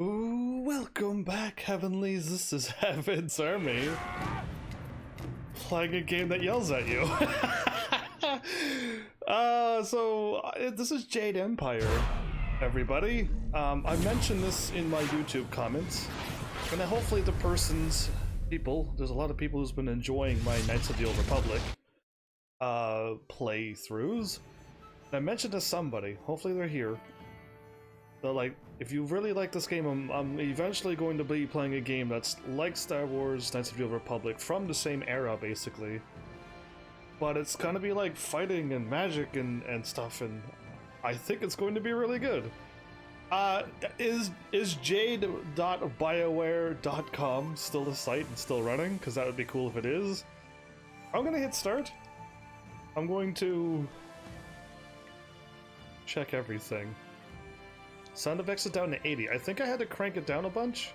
Ooh, welcome back, Heavenlies. This is HEAVENSARMY, playing a game that yells at you. This is Jade Empire, everybody. I mentioned this in my YouTube comments, and hopefully there's a lot of people who's been enjoying my Knights of the Old Republic playthroughs. And I mentioned to somebody, hopefully they're here. So, like, if you really like this game, I'm eventually going to be playing a game that's like Star Wars Knights of the Old Republic, from the same era, basically. But it's gonna be like fighting and magic and stuff, and I think it's going to be really good. Is jade.bioware.com still the site and still running? Because that would be cool if it is. I'm gonna hit start. I'm going to check everything. Sound effects is down to 80. I think I had to crank it down a bunch.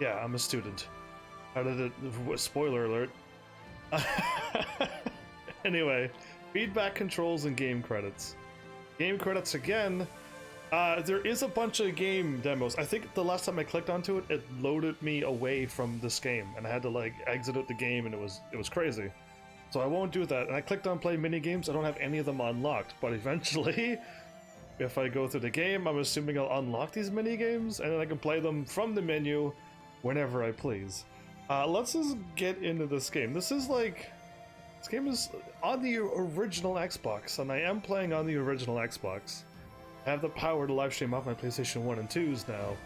Yeah, I'm a student. How did it... Spoiler alert. Anyway, feedback controls and game credits. Game credits again. There is a bunch of game demos. I think the last time I clicked onto it, it loaded me away from this game, and I had to like exit out the game, and it was crazy. So I won't do that. And I clicked on play mini games. I don't have any of them unlocked, but eventually, if I go through the game, I'm assuming I'll unlock these mini games, and then I can play them from the menu whenever I please. Let's just get into this game. This game is on the original Xbox, and I am playing on the original Xbox. I have the power to live stream off my PlayStation 1 and 2s now,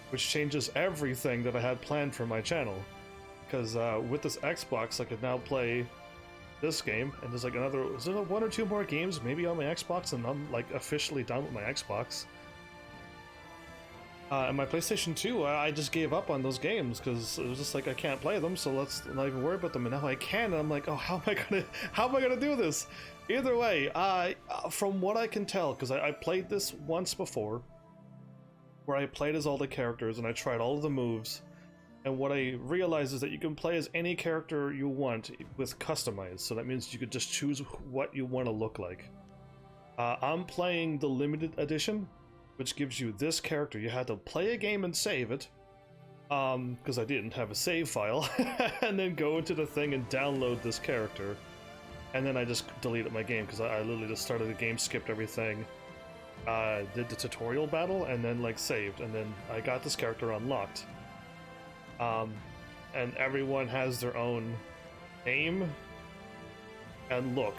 which changes everything that I had planned for my channel. Because with this Xbox, I could now play this game, and there's like is there one or two more games maybe on my Xbox, and I'm like officially done with my Xbox. And my PlayStation 2, I just gave up on those games because it was just like I can't play them, so let's not even worry about them. And now I can, and I'm like, oh, how am I gonna do this? Either way, from what I can tell, because I played this once before, where I played as all the characters and I tried all of the moves, and what I realized is that you can play as any character you want with customized. So that means you could just choose what you want to look like. I'm playing the limited edition, which gives you this character. You had to play a game and save it, because I didn't have a save file, and then go into the thing and download this character. And then I just deleted my game, because I literally just started the game, skipped everything, did the tutorial battle, and then like saved, and then I got this character unlocked. And everyone has their own name and look.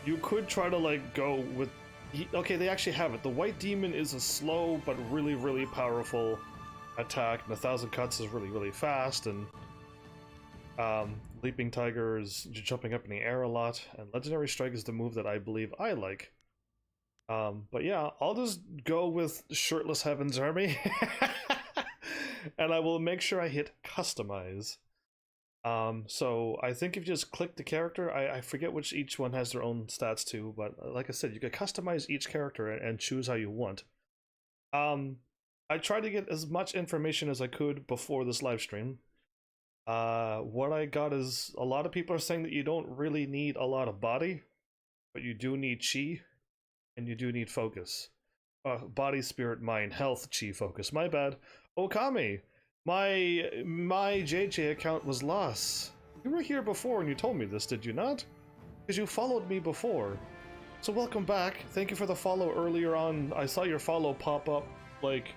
You could try to like go with... Okay, they actually have it. The White Demon is a slow but really, really powerful attack, and 1,000 Cuts is really, really fast, and Leaping Tiger is jumping up in the air a lot, and Legendary Strike is the move that I believe I like. But yeah, I'll just go with Shirtless HEAVENSARMY, and I will make sure I hit Customize. So I think if you just click the character, I forget which each one has their own stats too, but like I said, you can customize each character and choose how you want. I tried to get as much information as I could before this live stream. What I got is a lot of people are saying that you don't really need a lot of body, but you do need chi, and you do need focus. Body, spirit, mind, health, chi, focus. My bad. Okami! My JJ account was lost. You were here before and you told me this, did you not? Because you followed me before. So welcome back. Thank you for the follow earlier on. I saw your follow pop up like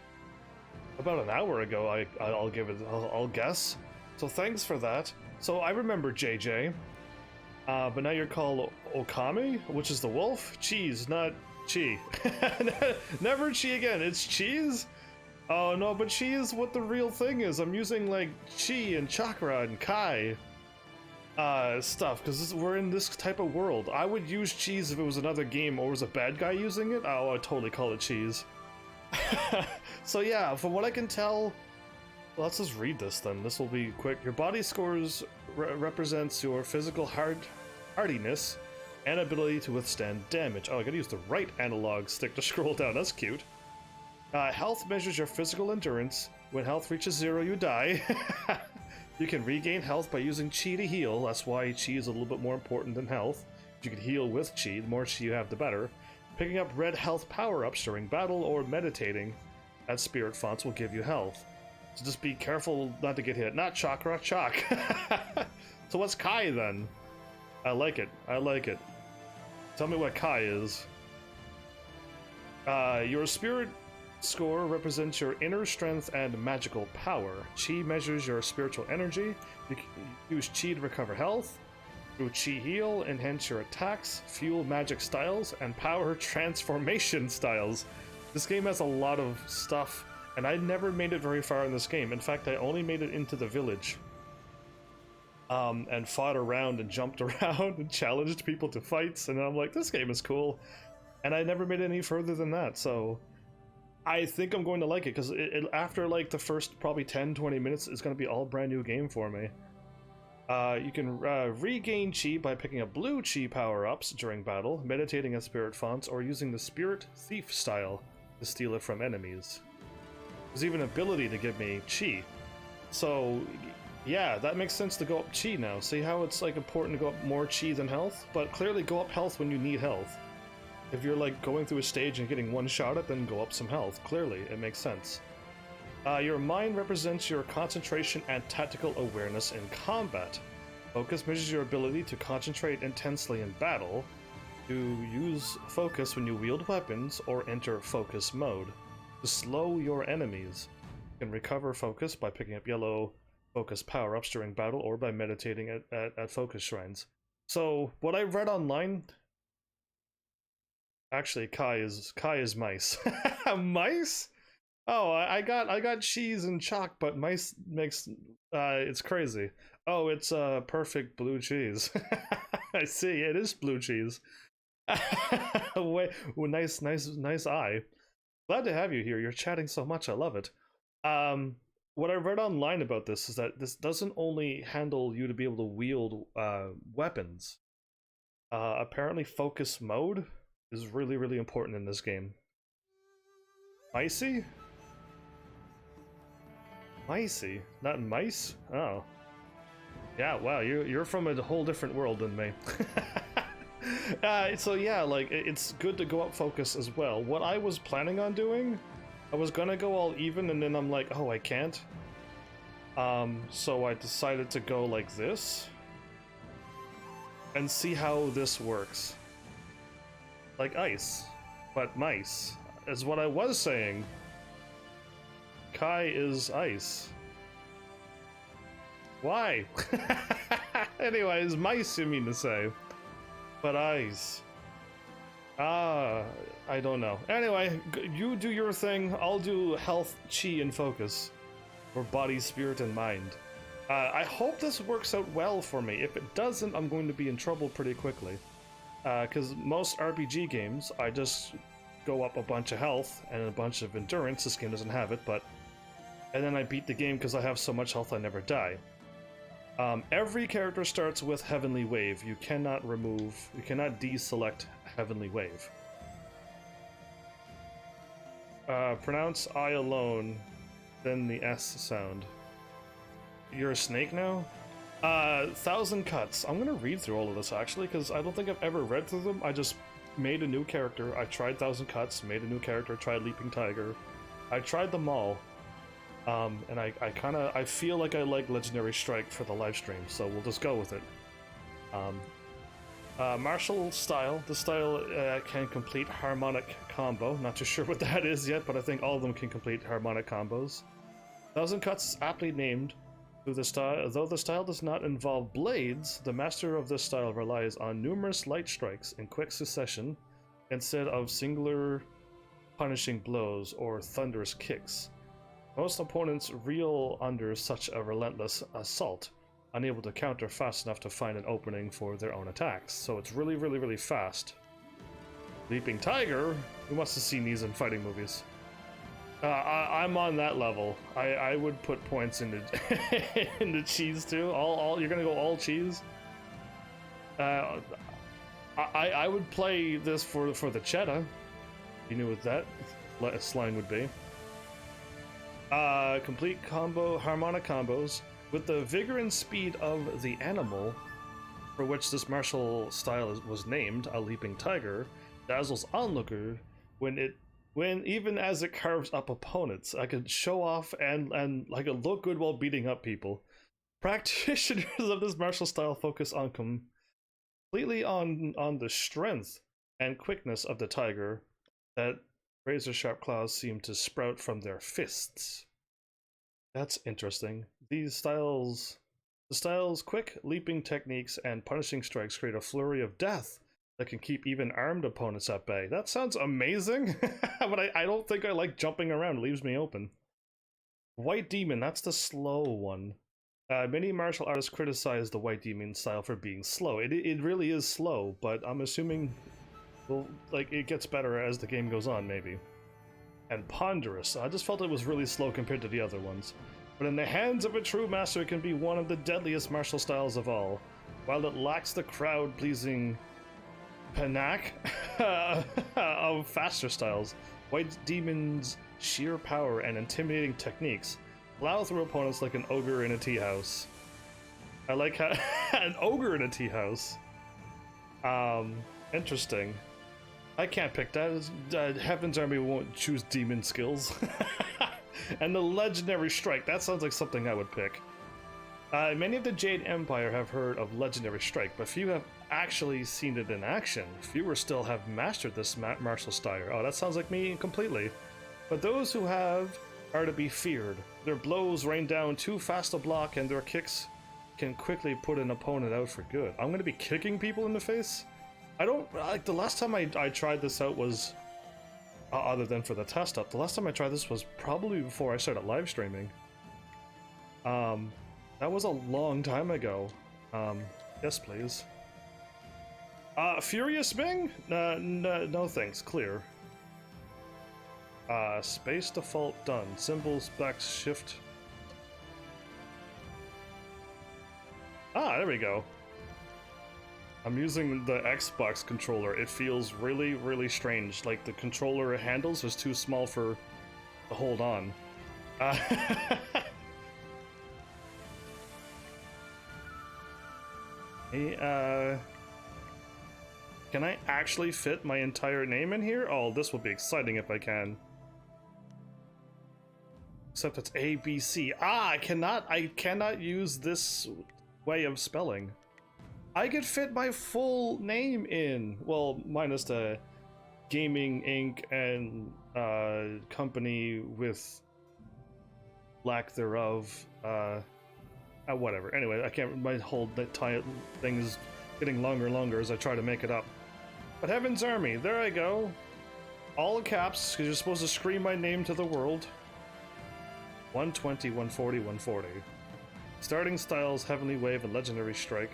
about an hour ago. I'll guess. So thanks for that. So I remember JJ. But now you're called Okami, which is the wolf. Cheese, not chi. Never chi again. It's cheese. Oh no, but chi is what the real thing is. I'm using like chi and chakra and kai stuff because we're in this type of world. I would use cheese if it was another game or was a bad guy using it. Oh, I'd totally call it cheese. So yeah, from what I can tell, let's just read this then. This will be quick. Your body scores represents your physical hardiness and ability to withstand damage. Oh, I gotta use the right analog stick to scroll down. That's cute. Health measures your physical endurance. When health reaches 0, you die. You can regain health by using chi to heal. That's why chi is a little bit more important than health. You can heal with chi. The more chi you have, the better. Picking up red health power-ups during battle or meditating at spirit fonts will give you health. So just be careful not to get hit. Not chakra, chalk. So what's Kai then? I like it. I like it. Tell me what Kai is. Your spirit score represents your inner strength and magical power. Chi measures your spiritual energy. You can use Chi to recover health. Through Chi heal, enhance your attacks, fuel magic styles, and power transformation styles. This game has a lot of stuff, and I never made it very far in this game. In fact, I only made it into the village. And fought around and jumped around and challenged people to fights, and I'm like, this game is cool. And I never made it any further than that, so I think I'm going to like it, because after like the first probably 10-20 minutes, it's going to be all brand new game for me. You can regain Chi by picking up blue Chi power-ups during battle, meditating at spirit fonts, or using the Spirit Thief style to steal it from enemies. There's even an ability to give me Chi. So, yeah, that makes sense to go up Chi now. See how it's like important to go up more Chi than health? But clearly go up health when you need health. If you're like going through a stage and getting one shot at, then go up some health. Clearly, it makes sense. Your mind represents your concentration and tactical awareness in combat. Focus measures your ability to concentrate intensely in battle. To use focus when you wield weapons or enter focus mode. To slow your enemies. You can recover focus by picking up yellow focus power-ups during battle or by meditating at focus shrines. So, what I read online... Actually, Kai is mice. Mice? Oh, I got cheese and chalk, but mice makes it's crazy. Oh, it's perfect blue cheese. I see, it is blue cheese. Wait, nice eye. Glad to have you here. You're chatting so much. I love it. What I read online about this is that this doesn't only handle you to be able to wield weapons. Apparently, focus mode is really important in this game. Micey? Micey? Not mice? Oh. Yeah, wow, you're from a whole different world than me. So yeah, like, it's good to go up focus as well. What I was planning on doing, I was gonna go all even, and then I'm like, oh, I can't. So I decided to go like this. And see how this works. Like ice, but mice, is what I was saying. Kai is ice. Why? Anyways, mice you mean to say. But ice. I don't know. Anyway, you do your thing, I'll do health, chi, and focus. For body, spirit, and mind. I hope this works out well for me. If it doesn't, I'm going to be in trouble pretty quickly. Because most RPG games, I just go up a bunch of health and a bunch of endurance. This game doesn't have it, but... And then I beat the game because I have so much health I never die. Every character starts with Heavenly Wave. You cannot deselect Heavenly Wave. Pronounce I alone, then the S sound. You're a snake now? 1,000 cuts. I'm gonna read through all of this actually, because I don't think I've ever read through them. I just made a new character. I tried 1,000 cuts, made a new character, tried Leaping Tiger. I tried them all. And I feel like I like Legendary Strike for the live stream, so we'll just go with it. Martial style. This style can complete harmonic combo. Not too sure what that is yet, but I think all of them can complete harmonic combos. 1,000 cuts is aptly named. Though the style does not involve blades, the master of this style relies on numerous light strikes in quick succession instead of singular punishing blows or thunderous kicks. Most opponents reel under such a relentless assault, unable to counter fast enough to find an opening for their own attacks. So it's really fast. Leaping Tiger? Who wants to see these in fighting movies? I'm on that level. I would put points into into cheese too. All you're gonna go all cheese. I would play this for the cheddar. You knew what that slang would be. Complete combo harmonic combos with the vigor and speed of the animal. for which this martial style was named, a leaping tiger, dazzles onlooker when even as it carves up opponents. I could show off and like it look good while beating up people. Practitioners of this martial style focus on completely on the strength and quickness of the tiger that razor sharp claws seem to sprout from their fists. That's interesting. The style's quick leaping techniques and punishing strikes create a flurry of death that can keep even armed opponents at bay. That sounds amazing, but I don't think I like jumping around. It leaves me open. White Demon, that's the slow one. Many martial artists criticize the White Demon style for being slow. It really is slow, but I'm assuming well, like it gets better as the game goes on, maybe. And Ponderous, I just felt it was really slow compared to the other ones. But in the hands of a true master, it can be one of the deadliest martial styles of all. While it lacks the crowd-pleasing panache of faster styles, White Demon's sheer power and intimidating techniques plow through opponents like an ogre in a tea house. I like how an ogre in a tea house. Interesting. I can't pick that. Heaven's Army won't choose demon skills. And the legendary strike, that sounds like something I would pick. Many of the Jade Empire have heard of legendary strike, but few have actually seen it in action. Fewer still have mastered this martial style. Oh, that sounds like me completely. But those who have are to be feared. Their blows rain down too fast to block, and their kicks can quickly put an opponent out for good. I'm gonna be kicking people in the face? I don't, like, the last time I tried this out was, other than for the test up, the last time I tried this was probably before I started live streaming. That was a long time ago. Yes, please. Furious Bing? No thanks, clear. Space default done. Symbols back shift. Ah, there we go. I'm using the Xbox controller. It feels really, really strange. Like the controller handles was too small for to hold on. Hey, can I actually fit my entire name in here? Oh, this will be exciting if I can. Except it's A, B, C. Ah, I cannot use this way of spelling. I could fit my full name in. Well, minus the Gaming Inc. and company with lack thereof. Whatever. Anyway, I can't. My whole thing is getting longer and longer as I try to make it up. But Heaven's Army, there I go. All caps, because you're supposed to scream my name to the world. 120, 140, 140. Starting styles, Heavenly Wave, and Legendary Strike.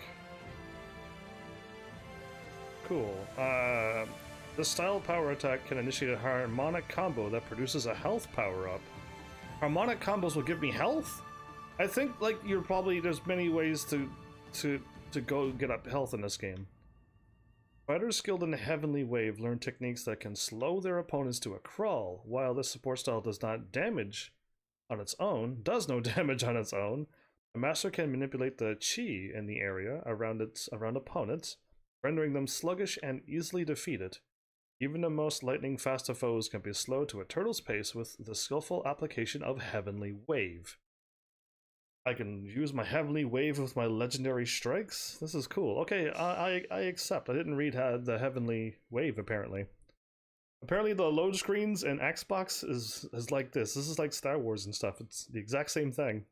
Cool. The style power attack can initiate a harmonic combo that produces a health power-up. Harmonic combos will give me health? I think, like, there's many ways to go get up health in this game. Fighters skilled in the Heavenly Wave learn techniques that can slow their opponents to a crawl. While this support style does no damage on its own, a master can manipulate the chi in the area around opponents, rendering them sluggish and easily defeated. Even the most lightning-fast of foes can be slowed to a turtle's pace with the skillful application of Heavenly Wave. I can use my Heavenly Wave with my legendary strikes? This is cool. Okay, I accept. I didn't read the Heavenly Wave, apparently. Apparently the load screens in Xbox is like this. This is like Star Wars and stuff. It's the exact same thing.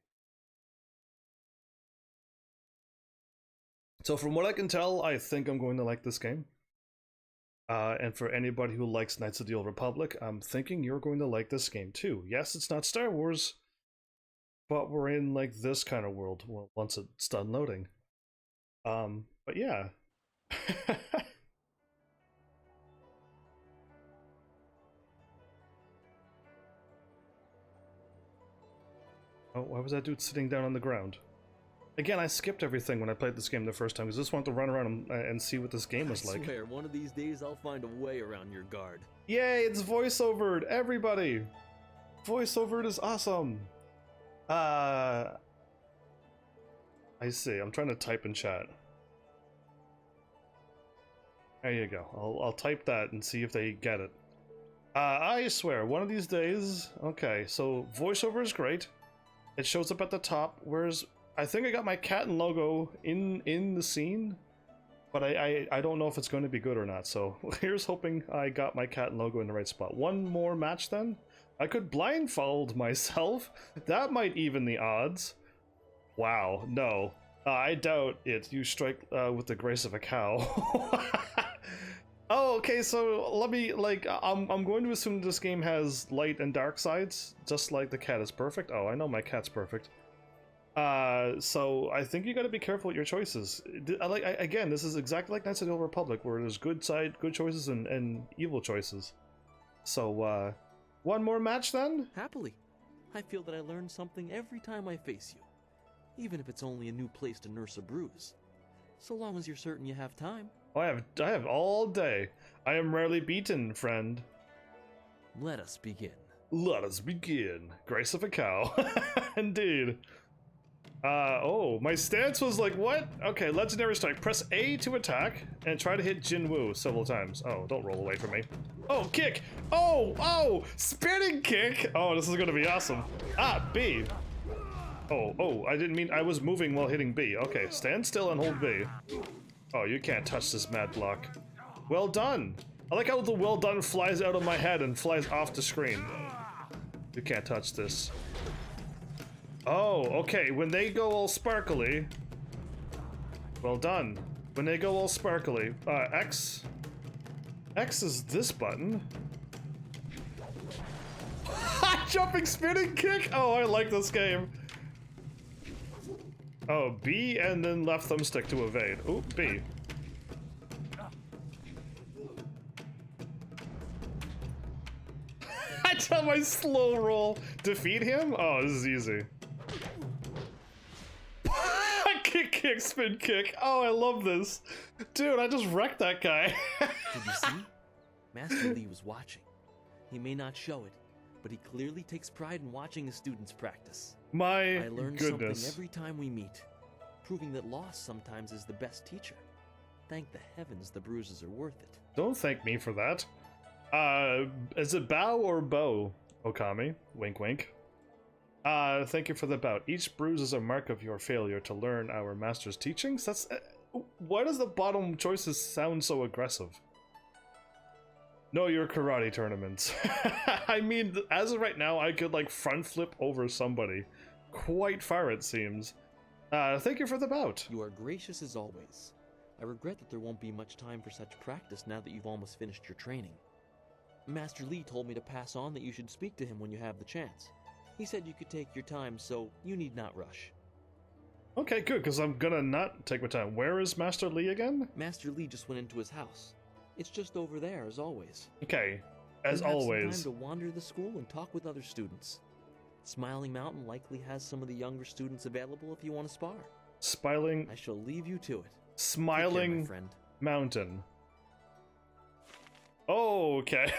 So from what I can tell, I think I'm going to like this game. And for anybody who likes Knights of the Old Republic, I'm thinking you're going to like this game too. Yes, it's not Star Wars, but we're in like this kind of world once it's done loading. But yeah. Oh, why was that dude sitting down on the ground? Again, I skipped everything when I played this game the first time because I just wanted to run around and see what this game was like. I swear, one of these days I'll find a way around your guard. Yay, it's voiceovered! Everybody! Voiceovered is awesome! I see. I'm trying to type in chat. There you go. I'll type that and see if they get it. I swear, one of these days... Okay, so voiceover is great. It shows up at the top, whereas I think I got my cat and logo in the scene, but I don't know if it's going to be good or not, so here's hoping I got my cat and logo in the right spot. One more match then? I could blindfold myself. That might even the odds. Wow, no. I doubt it. You strike with the grace of a cow. Oh, okay, so let me, like, I'm going to assume this game has light and dark sides, just like the cat is perfect. Oh, I know my cat's perfect. So I think you gotta be careful with your choices. Again, this is exactly like Knights of the Old Republic, where there's good choices and evil choices. So, one more match then? Happily. I feel that I learn something every time I face you. Even if it's only a new place to nurse a bruise. So long as you're certain you have time. Oh, I have all day. I am rarely beaten, friend. Let us begin. Let us begin. Grace of a cow. Indeed. Oh, my stance was like, what? Okay, Legendary Strike. Press A to attack, and try to hit Jinwoo several times. Oh, don't roll away from me. Oh, kick! Oh! Spinning kick! Oh, this is gonna be awesome. Ah, B. Oh, I didn't mean, I was moving while hitting B. Okay, stand still and hold B. Oh, you can't touch this mad block. Well done! I like how the well done flies out of my head and flies off the screen. You can't touch this. Oh, okay, when they go all sparkly... Well done. When they go all sparkly... X... X is this button. Jumping spinning kick! Oh, I like this game. Oh, B and then left thumbstick to evade. Ooh, B. I tell my slow roll. Defeat him? Oh, this is easy. Kick, spin kick. Oh, I love this. Dude, I just wrecked that guy. Did you see? Master Lee was watching. He may not show it, but he clearly takes pride in watching his students practice. My I learn goodness. something every time we meet, proving that loss sometimes is the best teacher. Thank the heavens the bruises are worth it. Don't thank me for that. Is it bow or bow, Okami? Wink, wink. Thank you for the bout. Each bruise is a mark of your failure to learn our master's teachings? That's... why does the bottom choices sound so aggressive? Know your karate tournaments. I mean, as of right now, I could, like, front flip over somebody. Quite far, it seems. Thank you for the bout. You are gracious as always. I regret that there won't be much time for such practice now that you've almost finished your training. Master Lee told me to pass on that you should speak to him when you have the chance. He said you could take your time, so you need not rush. Okay, good, because I'm gonna not take my time. Where is Master Lee again? Master Lee just went into his house. It's just over there, as always. Okay, as you have always. some time to wander the school and talk with other students. Smiling Mountain likely has some of the younger students available if you want to spar. Smiling... I shall leave you to it. Smiling Take care, my friend. Mountain. Oh, okay.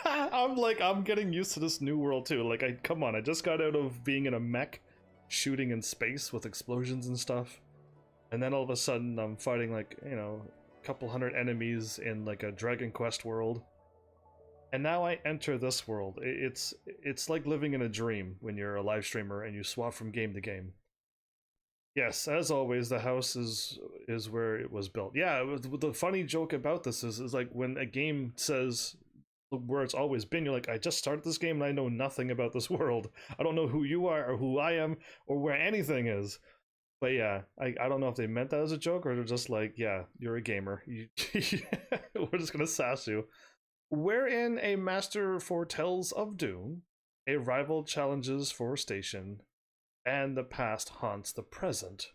I'm getting used to this new world too. Like, come on, I just got out of being in a mech, shooting in space with explosions and stuff. And then all of a sudden I'm fighting, like, you know, a couple hundred enemies in like a Dragon Quest world. And now I enter this world. It's like living in a dream when you're a live streamer and you swap from game to game. Yes, as always, the house is where it was built. Yeah, the funny joke about this is like when a game says where it's always been, you're like, I just started this game and I know nothing about this world. I don't know who you are or who I am or where anything is. But yeah, I don't know if they meant that as a joke or they're just like, yeah, you're a gamer. We're just gonna sass you. Wherein a master foretells of doom, a rival challenges for station, and the past haunts the present.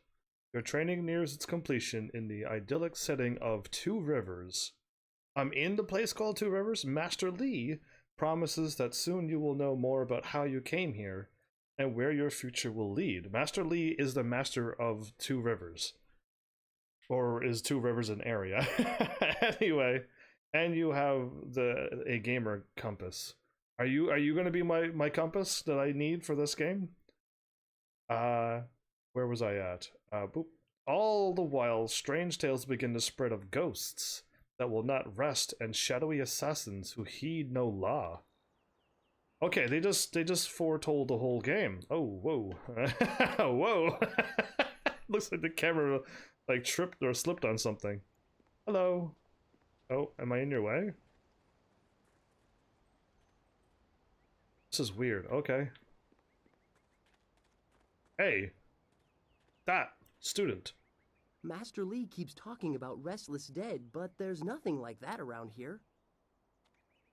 Your training nears its completion in the idyllic setting of Two Rivers. In the place called Two Rivers, Master Lee promises that soon you will know more about how you came here and where your future will lead. Master Lee is the master of Two Rivers. Or is Two Rivers an area? Anyway, and you have a gamer compass. Are you going to be my compass that I need for this game? Where was I at? Boop. All the while, strange tales begin to spread of ghosts that will not rest, and shadowy assassins who heed no law. Okay, they just foretold the whole game. Oh, whoa. Whoa. Looks like the camera like tripped or slipped on something. Hello. Oh, am I in your way? This is weird. Okay. Hey. That student. Master Li keeps talking about Restless Dead, but there's nothing like that around here.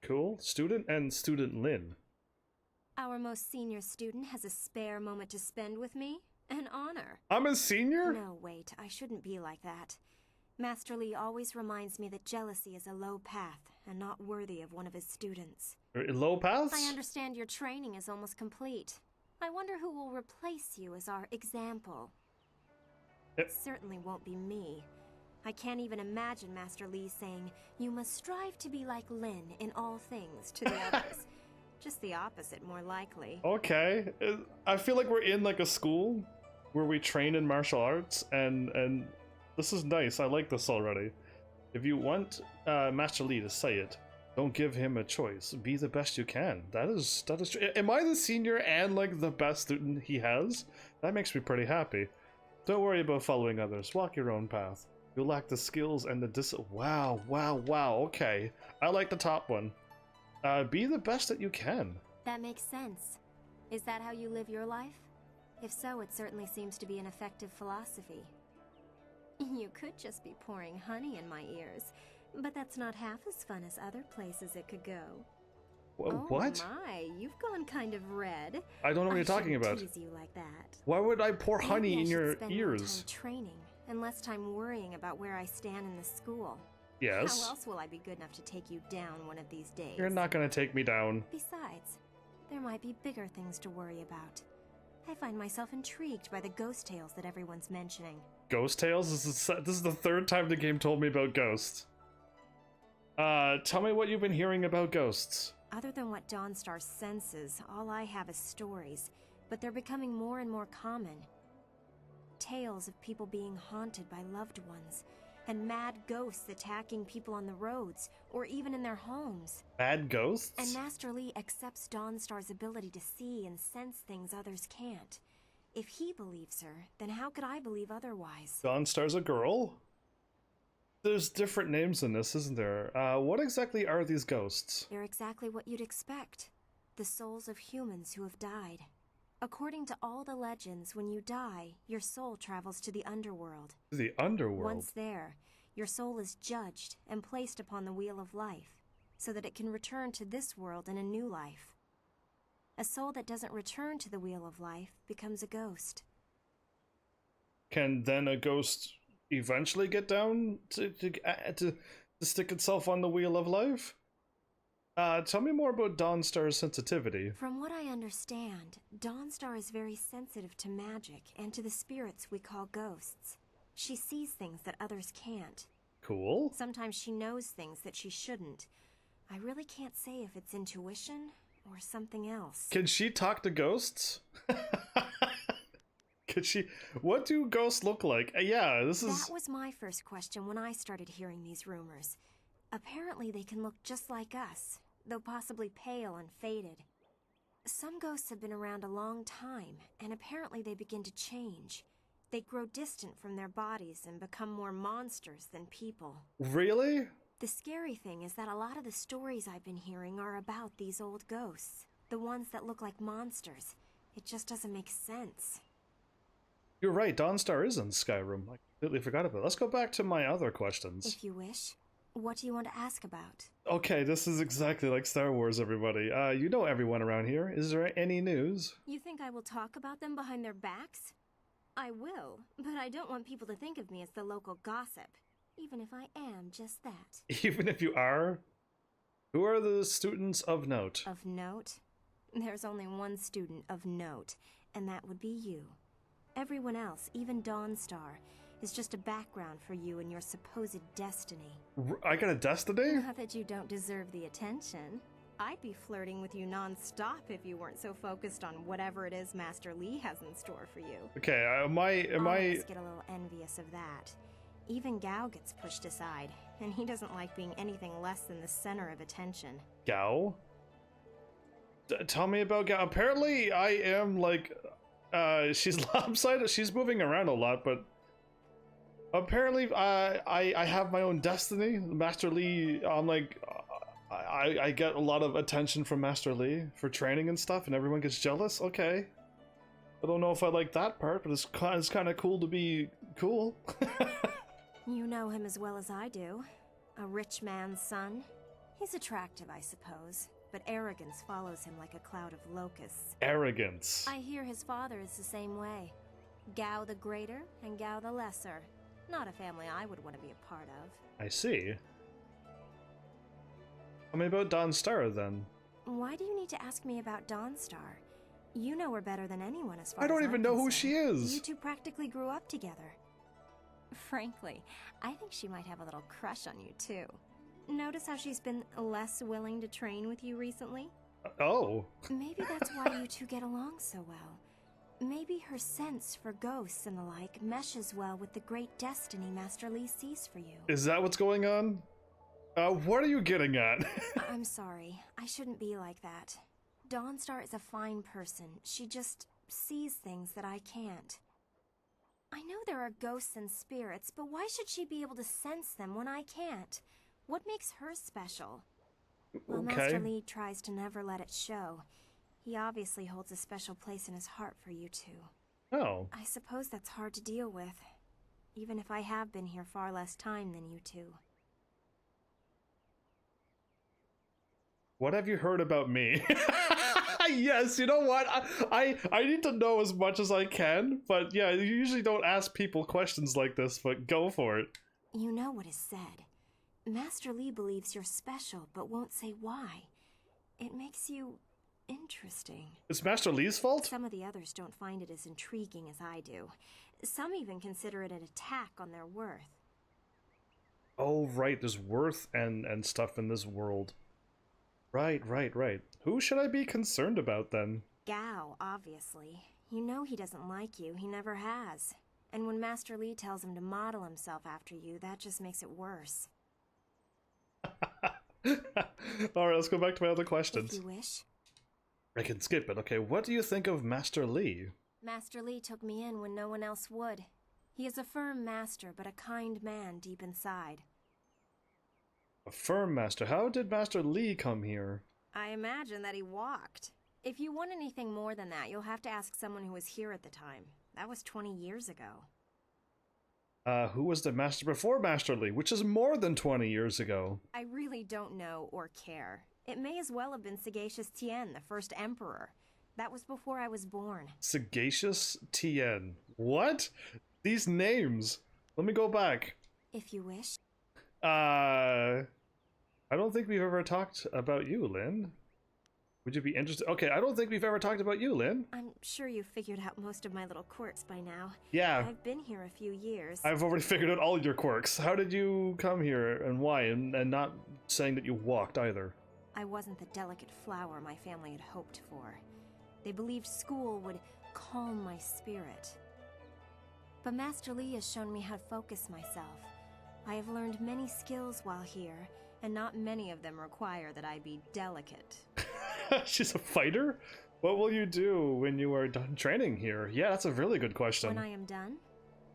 Cool. Student and Student Lin. Our most senior student has a spare moment to spend with me. An honor. I'm a senior? No, wait, I shouldn't be like that. Master Li always reminds me that jealousy is a low path and not worthy of one of his students. Low paths? I understand your training is almost complete. I wonder who will replace you as our example. It certainly won't be me. I can't even imagine Master Li saying, "You must strive to be like Lin in all things," to the others. Just the opposite, more likely. Okay. I feel like we're in like a school where we train in martial arts, and this is nice. I like this already. If you want Master Li to say it, don't give him a choice. Be the best you can. That is true. Am I the senior and like the best student he has? That makes me pretty happy. Don't worry about following others. Walk your own path. You'll lack the skills and the Wow. Okay. I like the top one. Be the best that you can. That makes sense. Is that how you live your life? If so, it certainly seems to be an effective philosophy. You could just be pouring honey in my ears, but that's not half as fun as other places it could go. What? Oh my, you've gone kind of red. I don't know what you're talking about. Tease you like that. Why would I pour honey in your spend ears? More time training and less time worrying about where I stand in the school. Yes. How else will I be good enough to take you down one of these days? You're not gonna take me down. Besides, there might be bigger things to worry about. I find myself intrigued by the ghost tales that everyone's mentioning. Ghost tales? This is the third time the game told me about ghosts. Tell me what you've been hearing about ghosts. Other than what Dawnstar senses, all I have is stories, but they're becoming more and more common. Tales of people being haunted by loved ones, and mad ghosts attacking people on the roads, or even in their homes. Mad ghosts? And Master Li accepts Dawnstar's ability to see and sense things others can't. If he believes her, then how could I believe otherwise? Dawnstar's a girl? There's different names in this, isn't there? What exactly are these ghosts? They're exactly what you'd expect. The souls of humans who have died. According to all the legends, when you die, your soul travels to the underworld. The underworld? Once there, your soul is judged and placed upon the wheel of life, so that it can return to this world in a new life. A soul that doesn't return to the wheel of life becomes a ghost. Can then a ghost eventually get down to stick itself on the wheel of life? Tell me more about Dawnstar's sensitivity. From what I understand, Dawnstar is very sensitive to magic and to the spirits we call ghosts. She sees things that others can't. Cool. Sometimes she knows things that she shouldn't. I really can't say if it's intuition or something else. Can she talk to ghosts? Could she? What do ghosts look like? Yeah, this is... That was my first question when I started hearing these rumors. Apparently they can look just like us, though possibly pale and faded. Some ghosts have been around a long time, and apparently they begin to change. They grow distant from their bodies and become more monsters than people. Really? The scary thing is that a lot of the stories I've been hearing are about these old ghosts. The ones that look like monsters. It just doesn't make sense. You're right, Dawnstar is in Skyrim. I completely forgot about it. Let's go back to my other questions. If you wish. What do you want to ask about? Okay, this is exactly like Star Wars, everybody. You know everyone around here. Is there any news? You think I will talk about them behind their backs? I will, but I don't want people to think of me as the local gossip. Even if I am just that. Even if you are? Who are the students of note? Of note? There's only one student of note, and that would be you. Everyone else, even Dawnstar, is just a background for you and your supposed destiny. I got a destiny? Not that you don't deserve the attention. I'd be flirting with you non-stop if you weren't so focused on whatever it is Master Li has in store for you. Okay, am I... All of us get a little envious of that. Even Gao gets pushed aside. and he doesn't like being anything less than the center of attention. Gao? Tell me about Gao. Apparently, I am like, she's lopsided. She's moving around a lot, but apparently, I have my own destiny. Master Li, I'm like, I get a lot of attention from Master Li for training and stuff, and everyone gets jealous. Okay, I don't know if I like that part, but it's kind of cool to be cool. You know him as well as I do. A rich man's son. He's attractive, I suppose, but arrogance follows him like a cloud of locusts. Arrogance. I hear his father is the same way. Gao the Greater and Gao the Lesser. Not a family I would want to be a part of. I see. Tell me about Dawnstar then. Why do you need to ask me about Dawnstar? You know her better than anyone as far I as don't I'm even know who concerned. she is. You two practically grew up together. Frankly, I think she might have a little crush on you too. Notice how she's been less willing to train with you recently? Oh. Maybe that's why you two get along so well. Maybe her sense for ghosts and the like meshes well with the great destiny Master Li sees for you. Is that what's going on? What are you getting at? I'm sorry. I shouldn't be like that. Dawnstar is a fine person. She just sees things that I can't. I know there are ghosts and spirits, but why should she be able to sense them when I can't? What makes her special? Well, Master Li tries to never let it show. He obviously holds a special place in his heart for you two. Oh. I suppose that's hard to deal with, even if I have been here far less time than you two. What have you heard about me? Yes, you know what? I need to know as much as I can, but yeah, you usually don't ask people questions like this, but go for it. You know what is said. Master Li believes you're special, but won't say why. It makes you interesting. It's Master Li's fault? Some of the others don't find it as intriguing as I do. Some even consider it an attack on their worth. Oh, right, there's worth and stuff in this world. Right. Who should I be concerned about then? Gao, obviously. You know he doesn't like you, he never has. And when Master Li tells him to model himself after you, that just makes it worse. Alright, let's go back to my other questions. If you wish. I can skip it. Okay, what do you think of Master Li? Master Li took me in when no one else would. He is a firm master, but a kind man deep inside. A firm master. How did Master Li come here? I imagine that he walked. If you want anything more than that, you'll have to ask someone who was here at the time. That was 20 years ago. Who was the master before Master Li, which is more than 20 years ago? I really don't know or care. It may as well have been Sagacious Tien, the first emperor. That was before I was born. Sagacious Tien. What? These names. Let me go back. If you wish. I don't think we've ever talked about you, Lynn. Would you be interested? Okay, I don't think we've ever talked about you, Lynn. I'm sure you've figured out most of my little quirks by now. Yeah. I've been here a few years. I've already figured out all your quirks. How did you come here and why? And not saying that you walked either. I wasn't the delicate flower my family had hoped for. They believed school would calm my spirit. But Master Li has shown me how to focus myself. I have learned many skills while here, and not many of them require that I be delicate. She's a fighter? What will you do when you are done training here? Yeah, that's a really good question. When I am done?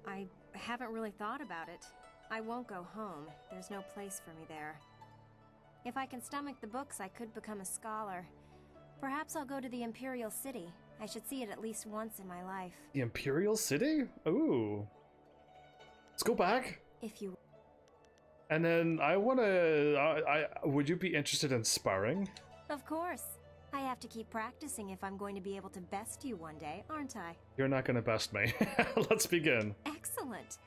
I haven't really thought about it. I won't go home. There's no place for me there. If I can stomach the books, I could become a scholar. Perhaps I'll go to the Imperial City. I should see it at least once in my life. The Imperial City? Ooh. Let's go back. If you... And then I would you be interested in sparring? Of course. I have to keep practicing if I'm going to be able to best you one day, aren't I? You're not gonna best me. Let's begin. Excellent.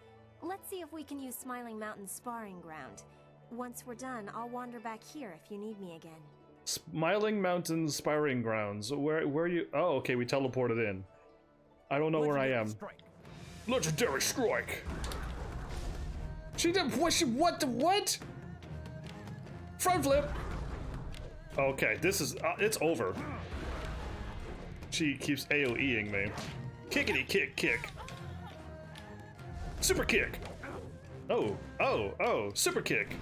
Let's see if we can use Smiling Mountain's sparring ground. Once we're done, I'll wander back here if you need me again. Smiling Mountain sparring grounds. Where you? Oh, okay, we teleported in. I don't know where I am. Legendary strike. She did what the what? Front flip. Okay, this is it's over. She keeps AoEing me. Kickity kick kick. Super kick. Oh, oh, oh, super kick.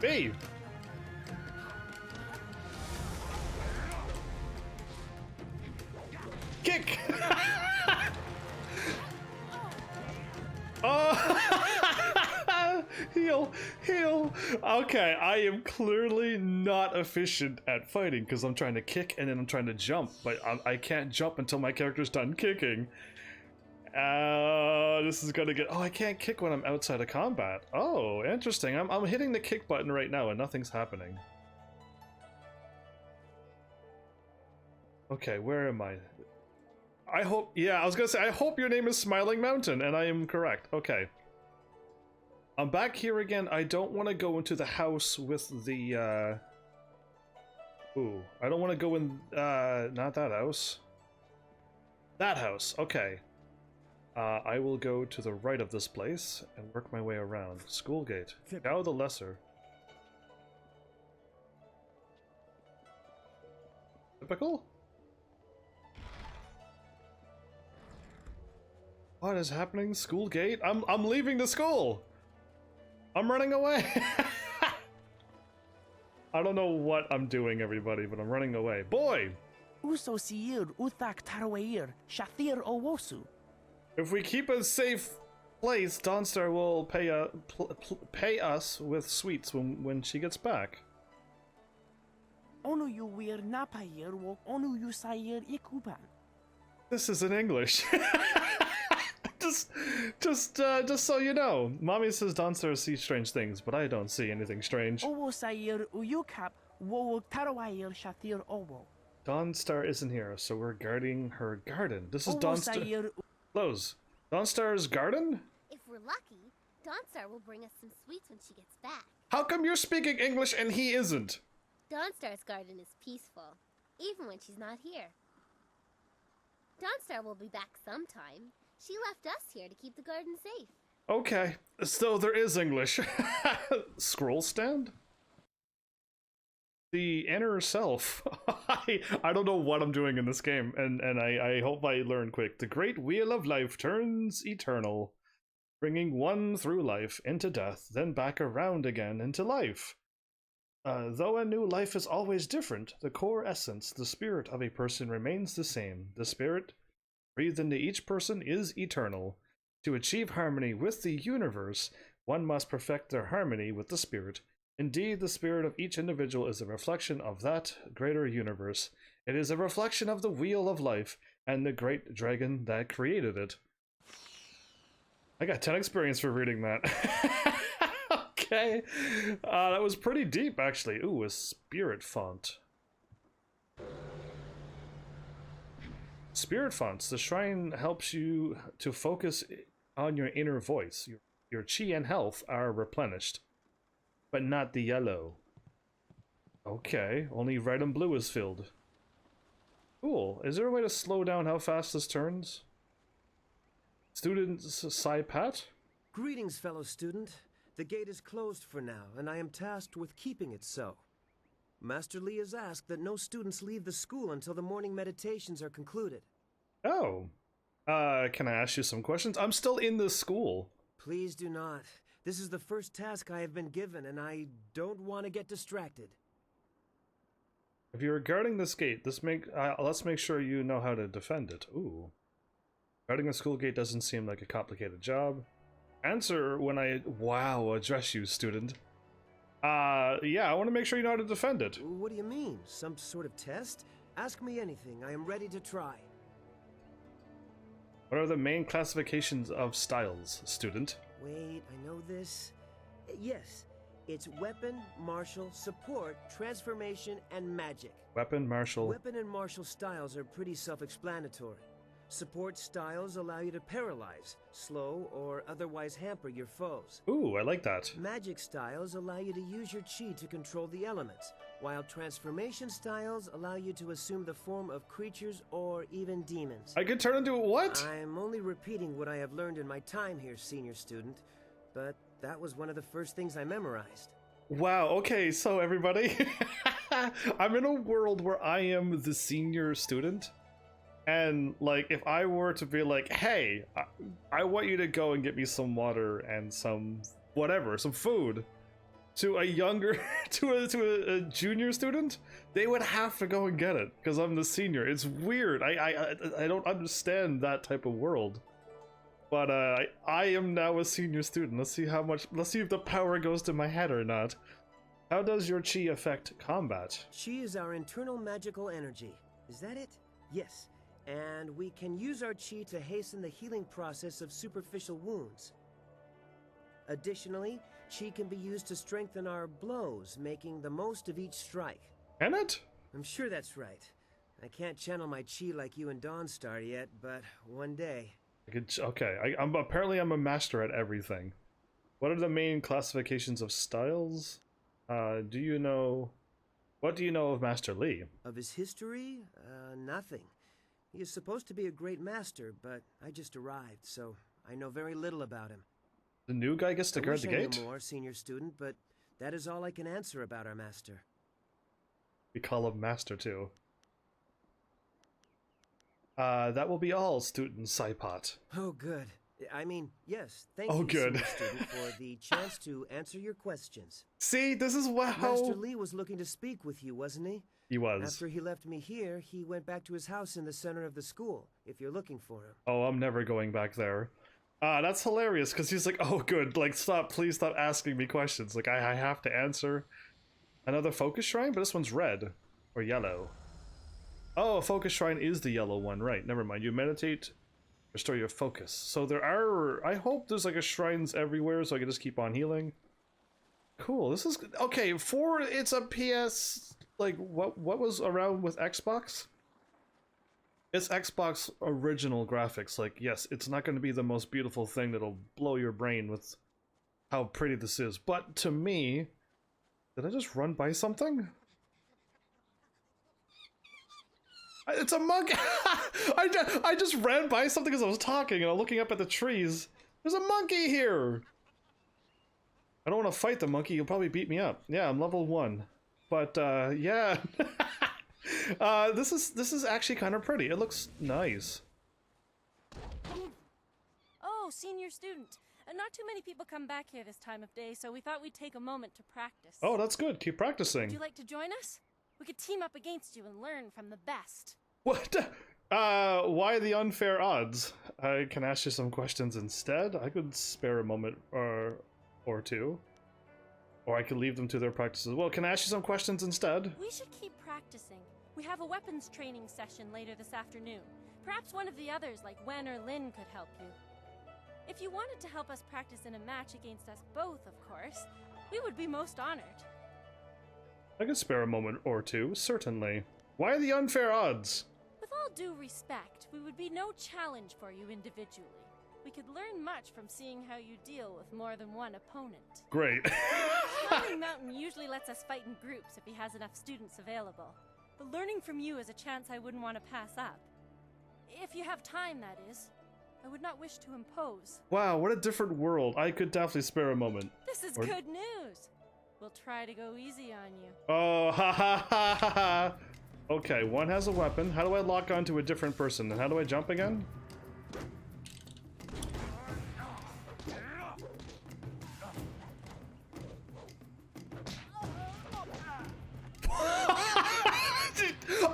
Hey. Kick. Oh. Heal, heal. Okay, I am clearly not efficient at fighting because I'm trying to kick and then I'm trying to jump, but I can't jump until my character's done kicking. This is gonna get. Oh, I can't kick when I'm outside of combat. Oh, interesting. I'm hitting the kick button right now and nothing's happening. Okay, where am I? I hope. Yeah, I was gonna say. I hope your name is Smiling Mountain, and I am correct. Okay. I'm back here again. I don't want to go into the house with the. Ooh, I don't want to go in. Not that house. That house. Okay. I will go to the right of this place and work my way around. Schoolgate. Gao the Lesser. Typical? What is happening? Schoolgate? I'm leaving the school! I'm running away! I don't know what I'm doing, everybody, but I'm running away. Boy! Uso siir uthak tarawair, shathir owosu. If we keep a safe place, Dawnstar will pay us with sweets when she gets back. Onu you weir napayir wo onu you sayir ikupan. This is in English. just so you know, Mommy says Dawnstar sees strange things, but I don't see anything strange. Owo sayir uyukap wo tarawair shathir owo. Dawnstar isn't here, so we're guarding her garden. This is Owo Dawnstar. sayir Close. Dawnstar's garden? If we're lucky, Dawnstar will bring us some sweets when she gets back. How come you're speaking English and he isn't? Dawnstar's garden is peaceful, even when she's not here. Dawnstar will be back sometime. She left us here to keep the garden safe. Okay, so there is English. Scroll stand? The inner self. I don't know what I'm doing in this game, and I hope I learn quick. The great wheel of life turns eternal, bringing one through life into death, then back around again into life. Though a new life is always different, the core essence, the spirit of a person remains the same. The spirit breathed into each person is eternal. To achieve harmony with the universe, one must perfect their harmony with the spirit. Indeed, the spirit of each individual is a reflection of that greater universe. It is a reflection of the wheel of life and the great dragon that created it. I got 10 experience for reading that. Okay. That was pretty deep, actually. Ooh, a spirit font. Spirit fonts. The shrine helps you to focus on your inner voice. Your chi and health are replenished, but not the yellow. Okay, only red and blue is filled. Cool. Is there a way to slow down how fast this turns? Students Sai Pat? Greetings, fellow student. The gate is closed for now, and I am tasked with keeping it so. Master Lee has asked that no students leave the school until the morning meditations are concluded. Oh. Can I ask you some questions? I'm still in the school. Please do not. This is the first task I have been given, and I don't want to get distracted. If you're guarding this gate, let's make sure you know how to defend it. Ooh. Guarding a school gate doesn't seem like a complicated job. Answer when I... Wow, address you, student. Yeah, I want to make sure you know how to defend it. What do you mean? Some sort of test? Ask me anything. I am ready to try. What are the main classifications of styles, student? Wait, I know this. Yes, it's weapon, martial, support, transformation, and magic. Weapon, martial... Weapon and martial styles are pretty self-explanatory. Support styles allow you to paralyze, slow, or otherwise hamper your foes. Ooh, I like that. Magic styles allow you to use your chi to control the elements, while transformation styles allow you to assume the form of creatures or even demons. I could turn into what? I'm only repeating what I have learned in my time here, senior student, but that was one of the first things I memorized. Wow, okay, so everybody... I'm in a world where I am the senior student, and like if I were to be like, hey, I want you to go and get me some water and some whatever, some food, to a younger to a junior student, they would have to go and get it because I'm the senior. It's weird. I don't understand that type of world. But I am now a senior student. Let's see if the power goes to my head or not. How does your chi affect combat? Chi is our internal magical energy. Is that it? Yes. And we can use our chi to hasten the healing process of superficial wounds. Additionally, chi can be used to strengthen our blows, making the most of each strike. Can it? I'm sure that's right. I can't channel my chi like you and Dawnstar yet, but one day. Okay, I'm apparently I'm a master at everything. What are the main classifications of styles? What do you know of Master Li? Of his history? Nothing. He is supposed to be a great master, but I just arrived, so I know very little about him. The new guy gets to guard the gate? I knew more, senior student, but that is all I can answer about our master. We call him Master too. That will be all, student Saipot. Oh, good. I mean, yes, thank you, senior student, for the chance to answer your questions. See, this is how... Master Li was looking to speak with you, wasn't he? He was. After he left me here, he went back to his house in the center of the school, if you're looking for him. Oh, I'm never going back there. That's hilarious, because he's like, oh, good, like, please stop asking me questions. Like, I have to answer. Another focus shrine? But this one's red. Or yellow. Oh, a focus shrine is the yellow one, right. Never mind. You meditate, restore your focus. So there are... I hope there's, like, a shrines everywhere, so I can just keep on healing. Cool, this is... Okay, it's a PS... Like, what was around with Xbox? It's Xbox original graphics. Like, yes, it's not going to be the most beautiful thing that'll blow your brain with how pretty this is. But to me... Did I just run by something? It's a monkey! I just ran by something as I was talking and I'm looking up at the trees. There's a monkey here! I don't want to fight the monkey, he'll probably beat me up. Yeah, I'm level 1. But, yeah. This is actually kind of pretty. It looks nice. Oh, senior student. Not too many people come back here this time of day, so we thought we'd take a moment to practice. Oh, that's good. Keep practicing. Would you like to join us? We could team up against you and learn from the best. What? Why the unfair odds? I can ask you some questions instead. I could spare a moment or two. Or I could leave them to their practices. Well, can I ask you some questions instead? We should keep practicing. We have a weapons training session later this afternoon. Perhaps one of the others, like Wen or Lin, could help you. If you wanted to help us practice in a match against us both, of course, we would be most honored. I could spare a moment or two, certainly. Why the unfair odds? With all due respect, we would be no challenge for you individually. We could learn much from seeing how you deal with more than one opponent. Great. Climbing Mountain usually lets us fight in groups if he has enough students available. But learning from you is a chance I wouldn't want to pass up. If you have time, that is. I would not wish to impose. Wow, what a different world. I could definitely spare a moment. This is good news. We'll try to go easy on you. Oh, ha ha ha ha ha. Okay, one has a weapon. How do I lock onto a different person? And how do I jump again?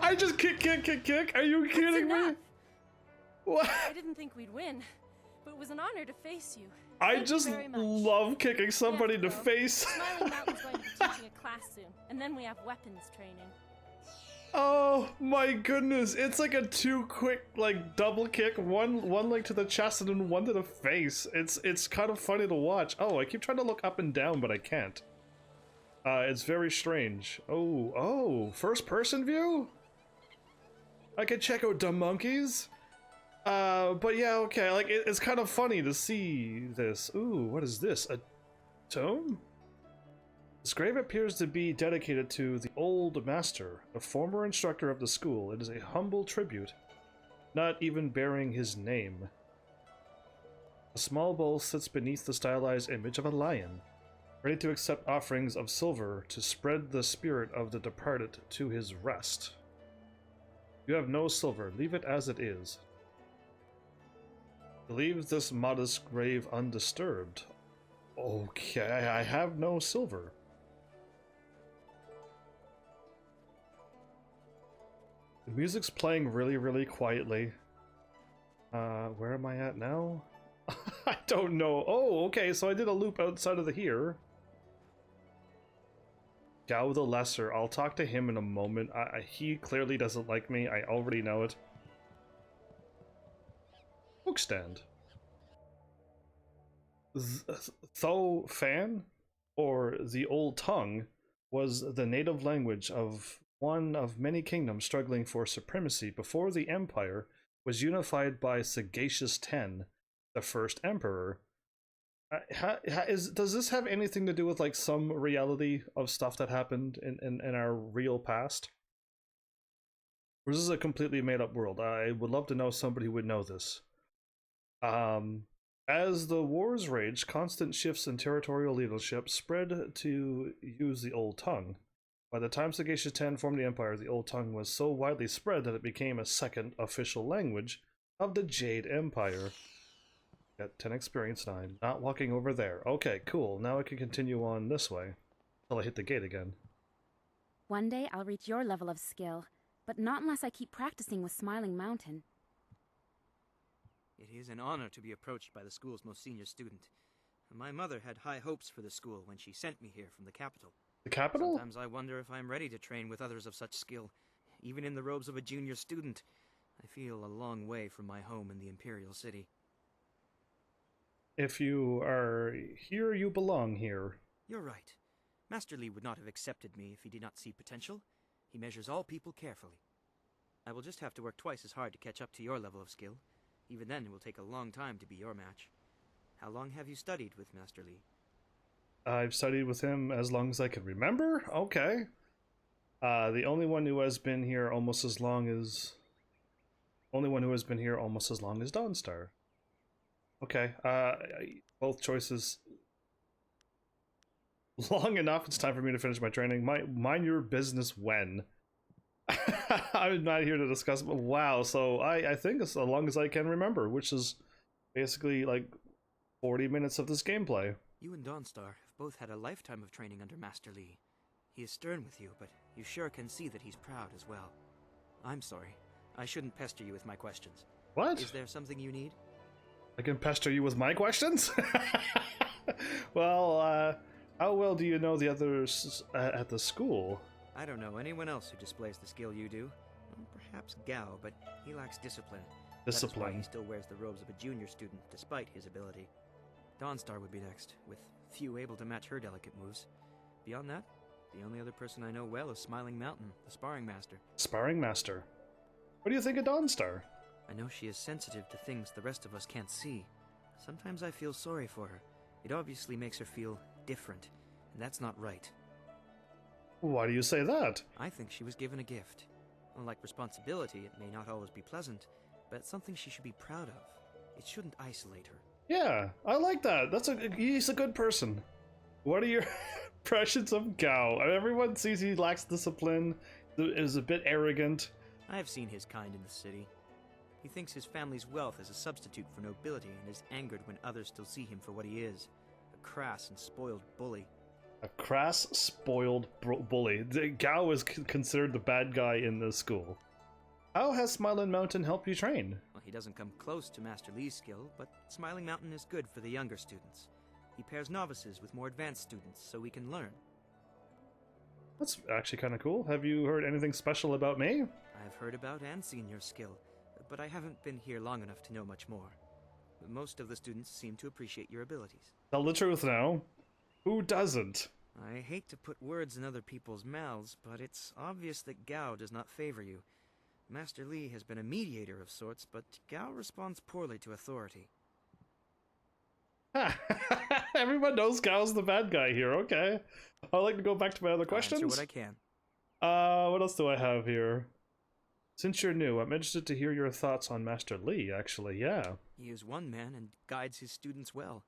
I just kick. Are you kidding me? What? I didn't think we'd win, but it was an honor to face you. I just love kicking somebody in the face. Smiling Mountain's going to be teaching a class soon, and then we have weapons training. Oh my goodness, it's like a two quick like double kick, one like to the chest and then one to the face. It's kind of funny to watch. Oh, I keep trying to look up and down, but I can't. It's very strange. Oh, first person view? I can check out the monkeys. But yeah, okay, like, it's kind of funny to see this. Ooh, what is this? A tome? This grave appears to be dedicated to the old master, a former instructor of the school. It is a humble tribute, not even bearing his name. A small bowl sits beneath the stylized image of a lion. Ready to accept offerings of silver to spread the spirit of the departed to his rest. You have no silver. Leave it as it is. Leave this modest grave undisturbed. Okay, I have no silver. The music's playing really, really quietly. Where am I at now? I don't know. Oh, okay, so I did a loop outside of here. Gao the Lesser. I'll talk to him in a moment. He clearly doesn't like me. I already know it. Bookstand. Tho Fan, or the Old Tongue, was the native language of one of many kingdoms struggling for supremacy before the Empire was unified by Sagacious Ten, the first emperor. Does this have anything to do with like some reality of stuff that happened in our real past? Or is this a completely made up world? I would love to know somebody who would know this. As the wars raged, constant shifts in territorial leadership spread to use the Old Tongue. By the time Sagacious Ten formed the Empire, the Old Tongue was so widely spread that it became a second official language of the Jade Empire. Got 10 experience, 9. Not walking over there. Okay, cool. Now I can continue on this way. Until I hit the gate again. One day I'll reach your level of skill, but not unless I keep practicing with Smiling Mountain. It is an honor to be approached by the school's most senior student. My mother had high hopes for the school when she sent me here from the capital. The capital? Sometimes I wonder if I'm ready to train with others of such skill. Even in the robes of a junior student, I feel a long way from my home in the Imperial City. If you are here, you belong here. You're right. Master Li would not have accepted me if he did not see potential. He measures all people carefully. I will just have to work twice as hard to catch up to your level of skill. Even then, it will take a long time to be your match. How long have you studied with Master Li? I've studied with him as long as I can remember? Okay. The only one who has been here almost as long as... Dawnstar. Okay, both choices... Long enough, it's time for me to finish my training. Mind your business when. I'm not here to discuss, but wow, so I think as long as I can remember, which is basically like 40 minutes of this gameplay. You and Dawnstar have both had a lifetime of training under Master Li. He is stern with you, but you sure can see that he's proud as well. I'm sorry. I shouldn't pester you with my questions. What? Is there something you need? I can pester you with my questions? Well, how well do you know the others at the school? I don't know anyone else who displays the skill you do. Well, perhaps Gao, but he lacks discipline. Discipline. That is why he still wears the robes of a junior student, despite his ability. Dawnstar would be next, with few able to match her delicate moves. Beyond that, the only other person I know well is Smiling Mountain, the sparring master. Sparring master. What do you think of Dawnstar? I know she is sensitive to things the rest of us can't see. Sometimes I feel sorry for her. It obviously makes her feel different, and that's not right. Why do you say that? I think she was given a gift. Unlike responsibility, it may not always be pleasant, but it's something she should be proud of. It shouldn't isolate her. Yeah, I like that. He's a good person. What are your impressions of Gao? Everyone sees he lacks discipline, is a bit arrogant. I have seen his kind in the city. He thinks his family's wealth is a substitute for nobility and is angered when others still see him for what he is, a crass and spoiled bully. A crass, spoiled bully. Gao is considered the bad guy in the school. How has Smiling Mountain helped you train? Well, he doesn't come close to Master Li's skill, but Smiling Mountain is good for the younger students. He pairs novices with more advanced students so we can learn. That's actually kind of cool. Have you heard anything special about me? I have heard about and seen your skill, but I haven't been here long enough to know much more. Most of the students seem to appreciate your abilities. Tell the truth now. Who doesn't? I hate to put words in other people's mouths, but it's obvious that Gao does not favor you. Master Li has been a mediator of sorts, but Gao responds poorly to authority. Everyone knows Gao's the bad guy here, okay. I'd like to go back to my other questions. I'll answer what I can. What else do I have here? Since you're new, I'm interested to hear your thoughts on Master Li, actually, yeah. He is one man and guides his students well.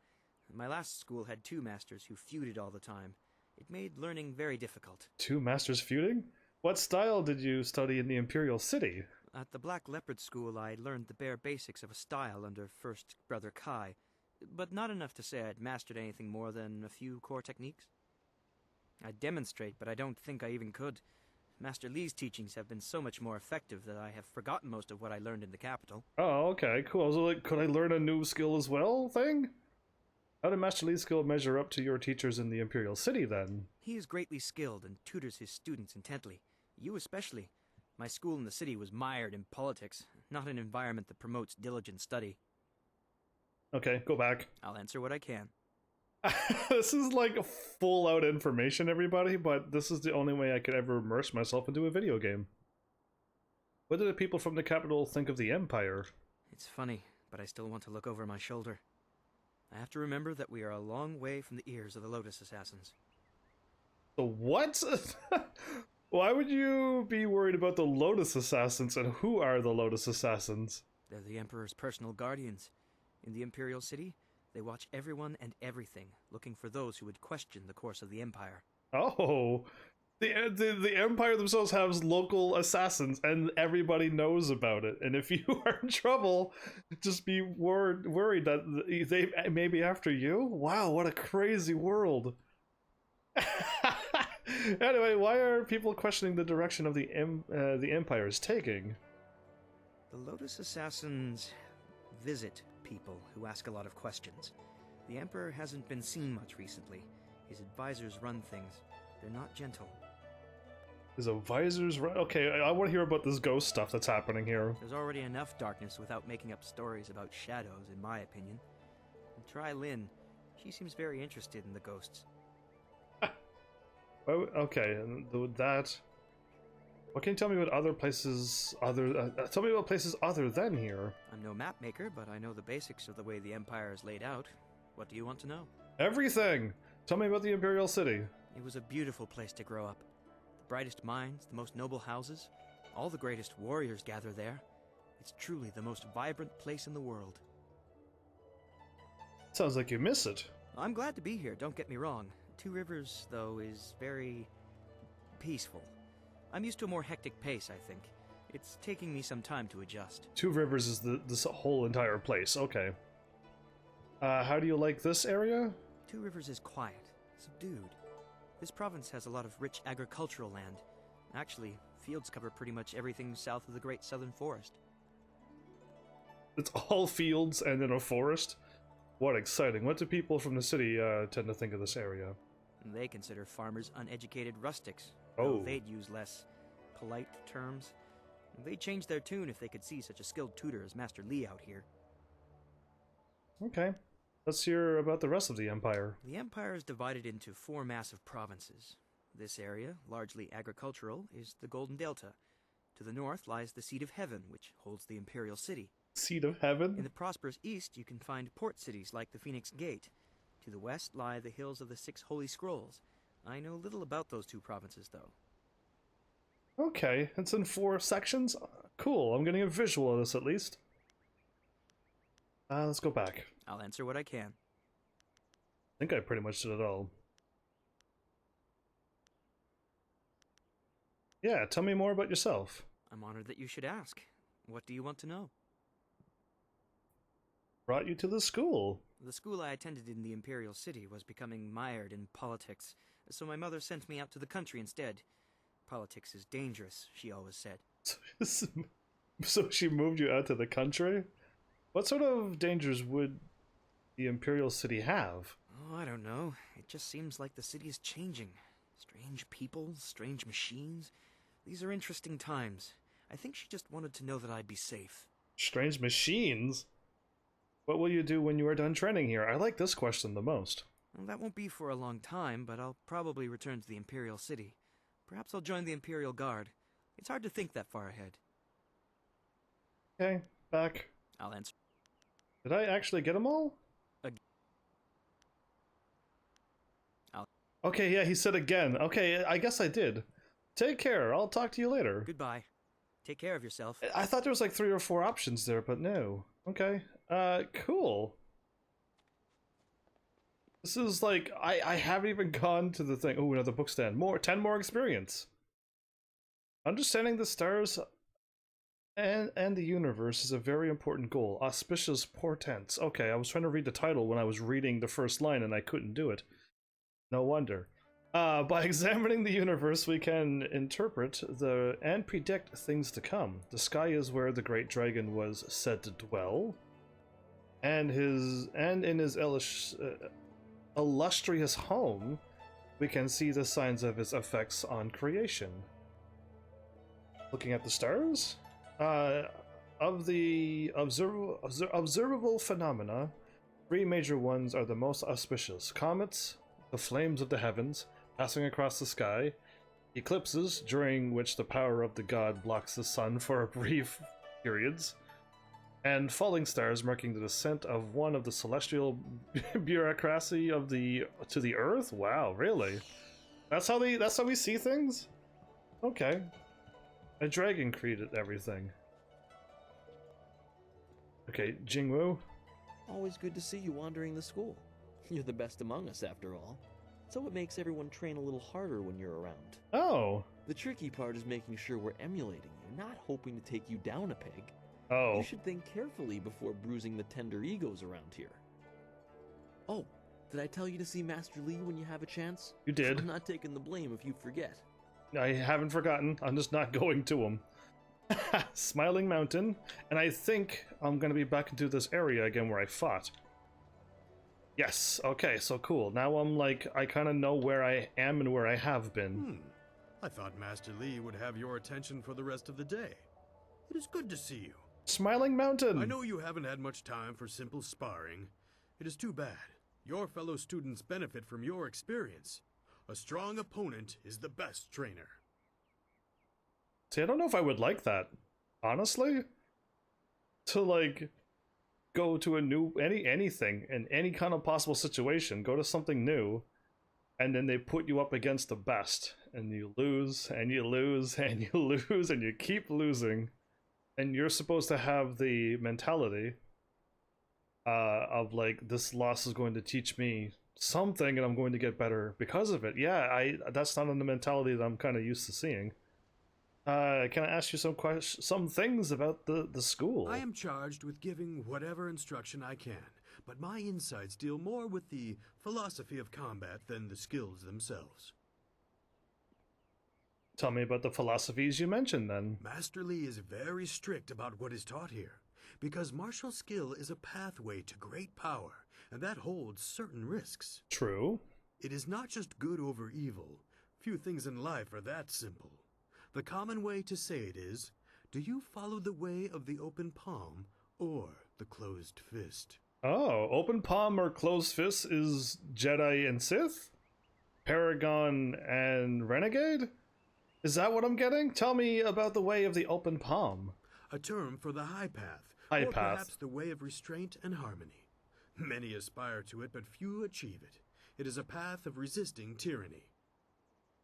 My last school had 2 masters who feuded all the time. It made learning very difficult. 2 masters feuding? What style did you study in the Imperial City? At the Black Leopard School, I learned the bare basics of a style under First Brother Kai, but not enough to say I'd mastered anything more than a few core techniques. I'd demonstrate, but I don't think I even could. Master Lee's teachings have been so much more effective that I have forgotten most of what I learned in the capital. Oh, okay, cool. So, like, could I learn a new skill as well, thing? How did Master Lee's skill measure up to your teachers in the Imperial City, then? He is greatly skilled and tutors his students intently. You especially. My school in the city was mired in politics, not an environment that promotes diligent study. Okay, go back. I'll answer what I can. This is like full-out information, everybody, but this is the only way I could ever immerse myself into a video game. What do the people from the capital think of the Empire? It's funny, but I still want to look over my shoulder. I have to remember that we are a long way from the ears of the Lotus Assassins. The what? Why would you be worried about the Lotus Assassins, and who are the Lotus Assassins? They're the Emperor's personal guardians. In the Imperial City, they watch everyone and everything, looking for those who would question the course of the Empire. Oh, the Empire themselves has local assassins, and everybody knows about it. And if you are in trouble, just be worried that they may be after you. Wow, what a crazy world! Anyway, why are people questioning the direction of the Empire is taking? The Lotus Assassins visit people who ask a lot of questions. The Emperor hasn't been seen much recently. His advisors run things. They're not gentle. His advisors run? Okay, I want to hear about this ghost stuff that's happening here. There's already enough darkness without making up stories about shadows, in my opinion. And try Lynn. She seems very interested in the ghosts. Oh, okay, and with that, what can you tell me about other places? Tell me about places other than here. I'm no map maker, but I know the basics of the way the Empire is laid out. What do you want to know? Everything. Tell me about the Imperial City. It was a beautiful place to grow up. The brightest minds, the most noble houses, all the greatest warriors gather there. It's truly the most vibrant place in the world. Sounds like you miss it. I'm glad to be here, don't get me wrong. Two Rivers, though, is very peaceful. I'm used to a more hectic pace, I think. It's taking me some time to adjust. Two Rivers is this whole entire place, okay. How do you like this area? Two Rivers is quiet, subdued. This province has a lot of rich agricultural land. Actually, fields cover pretty much everything south of the Great Southern Forest. It's all fields and in a forest? What exciting. What do people from the city tend to think of this area? They consider farmers uneducated rustics. Oh. Though they'd use less polite terms. They'd change their tune if they could see such a skilled tutor as Master Lee out here. Okay. Let's hear about the rest of the Empire. The Empire is divided into 4 massive provinces. This area, largely agricultural, is the Golden Delta. To the north lies the Seat of Heaven, which holds the Imperial City. Seat of Heaven? In the prosperous east, you can find port cities like the Phoenix Gate. To the west lie the hills of the 6 Holy Scrolls. I know little about those 2 provinces, though. Okay, it's in 4 sections? Cool, I'm getting a visual of this at least. Let's go back. I'll answer what I can. I think I pretty much did it all. Yeah, tell me more about yourself. I'm honored that you should ask. What do you want to know? Brought you to the school. The school I attended in the Imperial City was becoming mired in politics, so my mother sent me out to the country instead. Politics is dangerous, she always said. So she moved you out to the country? What sort of dangers would the Imperial City have? Oh, I don't know. It just seems like the city is changing. Strange people, strange machines. These are interesting times. I think she just wanted to know that I'd be safe. Strange machines? What will you do when you are done training here? I like this question the most. Well, that won't be for a long time, but I'll probably return to the Imperial City. Perhaps I'll join the Imperial Guard. It's hard to think that far ahead. Okay, back. I'll answer. Did I actually get them all? Okay, yeah, he said again. Okay, I guess I did. Take care. I'll talk to you later. Goodbye. Take care of yourself. I thought there was like 3 or 4 options there, but no. Okay. Cool. This is like, I haven't even gone to the thing. Oh, another book stand. 10 more experience. Understanding the stars and the universe is a very important goal. Auspicious portents. Okay, I was trying to read the title when I was reading the first line and I couldn't do it. No wonder. By examining the universe, we can interpret and predict things to come. The sky is where the great dragon was said to dwell, and in his illustrious home, we can see the signs of his effects on creation. Looking at the stars, of the observable phenomena, 3 major ones are the most auspicious: comets, the flames of the heavens passing across the sky, eclipses during which the power of the god blocks the sun for brief periods, and falling stars marking the descent of one of the celestial bureaucracy to the earth. Wow, really? That's how we see things? Okay. A dragon created everything. Okay, Jingwu. Always good to see you wandering the school. You're the best among us, after all. So it makes everyone train a little harder when you're around. Oh. The tricky part is making sure we're emulating you, not hoping to take you down a peg. Oh. You should think carefully before bruising the tender egos around here. Oh, did I tell you to see Master Li when you have a chance? You did. I'm not taking the blame if you forget. I haven't forgotten. I'm just not going to him. Smiling Mountain, and I think I'm gonna be back into this area again where I fought. Yes, okay, so cool. Now I'm like, I kind of know where I am and where I have been. I thought Master Li would have your attention for the rest of the day. It is good to see you. Smiling Mountain! I know you haven't had much time for simple sparring. It is too bad. Your fellow students benefit from your experience. A strong opponent is the best trainer. See, I don't know if I would like that, honestly. To like go to a new anything in any kind of possible situation, go to something new, and then they put you up against the best, and you lose and you lose and you lose and you keep losing, and you're supposed to have the mentality of like, this loss is going to teach me something and I'm going to get better because of it. Yeah, that's not in the mentality that I'm kind of used to seeing. Can I ask you some things about the school? I am charged with giving whatever instruction I can, but my insights deal more with the philosophy of combat than the skills themselves. Tell me about the philosophies you mentioned, then. Master Li is very strict about what is taught here, because martial skill is a pathway to great power, and that holds certain risks. True. It is not just good over evil. Few things in life are that simple. The common way to say it is, do you follow the way of the open palm or the closed fist? Oh, open palm or closed fist is Jedi and Sith? Paragon and Renegade? Is that what I'm getting? Tell me about the way of the open palm. A term for the high path, High or path. perhaps the way of restraint and harmony. Many aspire to it, but few achieve it. It is a path of resisting tyranny.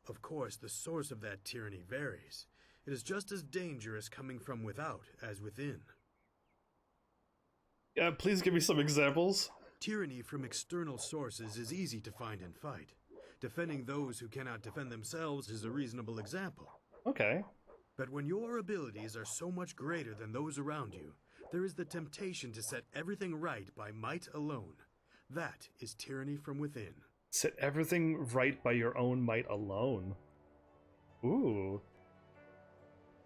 Of course, the source of that tyranny varies. It is just as dangerous coming from without as within. Yeah, please give me some examples. Tyranny from external sources is easy to find and fight. Defending those who cannot defend themselves is a reasonable example. Okay. But when your abilities are so much greater than those around you, there is the temptation to set everything right by might alone. That is tyranny from within. Set everything right by your own might alone. Ooh.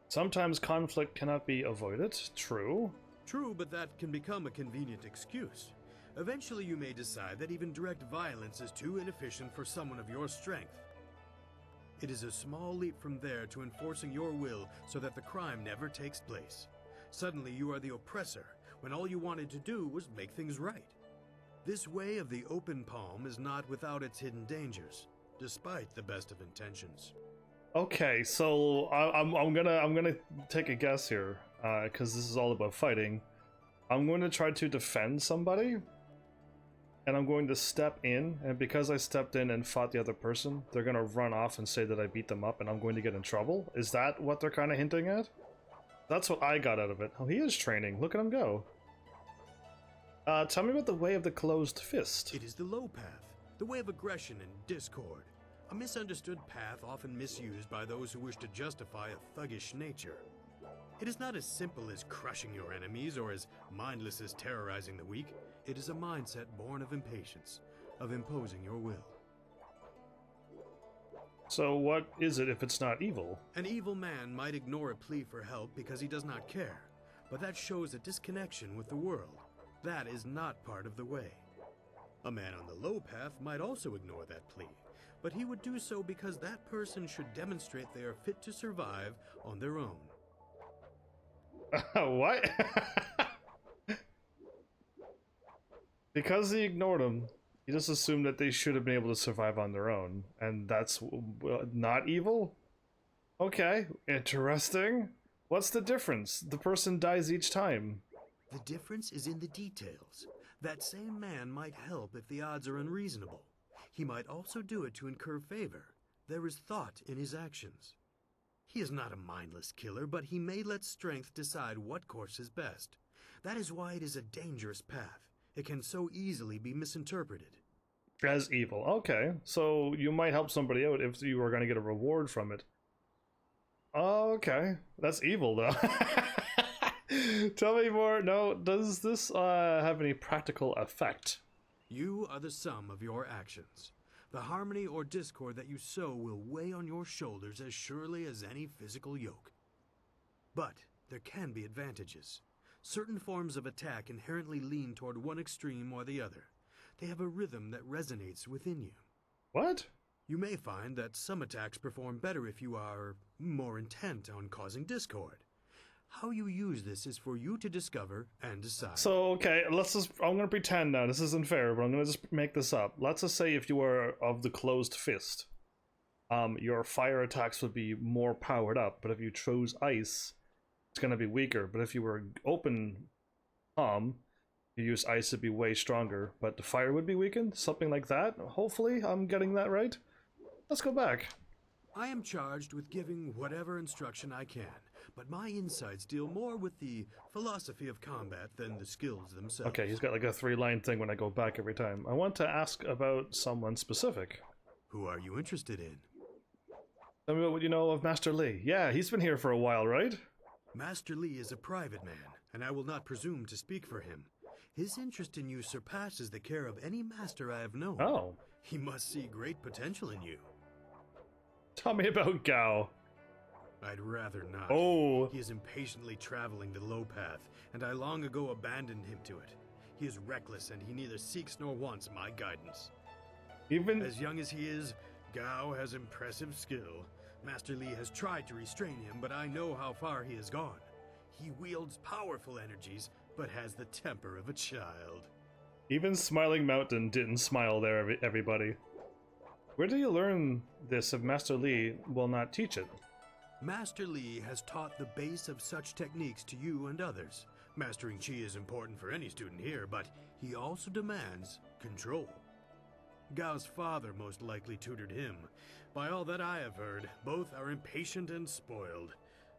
Sometimes conflict cannot be avoided. True. True, but that can become a convenient excuse. Eventually you may decide that even direct violence is too inefficient for someone of your strength. It is a small leap from there to enforcing your will so that the crime never takes place. Suddenly you are the oppressor, when all you wanted to do was make things right. This way of the open palm is not without its hidden dangers, despite the best of intentions. Okay, so I'm gonna take a guess here, because this is all about fighting. I'm going to try to defend somebody, and I'm going to step in, and because I stepped in and fought the other person, they're gonna run off and say that I beat them up, and I'm going to get in trouble. Is that what they're kind of hinting at? That's what I got out of it. Oh, he is training. Look at him go. Tell me about the way of the closed fist. It is the low path. the way of aggression and discord, a misunderstood path often misused by those who wish to justify a thuggish nature. It is not as simple as crushing your enemies or as mindless as terrorizing the weak. It is a mindset born of impatience, of imposing your will. So what is it if it's not evil? An evil man might ignore a plea for help because he does not care, but that shows a disconnection with the world. That is not part of the way. A man on the low path might also ignore that plea, but he would do so because that person should demonstrate they are fit to survive on their own. What? Because he ignored him, he just assumed that they should have been able to survive on their own, and that's not evil? Okay, interesting. What's the difference? The person dies each time. The difference is in the details. That same man might help if the odds are unreasonable. He might also do it to incur favor. There is thought in his actions. He is not a mindless killer, but he may let strength decide what course is best. That is why it is a dangerous path. It can so easily be misinterpreted. As evil. Okay, so you might help somebody out if you were going to get a reward from it. Okay, that's evil though. Tell me more. No, does this have any practical effect? You are the sum of your actions. The harmony or discord that you sow will weigh on your shoulders as surely as any physical yoke. But there can be advantages. Certain forms of attack inherently lean toward one extreme or the other. They have a rhythm that resonates within you. What? You may find that some attacks perform better if you are more intent on causing discord. How you use this is for you to discover and decide. So, okay, I'm gonna pretend now, this isn't fair, but I'm gonna just make this up. Let's just say if you were of the closed fist, your fire attacks would be more powered up, but if you chose ice, it's gonna be weaker. But if you were open palm, you use ice, it'd be way stronger, but the fire would be weakened? Something like that? Hopefully I'm getting that right. Let's go back. I am charged with giving whatever instruction I can, but my insights deal more with the philosophy of combat than the skills themselves. Okay, he's got like a 3-line thing when I go back every time. I want to ask about someone specific. Who are you interested in? Tell me what you know of Master Li. Yeah, he's been here for a while, right? Master Li is a private man, and I will not presume to speak for him. His interest in you surpasses the care of any master I have known. Oh. He must see great potential in you. Tell me about Gao. I'd rather not. Oh. He is impatiently traveling the low path, and I long ago abandoned him to it. He is reckless, and he neither seeks nor wants my guidance. Even as young as he is, Gao has impressive skill. Master Li has tried to restrain him, but I know how far he has gone. He wields powerful energies, but has the temper of a child. Even Smiling Mountain didn't smile there, everybody. Where do you learn this if Master Li will not teach it? Master Li has taught the base of such techniques to you and others. Mastering Qi is important for any student here, but he also demands control. Gao's father most likely tutored him. By all that I have heard, both are impatient and spoiled.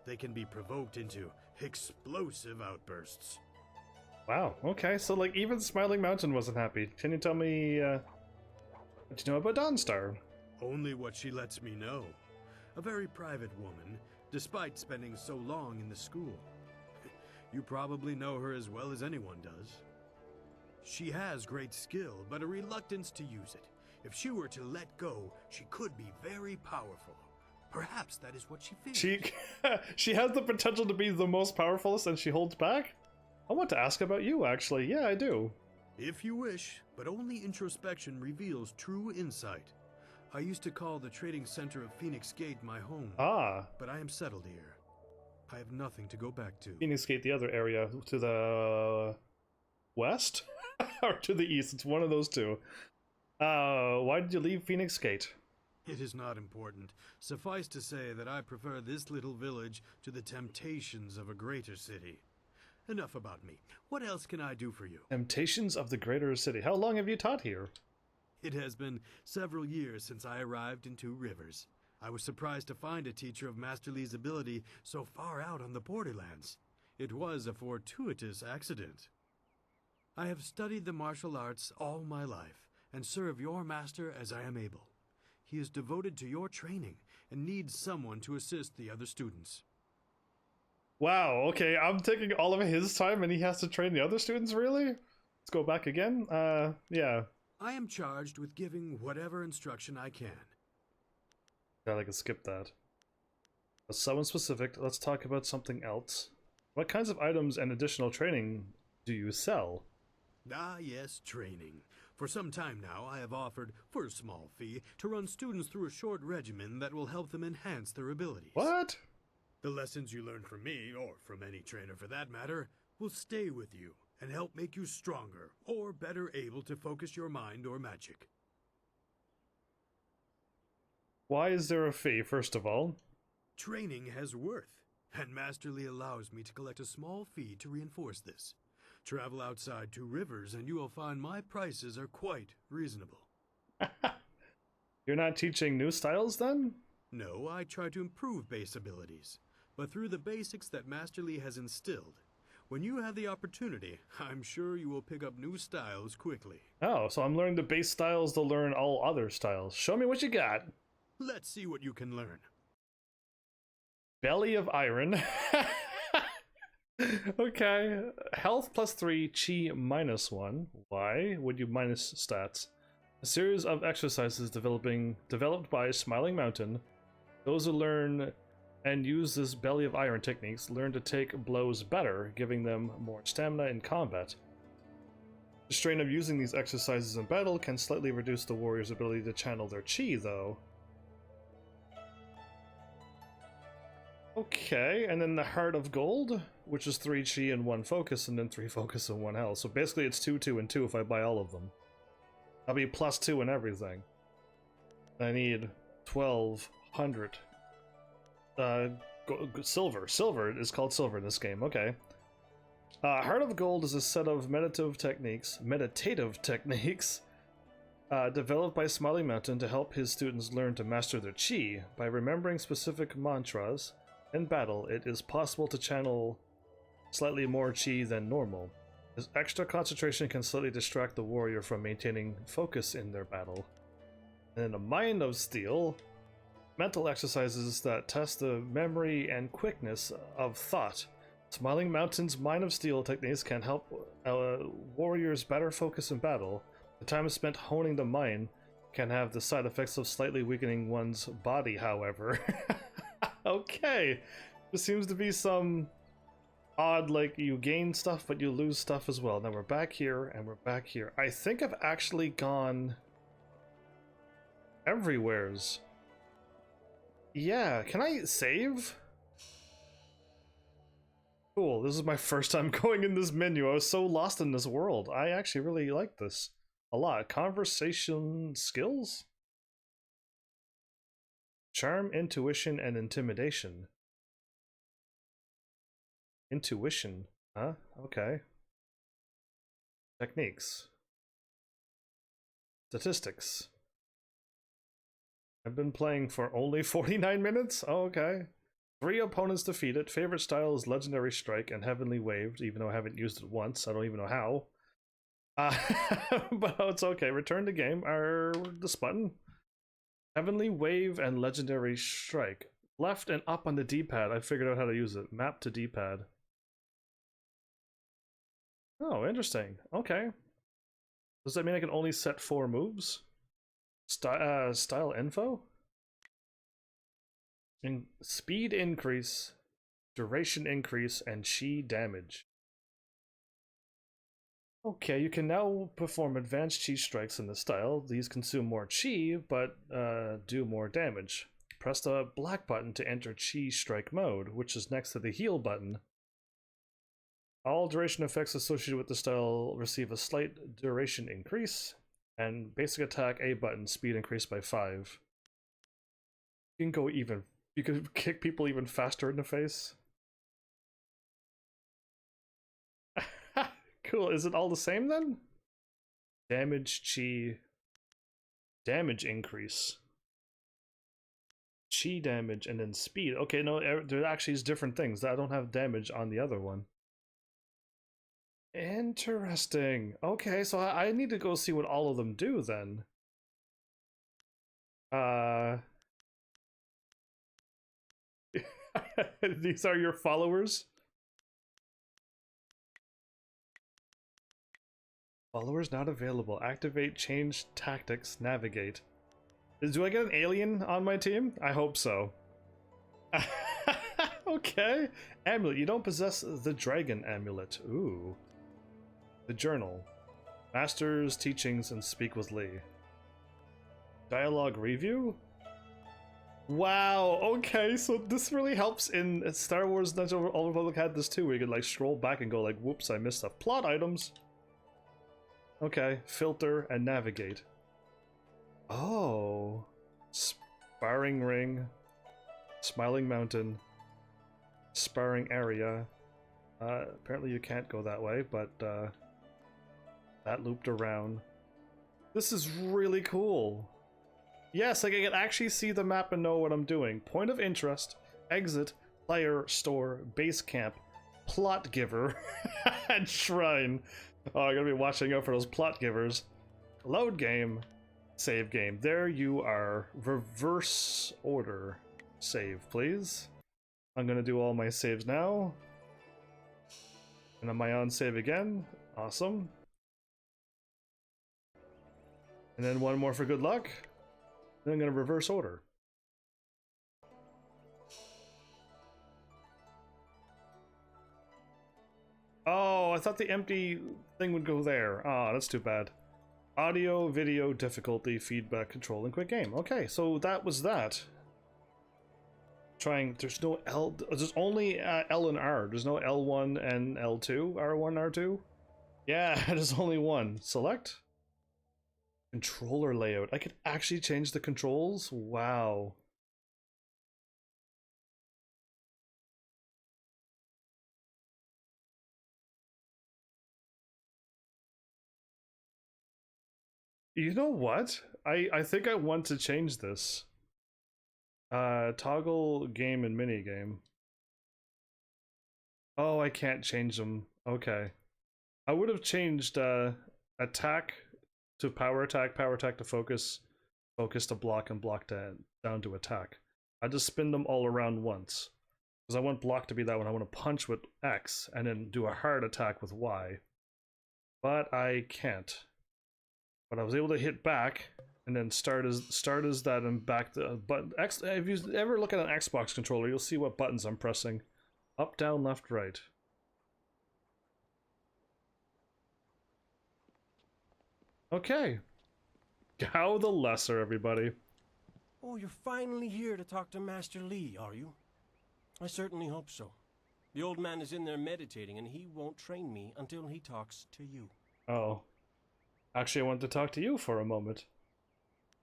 They can be provoked into explosive outbursts. Wow, okay, so like even Smiling Mountain wasn't happy. Can you tell me, what you know about Dawnstar? Only what she lets me know. A very private woman, despite spending so long in the school. You probably know her as well as anyone does. She has great skill, but a reluctance to use it. If she were to let go, she could be very powerful. Perhaps that is what she fears. She has the potential to be the most powerful, and she holds back? I want to ask about you, actually. Yeah, I do. If you wish, but only introspection reveals true insight. I used to call the trading center of Phoenix Gate my home. Ah. But I am settled here. I have nothing to go back to. Phoenix Gate, the other area, to the west? Or to the east? It's one of those two. Why did you leave Phoenix Gate? It is not important. Suffice to say that I prefer this little village to the temptations of a greater city. Enough about me. What else can I do for you? Temptations of the greater city. How long have you taught here? It has been several years since I arrived in Two Rivers. I was surprised to find a teacher of Master Li's ability so far out on the borderlands. It was a fortuitous accident. I have studied the martial arts all my life, and serve your master as I am able. He is devoted to your training and needs someone to assist the other students. Wow, okay, I'm taking all of his time and he has to train the other students, really? Let's go back again. Yeah. I am charged with giving whatever instruction I can. Yeah, I can skip that. That's someone specific. Let's talk about something else. What kinds of items and additional training do you sell? Ah, yes, training. For some time now, I have offered, for a small fee, to run students through a short regimen that will help them enhance their abilities. What? The lessons you learn from me, or from any trainer for that matter, will stay with you and help make you stronger or better able to focus your mind or magic. Why is there a fee, first of all? Training has worth, and Master Lee allows me to collect a small fee to reinforce this. Travel outside 2 rivers and you will find my prices are quite reasonable. You're not teaching new styles, then? No, I try to improve base abilities, but through the basics that Master Lee has instilled. When you have the opportunity, I'm sure you will pick up new styles quickly. Oh, so I'm learning the base styles to learn all other styles. Show me what you got. Let's see what you can learn. Belly of Iron. Okay. Health +3, Chi -1. Why would you minus stats? A series of exercises developed by Smiling Mountain. Those who learn and use this Belly of Iron techniques learn to take blows better, giving them more stamina in combat. The strain of using these exercises in battle can slightly reduce the warrior's ability to channel their chi, though. Okay, and then the Heart of Gold, which is 3 chi and 1 focus, and then 3 focus and 1 health. So basically it's 2, 2, and 2 if I buy all of them. I'll be +2 and everything. I need 1200. Silver. Silver is called silver in this game, okay. Heart of Gold is a set of meditative techniques developed by Smiling Mountain to help his students learn to master their chi. By remembering specific mantras in battle, it is possible to channel slightly more chi than normal. This extra concentration can slightly distract the warrior from maintaining focus in their battle. And then a Mind of Steel, mental exercises that test the memory and quickness of thought. Smiling Mountain's Mind of Steel techniques can help warriors better focus in battle. The time spent honing the mind can have the side effects of slightly weakening one's body, however. Okay, there seems to be some odd, like, you gain stuff but you lose stuff as well. Now we're back here and we're back here. I think I've actually gone everywheres. Yeah, can I save? Cool, this is my first time going in this menu. I was so lost in this world. I actually really like this a lot. Conversation skills? Charm, intuition, and intimidation. Intuition, huh? Okay. Techniques. Statistics. I've been playing for only 49 minutes? Oh, okay. 3 opponents defeated. Favorite style is Legendary Strike and Heavenly Waved, even though I haven't used it once. I don't even know how. But it's okay. Return to game. This button. Heavenly Wave and Legendary Strike. Left and up on the D-pad. I figured out how to use it. Map to D-pad. Oh, interesting. Okay. Does that mean I can only set 4 moves? Style info? Speed increase, duration increase, and chi damage. Okay, you can now perform advanced chi strikes in this style. These consume more chi, but do more damage. Press the black button to enter chi strike mode, which is next to the heal button. All duration effects associated with the style receive a slight duration increase, and basic attack A button speed increase by 5. You can kick people even faster in the face. Cool, is it all the same then? Damage, chi, damage increase. Chi damage, and then speed. Okay, no, there actually is different things. I don't have damage on the other one. Interesting. Okay, so I need to go see what all of them do then. These are your followers? Followers not available. Activate, change tactics, navigate. Do I get an alien on my team? I hope so. Okay. Amulet. You don't possess the dragon amulet. Ooh. The journal. Master's teachings and speak with Lee. Dialogue review? Wow, okay, so this really helps in Star Wars Knights of the Old Republic had this too, where you could like scroll back and go like, whoops, I missed stuff. Plot items. Okay, filter and navigate. Oh. Sparring ring. Smiling mountain. Sparring area. Apparently you can't go that way, but that looped around. This is really cool. Yes, like I can actually see the map and know what I'm doing. Point of interest, exit, player, store, base camp, plot giver, and shrine. Oh, I'm gonna be watching out for those plot givers. Load game, save game. There you are. Reverse order. Save, please. I'm gonna do all my saves now. And am I on save again? Awesome. And then one more for good luck. Then I'm going to reverse order. Oh, I thought the empty thing would go there. Ah, that's too bad. Audio, video, difficulty, feedback, control, and quick game. Okay, so that was that. Trying, there's no L, there's only L and R. There's no L1 and L2, R1, R2. Yeah, there's only one. Select. Controller layout. I could actually change the controls? Wow. You know what? I think I want to change this. Toggle game and minigame. Oh, I can't change them. Okay. I would have changed attack to power attack to focus, focus to block, and block to down to attack. I just spin them all around once. Because I want block to be that one. I want to punch with X and then do a hard attack with Y. But I can't. But I was able to hit back and then start as that and back to button X. If you ever look at an Xbox controller, you'll see what buttons I'm pressing. Up, down, left, right. Okay. How the lesser, everybody. Oh, you're finally here to talk to Master Lee, are you? I certainly hope so. The old man is in there meditating, and he won't train me until he talks to you. Oh. Actually, I wanted to talk to you for a moment.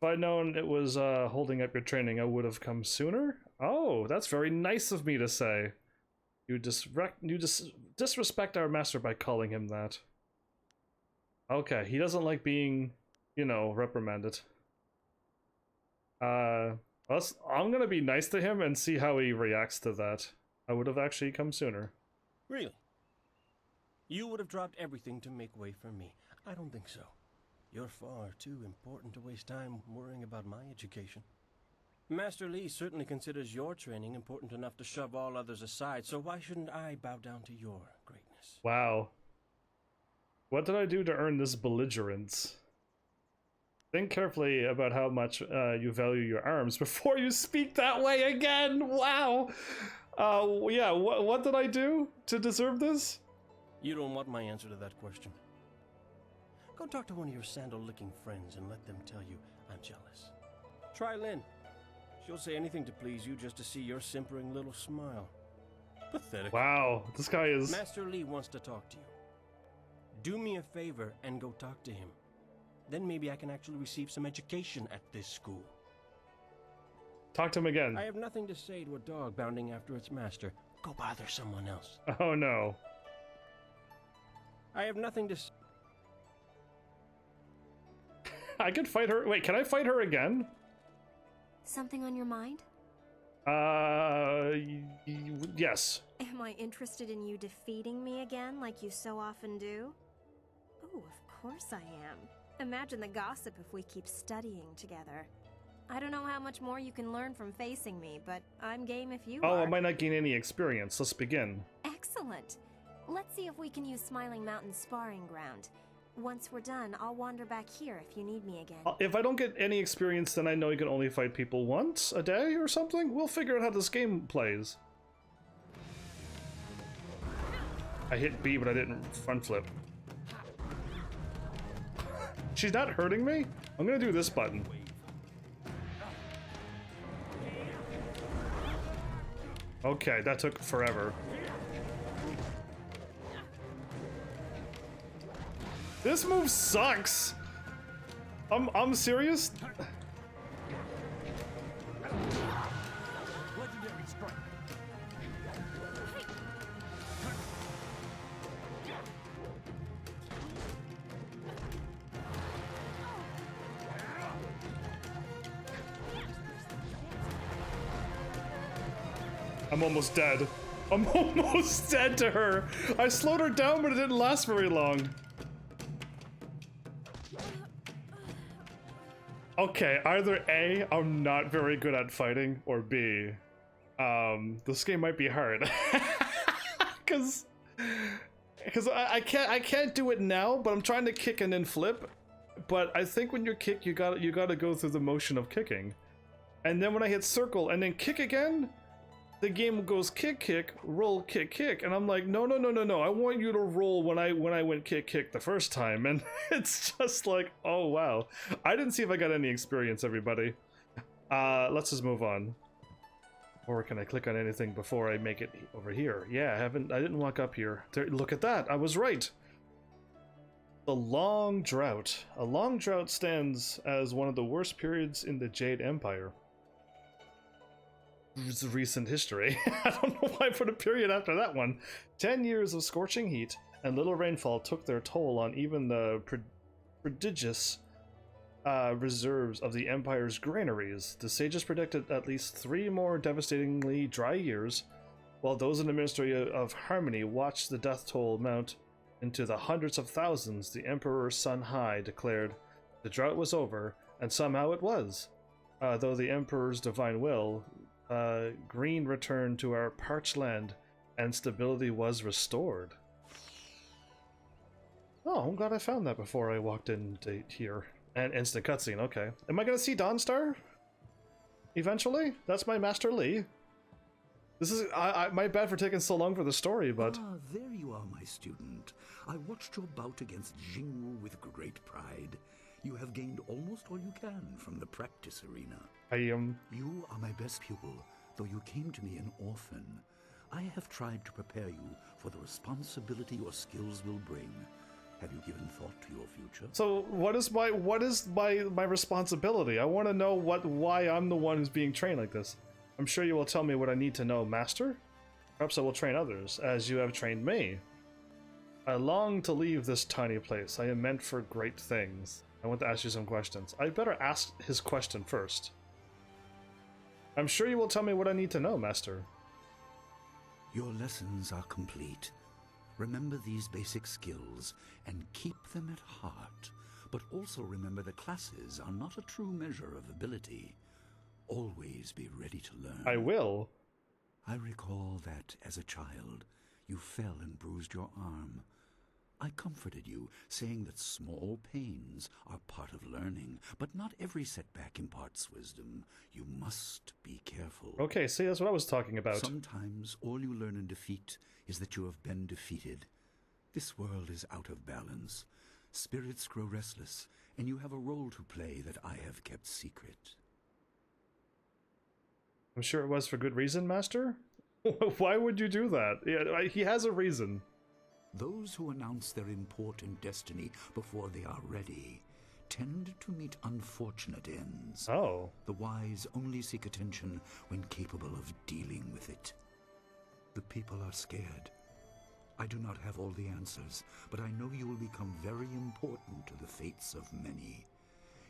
If I'd known it was holding up your training, I would have come sooner? Oh, that's very nice of me to say. You disrespect our master by calling him that. Okay, he doesn't like being, you know, reprimanded. I'm gonna be nice to him and see how he reacts to that. I would have actually come sooner. Really? You would have dropped everything to make way for me. I don't think so. You're far too important to waste time worrying about my education. Master Lee certainly considers your training important enough to shove all others aside, so why shouldn't I bow down to your greatness? Wow. What did I do to earn this belligerence? Think carefully about how much you value your arms before you speak that way again! Wow! Yeah, what did I do to deserve this? You don't want my answer to that question. Go talk to one of your sandal-licking friends and let them tell you I'm jealous. Try Lynn. She'll say anything to please you just to see your simpering little smile. Pathetic. Wow, this guy is... Master Lee wants to talk to you. Do me a favor and go talk to him. Then maybe I can actually receive some education at this school. Talk to him again. I have nothing to say to a dog bounding after its master. Go bother someone else. Oh no. I have nothing to say. I could fight her. Wait, can I fight her again? Something on your mind? Yes. Am I interested in you defeating me again like you so often do? Oh, of course I am. Imagine the gossip if we keep studying together. I don't know how much more you can learn from facing me, but I'm game if you are. Oh, I might not gain any experience. Let's begin. Excellent. Let's see if we can use Smiling Mountain's sparring ground. Once we're done, I'll wander back here if you need me again. If I don't get any experience, then I know you can only fight people once a day or something. We'll figure out how this game plays. I hit B, but I didn't front flip. She's not hurting me? I'm gonna do this button. Okay, that took forever. This move sucks. I'm serious. I'm almost dead. I'm almost dead to her. I slowed her down, but it didn't last very long. Okay, either A, I'm not very good at fighting, or B, this game might be hard. Cause I can't do it now, but I'm trying to kick and then flip. But I think when you kick, you gotta go through the motion of kicking, and then when I hit circle and then kick again, the game goes kick, kick, roll, kick, kick, and I'm like, no, I want you to roll when I went kick, kick the first time, and it's just like, oh wow. I didn't see if I got any experience, everybody. Let's just move on. Or can I click on anything before I make it over here? Yeah, I didn't walk up here. There, look at that, I was right. The Long Drought. A long drought stands as one of the worst periods in the Jade Empire. Recent history. I don't know why I put a period after that one. 10 years of scorching heat and little rainfall took their toll on even the prodigious reserves of the Empire's granaries. The sages predicted at least 3 more devastatingly dry years, while those in the Ministry of Harmony watched the death toll mount into the hundreds of thousands. The Emperor Sun High declared the drought was over, and somehow it was. Though the Emperor's divine will, green returned to our parched land, and stability was restored. Oh, I'm glad I found that before I walked into here. And instant cutscene, okay. Am I gonna see Dawnstar? Eventually? That's my Master Li. This is, my bad for taking so long for the story, but... Ah, there you are, my student. I watched your bout against Jingwu with great pride. You have gained almost all you can from the practice arena. You are my best pupil, though you came to me an orphan. I have tried to prepare you for the responsibility your skills will bring. Have you given thought to your future? So what is my responsibility? I want to know why I'm the one who's being trained like this. I'm sure you will tell me what I need to know, Master. Perhaps I will train others, as you have trained me. I long to leave this tiny place. I am meant for great things. I want to ask you some questions. I better ask his question first. I'm sure you will tell me what I need to know, Master. Your lessons are complete. Remember these basic skills and keep them at heart. But also remember the classes are not a true measure of ability. Always be ready to learn. I will. I recall that, as a child, you fell and bruised your arm. I comforted you, saying that small pains are part of learning, but not every setback imparts wisdom. You must be careful. Okay, see, that's what I was talking about. Sometimes all you learn in defeat is that you have been defeated. This world is out of balance. Spirits grow restless, and you have a role to play that I have kept secret. I'm sure it was for good reason, Master? Why would you do that? Yeah, he has a reason. Those who announce their important destiny before they are ready tend to meet unfortunate ends. Oh. The wise only seek attention when capable of dealing with it. The people are scared. I do not have all the answers, but I know you will become very important to the fates of many.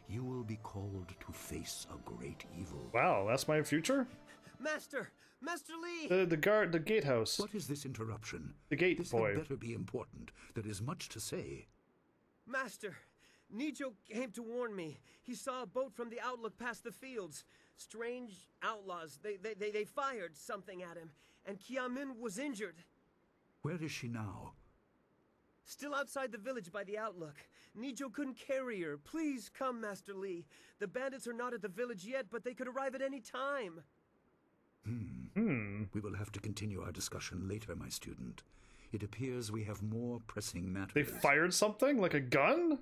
You will be called to face a great evil. Wow, that's my future? Master! Master Lee! The guard, the gatehouse. What is this interruption? The gate This boy. had better be important. There is much to say. Master! Nijo came to warn me. He saw a boat from the outlook past the fields. Strange outlaws. They fired something at him, and Kiamin was injured. Where is she now? Still outside the village by the outlook. Nijo couldn't carry her. Please come, Master Lee. The bandits are not at the village yet, but they could arrive at any time. We will have to continue our discussion later, my student. It appears we have more pressing matters. They fired something? Like a gun?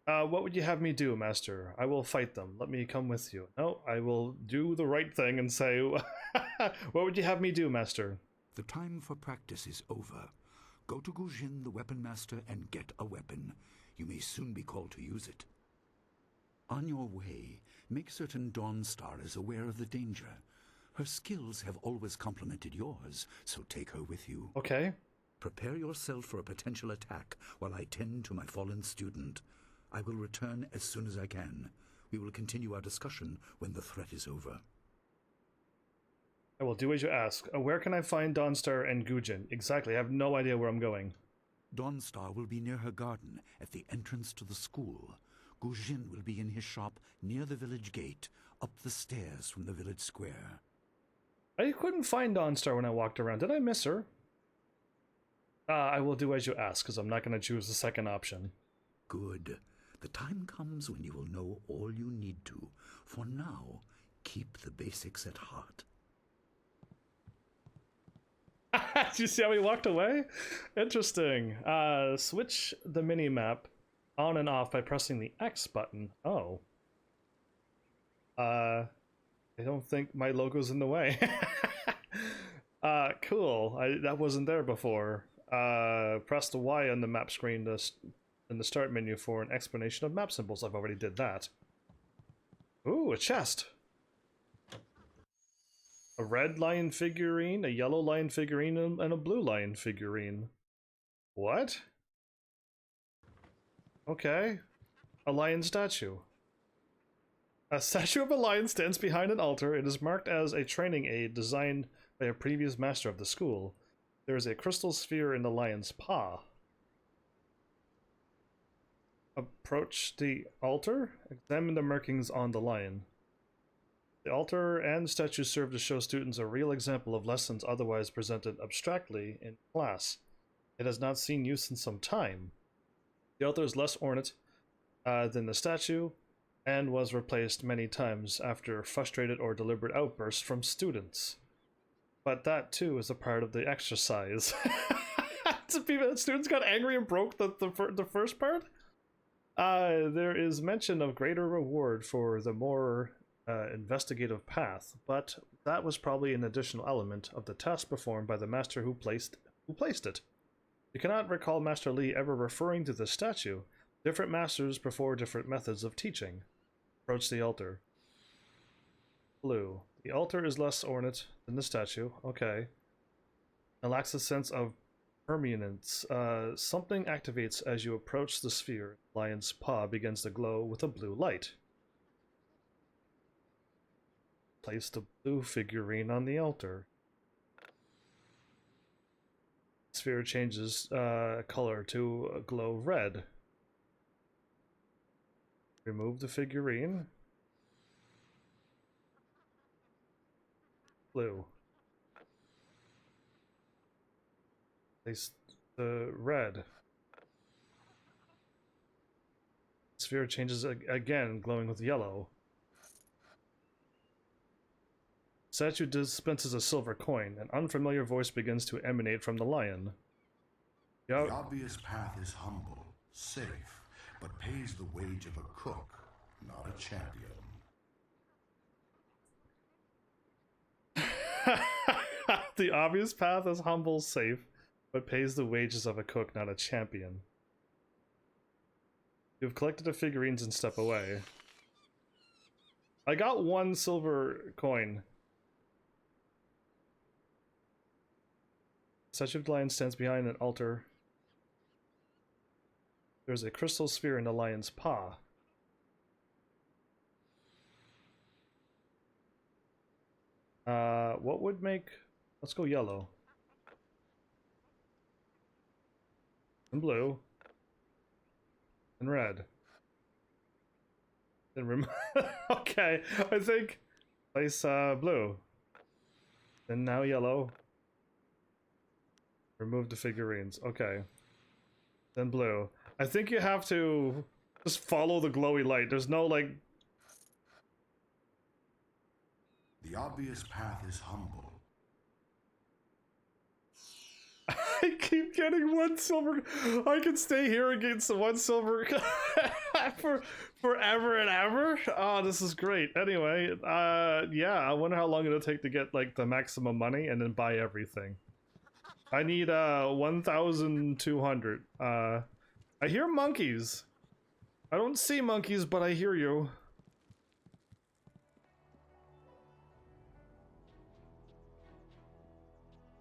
What would you have me do, Master? I will fight them. Let me come with you. No, I will do the right thing and say, what would you have me do, Master? The time for practice is over. Go to Gujin, the weapon master, and get a weapon. You may soon be called to use it. On your way, make certain Dawnstar is aware of the danger. Her skills have always complemented yours, so take her with you. Okay. Prepare yourself for a potential attack while I tend to my fallen student. I will return as soon as I can. We will continue our discussion when the threat is over. I will do as you ask. Where can I find Dawnstar and Gujin? Exactly, I have no idea where I'm going. Dawnstar will be near her garden at the entrance to the school. Gujin will be in his shop near the village gate, up the stairs from the village square. I couldn't find Dawnstar when I walked around. Did I miss her? I will do as you ask, because I'm not going to choose the second option. Good. The time comes when you will know all you need to. For now, keep the basics at heart. Did you see how he walked away? Interesting. Switch the mini-map on and off by pressing the X button. Oh. I don't think my logo's in the way. Cool. That wasn't there before. Press the Y on the map screen in the start menu for an explanation of map symbols. I've already did that. Ooh, a chest. A red lion figurine, a yellow lion figurine, and a blue lion figurine. What? Okay. A lion statue. A statue of a lion stands behind an altar. It is marked as a training aid designed by a previous master of the school. There is a crystal sphere in the lion's paw. Approach the altar. Examine the markings on the lion. The altar and statue serve to show students a real example of lessons otherwise presented abstractly in class. It has not seen use in some time. The altar is less ornate than the statue, and was replaced many times after frustrated or deliberate outbursts from students. But that too is a part of the exercise. Students got angry and broke the first part? There is mention of greater reward for the more investigative path, but that was probably an additional element of the task performed by the master who placed it. You cannot recall Master Lee ever referring to the statue. Different masters prefer different methods of teaching. Approach the altar. Blue. The altar is less ornate than the statue. Okay. It lacks a sense of permanence. Something activates as you approach the sphere. The lion's paw begins to glow with a blue light. Place the blue figurine on the altar. The sphere changes color to a glow red. Remove the figurine. Blue. Place the red. Sphere changes again, glowing with yellow. Statue dispenses a silver coin. An unfamiliar voice begins to emanate from the lion. The obvious path is humble, safe, but pays the wage of a cook, not a champion. The obvious path is humble, safe, but pays the wages of a cook, not a champion. You've collected the figurines and step away. I got one silver coin. Statue of the lion stands behind an altar. There's a crystal sphere in the lion's paw. What would make... Let's go yellow. And blue. And red. Then okay, I think... Place, blue. And now yellow. Remove the figurines. Okay. Then blue. I think you have to just follow the glowy light. There's no, like... The obvious path is humble. I keep getting 1 silver. I can stay here and get some 1 silver for forever and ever. Oh, this is great. Anyway, yeah, I wonder how long it'll take to get like the maximum money and then buy everything. I need 1,200. I hear monkeys. I don't see monkeys, but I hear you.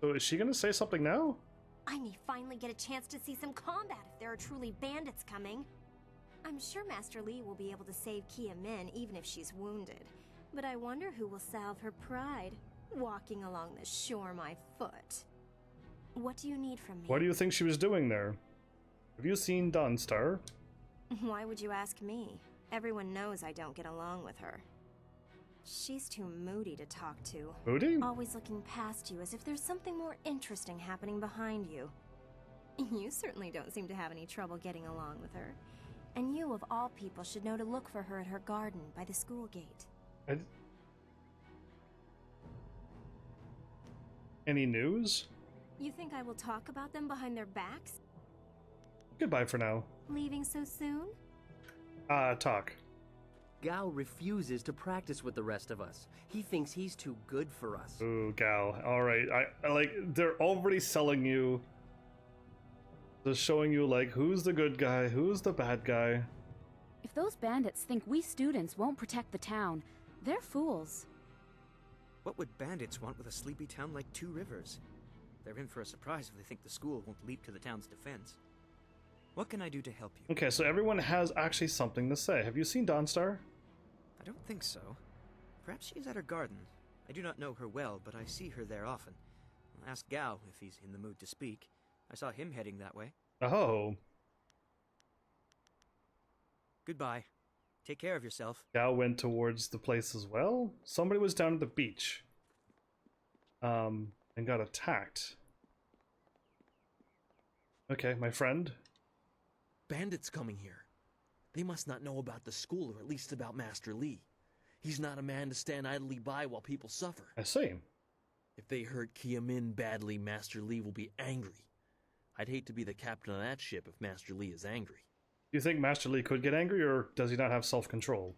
So is she gonna say something now? I may finally get a chance to see some combat if there are truly bandits coming. I'm sure Master Li will be able to save Kia Min even if she's wounded. But I wonder who will salve her pride, walking along the shore my foot. What do you need from me? What do you think she was doing there? Have you seen Dawnstar? Why would you ask me? Everyone knows I don't get along with her. She's too moody to talk to. Moody? Always looking past you as if there's something more interesting happening behind you. You certainly don't seem to have any trouble getting along with her. And you, of all people, should know to look for her at her garden by the school gate. Any news? You think I will talk about them behind their backs? Goodbye for now. Leaving so soon? Talk. Gao refuses to practice with the rest of us. He thinks he's too good for us. Ooh, Gal. Alright, I like, they're already selling you. They're showing you, like, who's the good guy, who's the bad guy. If those bandits think we students won't protect the town, they're fools. What would bandits want with a sleepy town like Two Rivers? They're in for a surprise if they think the school won't leap to the town's defense. What can I do to help you? Okay, so everyone has actually something to say. Have you seen Dawnstar? I don't think so. Perhaps she's at her garden. I do not know her well, but I see her there often. I'll ask Gao if he's in the mood to speak. I saw him heading that way. Oh. Goodbye. Take care of yourself. Gao went towards the place as well? Somebody was down at the beach. And got attacked. Okay, my friend. Bandits coming here. They must not know about the school, or at least about Master Li. He's not a man to stand idly by while people suffer. I see. If they hurt Kia Min badly, Master Li will be angry. I'd hate to be the captain of that ship if Master Li is angry. Do you think Master Li could get angry, or does he not have self-control?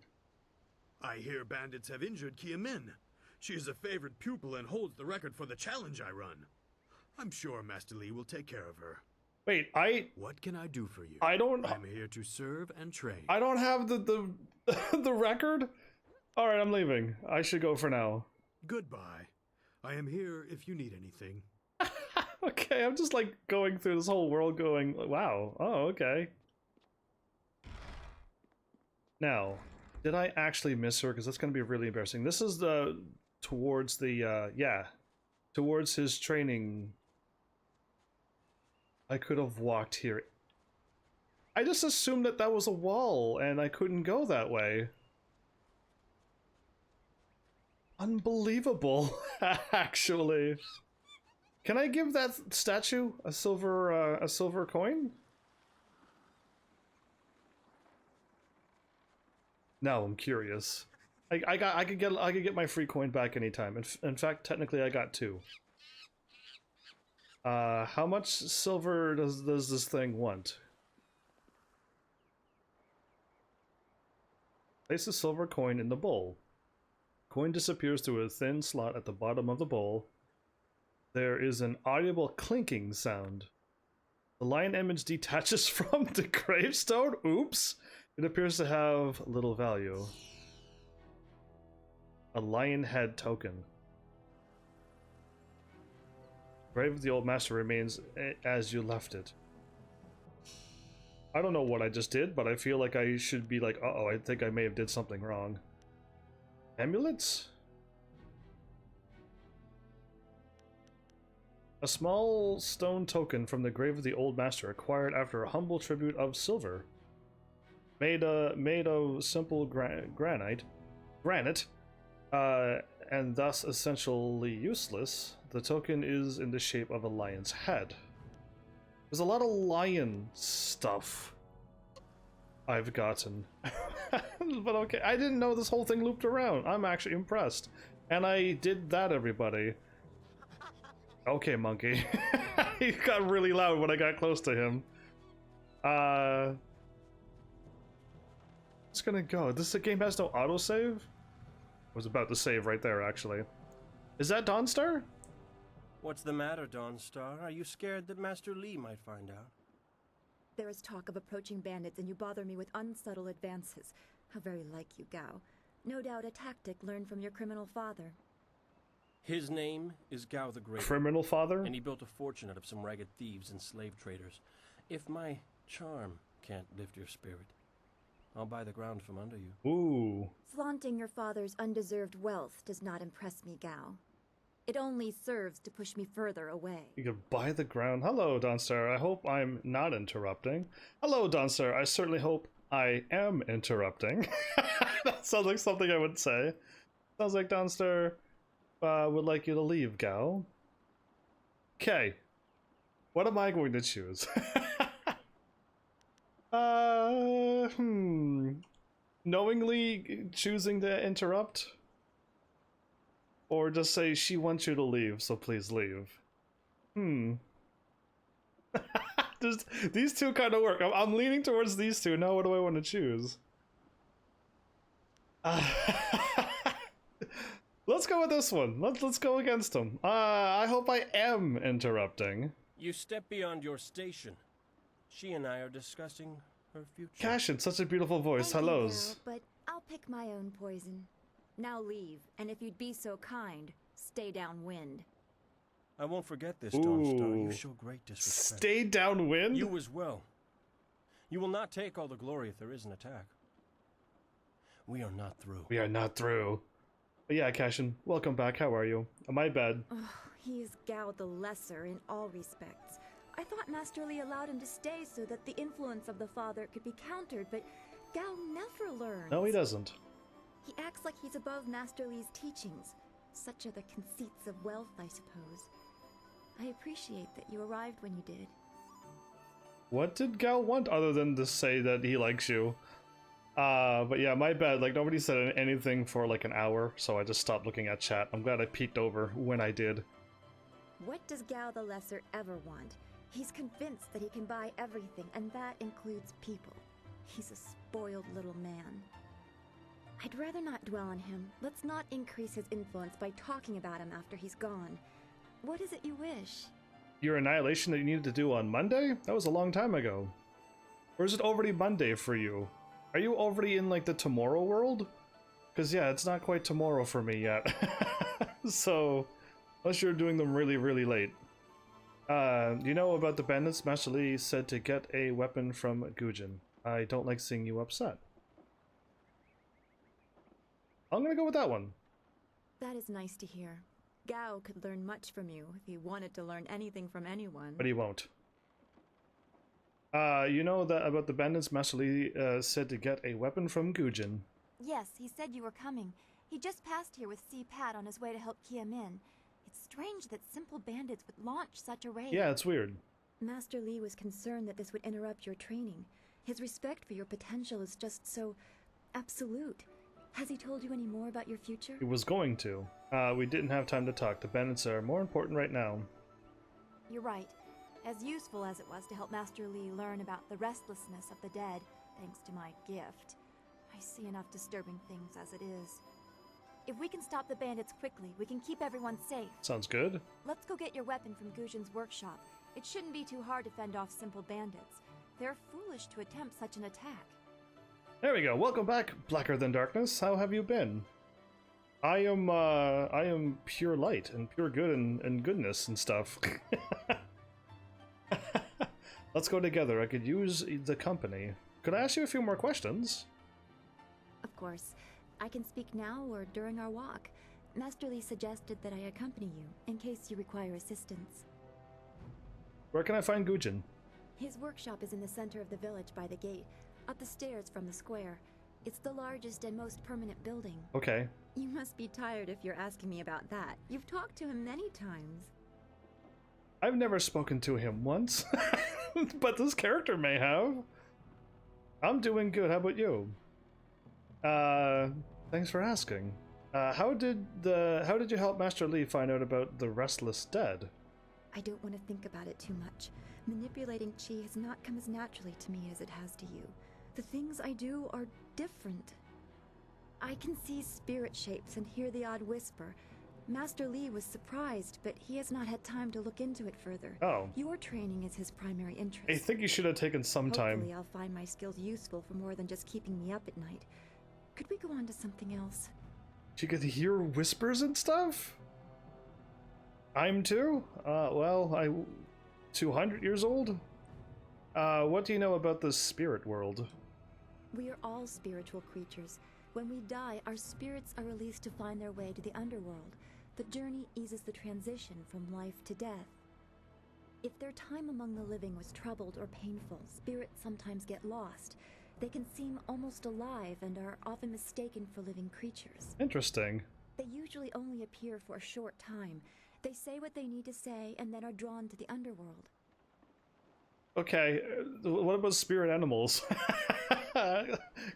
I hear bandits have injured Kia Min. She is a favorite pupil and holds the record for the challenge I run. I'm sure Master Li will take care of her. Wait, What can I do for you? I'm here to serve and train. I don't have the the record? Alright, I'm leaving. I should go for now. Goodbye. I am here if you need anything. Okay, I'm just like going through this whole world going, wow, oh, okay. Now, did I actually miss her? Because that's going to be really embarrassing. This is towards his training. I could have walked here. I just assumed that that was a wall and I couldn't go that way. Unbelievable, actually. Can I give that statue a silver coin? Now I'm curious. I could get my free coin back anytime. In fact, technically I got 2. How much silver does this thing want? Place a silver coin in the bowl. Coin disappears through a thin slot at the bottom of the bowl. There is an audible clinking sound. The lion image detaches from the gravestone. Oops! It appears to have little value. A lion head token. Grave of the old master remains as you left it. I don't know what I just did, but I feel like I should be like, uh-oh, I think I may have did something wrong. Amulets? A small stone token from the grave of the old master, acquired after a humble tribute of silver. Made of simple granite, and thus essentially useless. The token is in the shape of a lion's head. There's a lot of lion stuff I've gotten. But okay, I didn't know this whole thing looped around. I'm actually impressed. And I did that, everybody. Okay, monkey. He got really loud when I got close to him. It's gonna go. This game has no autosave? I was about to save right there, actually. Is that Dawnstar? What's the matter, Dawnstar? Are you scared that Master Li might find out? There is talk of approaching bandits, and you bother me with unsubtle advances. How very like you, Gao. No doubt a tactic learned from your criminal father. His name is Gao the Great. Criminal father? And he built a fortune out of some ragged thieves and slave traders. If my charm can't lift your spirit, I'll buy the ground from under you. Ooh. Flaunting your father's undeserved wealth does not impress me, Gao. It only serves to push me further away. You could buy the ground. Hello, Dawnstar. I hope I'm not interrupting. Hello, Dawnstar. I certainly hope I am interrupting. That sounds like something I would say. Sounds like Dawnstar would like you to leave, Gao. Okay. What am I going to choose? Knowingly choosing to interrupt? Or just say, she wants you to leave, so please leave. These two kind of work. I'm leaning towards these two. Now what do I want to choose? Let's go with this one. Let's go against him. I hope I am interrupting. You step beyond your station. She and I are discussing her future. Cashin, such a beautiful voice. Thank Hellos. you, Gao, but I'll pick my own poison. Now leave, and if you'd be so kind, stay downwind. I won't forget this, Dawnstar. You show great disrespect. Stay downwind? You as well. You will not take all the glory if there is an attack. We are not through. We are not through. But yeah, Cashin, welcome back. How are you? My bad. Oh, he is Gao the Lesser in all respects. I thought Master Li allowed him to stay so that the influence of the father could be countered, but Gao never learns. No, he doesn't. He acts like he's above Master Li's teachings. Such are the conceits of wealth, I suppose. I appreciate that you arrived when you did. What did Gao want other than to say that he likes you? But yeah, my bad. Like, nobody said anything for like an hour, so I just stopped looking at chat. I'm glad I peeked over when I did. What does Gao the Lesser ever want? He's convinced that he can buy everything, and that includes people. He's a spoiled little man. I'd rather not dwell on him. Let's not increase his influence by talking about him after he's gone. What is it you wish? Your annihilation that you needed to do on Monday? That was a long time ago. Or is it already Monday for you? Are you already in like the tomorrow world? Because yeah, it's not quite tomorrow for me yet. So, unless you're doing them really, really late. You know about the bandits? Master Li said to get a weapon from Gujin. I don't like seeing you upset. I'm gonna go with that one. That is nice to hear. Gao could learn much from you if he wanted to learn anything from anyone. But he won't. You know that about the bandits? Master Li said to get a weapon from Gujin. Yes, he said you were coming. He just passed here with Si Pat on his way to help Kia Min. It's strange that simple bandits would launch such a raid. Yeah, it's weird. Master Li was concerned that this would interrupt your training. His respect for your potential is just so absolute. Has he told you any more about your future? He was going to. We didn't have time to talk. The bandits are more important right now. You're right. As useful as it was to help Master Li learn about the restlessness of the dead, thanks to my gift, I see enough disturbing things as it is. If we can stop the bandits quickly, we can keep everyone safe. Sounds good. Let's go get your weapon from Gujin's workshop. It shouldn't be too hard to fend off simple bandits. They're foolish to attempt such an attack. There we go. Welcome back, Blacker Than Darkness. How have you been? I am pure light and pure good and goodness and stuff. Let's go together. I could use the company. Could I ask you a few more questions? Of course. I can speak now or during our walk. Master Li suggested that I accompany you, in case you require assistance. Where can I find Gujin? His workshop is in the center of the village by the gate, up the stairs from the square. It's the largest and most permanent building. Okay. You must be tired if you're asking me about that. You've talked to him many times. I've never spoken to him once, but this character may have. I'm doing good. How about you? Thanks for asking. How did you help Master Li find out about the Restless Dead? I don't want to think about it too much. Manipulating chi has not come as naturally to me as it has to you. The things I do are different. I can see spirit shapes and hear the odd whisper. Master Li was surprised, but he has not had time to look into it further. Oh. Your training is his primary interest. I think you should have taken some time. Hopefully I'll find my skills useful for more than just keeping me up at night. Could we go on to something else? You get to hear whispers and stuff? I'm too? Well, I'm 200 years old? What do you know about the spirit world? We are all spiritual creatures. When we die, our spirits are released to find their way to the underworld. The journey eases the transition from life to death. If their time among the living was troubled or painful, spirits sometimes get lost. They can seem almost alive and are often mistaken for living creatures. Interesting. They usually only appear for a short time. They say what they need to say and then are drawn to the underworld. Okay, what about spirit animals?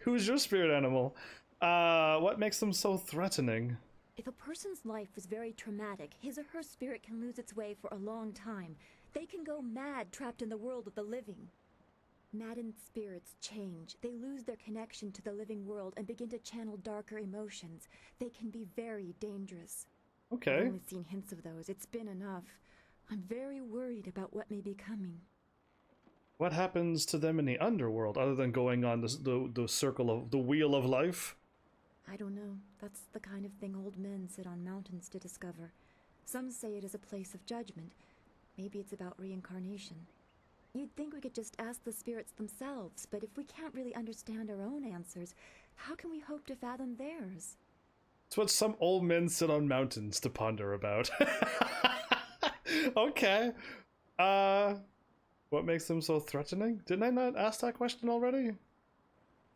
Who's your spirit animal? What makes them so threatening? If a person's life was very traumatic, his or her spirit can lose its way for a long time. They can go mad trapped in the world of the living. Maddened spirits change. They lose their connection to the living world and begin to channel darker emotions. They can be very dangerous. Okay. I've only seen hints of those. It's been enough. I'm very worried about what may be coming. What happens to them in the underworld other than going on the circle of the wheel of life? I don't know. That's the kind of thing old men sit on mountains to discover. Some say it is a place of judgment. Maybe it's about reincarnation. You'd think we could just ask the spirits themselves, but if we can't really understand our own answers, how can we hope to fathom theirs? It's what some old men sit on mountains to ponder about. Okay. What makes them so threatening? Didn't I not ask that question already?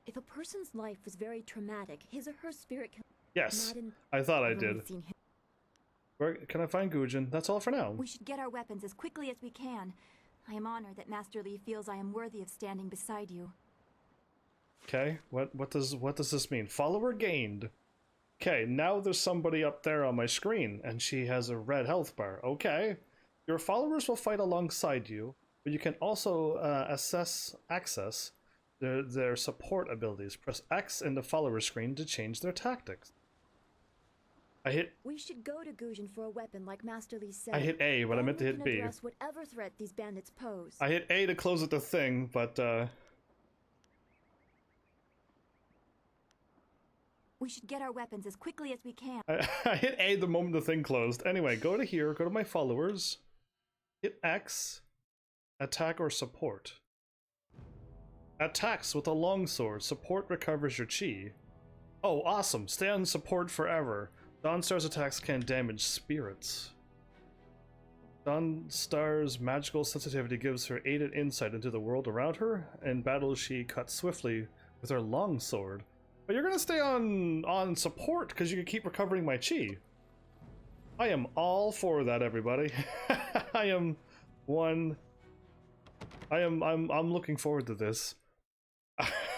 If a person's life was very traumatic, his or her spirit can... Yes, I thought I did. Where can I find Gujin? That's all for now. We should get our weapons as quickly as we can. I am honored that Master Li feels I am worthy of standing beside you. Okay, what does this mean? Follower gained. Okay, now there's somebody up there on my screen, and she has a red health bar. Okay. Your followers will fight alongside you, but you can also access their support abilities. Press X in the follower screen to change their tactics. We should go to Gujin for a weapon, like Master Li said. I hit A, but I meant to hit B. Address whatever threat these bandits pose. I hit A to close at the thing, but We should get our weapons as quickly as we can. I hit A the moment the thing closed. Anyway, go to here, go to my followers, hit X, attack or support. Attacks with a longsword. Support recovers your chi. Oh, awesome. Stay on support forever. Dawnstar's attacks can damage spirits. Dawnstar's magical sensitivity gives her aided insight into the world around her. In battle, she cuts swiftly with her longsword. But you're gonna stay on support because you can keep recovering my chi. I am all for that, everybody. I'm looking forward to this.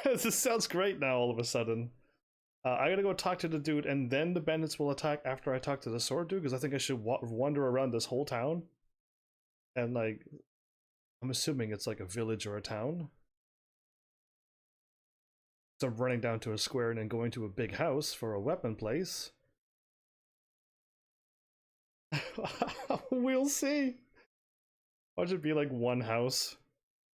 This sounds great now all of a sudden. I gotta go talk to the dude, and then the bandits will attack after I talk to the sword dude, because I think I should wander around this whole town. And, like, I'm assuming it's like a village or a town. So I'm running down to a square and then going to a big house for a weapon place. We'll see. Why should it be like one house?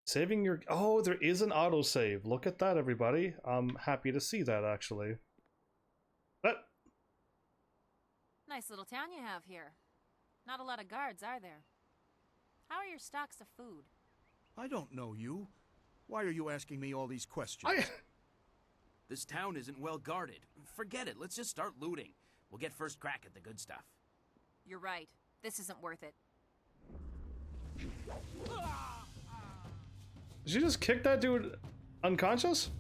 Saving your... Oh, there is an autosave. Look at that, everybody. I'm happy to see that, actually. But... Nice little town you have here. Not a lot of guards, are there? How are your stocks of food? I don't know you. Why are you asking me all these questions? This town isn't well guarded. Forget it. Let's just start looting. We'll get first crack at the good stuff. You're right. This isn't worth it. Did she just kick that dude unconscious?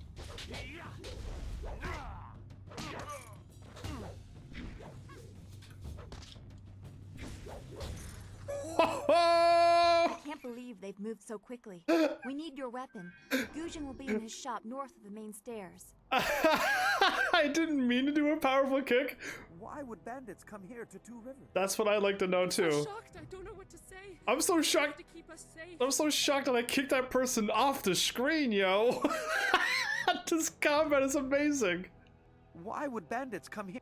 I can't believe they've moved so quickly. We need your weapon. Gujin will be in his shop north of the main stairs. I didn't mean to do a powerful kick. Why would bandits come here to Two Rivers? That's what I'd like to know too. I'm shocked. I don't know what to say. I'm so shocked. To keep us safe. I'm so shocked that I kicked that person off the screen, yo. This combat is amazing. Why would bandits come here?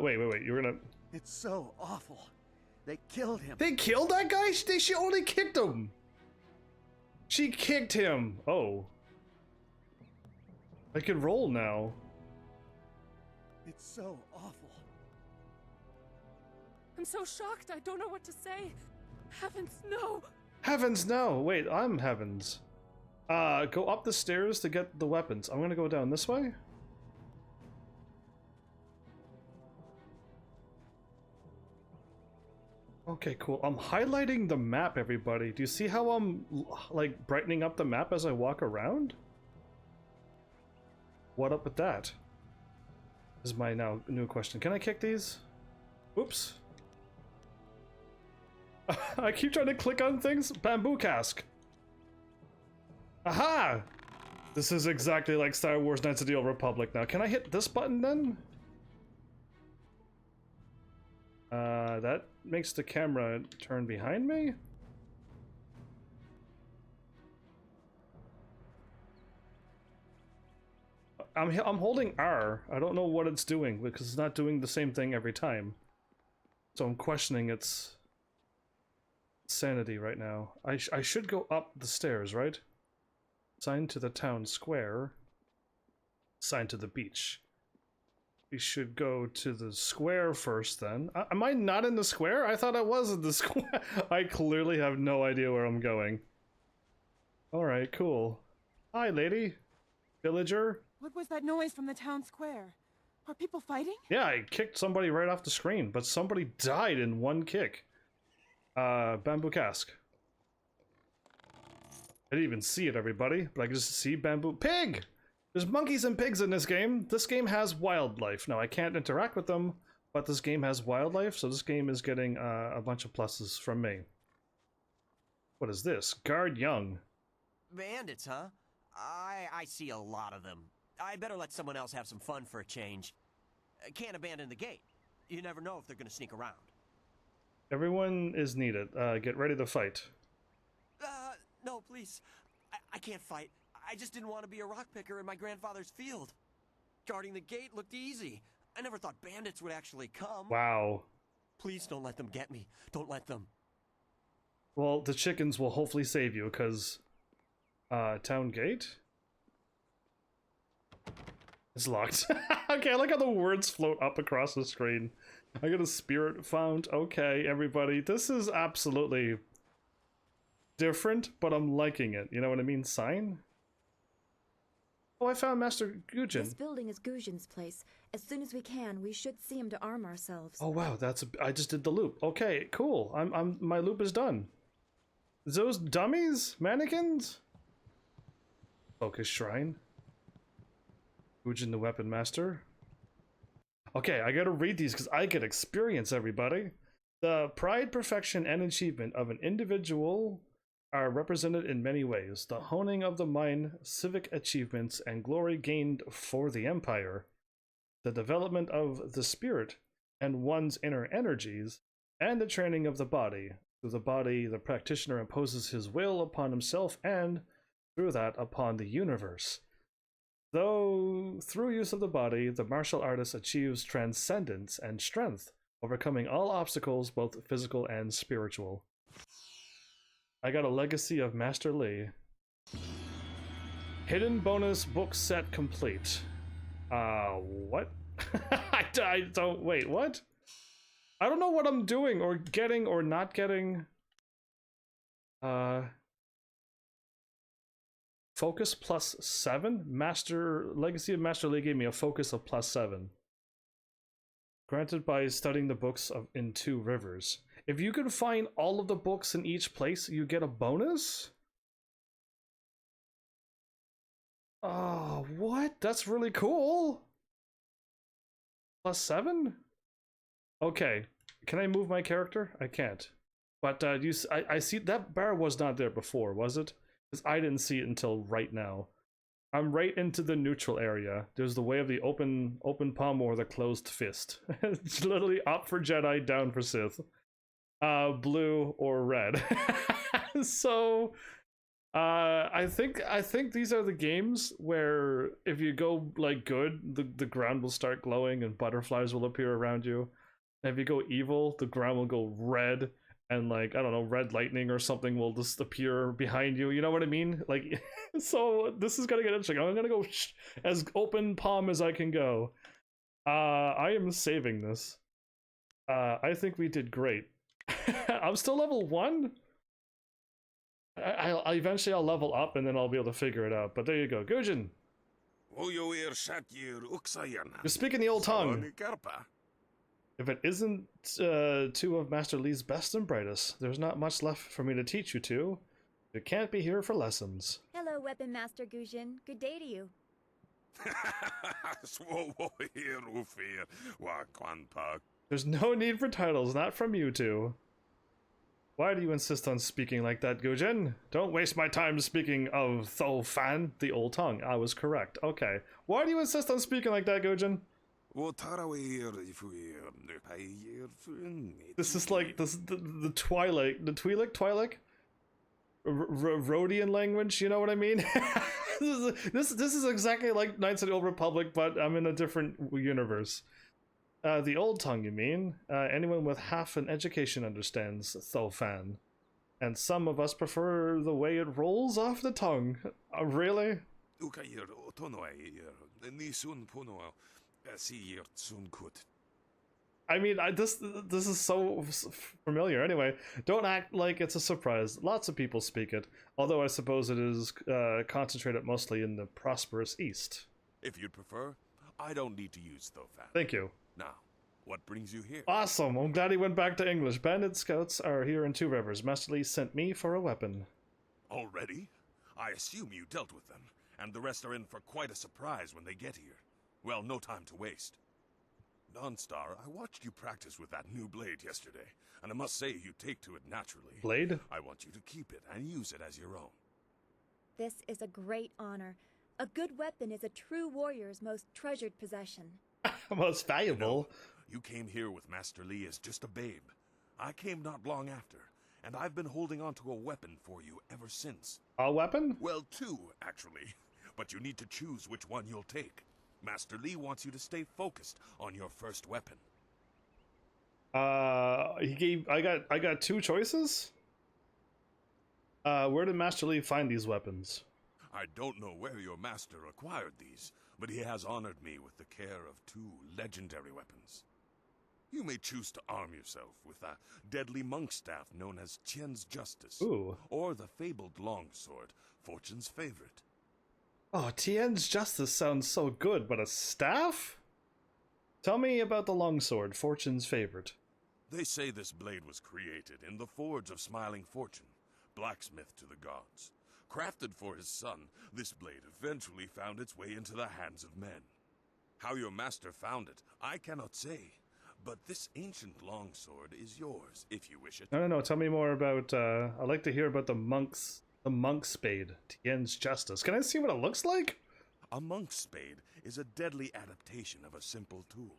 Wait. You're gonna... It's so awful. They killed him. They killed that guy? She only kicked him. She kicked him. Oh. I can roll now. It's so awful. I'm so shocked. I don't know what to say. Heavens, no. Heavens, no. Wait, I'm Heavens. Go up the stairs to get the weapons. I'm gonna go down this way. Okay, cool. I'm highlighting the map, everybody. Do you see how I'm, like, brightening up the map as I walk around? What up with that? Is my now new question. Can I kick these? Oops. I keep trying to click on things. Bamboo cask. Aha! This is exactly like Star Wars Knights of the Old Republic now. Can I hit this button then? That makes the camera turn behind me? I'm holding R. I don't know what it's doing because it's not doing the same thing every time. So I'm questioning its sanity right now. I should go up the stairs, right? Sign to the town square. Sign to the beach. We should go to the square first then. Am I not in the square? I thought I was in the square. I clearly have no idea where I'm going. Alright, cool. Hi, lady. Villager. What was that noise from the town square? Are people fighting? Yeah, I kicked somebody right off the screen, but somebody died in one kick. Bamboo cask. I didn't even see it, everybody, but I can just see bamboo. Pig! There's monkeys and pigs in this game. This game has wildlife. Now, I can't interact with them, but this game has wildlife, so this game is getting a bunch of pluses from me. What is this? Guard young. Bandits, huh? I see a lot of them. I better let someone else have some fun for a change. Can't abandon the gate. You never know if they're gonna sneak around. Everyone is needed. Get ready to fight. No, please. I can't fight. I just didn't want to be a rock picker in my grandfather's field. Guarding the gate looked easy. I never thought bandits would actually come. Wow. Please don't let them get me. Don't let them. Well, the chickens will hopefully save you, because... town gate? It's locked. Okay, I like how the words float up across the screen. I got a spirit found. Okay, everybody. This is absolutely different, but I'm liking it. You know what I mean? Sign? Oh, I found Master Gujin. This building is Gujin's place. As soon as we can, we should see him to arm ourselves. Oh wow, I just did the loop. Okay, cool. My loop is done. Is those dummies? Mannequins? Focus shrine. Gujin the weapon master. Okay, I gotta read these because I get experience, everybody. The pride, perfection, and achievement of an individual are represented in many ways. The honing of the mind, civic achievements, and glory gained for the empire. The development of the spirit and one's inner energies, and the training of the body. Through the body, the practitioner imposes his will upon himself and, through that, upon the universe. Though through use of the body, the martial artist achieves transcendence and strength, overcoming all obstacles, both physical and spiritual. I got a legacy of Master Li. Hidden bonus book set complete. What? I don't, wait, what? I don't know what I'm doing or getting or not getting. Focus +7? Legacy of Master Li gave me a focus of +7. Granted by studying the books in Two Rivers. If you can find all of the books in each place, you get a bonus? Oh, what? That's really cool. +7? Okay. Can I move my character? I can't. But I see that bar was not there before, was it? Because I didn't see it until right now. I'm right into the neutral area. There's the way of the open palm or the closed fist. It's literally up for Jedi, down for Sith. Blue or red. So I think these are the games where if you go like good, the ground will start glowing and butterflies will appear around you. And if you go evil, the ground will go red and like, I don't know, red lightning or something will just appear behind you. You know what I mean? Like, so this is gonna get interesting. I'm gonna go as open palm as I can go. I am saving this. I think we did great. I'm still level 1. I eventually I'll level up and then I'll be able to figure it out. But there you go, Gujin. You're speaking the old tongue. If it isn't 2 of Master Lee's best and brightest, there's not much left for me to teach you two. You can't be here for lessons. Hello, Weapon Master Gujin. Good day to you. There's no need for titles, not from you two. Why do you insist on speaking like that, Gujin? Don't waste my time speaking of Tho Fan, the old tongue. I was correct. Okay. Why do you insist on speaking like that, Gujin? This is like the Twi'lek? Rhodian language, you know what I mean? this is exactly like Knights of the Old Republic, but I'm in a different universe. The old tongue, you mean? Anyone with half an education understands Tho Fan. And some of us prefer the way it rolls off the tongue. Really? I mean, this is so familiar. Anyway, don't act like it's a surprise. Lots of people speak it, although I suppose it is concentrated mostly in the prosperous East. If you'd prefer, I don't need to use Tho Fan. Thank you. Now, what brings you here? Awesome. I'm glad he went back to English. Bandit scouts are here in Two Rivers. Master Lee sent me for a weapon. Already? I assume you dealt with them, and the rest are in for quite a surprise when they get here. Well, no time to waste. Dawnstar, I watched you practice with that new blade yesterday, and I must say you take to it naturally. Blade? I want you to keep it and use it as your own. This is a great honor. A good weapon is a true warrior's most treasured possession. Most valuable. You came here with Master Lee as just a babe. I came not long after, and I've been holding on to a weapon for you ever since. A weapon? Well, 2, actually. But you need to choose which one you'll take. Master Lee wants you to stay focused on your first weapon. I got 2 choices? Where did Master Lee find these weapons? I don't know where your master acquired these, but he has honored me with the care of 2 legendary weapons. You may choose to arm yourself with a deadly monk staff known as Tien's Justice. Ooh. Or the fabled longsword, Fortune's Favorite. Oh, Tien's Justice sounds so good, but a staff? Tell me about the longsword, Fortune's Favorite. They say this blade was created in the forge of Smiling Fortune, blacksmith to the gods. Crafted for his son, this blade eventually found its way into the hands of men. How your master found it, I cannot say, but this ancient longsword is yours, if you wish it. No, tell me more about, I'd like to hear about the monk's spade, Tien's Justice. Can I see what it looks like? A monk's spade is a deadly adaptation of a simple tool.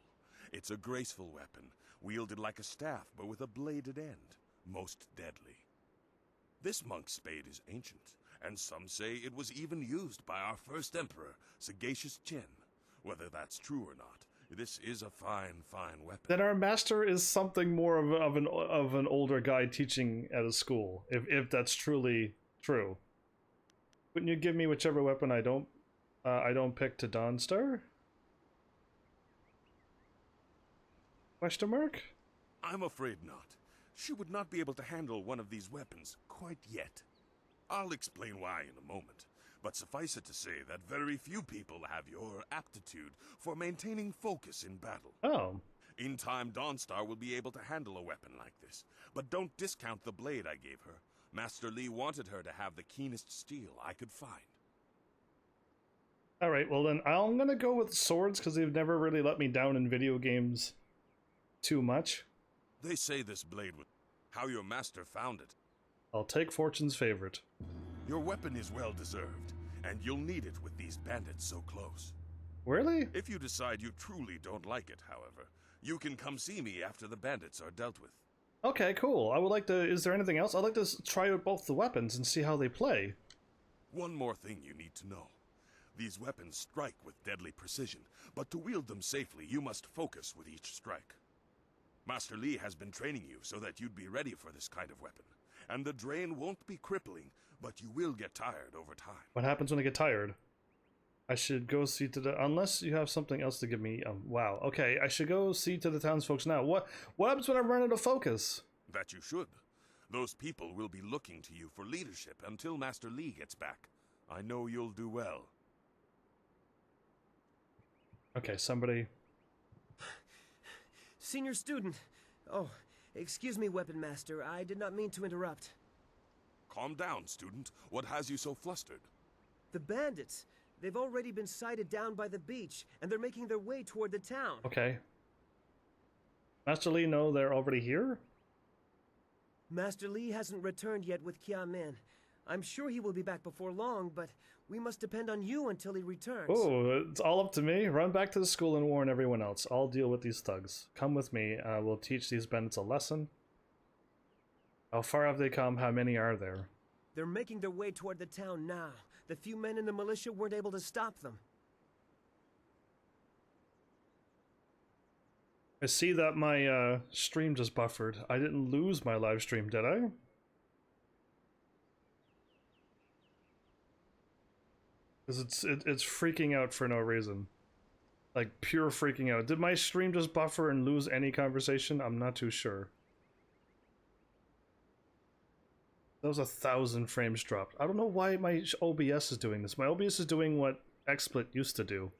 It's a graceful weapon, wielded like a staff, but with a bladed end, most deadly. This monk's spade is ancient, and some say it was even used by our first emperor, Sagacious Chen. Whether that's true or not, this is a fine weapon. Then our master is something more of an older guy teaching at a school, if that's truly true. Wouldn't you give me whichever weapon I don't pick to Dawnstar? Question mark? I'm afraid not. She would not be able to handle one of these weapons quite yet. I'll explain why in a moment, but suffice it to say that very few people have your aptitude for maintaining focus in battle. Oh. In time, Dawnstar will be able to handle a weapon like this. But don't discount the blade I gave her. Master Li wanted her to have the keenest steel I could find. Alright, well then I'm gonna go with swords because they've never really let me down in video games too much. They say this blade was how your master found it. I'll take Fortune's favorite. Your weapon is well deserved, and you'll need it with these bandits so close. Really? If you decide you truly don't like it, however, you can come see me after the bandits are dealt with. Okay, cool. I would like to... Is there anything else? I'd like to try out both the weapons and see how they play. One more thing you need to know. These weapons strike with deadly precision, but to wield them safely, you must focus with each strike. Master Li has been training you so that you'd be ready for this kind of weapon. And the drain won't be crippling, but you will get tired over time. What happens when I get tired? I should go see to the... Unless you have something else to give me... wow. Okay, I should go see to the townsfolk now. What happens when I run out of focus? That you should. Those people will be looking to you for leadership until Master Li gets back. I know you'll do well. Okay, somebody... Senior student. Oh, excuse me, Weapon Master. I did not mean to interrupt. Calm down, student. What has you so flustered? The bandits. They've already been sighted down by the beach, and they're making their way toward the town. Okay. Master Li know they're already here? Master Li hasn't returned yet with Qiamin. I'm sure he will be back before long, but we must depend on you until he returns. Oh, it's all up to me? Run back to the school and warn everyone else. I'll deal with these thugs. Come with me. We'll teach these bandits a lesson. How far have they come? How many are there? They're making their way toward the town now. The few men in the militia weren't able to stop them. I see that my stream just buffered. I didn't lose my live stream, did I? Because it's freaking out for no reason. Like, pure freaking out. Did my stream just buffer and lose any conversation? I'm not too sure. That was 1,000 frames dropped. I don't know why my OBS is doing this. My OBS is doing what XSplit used to do.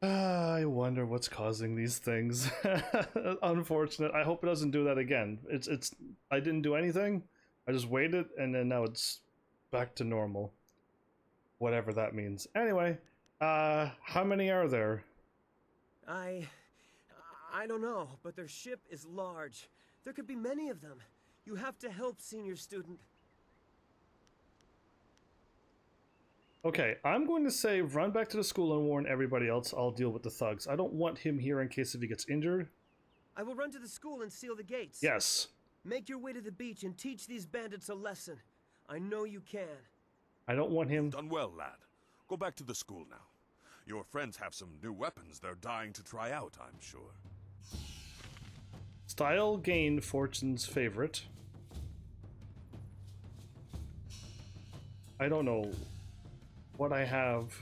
I wonder what's causing these things. Unfortunate. I hope it doesn't do that again. I didn't do anything. I just waited, and then now it's back to normal. Whatever that means. Anyway, how many are there? I don't know, but their ship is large. There could be many of them. You have to help, senior student. Okay, I'm going to say run back to the school and warn everybody else. I'll deal with the thugs. I don't want him here in case if he gets injured. I will run to the school and seal the gates. Yes. Make your way to the beach and teach these bandits a lesson. I know you can. I don't want him... Done well, lad. Go back to the school now. Your friends have some new weapons they're dying to try out, I'm sure. Style gained Fortune's favorite. I don't know what I have.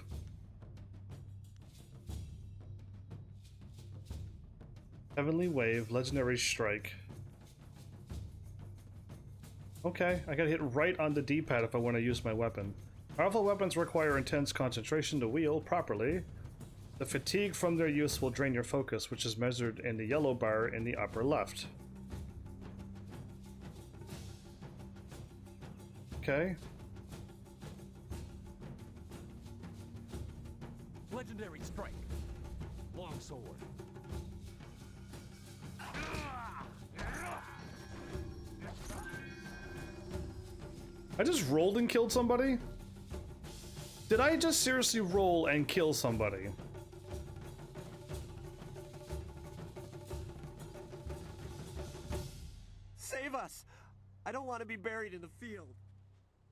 Heavenly Wave, Legendary Strike. Okay, I gotta hit right on the D-pad if I want to use my weapon. Powerful weapons require intense concentration to wield properly. The fatigue from their use will drain your focus, which is measured in the yellow bar in the upper left. Okay. Legendary Strike. Longsword. I just rolled and killed somebody? Did I just seriously roll and kill somebody? Save us! I don't want to be buried in the field.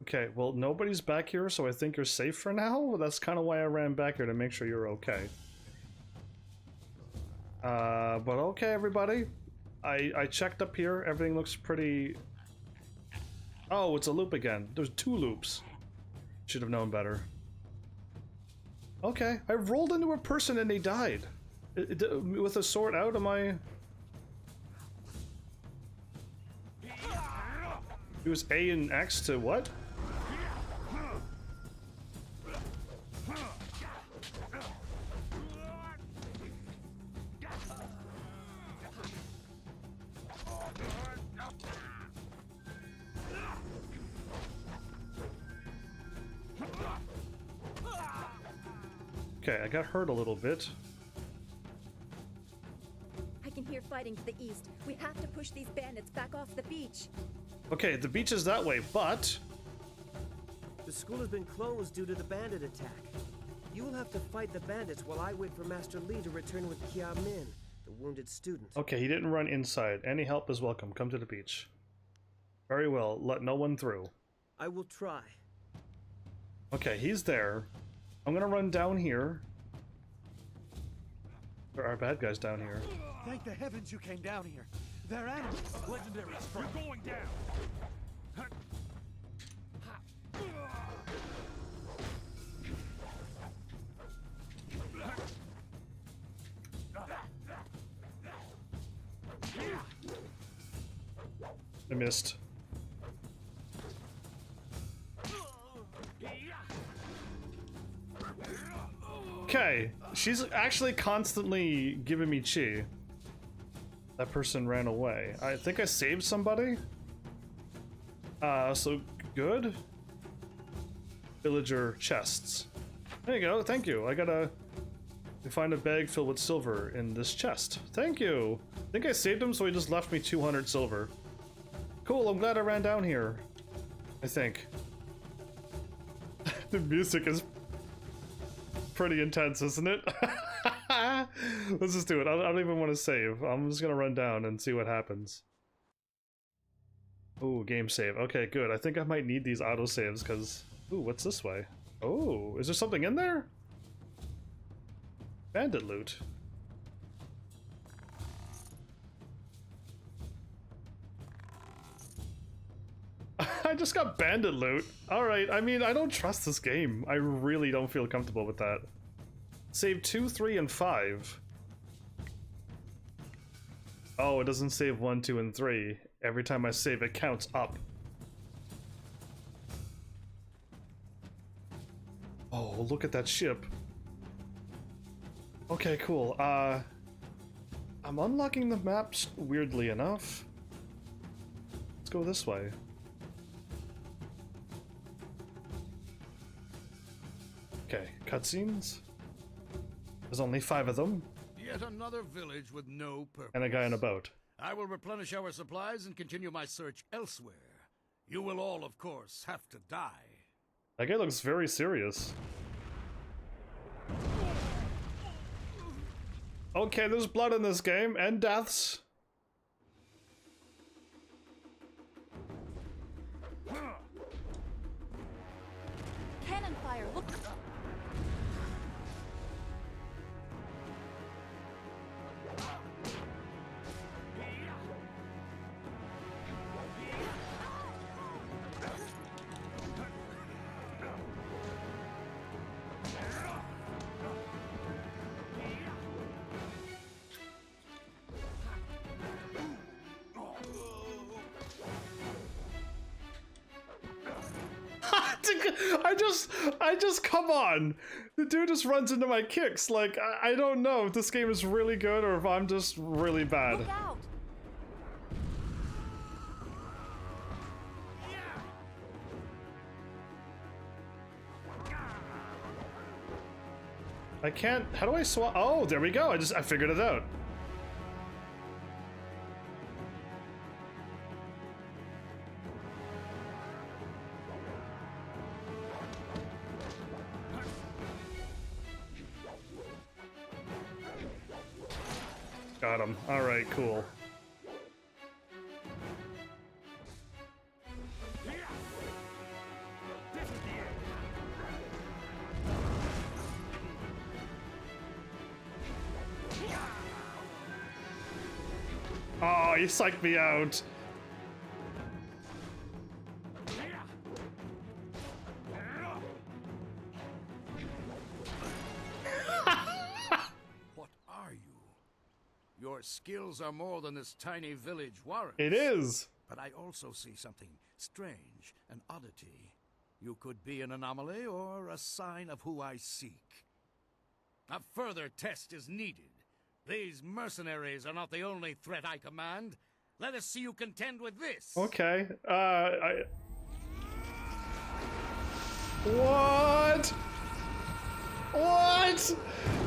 Okay, well, nobody's back here, so I think you're safe for now. That's kind of why I ran back here, to make sure you're okay. But okay, everybody. I checked up here. Everything looks pretty... Oh, it's a loop again. There's 2 loops. Should have known better. Okay, I rolled into a person and they died. With a sword out, am I... Use A and X to what? Okay, I got hurt a little bit. I can hear fighting to the east. We have to push these bandits back off the beach. Okay, the beach is that way, but... The school has been closed due to the bandit attack. You will have to fight the bandits while I wait for Master Li to return with Kia Min, the wounded student. Okay, he didn't run inside. Any help is welcome. Come to the beach. Very well. Let no one through. I will try. Okay, he's there. I'm gonna run down here. There are bad guys down here. Thank the heavens you came down here. They're animals. Legendary strike. You're going down. I missed. Okay, she's actually constantly giving me chi. That person ran away. I think I saved somebody. So good. Villager chests. There you go, thank you. I gotta find a bag filled with silver in this chest. Thank you. I think I saved him, so he just left me 200 silver. Cool, I'm glad I ran down here. I think. The music is pretty intense, isn't it? Let's just do it. I don't even want to save. I'm just gonna run down and see what happens. Ooh, game save. Okay, good. I think I might need these autosaves because... Ooh, what's this way? Oh, is there something in there? Bandit loot. I just got bandit loot. Alright, I mean, I don't trust this game. I really don't feel comfortable with that. Save 2, 3, and 5. Oh, it doesn't save 1, 2, and 3. Every time I save, it counts up. Oh, look at that ship. Okay, cool. I'm unlocking the maps weirdly enough. Let's go this way. Okay, cutscenes. There's only 5 of them. Yet another village with no purpose. And a guy in a boat. I will replenish our supplies and continue my search elsewhere. You will all, of course, have to die. That guy looks very serious. Okay, there's blood in this game, and deaths. Cannon fire, look! I just come on. The dude just runs into my kicks. Like, I don't know if this game is really good or if I'm just really bad. Look out! I can't, how do I swap? Oh, there we go. I figured it out. Got him. All right, cool. Oh, you psyched me out. What are you? Your skills are more than this tiny village warrants. It is. But I also see something strange, an oddity. You could be an anomaly or a sign of who I seek. A further test is needed. These mercenaries are not the only threat I command. Let us see you contend with this. Okay. What? What?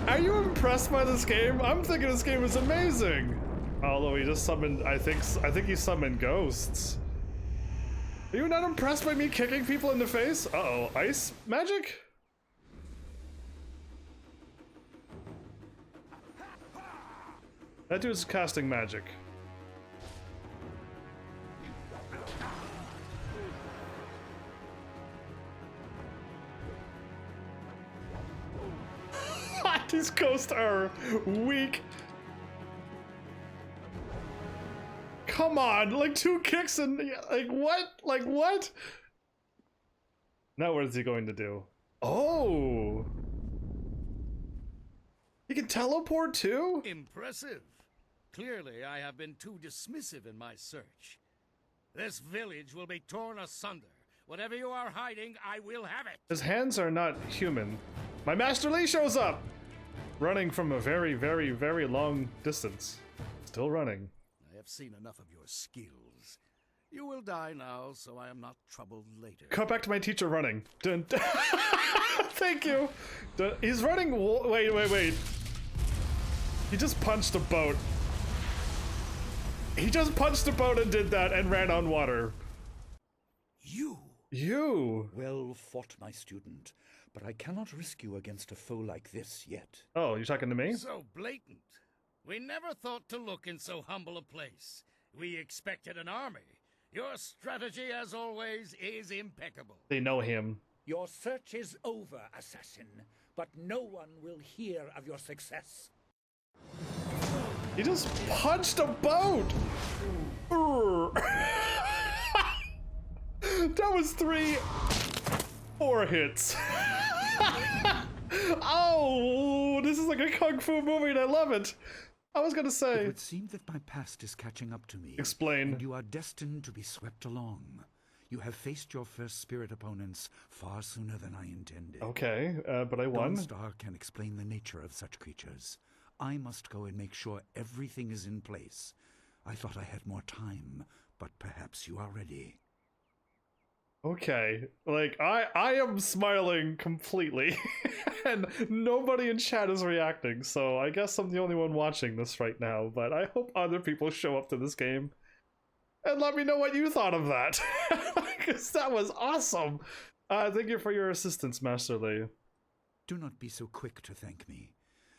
Are you impressed by this game? I'm thinking this game is amazing. Although he just summoned, I think he summoned ghosts. Are you not impressed by me kicking people in the face? Uh-oh, ice magic? That dude's casting magic. These ghosts are weak. Come on, like 2 kicks and like what? Like what? Now what is he going to do? Oh! He can teleport too? Impressive. Clearly, I have been too dismissive in my search. This village will be torn asunder. Whatever you are hiding, I will have it. His hands are not human. My Master Li shows up! Running from a very, very, very long distance. Still running. I have seen enough of your skills. You will die now, so I am not troubled later. Cut back to my teacher running. Dun, dun. Thank you. Dun. He's running. Wait. He just punched a boat. He just punched a boat and did that and ran on water. You. Well fought, my student. But I cannot risk you against a foe like this yet. Oh, you're talking to me? So blatant. We never thought to look in so humble a place. We expected an army. Your strategy, as always, is impeccable. They know him. Your search is over, assassin. But no one will hear of your success. He just punched a boat! That was 4 hits. Oh, this is like a kung fu movie and I love it. I was gonna say. It would seem that my past is catching up to me. Explain. And you are destined to be swept along. You have faced your first spirit opponents far sooner than I intended. Okay, but I won. Dawnstar can explain the nature of such creatures. I must go and make sure everything is in place. I thought I had more time, but perhaps you are ready. Okay, like, I am smiling completely, and nobody in chat is reacting, so I guess I'm the only one watching this right now, but I hope other people show up to this game, and let me know what you thought of that, because that was awesome! Thank you for your assistance, Master Li. Do not be so quick to thank me.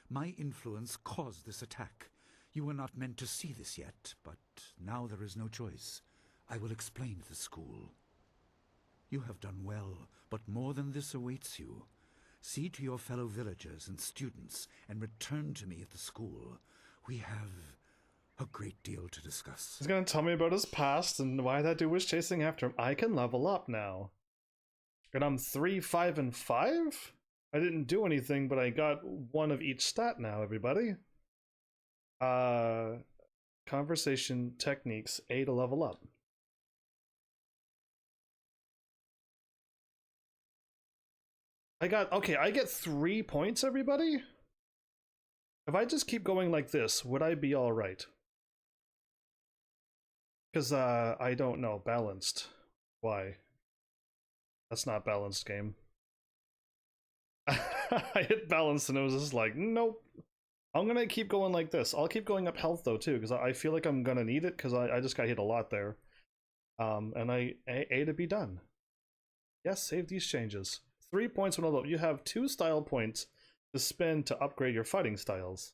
My influence caused this attack. You were not meant to see this yet, but now there is no choice. I will explain the school. You have done well, but more than this awaits you. See to your fellow villagers and students and return to me at the school. We have a great deal to discuss. He's gonna tell me about his past and why that dude was chasing after him. I can level up now. And I'm 3, 5, and 5? I didn't do anything, but I got 1 of each stat now, everybody. Conversation techniques, A to level up. I get 3 points, everybody? If I just keep going like this, would I be alright? Because, I don't know. Balanced. Why? That's not balanced, game. I hit balanced and it was just like, nope. I'm gonna keep going like this. I'll keep going up health though, too, because I feel like I'm gonna need it, because I just got hit a lot there. And A to be done. Yes, save these changes. 3 points when level up. You have 2 style points to spend to upgrade your fighting styles.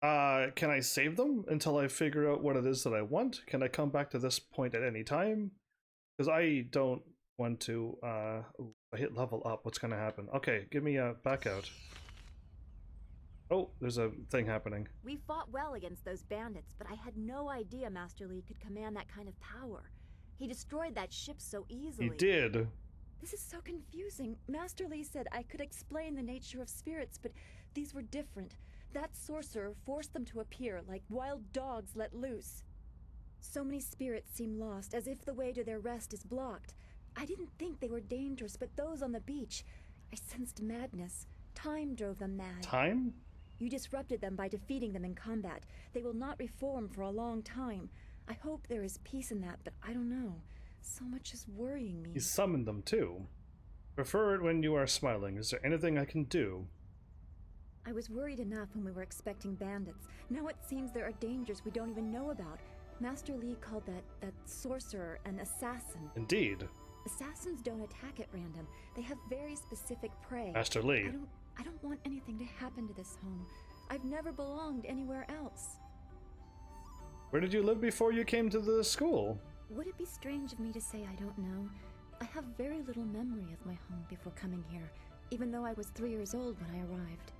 Can I save them until I figure out what it is that I want? Can I come back to this point at any time? Because I don't want to I hit level up. What's gonna happen? Okay, give me a back out. Oh, there's a thing happening. We fought well against those bandits, but I had no idea Master Li could command that kind of power. He destroyed that ship so easily. He did. This is so confusing. Master Li said I could explain the nature of spirits, but these were different. That sorcerer forced them to appear like wild dogs let loose. So many spirits seem lost, as if the way to their rest is blocked. I didn't think they were dangerous, but those on the beach, I sensed madness. Time drove them mad. Time? You disrupted them by defeating them in combat. They will not reform for a long time. I hope there is peace in that, but I don't know. So much is worrying me. He summoned them too. Prefer it when you are smiling. Is there anything I can do? I was worried enough when we were expecting bandits. Now it seems there are dangers we don't even know about. Master Li called that sorcerer an assassin. Indeed. Assassins don't attack at random. They have very specific prey. Master Li. I don't want anything to happen to this home. I've never belonged anywhere else. Where did you live before you came to the school? Would it be strange of me to say I don't know? I have very little memory of my home before coming here, even though I was 3 years old when I arrived.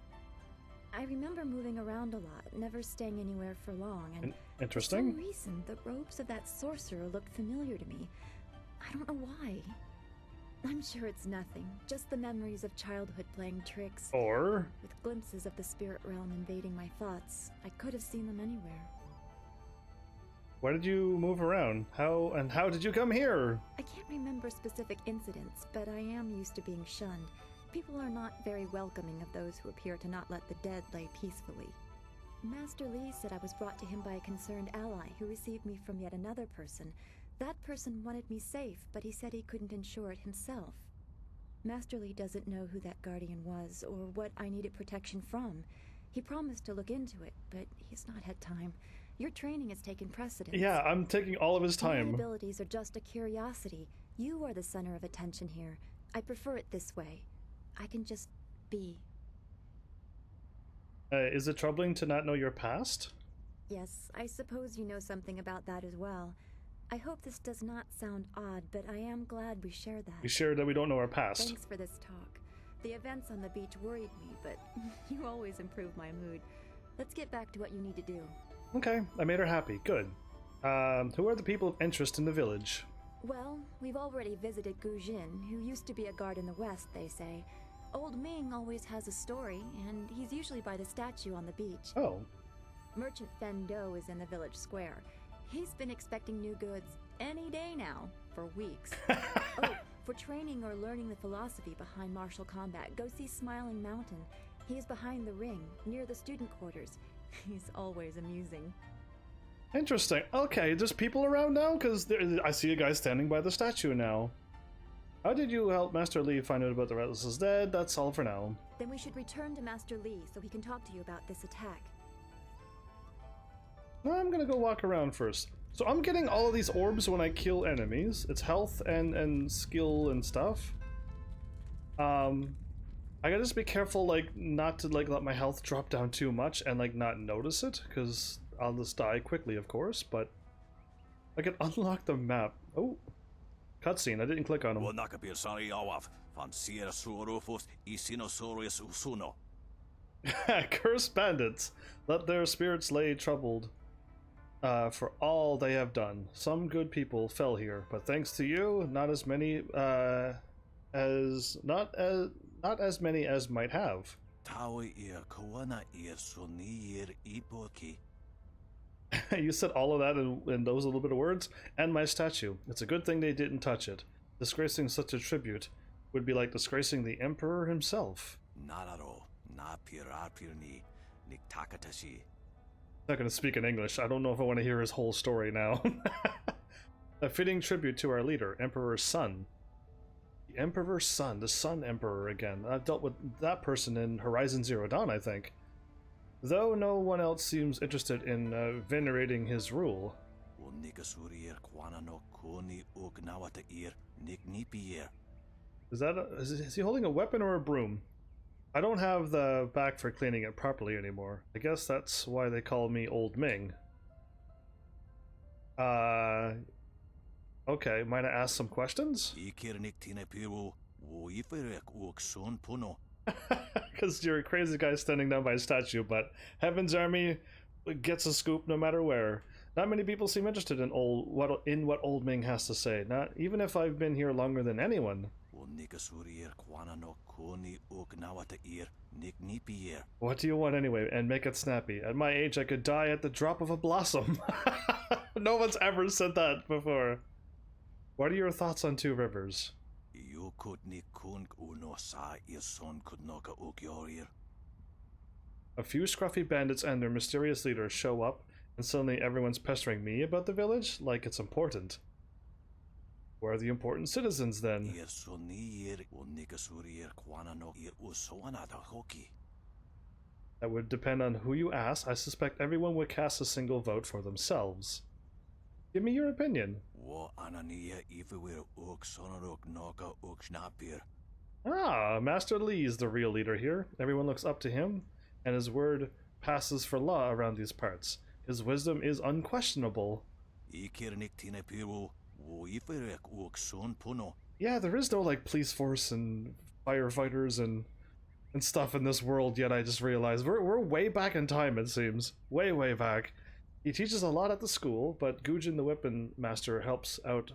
I remember moving around a lot, never staying anywhere for long, and interesting. for some reason, the robes of that sorcerer looked familiar to me. I don't know why. I'm sure it's nothing, just the memories of childhood playing tricks. Or? With glimpses of the spirit realm invading my thoughts, I could have seen them anywhere. Why did you move around? How did you come here? I can't remember specific incidents, but I am used to being shunned. People are not very welcoming of those who appear to not let the dead lay peacefully. Master Li said I was brought to him by a concerned ally who received me from yet another person. That person wanted me safe, but he said he couldn't ensure it himself. Master Li doesn't know who that guardian was or what I needed protection from. He promised to look into it, but he's not had time. Your training has taken precedence. Yeah, I'm taking all of his time. My abilities are just a curiosity. You are the center of attention here. I prefer it this way. I can just be. Is it troubling to not know your past? Yes, I suppose you know something about that as well. I hope this does not sound odd, but I am glad we share that. We share that we don't know our past. Thanks for this talk. The events on the beach worried me, but you always improve my mood. Let's get back to what you need to do. Okay, I made her happy. Good. Who are the people of interest in the village? Well, we've already visited Gu Jin, who used to be a guard in the west, they say. Old Ming always has a story, and he's usually by the statue on the beach. Oh. Merchant Fen Do is in the village square. He's been expecting new goods any day now, for weeks. Oh, for training or learning the philosophy behind martial combat, go see Smiling Mountain. He is behind the ring, near the student quarters. He's always amusing. Interesting. Okay, there's people around now? Because I see a guy standing by the statue now. How did you help Master Li find out about the Restless Dead? That's all for now. Then we should return to Master Li so he can talk to you about this attack. I'm gonna go walk around first. So I'm getting all of these orbs when I kill enemies. It's health and skill and stuff. I gotta just be careful, like, not to like let my health drop down too much and like not notice it, because I'll just die quickly, of course. But I can unlock the map. Oh, cutscene. I didn't click on him. Cursed bandits, let their spirits lay troubled. For all they have done, some good people fell here, but thanks to you, not as many as might have. You said all of that in those little bit of words, and my statue. It's a good thing they didn't touch it. Disgracing such a tribute would be like disgracing the Emperor himself. Not gonna speak in English. I don't know if I want to hear his whole story now. A fitting tribute to our leader, Emperor's son. The Emperor's son, the Sun Emperor again. I've dealt with that person in Horizon Zero Dawn, I think. Though no one else seems interested in venerating his rule. Is he holding a weapon or a broom? I don't have the back for cleaning it properly anymore. I guess that's why they call me Old Ming. Okay, might I ask some questions? Because you're a crazy guy standing down by a statue, but Heaven's Army gets a scoop no matter where. Not many people seem interested in what Old Ming has to say, not even if I've been here longer than anyone. What do you want anyway? And make it snappy. At my age, I could die at the drop of a blossom. No one's ever said that before. What are your thoughts on Two Rivers? A few scruffy bandits and their mysterious leader show up, and suddenly everyone's pestering me about the village like it's important. Who are the important citizens then? That would depend on who you ask. I suspect everyone would cast a single vote for themselves. Give me your opinion. Ah, Master Lee is the real leader here. Everyone looks up to him, and his word passes for law around these parts. His wisdom is unquestionable. Yeah, there is no like police force and firefighters and stuff in this world yet. I just realized we're way back in time, it seems. Way back. He teaches a lot at the school, but Gujin the Weapon Master helps out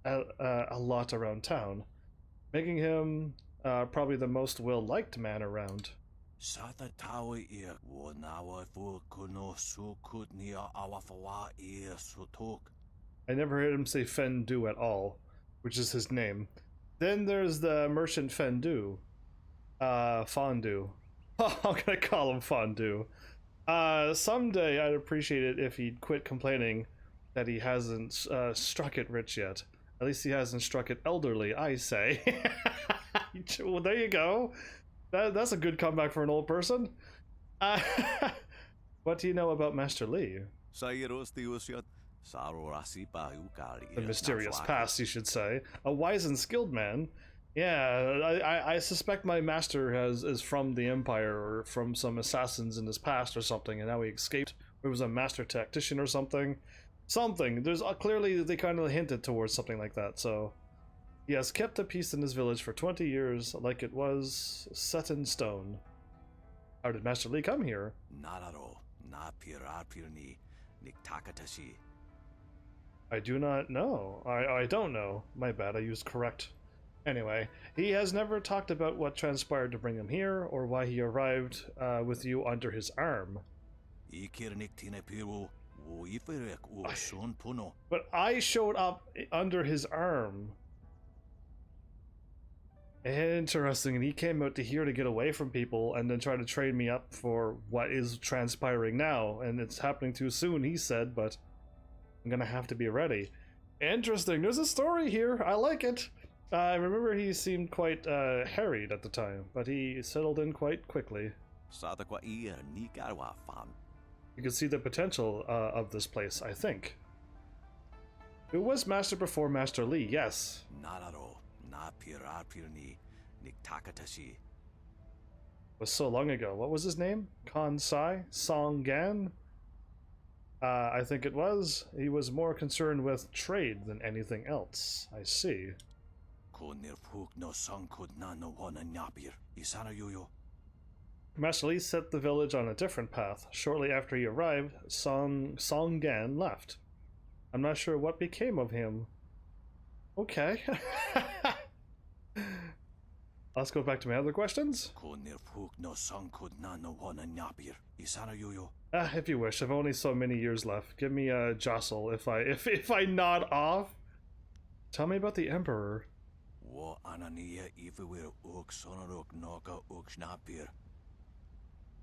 a lot around town, making him probably the most well-liked man around. I never heard him say Fendu at all, which is his name. Then there's the merchant Fendu. Fondue. I'm gonna call him Fondue. Someday I'd appreciate it if he'd quit complaining that he hasn't struck it rich yet. At least he hasn't struck it elderly, I say. Well, there you go. That's a good comeback for an old person. What do you know about Master Lee? The mysterious past, you should say. A wise and skilled man. Yeah, I suspect my master is from the Empire or from some assassins in his past or something, and now he escaped. He was a master tactician or something. There's clearly they kind of hinted towards something like that. So he has kept the peace in his village for 20 years, like it was set in stone. How did Master Lee come here? I do not know. I don't know. My bad. I used correct. Anyway, he has never talked about what transpired to bring him here, or why he arrived with you under his arm. But I showed up under his arm. Interesting, and he came out to here to get away from people and then try to train me up for what is transpiring now, and it's happening too soon, he said, but I'm gonna have to be ready. Interesting, there's a story here, I like it. I remember he seemed quite harried at the time, but he settled in quite quickly. You can see the potential of this place, I think. Who was master before Master Lee? Yes. Was so long ago. What was his name? Kansai? Song-gan? I think it was. He was more concerned with trade than anything else. I see. Master Lee set the village on a different path. Shortly after he arrived, Song-gan left. I'm not sure what became of him. Okay. Let's go back to my other questions. If you wish, I've only so many years left. Give me a jostle if I nod off. Tell me about the Emperor.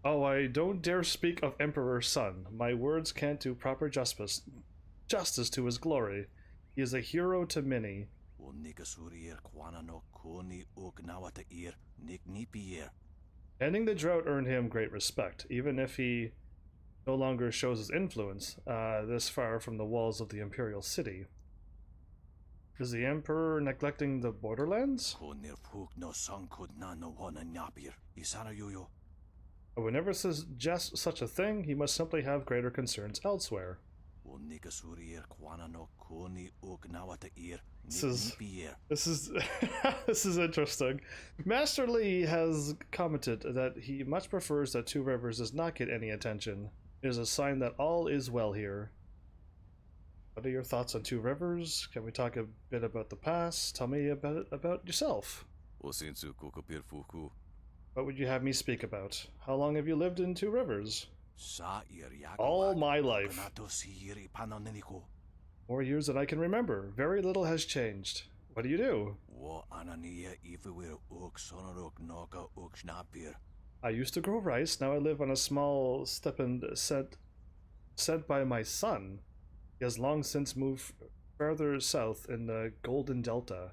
Oh, I don't dare speak of Emperor's son. My words can't do proper justice to his glory. He is a hero to many. Ending the drought earned him great respect, even if he no longer shows his influence this far from the walls of the imperial city. Is the Emperor neglecting the borderlands? I would never suggest such a thing. He must simply have greater concerns elsewhere. This is interesting. Master Lee has commented that he much prefers that Two Rivers does not get any attention. It is a sign that all is well here. What are your thoughts on Two Rivers? Can we talk a bit about the past? Tell me about yourself. What would you have me speak about? How long have you lived in Two Rivers? All my life. 4 years that I can remember. Very little has changed. What do you do? I used to grow rice. Now I live on a small stipend sent by my son. He has long since moved Further south in the Golden Delta.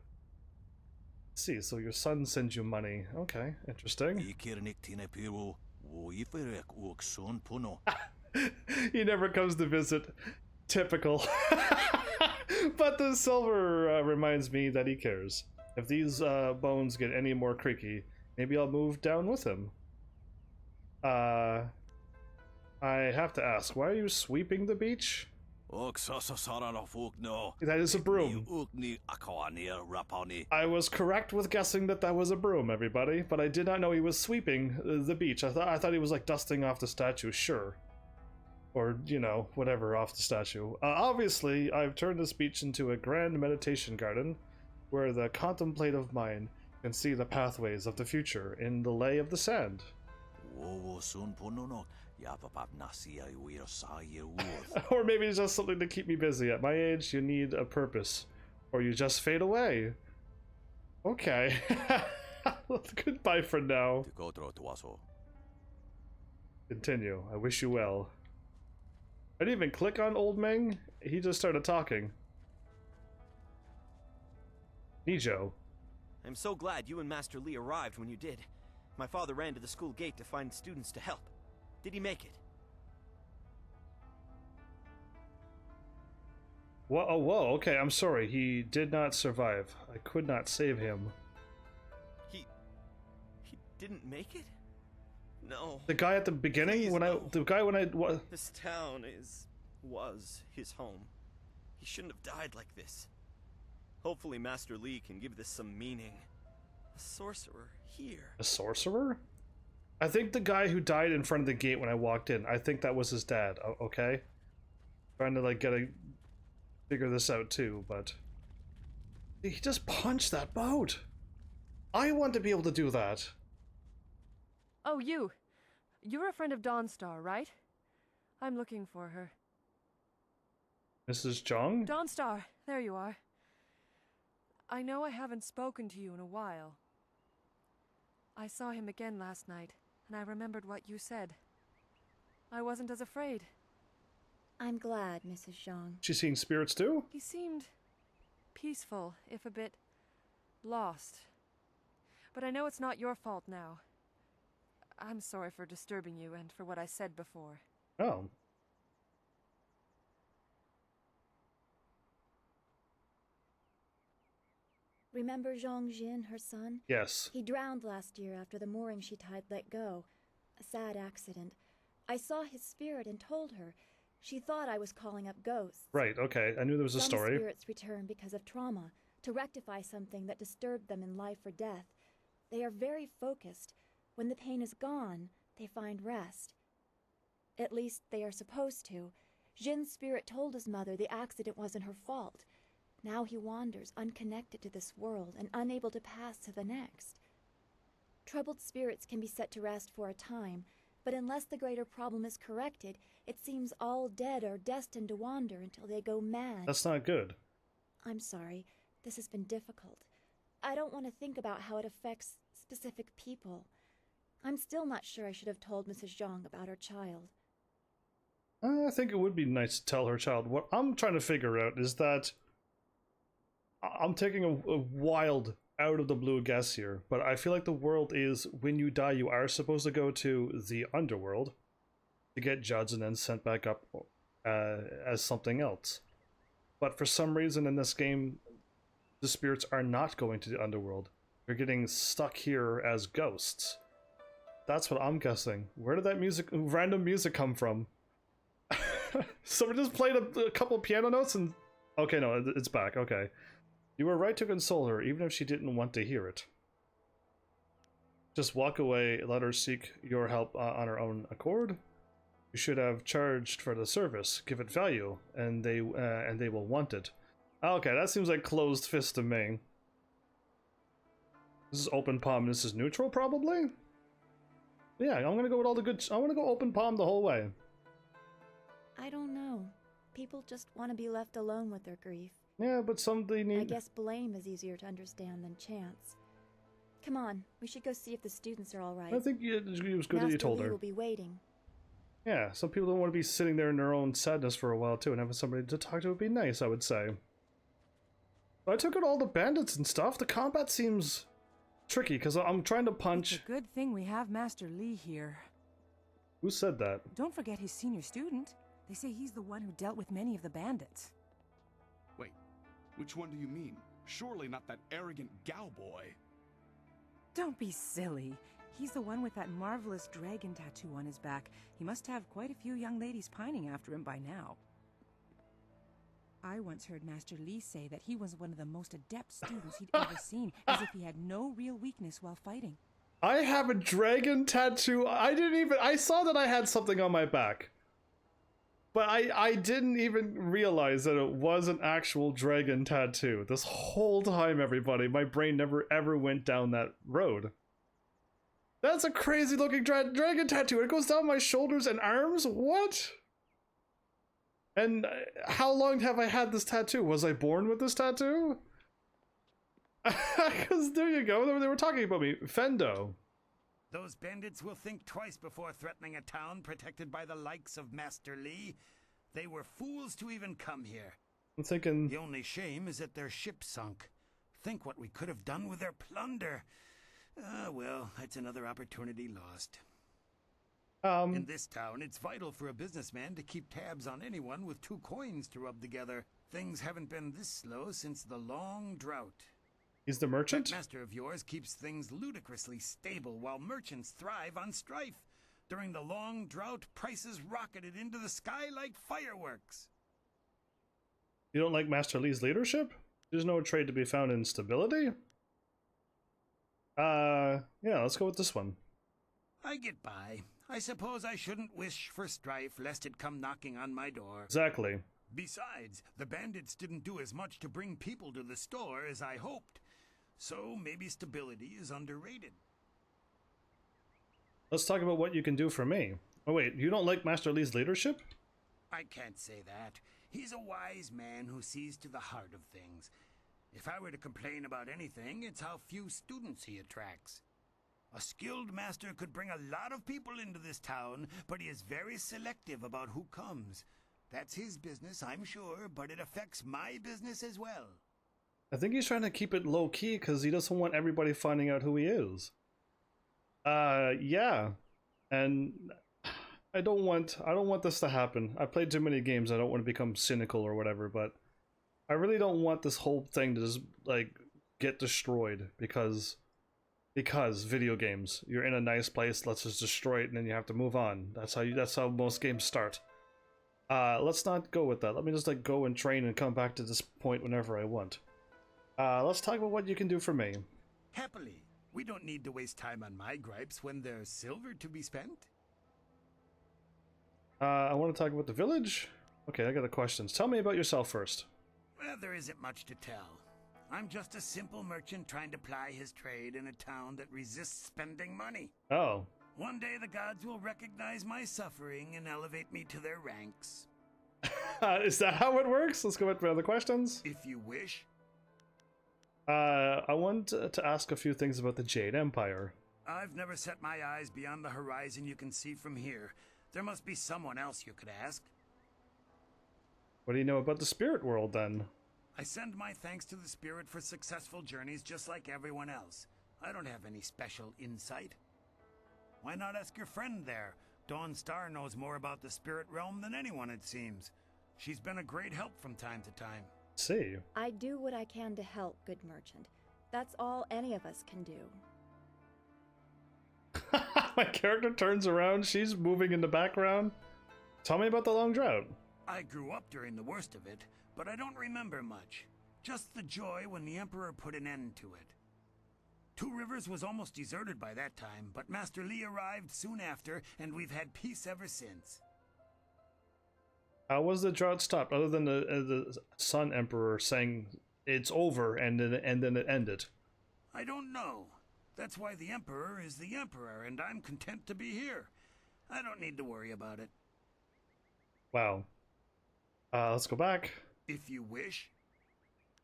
Let's see, so your son sends you money. Okay, interesting. He never comes to visit. Typical. But the silver reminds me that he cares. If these bones get any more creaky, maybe I'll move down with him. I have to ask, why are you sweeping the beach? That is a broom. I was correct with guessing that that was a broom, everybody, but I did not know he was sweeping the beach. I thought he was like dusting off the statue, sure. Or, you know, whatever, off the statue. Obviously, I've turned this beach into a grand meditation garden where the contemplative mind can see the pathways of the future in the lay of the sand. Or maybe it's just something to keep me busy. At my age, you need a purpose, or you just fade away. Okay. Goodbye for now. Continue. I wish you well. I didn't even click on Old Meng. He just started talking. Nijo. I'm so glad you and Master Li arrived when you did. My father ran to the school gate to find students to help. Did he make it? Whoa, oh, whoa, okay, I'm sorry. He did not survive. I could not save him. He didn't make it? No. The guy at the beginning? Please, This town was his home. He shouldn't have died like this. Hopefully Master Li can give this some meaning. A sorcerer here. A sorcerer? I think the guy who died in front of the gate when I walked in, I think that was his dad, okay? Trying to like figure this out too, but he just punched that boat. I want to be able to do that. Oh, you're a friend of Dawnstar, right? I'm looking for her. Mrs. Jung? Dawnstar, there you are. I know I haven't spoken to you in a while. I saw him again last night, and I remembered what you said. I wasn't as afraid. I'm glad, Mrs. Zhang. She's seeing spirits too? He seemed peaceful, if a bit lost. But I know it's not your fault now. I'm sorry for disturbing you and for what I said before. Oh. Remember Zhang Jin, her son? Yes. He drowned last year after the mooring she tied let go. A sad accident. I saw his spirit and told her. She thought I was calling up ghosts. Right, okay. I knew there was a story. Some spirits return because of trauma, to rectify something that disturbed them in life or death. They are very focused. When the pain is gone, they find rest. At least they are supposed to. Jin's spirit told his mother the accident wasn't her fault. Now he wanders, unconnected to this world and unable to pass to the next. Troubled spirits can be set to rest for a time, but unless the greater problem is corrected, it seems all dead are destined to wander until they go mad. That's not good. I'm sorry. This has been difficult. I don't want to think about how it affects specific people. I'm still not sure I should have told Mrs. Zhang about her child. I think it would be nice to tell her child. What I'm trying to figure out is that I'm taking a wild, out of the blue guess here, but I feel like the world is, when you die, you are supposed to go to the underworld to get judged and then sent back up as something else. But for some reason in this game, the spirits are not going to the underworld. They're getting stuck here as ghosts. That's what I'm guessing. Where did that random music come from? Someone just played a couple piano notes and... Okay, no, it's back, okay. You were right to console her, even if she didn't want to hear it. Just walk away, let her seek your help on her own accord. You should have charged for the service, give it value, and they will want it. Okay, that seems like closed fist to me. This is open palm, this is neutral, probably? Yeah, I'm gonna go with all the good... I wanna go open palm the whole way. I don't know. People just want to be left alone with their grief. Yeah, but they need... I guess blame is easier to understand than chance. Come on, we should go see if the students are all right. I think it was good that you told her. Master Li will be waiting. Yeah, some people don't want to be sitting there in their own sadness for a while too, and having somebody to talk to would be nice, I would say. I took out all the bandits and stuff. The combat seems tricky because I'm trying to punch. It's a good thing we have Master Li here. Who said that? Don't forget his senior student. They say he's the one who dealt with many of the bandits. Wait, which one do you mean? Surely not that arrogant Gao boy. Don't be silly. He's the one with that marvelous dragon tattoo on his back. He must have quite a few young ladies pining after him by now. I once heard Master Li say that he was one of the most adept students he'd ever seen, as if he had no real weakness while fighting. I have a dragon tattoo. I saw that I had something on my back. But I didn't even realize that it was an actual dragon tattoo. This whole time, everybody, my brain never ever went down that road. That's a crazy looking dragon tattoo. It goes down my shoulders and arms? What? And how long have I had this tattoo? Was I born with this tattoo? Because there you go, they were talking about me. Fendo. Those bandits will think twice before threatening a town protected by the likes of Master Li. They were fools to even come here. I'm thinking... The only shame is that their ship sunk. Think what we could have done with their plunder. Well, that's another opportunity lost. In this town, it's vital for a businessman to keep tabs on anyone with 2 coins to rub together. Things haven't been this slow since the long drought. He's the merchant? That master of yours keeps things ludicrously stable while merchants thrive on strife. During the long drought, prices rocketed into the sky like fireworks. You don't like Master Li's leadership? There's no trade to be found in stability? Yeah, let's go with this one. I get by. I suppose I shouldn't wish for strife lest it come knocking on my door. Exactly. Besides, the bandits didn't do as much to bring people to the store as I hoped. So maybe stability is underrated. Let's talk about what you can do for me. Oh wait, you don't like Master Li's leadership? I can't say that. He's a wise man who sees to the heart of things. If I were to complain about anything, it's how few students he attracts. A skilled master could bring a lot of people into this town, but he is very selective about who comes. That's his business, I'm sure, but it affects my business as well. I think he's trying to keep it low-key because he doesn't want everybody finding out who he is. Yeah. And I don't want this to happen. I played too many games, I don't want to become cynical or whatever, but I really don't want this whole thing to just, like, get destroyed because video games. You're in a nice place, let's just destroy it and then you have to move on. That's how most games start. Let's not go with that. Let me just like go and train and come back to this point whenever I want. Let's talk about what you can do for me. Happily. We don't need to waste time on my gripes when there's silver to be spent. I want to talk about the village. Okay, I got the questions. Tell me about yourself first. Well, there isn't much to tell. I'm just a simple merchant trying to ply his trade in a town that resists spending money. Oh. One day the gods will recognize my suffering and elevate me to their ranks. Is that how it works? Let's go back to other questions. If you wish. I want to ask a few things about the Jade Empire. I've never set my eyes beyond the horizon you can see from here. There must be someone else you could ask. What do you know about the spirit world, then? I send my thanks to the spirit for successful journeys just like everyone else. I don't have any special insight. Why not ask your friend there? Dawn Star knows more about the spirit realm than anyone, it seems. She's been a great help from time to time. See. I do what I can to help, good merchant. That's all any of us can do. My character turns around, she's moving in the background. Tell me about the long drought. I grew up during the worst of it, but I don't remember much. Just the joy when the Emperor put an end to it. Two Rivers was almost deserted by that time, but Master Li arrived soon after, and we've had peace ever since. How was the drought stopped, other than the Sun Emperor saying it's over and then it ended? I don't know. That's why the Emperor is the Emperor, and I'm content to be here. I don't need to worry about it. Wow. Let's go back. If you wish.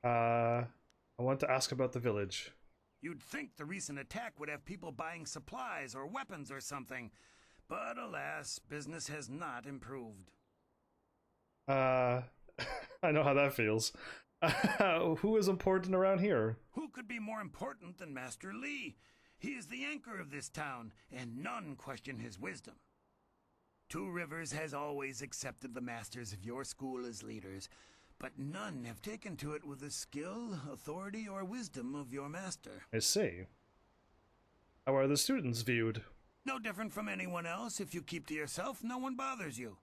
I want to ask about the village. You'd think the recent attack would have people buying supplies or weapons or something, but alas, business has not improved. I know how that feels. Who is important around here? Who could be more important than Master Li? He is the anchor of this town, and none question his wisdom. Two Rivers has always accepted the masters of your school as leaders, but none have taken to it with the skill, authority, or wisdom of your master. I see. How are the students viewed? No different from anyone else. If you keep to yourself, no one bothers you.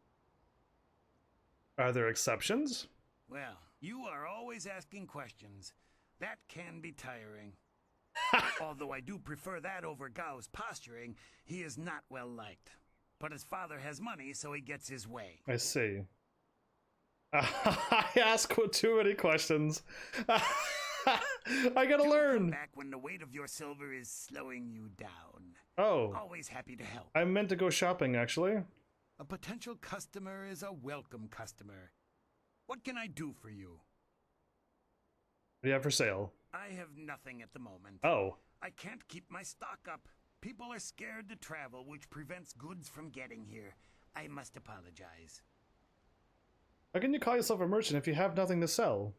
Are there exceptions? Well, you are always asking questions. That can be tiring. Although I do prefer that over Gao's posturing, he is not well liked. But his father has money, so he gets his way. I see. I ask too many questions. I gotta learn. Come back when the weight of your silver is slowing you down. Oh. Always happy to help. I meant to go shopping, actually. A potential customer is a welcome customer. What can I do for you? What do you have for sale? I have nothing at the moment. Oh. I can't keep my stock up. People are scared to travel, which prevents goods from getting here. I must apologize. How can you call yourself a merchant if you have nothing to sell?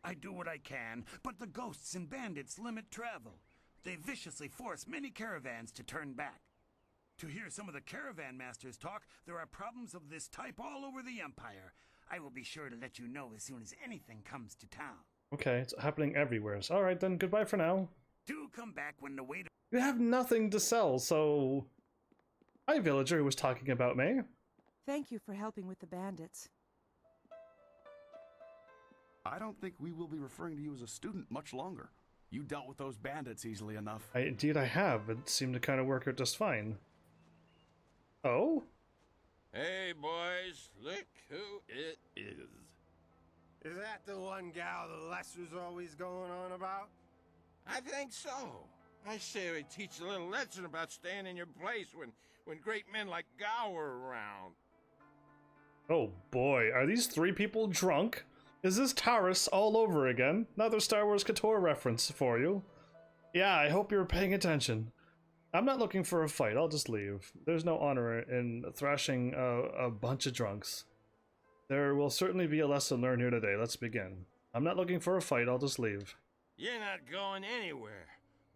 I do what I can, but the ghosts and bandits limit travel. They viciously force many caravans to turn back. To hear some of the caravan masters talk, there are problems of this type all over the Empire. I will be sure to let you know as soon as anything comes to town. Okay, it's happening everywhere. So, alright then, goodbye for now. Do come back when the weight of... You have nothing to sell, so... Hi, villager who was talking about me. Thank you for helping with the bandits. I don't think we will be referring to you as a student much longer. You dealt with those bandits easily enough. Indeed I have. It seemed to kind of work out just fine. Oh? Hey, boys, look who it is. Is that the one gal the Lesser's always going on about? I think so. I say we teach a little lesson about staying in your place when great men like Gao are around. Oh boy, are these three people drunk? Is this Taurus all over again? Another Star Wars Couture reference for you. Yeah, I hope you're paying attention. I'm not looking for a fight, I'll just leave. There's no honor in thrashing a bunch of drunks. There will certainly be a lesson learned here today, let's begin. I'm not looking for a fight, I'll just leave. You're not going anywhere.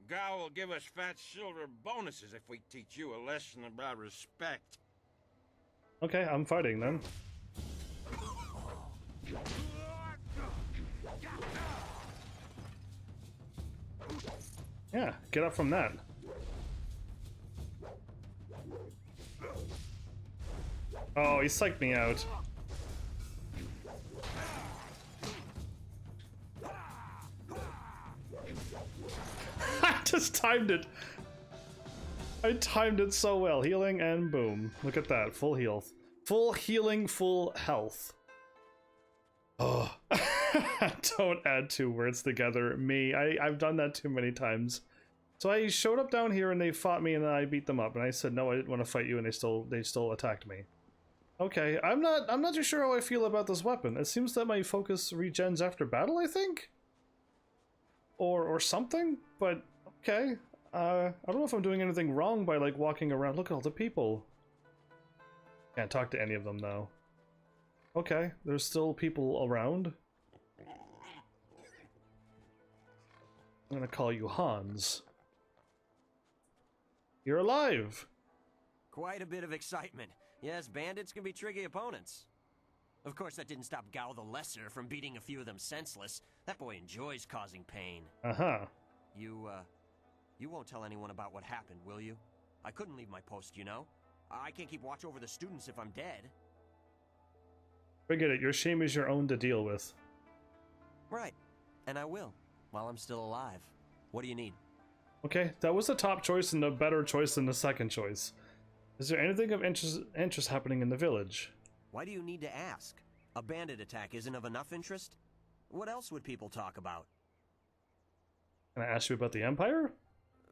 Gao will give us fat silver bonuses if we teach you a lesson about respect. Okay, I'm fighting then. Yeah, get up from that. Oh, he psyched me out. I just timed it. I timed it so well. Healing and boom. Look at that. Full heal. Full healing, full health. Oh. Don't add two words together. Me. I've done that too many times. So I showed up down here and they fought me and then I beat them up and I said no, I didn't want to fight you and they still attacked me. Okay, I'm not too sure how I feel about this weapon. It seems that my focus regens after battle, I think? Or something? But okay. I don't know if I'm doing anything wrong by like walking around. Look at all the people. Can't talk to any of them though. Okay, there's still people around. I'm gonna call you Hans. You're alive! Quite a bit of excitement. Yes, bandits can be tricky opponents. Of course, that didn't stop Gao the Lesser from beating a few of them senseless. That boy enjoys causing pain. Uh-huh. You won't tell anyone about what happened, will you? I couldn't leave my post, you know? I can't keep watch over the students if I'm dead. Forget it, your shame is your own to deal with. Right, and I will, while I'm still alive. What do you need? Okay, that was the top choice and a better choice than the second choice. Is there anything of interest happening in the village? Why do you need to ask? A bandit attack isn't of enough interest? What else would people talk about? Can I ask you about the Empire?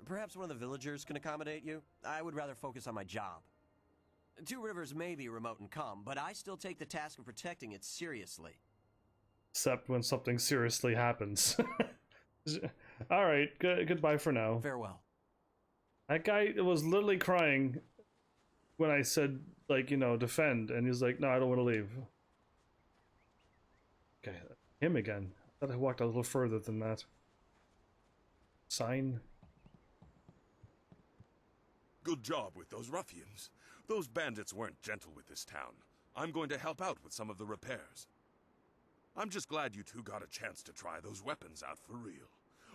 Perhaps one of the villagers can accommodate you? I would rather focus on my job. Two Rivers may be remote and calm, but I still take the task of protecting it seriously. Except when something seriously happens. Alright, goodbye for now. Farewell. That guy was literally crying when I said, like, you know, defend, and he's like, no, I don't want to leave. Okay, him again. Thought I walked a little further than that. Sign. Good job with those ruffians. Those bandits weren't gentle with this town. I'm going to help out with some of the repairs. I'm just glad you two got a chance to try those weapons out for real.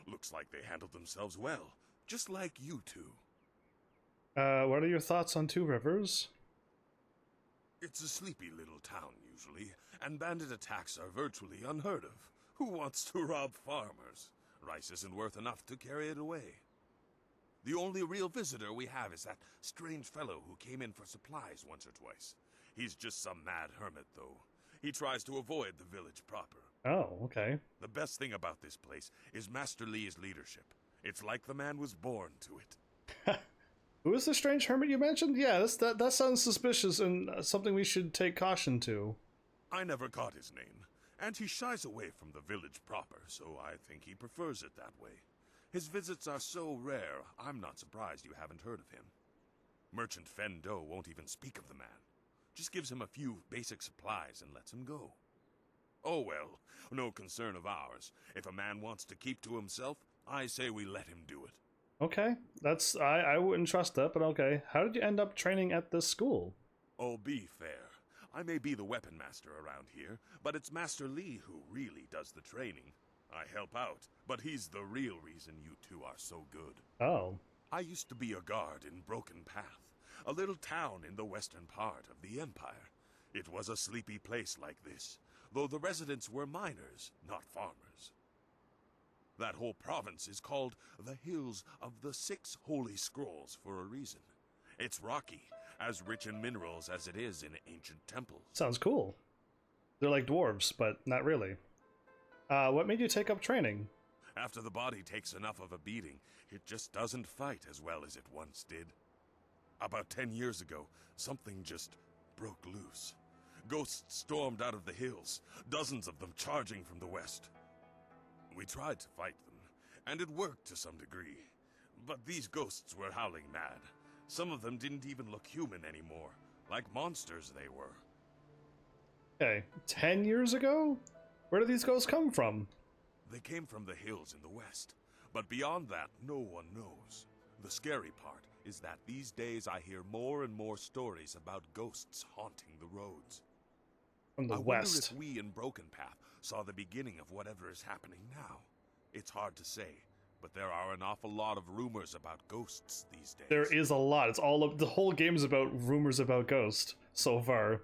Looks like they handled themselves well, just like you two. What are your thoughts on Two Rivers? It's a sleepy little town, usually, and bandit attacks are virtually unheard of. Who wants to rob farmers? Rice isn't worth enough to carry it away. The only real visitor we have is that strange fellow who came in for supplies once or twice. He's just some mad hermit, though. He tries to avoid the village proper. Oh, okay. The best thing about this place is Master Lee's leadership. It's like the man was born to it. Who is the strange hermit you mentioned? Yeah, that sounds suspicious and something we should take caution to. I never got his name, and he shies away from the village proper, so I think he prefers it that way. His visits are so rare, I'm not surprised you haven't heard of him. Merchant Fendo won't even speak of the man. Just gives him a few basic supplies and lets him go. Oh well, no concern of ours. If a man wants to keep to himself, I say we let him do it. Okay, I wouldn't trust that, but okay. How did you end up training at this school? Oh, be fair. I may be the weapon master around here, but it's Master Lee who really does the training. I help out, but he's the real reason you two are so good. Oh. I used to be a guard in Broken Path, a little town in the western part of the Empire. It was a sleepy place like this, though the residents were miners, not farmers. That whole province is called the Hills of the Six Holy Scrolls for a reason. It's rocky, as rich in minerals as it is in ancient temples. Sounds cool. They're like dwarves, but not really. What made you take up training? After the body takes enough of a beating, it just doesn't fight as well as it once did. About 10 years ago, something just broke loose. Ghosts stormed out of the hills, dozens of them charging from the west. We tried to fight them, and it worked to some degree. But these ghosts were howling mad. Some of them didn't even look human anymore, like monsters they were. Okay, 10 years ago? Where do these ghosts come from? They came from the hills in the west, but beyond that, no one knows. The scary part is that these days I hear more and more stories about ghosts haunting the roads. From the I west. wonder if we in Broken Path saw the beginning of whatever is happening now. It's hard to say, but there are an awful lot of rumors about ghosts these days. There is a lot. It's all of the whole game is about rumors about ghosts so far.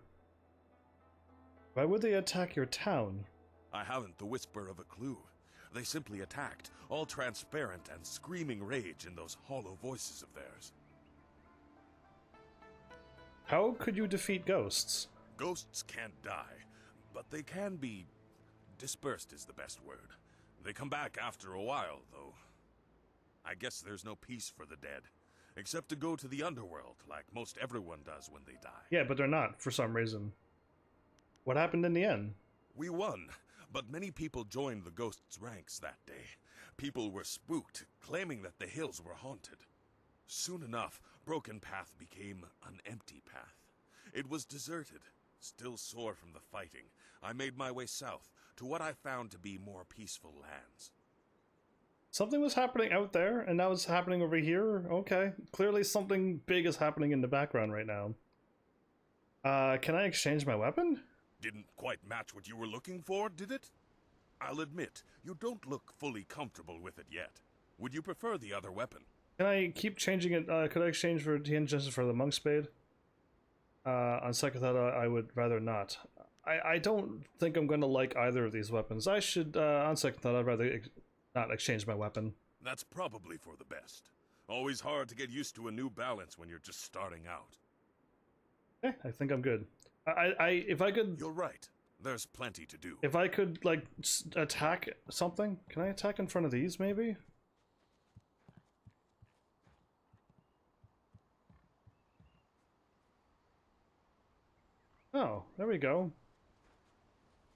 Why would they attack your town? I haven't the whisper of a clue. They simply attacked, all transparent and screaming rage in those hollow voices of theirs. How could you defeat ghosts? Ghosts can't die, but they can be... dispersed is the best word. They come back after a while, though. I guess there's no peace for the dead, except to go to the underworld, like most everyone does when they die. Yeah, but they're not, for some reason. What happened in the end? We won, but many people joined the ghosts' ranks that day. People were spooked, claiming that the hills were haunted. Soon enough, Broken Path became an empty path. It was deserted. Still sore from the fighting, I made my way south to what I found to be more peaceful lands. Something was happening out there, and now it's happening over here? Okay. Clearly something big is happening in the background right now. Can I exchange my weapon? Didn't quite match what you were looking for, did it? I'll admit, you don't look fully comfortable with it yet. Would you prefer the other weapon? Can I keep changing it? Could I exchange for Tianjin for the monk spade? On second thought, I would rather not. I don't think I'm going to like either of these weapons. I should, on second thought, I'd rather not exchange my weapon. That's probably for the best. Always hard to get used to a new balance when you're just starting out. Okay, I think I'm good. If I could... You're right. There's plenty to do. If I could, like, attack something? Can I attack in front of these, maybe? Oh, there we go.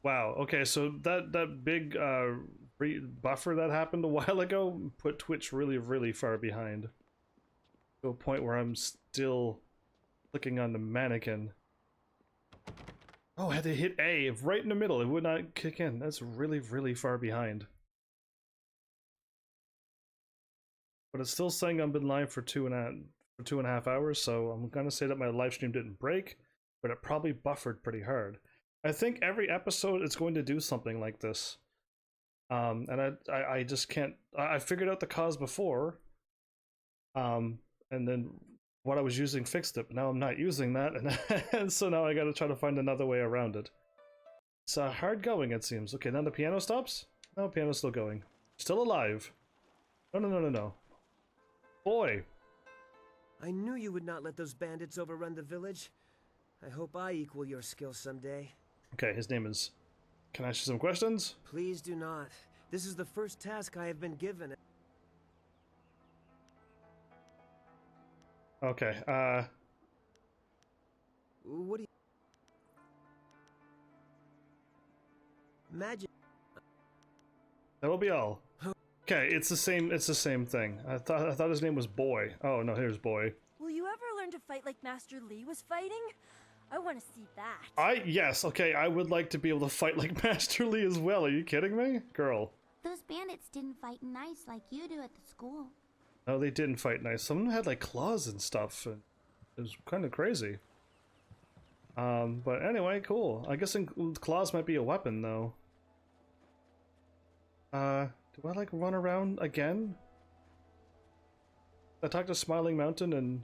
Wow, okay, so that big buffer that happened a while ago put Twitch really far behind. To a point where I'm still clicking on the mannequin. Oh, I had to hit A right in the middle. It would not kick in. That's really, really far behind. But it's still saying I've been live for 2.5 hours, so I'm gonna say that my live stream didn't break, but it probably buffered pretty hard. I think every episode it's going to do something like this. And I just can't. I figured out the cause before. And then what I was using fixed it, but now I'm not using that, and so now I gotta try to find another way around it. It's hard going, it seems. Okay, now the piano stops? No, piano's still going. Still alive. No, no, no, no, no. Boy! I knew you would not let those bandits overrun the village. I hope I equal your skill someday. Okay, his name is... Can I ask you some questions? Please do not. This is the first task I have been given. Okay, What do you... Magic... That will be all. Okay, it's the same thing. I thought his name was Boy. Oh no, here's Boy. Will you ever learn to fight like Master Lee was fighting? I want to see that. Yes, okay, I would like to be able to fight like Master Lee as well. Are you kidding me? Girl. Those bandits didn't fight nice like you do at the school. No, they didn't fight nice. Some of them had like claws and stuff. And it was kind of crazy. But anyway, cool. I guess claws might be a weapon though. Do I like run around again? I talk to Smiling Mountain and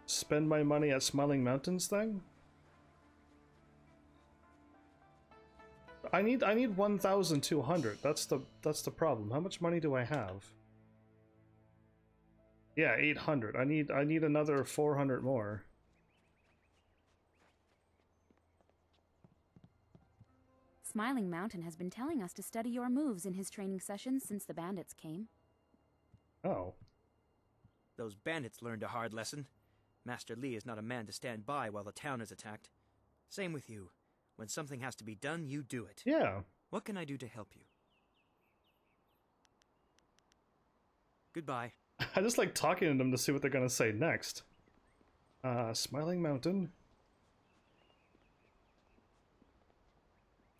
spend my money at Smiling Mountain's thing? I need 1,200. That's the problem. How much money do I have? Yeah, 800. I need another 400 more. Smiling Mountain has been telling us to study your moves in his training sessions since the bandits came. Oh. Those bandits learned a hard lesson. Master Lee is not a man to stand by while the town is attacked. Same with you. When something has to be done, you do it. Yeah. What can I do to help you? Goodbye. I just like talking to them to see what they're gonna say next. Smiling Mountain.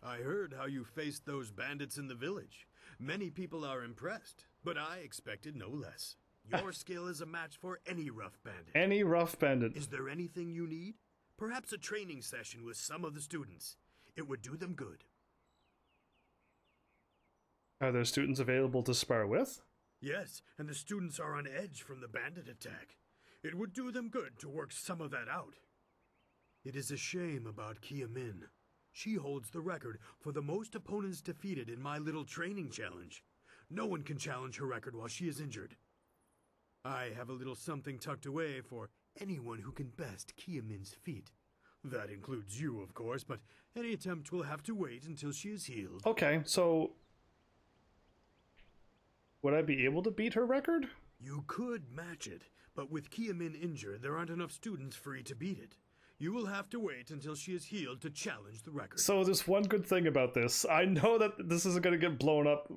I heard how you faced those bandits in the village. Many people are impressed, but I expected no less. Your skill is a match for any rough bandit. Any rough bandit. Is there anything you need? Perhaps a training session with some of the students. It would do them good. Are there students available to spar with? Yes, and the students are on edge from the bandit attack. It would do them good to work some of that out. It is a shame about Kia Min. She holds the record for the most opponents defeated in my little training challenge. No one can challenge her record while she is injured. I have a little something tucked away for anyone who can best Kia Min's feat. That includes you, of course, but any attempt will have to wait until she is healed. Okay, so... Would I be able to beat her record? You could match it, but with Kia Min injured, there aren't enough students free to beat it. You will have to wait until she is healed to challenge the record. So there's one good thing about this. I know that this isn't going to get blown up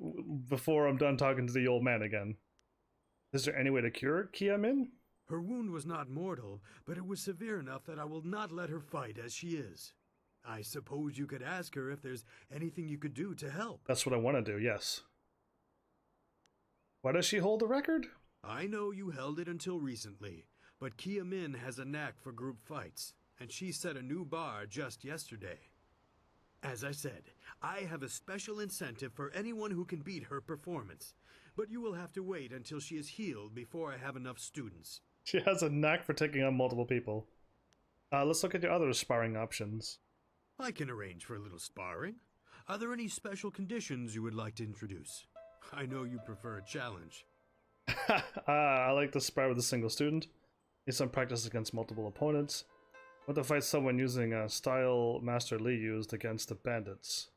before I'm done talking to the old man again. Is there any way to cure Kia Min? Her wound was not mortal, but it was severe enough that I will not let her fight as she is. I suppose you could ask her if there's anything you could do to help. That's what I want to do, yes. Why does she hold the record? I know you held it until recently, but Kia Min has a knack for group fights, and she set a new bar just yesterday. As I said, I have a special incentive for anyone who can beat her performance, but you will have to wait until she is healed before I have enough students. She has a knack for taking on multiple people. Let's look at your other sparring options. I can arrange for a little sparring. Are there any special conditions you would like to introduce? I know you prefer a challenge. I like to spar with a single student. Need some practice against multiple opponents. Want to fight someone using a style Master Lee used against the bandits.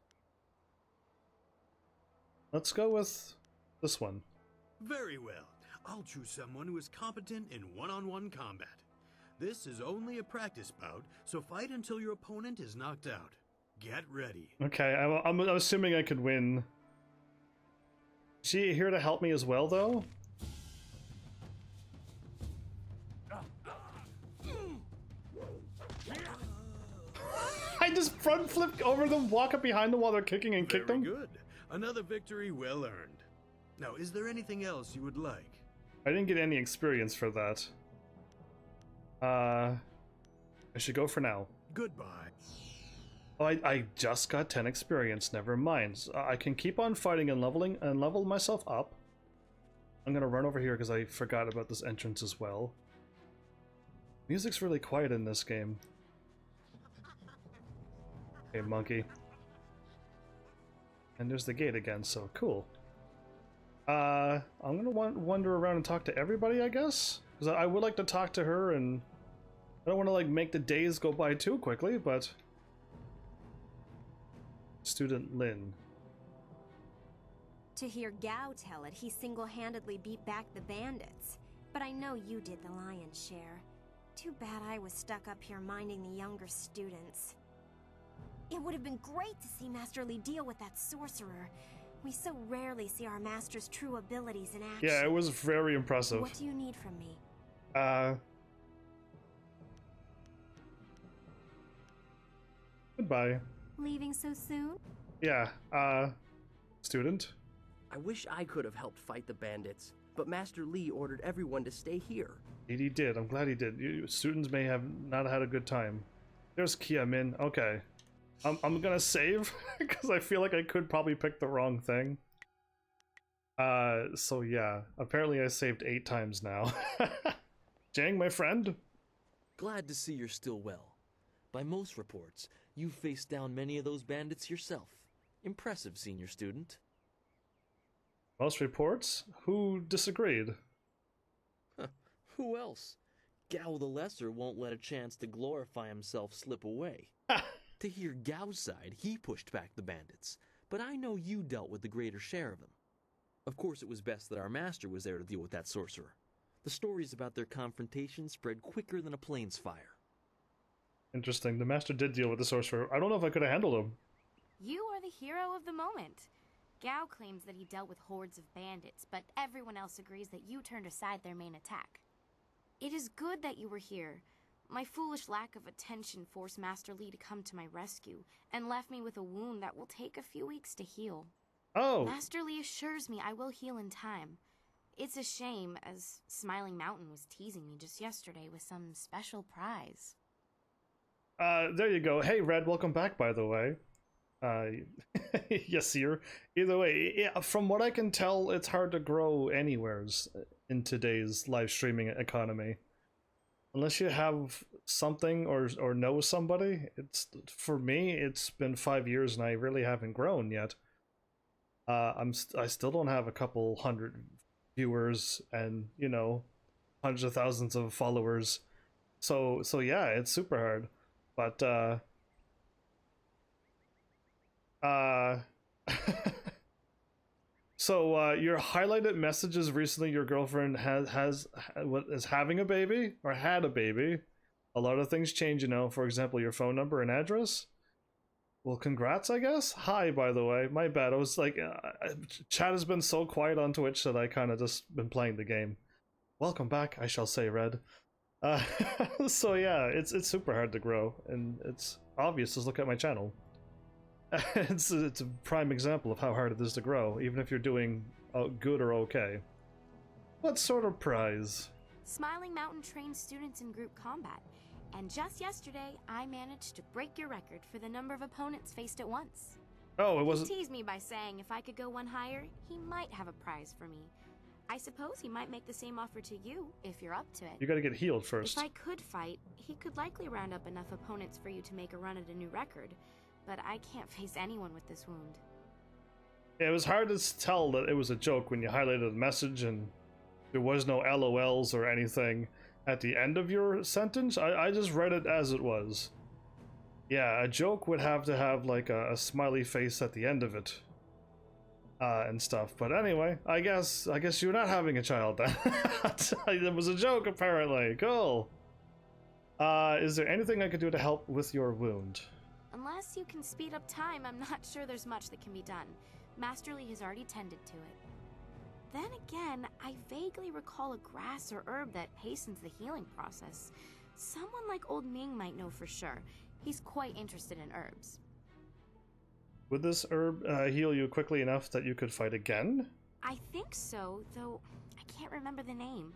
Let's go with this one. Very well. I'll choose someone who is competent in one-on-one combat. This is only a practice bout, so fight until your opponent is knocked out. Get ready. Okay, I'm assuming I could win. Is she here to help me as well, though? I just front flipped over them, walk up behind them while they're kicking and kick them. Very good. Another victory well earned. Now, is there anything else you would like? I didn't get any experience for that. I should go for now. Goodbye. Oh, I just got 10 experience. Never mind. So I can keep on fighting and level myself up. I'm gonna run over here because I forgot about this entrance as well. Music's really quiet in this game. Okay, monkey. And there's the gate again, so cool. I'm gonna wander around and talk to everybody, I guess? Because I would like to talk to her, and I don't want to like make the days go by too quickly, but... Student Lin. To hear Gao tell it, he single-handedly beat back the bandits. But I know you did the lion's share. Too bad I was stuck up here minding the younger students. It would have been great to see Master Li deal with that sorcerer. We so rarely see our master's true abilities in action. Yeah, it was very impressive. What do you need from me? Goodbye. Leaving so soon? Yeah, student? I wish I could have helped fight the bandits, but Master Li ordered everyone to stay here. He did. I'm glad he did. Students may have not had a good time. There's Kiamin. Okay. I'm gonna save, because I feel like I could probably pick the wrong thing. So yeah. Apparently I saved 8 times now. Jang, my friend? Glad to see you're still well. By most reports, you faced down many of those bandits yourself. Impressive, senior student. Most reports? Who disagreed? Who else? Gao the Lesser won't let a chance to glorify himself slip away. To hear Gao's side, he pushed back the bandits, but I know you dealt with the greater share of them. Of course, it was best that our master was there to deal with that sorcerer. The stories about their confrontation spread quicker than a plane's fire. Interesting. The master did deal with the sorcerer. I don't know if I could have handled him. You are the hero of the moment. Gao claims that he dealt with hordes of bandits, but everyone else agrees that you turned aside their main attack. It is good that you were here. My foolish lack of attention forced Master Li to come to my rescue, and left me with a wound that will take a few weeks to heal. Oh! Master Li assures me I will heal in time. It's a shame, as Smiling Mountain was teasing me just yesterday with some special prize. There you go. Hey, Red, welcome back, by the way. Yes, sir. Either way, yeah, from what I can tell, it's hard to grow anywheres in today's live streaming economy. Unless you have something or know somebody. For me, it's been 5 years and I really haven't grown yet. I still don't have a couple hundred viewers and, you know, hundreds of thousands of followers. So yeah, it's super hard. But so your highlighted messages recently, your girlfriend is having a baby or had a baby. A lot of things change, you know. For example, your phone number and address. Well, congrats, I guess. Hi, by the way. My bad. I was like, chat has been so quiet on Twitch that I kind of just been playing the game. Welcome back, I shall say, Red. So yeah, it's super hard to grow, and it's obvious. Just look at my channel. It's a prime example of how hard it is to grow, even if you're doing good or okay. What sort of prize? Smiling Mountain trains students in group combat, and just yesterday I managed to break your record for the number of opponents faced at once. Oh, it wasn't. He teased me by saying if I could go one higher, he might have a prize for me. I suppose he might make the same offer to you if you're up to it. You gotta get healed first. If I could fight, he could likely round up enough opponents for you to make a run at a new record. But I can't face anyone with this wound. Yeah, it was hard to tell that it was a joke when you highlighted the message and there was no LOLs or anything at the end of your sentence. I just read it as it was. Yeah, a joke would have to have like a smiley face at the end of it. And stuff. But anyway, I guess you're not having a child then. It was a joke apparently. Cool. Is there anything I could do to help with your wound? Unless you can speed up time, I'm not sure there's much that can be done. Master Li has already tended to it. Then again, I vaguely recall a grass or herb that hastens the healing process. Someone like Old Ming might know for sure. He's quite interested in herbs. Would this herb heal you quickly enough that you could fight again? I think so, though I can't remember the name.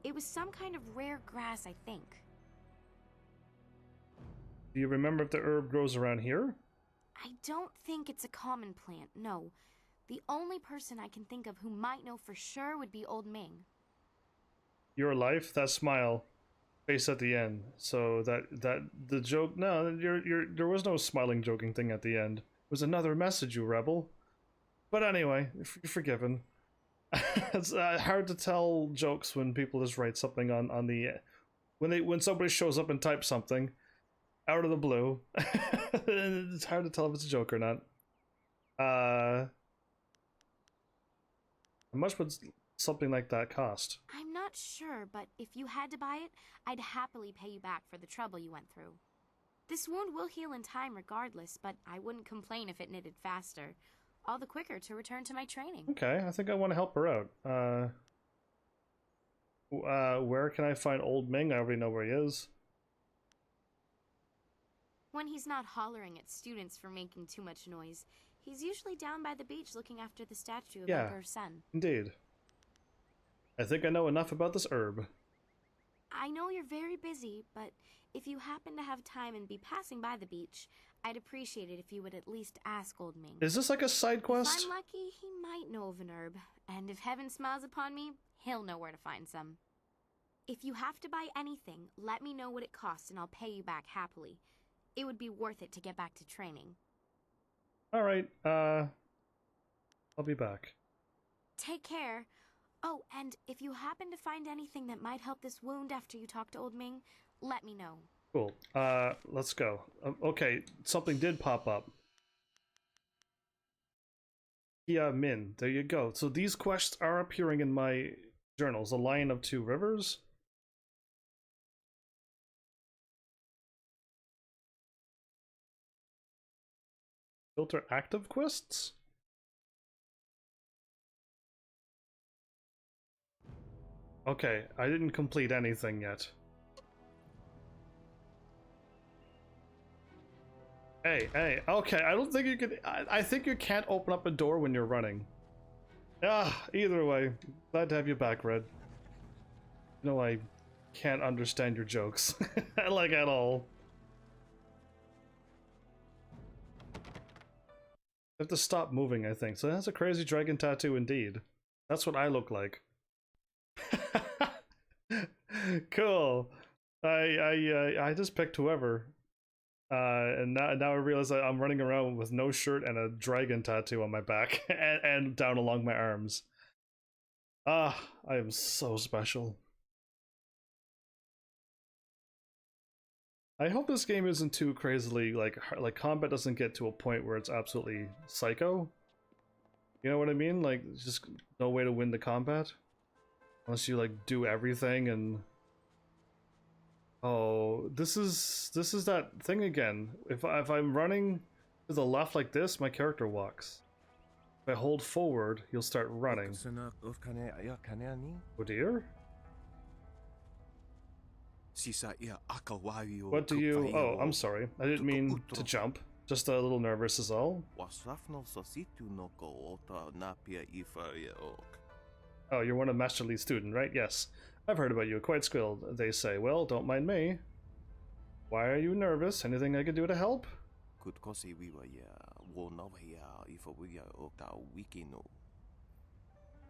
It was some kind of rare grass, I think. Do you remember if the herb grows around here? I don't think it's a common plant, no. The only person I can think of who might know for sure would be Old Ming. Your life, that smile, face at the end. So that the joke. No, there was no smiling, joking thing at the end. It was another message, you rebel. But anyway, you're forgiven. It's hard to tell jokes when people just write something on the when somebody shows up and types something out of the blue. It's hard to tell if it's a joke or not. How much would something like that cost? I'm not sure, but if you had to buy it, I'd happily pay you back for the trouble you went through. This wound will heal in time regardless, but I wouldn't complain if it knitted faster. All the quicker to return to my training. Okay, I think I want to help her out. Where can I find Old Ming? I already know where he is. When he's not hollering at students for making too much noise, he's usually down by the beach looking after the statue of Emperor Sun. Indeed. I think I know enough about this herb. I know you're very busy, but if you happen to have time and be passing by the beach, I'd appreciate it if you would at least ask Old Ming. Is this like a side quest? If I'm lucky, he might know of an herb, and if heaven smiles upon me, he'll know where to find some. If you have to buy anything, let me know what it costs and I'll pay you back happily. It would be worth it to get back to training. Alright, I'll be back. Take care. Oh, and if you happen to find anything that might help this wound after you talk to Old Ming, let me know. Cool. Let's go. Okay, something did pop up. Yeah, Min. There you go. So these quests are appearing in my journals. The Lion of Two Rivers. Filter active quests? Okay, I didn't complete anything yet. Hey, okay, I don't think you can. I think you can't open up a door when you're running. Either way, glad to have you back, Red. You know, I can't understand your jokes, like at all. I have to stop moving, I think. So that's a crazy dragon tattoo indeed. That's what I look like. Cool. I just picked whoever. And now I realize that I'm running around with no shirt and a dragon tattoo on my back and down along my arms. I am so special. I hope this game isn't too crazily like combat doesn't get to a point where it's absolutely psycho. You know what I mean? Like just no way to win the combat unless you like do everything and oh, this is that thing again. If I'm running to the left like this, my character walks. If I hold forward, he'll start running. Oh dear. What do you... Oh, I'm sorry. I didn't mean to jump. Just a little nervous is all. Oh, you're one of Master Lee's student, right? Yes. I've heard about you. Quite skilled, they say. Well, don't mind me. Why are you nervous? Anything I could do to help?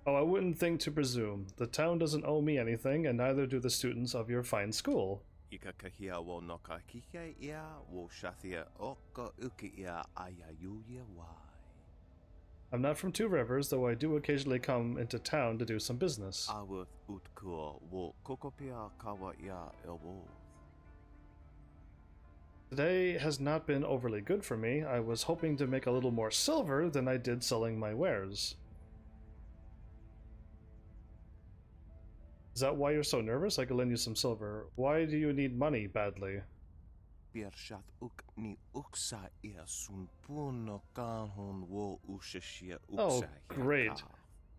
Oh, I wouldn't think to presume. The town doesn't owe me anything, and neither do the students of your fine school. I'm not from Two Rivers, though I do occasionally come into town to do some business. Today has not been overly good for me. I was hoping to make a little more silver than I did selling my wares. Is that why you're so nervous? I could lend you some silver. Why do you need money badly? Oh, great.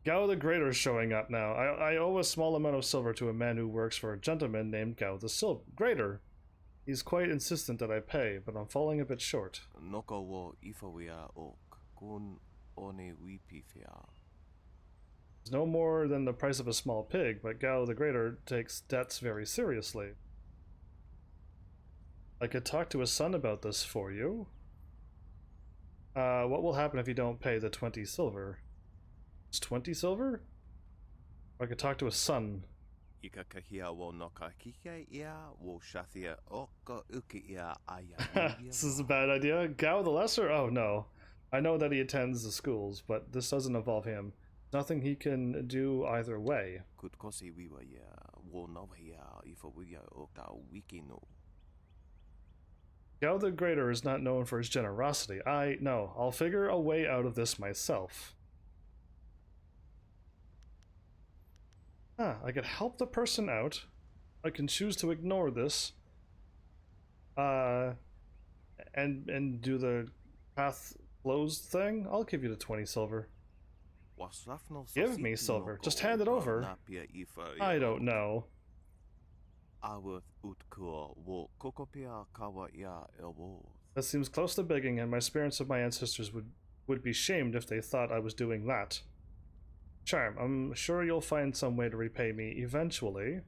Gao the Greater's showing up now. I owe a small amount of silver to a man who works for a gentleman named Gao the Greater. He's quite insistent that I pay, but I'm falling a bit short. Noko wo ifawia ok kun one wipifia. It's no more than the price of a small pig, but Gao the Greater takes debts very seriously. I could talk to his son about this for you. What will happen if you don't pay the 20 silver? It's 20 silver? Or I could talk to his son. Ikakahia wo nokakike ia wo shathia oko uki ia aya. This is a bad idea. Gao the Lesser? Oh no. I know that he attends the schools, but this doesn't involve him. Nothing he can do either way. Kutkosi wiwa ia wo nova ia ifawia oka wikino. Gao the Greater is not known for his generosity. No, I'll figure a way out of this myself. I could help the person out. I can choose to ignore this. And do the path closed thing. I'll give you the 20 silver. Give me silver. Just hand it over. I don't know. That seems close to begging, and my spirits of my ancestors would be shamed if they thought I was doing that. Charm, I'm sure you'll find some way to repay me eventually.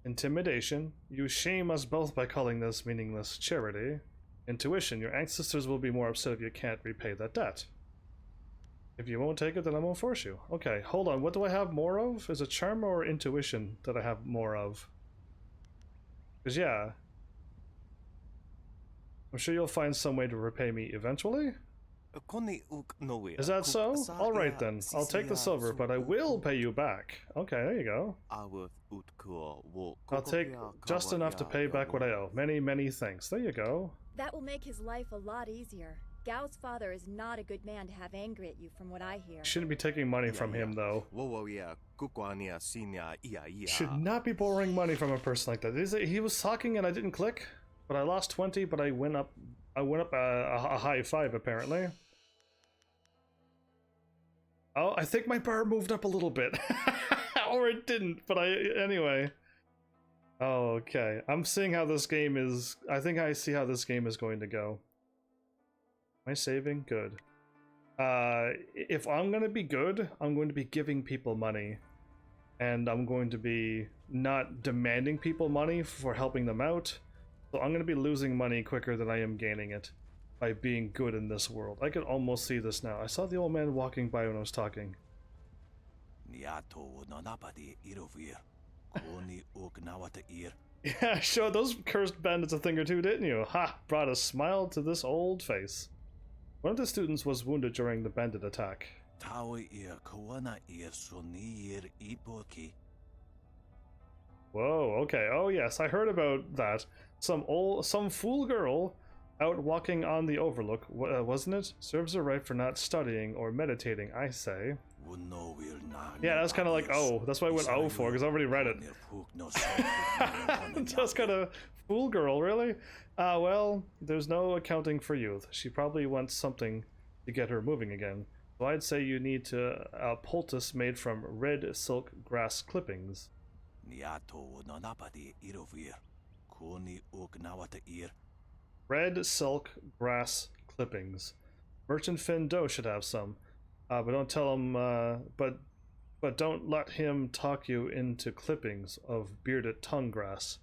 Intimidation. You shame us both by calling this meaningless charity. Intuition. Your ancestors will be more upset if you can't repay that debt. If you won't take it, then I won't force you. Okay, hold on. What do I have more of? Is it charm or intuition that I have more of? Because, yeah. I'm sure you'll find some way to repay me eventually? Is that so? Alright then. I'll take the silver, but I will pay you back. Okay, there you go. I'll take just enough to pay back what I owe. Many, many thanks. There you go. That will make his life a lot easier. Gao's father is not a good man to have angry at you from what I hear. Shouldn't be taking money from him, though. Should not be borrowing money from a person like that. He was talking and I didn't click, but I lost 20, but I went up a high 5, apparently. Oh, I think my bar moved up a little bit. Or it didn't, but anyway. Oh, okay. I'm seeing how this game is... I think I see how this game is going to go. Am I saving? Good. If I'm going to be good, I'm going to be giving people money. And I'm going to be not demanding people money for helping them out. So I'm going to be losing money quicker than I am gaining it by being good in this world. I can almost see this now. I saw the old man walking by when I was talking. Yeah, sure, those cursed bandits a thing or two, didn't you? Ha! Brought a smile to this old face. One of the students was wounded during the bandit attack. Whoa, okay. Oh yes, I heard about that. Some fool girl out walking on the overlook, wasn't it? Serves her right for not studying or meditating, I say. Yeah, that's kind of like, oh, that's what I went oh for, because I already read it. Just kind of fool girl, really? Well, there's no accounting for youth. She probably wants something to get her moving again. So I'd say you need a poultice made from red silk grass clippings. Red silk grass clippings. Merchant Finn Do should have some. But don't tell him, but don't let him talk you into clippings of bearded tongue grass.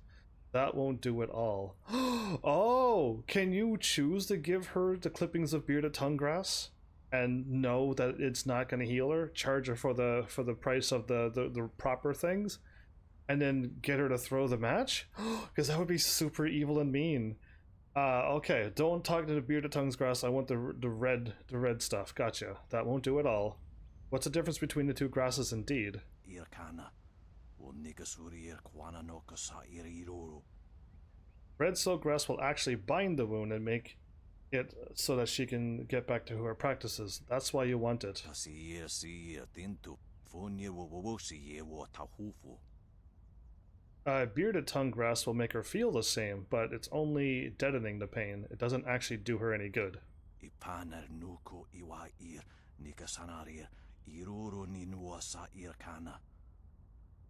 That won't do it all. Oh, can you choose to give her the clippings of bearded tongue grass and know that it's not going to heal her? Charge her for the price of the proper things, and then get her to throw the match? Because that would be super evil and mean. Okay, don't talk to the bearded tongues grass. I want the red stuff. Gotcha. That won't do it all. What's the difference between the two grasses indeed? Red silk grass will actually bind the wound and make it so that she can get back to her practices. That's why you want it. Bearded tongue grass will make her feel the same, but it's only deadening the pain. It doesn't actually do her any good.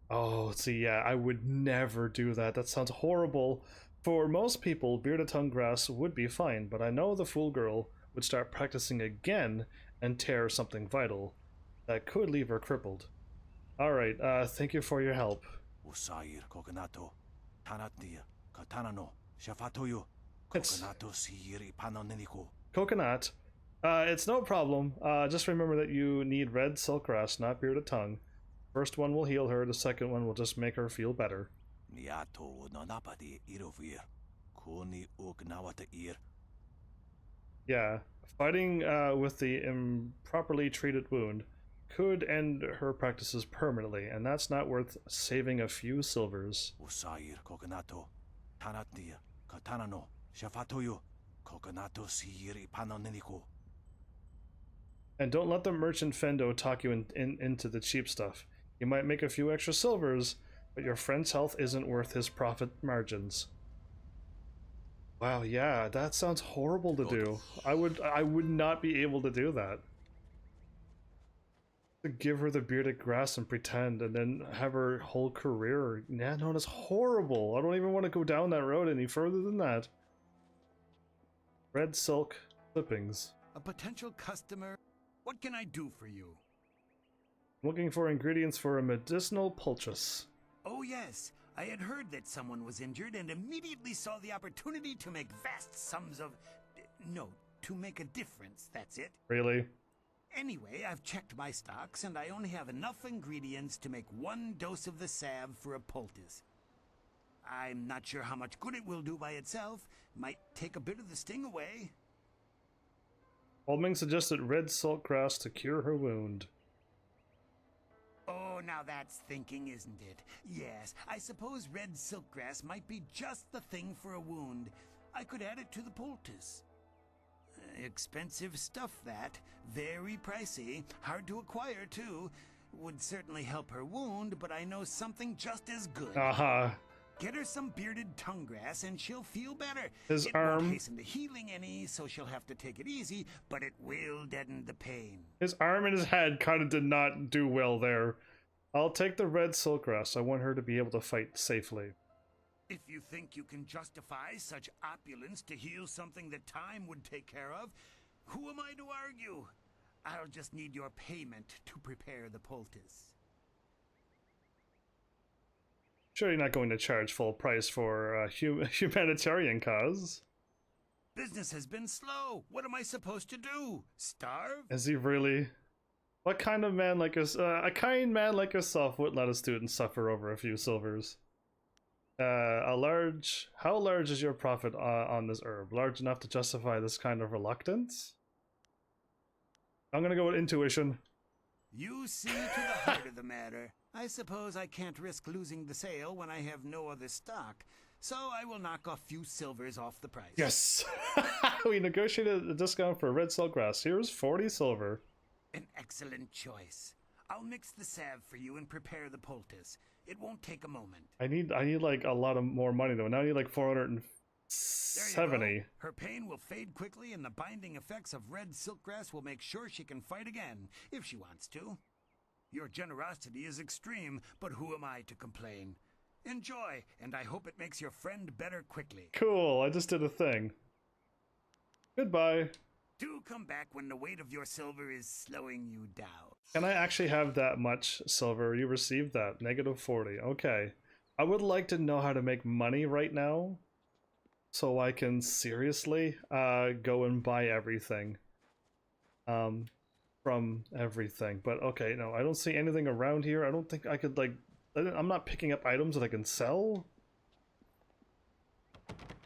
Oh, see, yeah, I would never do that. That sounds horrible For most people, bearded tongue grass would be fine, but I know the fool girl would start practicing again and tear something vital. That could leave her crippled. Alright, thank you for your help. Usair kokonato, tanatia, katanano, shafatoyo, kokonato siri panoneniko. Coconut. It's no problem. Just remember that you need red silk grass, not bearded tongue. First one will heal her, the second one will just make her feel better. Niato nonapadi irovir, kuni ugnawata ir. Yeah, fighting with the improperly treated wound could end her practices permanently, and that's not worth saving a few silvers. Usair kokonato, tanatia, katanano, shafatoyo, kokonato siri panoneniko. And don't let the merchant Fendo talk you into the cheap stuff. You might make a few extra silvers, but your friend's health isn't worth his profit margins. Wow, yeah, that sounds horrible to do. I would not be able to do that. To give her the bearded grass and pretend, and then have her whole career. Yeah, no, that's horrible. I don't even want to go down that road any further than that. Red silk clippings. A potential customer. What can I do for you? Looking for ingredients for a medicinal poultice. Oh yes, I had heard that someone was injured and immediately saw the opportunity to make vast sums of... No, to make a difference, that's it. Really? Anyway, I've checked my stocks and I only have enough ingredients to make 1 dose of the salve for a poultice. I'm not sure how much good it will do by itself. Might take a bit of the sting away. Holming suggested red silk grass to cure her wound. Oh, now that's thinking, isn't it? Yes, I suppose red silkgrass might be just the thing for a wound. I could add it to the poultice. Expensive stuff, that. Very pricey. Hard to acquire, too. Would certainly help her wound, but I know something just as good. Uh-huh. Get her some bearded tongue grass and she'll feel better. His it arm... won't hasten the healing any, so she'll have to take it easy, but it will deaden the pain. His arm and his head kind of did not do well there. I'll take the red silk grass. I want her to be able to fight safely. If you think you can justify such opulence to heal something that time would take care of, who am I to argue? I'll just need your payment to prepare the poultice. Sure, you're not going to charge full price for a humanitarian cause. Business has been slow. What am I supposed to do? Starve? Is he really? What kind of man like us? A kind man like yourself wouldn't let a student suffer over a few silvers. How large is your profit on this herb? Large enough to justify this kind of reluctance? I'm gonna go with intuition. You see to the heart of the matter. I suppose I can't risk losing the sale when I have no other stock, so I will knock a few silvers off the price. Yes! We negotiated a discount for red silk grass. Here's 40 silver. An excellent choice. I'll mix the salve for you and prepare the poultice. It won't take a moment. I need like a lot of more money though. Now I need like 470. There you go. Her pain will fade quickly and the binding effects of red silkgrass will make sure she can fight again, if she wants to. Your generosity is extreme, but who am I to complain? Enjoy, and I hope it makes your friend better quickly. Cool, I just did a thing. Goodbye. Do come back when the weight of your silver is slowing you down. Can I actually have that much silver? You received that. -40. Okay. I would like to know how to make money right now, so I can seriously go and buy everything. From everything. But okay, no, I don't see anything around here. I don't think I could like... I'm not picking up items that I can sell.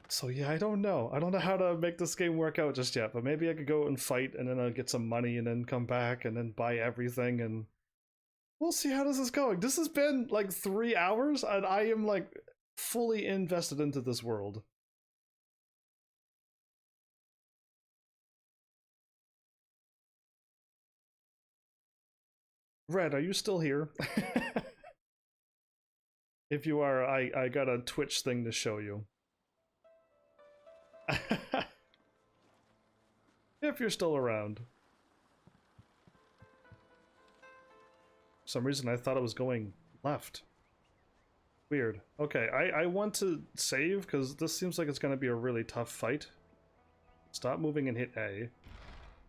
So yeah, I don't know. I don't know how to make this game work out just yet, but maybe I could go and fight and then I'll get some money and then come back and then buy everything and we'll see how this is going. This has been like 3 hours and I am like fully invested into this world. Red, are you still here? If you are, I got a Twitch thing to show you. If you're still around. For some reason I thought it was going left. Weird. Okay, I want to save because this seems like it's going to be a really tough fight. Stop moving and hit A.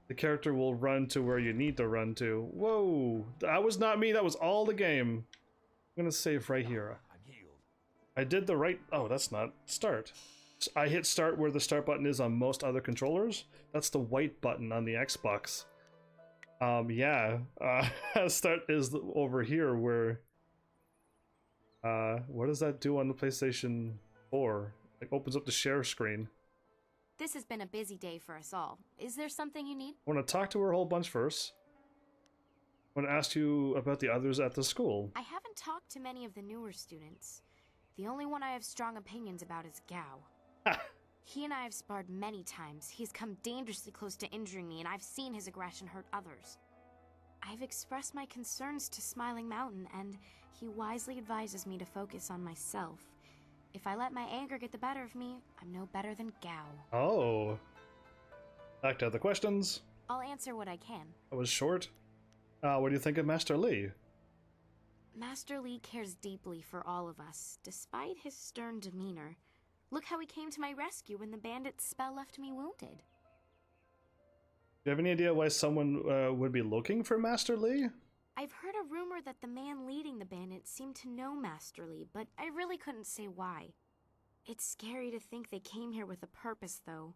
The character will run to where you need to run to. Whoa! That was not me, that was all the game. I'm gonna save right here. I did the right... Oh, that's not start. I hit start where the start button is on most other controllers. That's the white button on the Xbox. Yeah. Start is over here where... what does that do on the PlayStation 4? It opens up the share screen. This has been a busy day for us all. Is there something you need? I want to talk to her a whole bunch first. I want to ask you about the others at the school. I haven't talked to many of the newer students. The only one I have strong opinions about is Gao. He and I have sparred many times. He's come dangerously close to injuring me, and I've seen his aggression hurt others. I've expressed my concerns to Smiling Mountain, and he wisely advises me to focus on myself. If I let my anger get the better of me, I'm no better than Gao. Oh. Back to other questions. I'll answer what I can. That was short. What do you think of Master Li? Master Li cares deeply for all of us, despite his stern demeanor. Look how he came to my rescue when the bandit's spell left me wounded. Do you have any idea why someone would be looking for Master Li? I've heard a rumor that the man leading the bandits seemed to know Master Li, but I really couldn't say why. It's scary to think they came here with a purpose, though.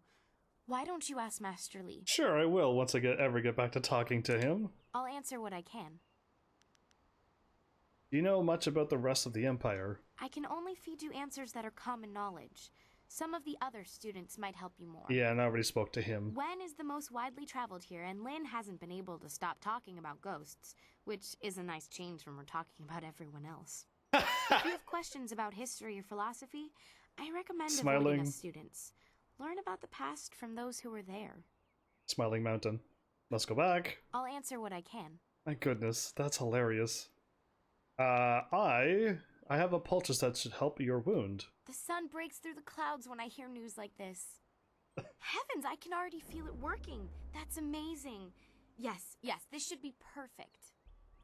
Why don't you ask Master Li? Sure, I will once I ever get back to talking to him. I'll answer what I can. Do you know much about the rest of the Empire? I can only feed you answers that are common knowledge. Some of the other students might help you more. Yeah, and I already spoke to him. Wen is the most widely traveled here, and Lin hasn't been able to stop talking about ghosts, which is a nice change when we're talking about everyone else. If you have questions about history or philosophy, I recommend avoiding us students. Learn about the past from those who were there. Smiling Mountain. Let's go back. I'll answer what I can. My goodness, that's hilarious. I have a poultice that should help your wound. The sun breaks through the clouds when I hear news like this. Heavens, I can already feel it working. That's amazing. Yes, this should be perfect.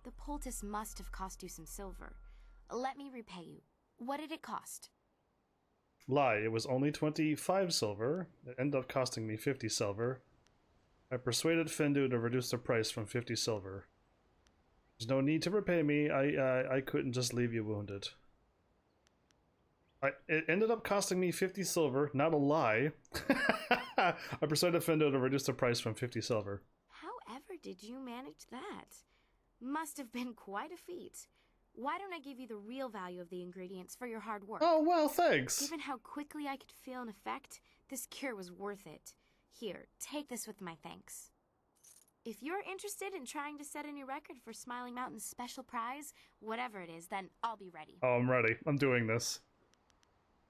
The poultice must have cost you some silver. Let me repay you. What did it cost? Lie, it was only 25 silver. It ended up costing me 50 silver. I persuaded Fendu to reduce the price from 50 silver. There's no need to repay me. I couldn't just leave you wounded. It ended up costing me 50 silver, not a lie. I persuaded Fendu to reduce the price from 50 silver. However did you manage that? Must have been quite a feat. Why don't I give you the real value of the ingredients for your hard work? Oh, well, thanks. Given how quickly I could feel an effect, this cure was worth it. Here, take this with my thanks. If you're interested in trying to set a new record for Smiling Mountain's special prize, whatever it is, then I'll be ready. Oh, I'm ready. I'm doing this.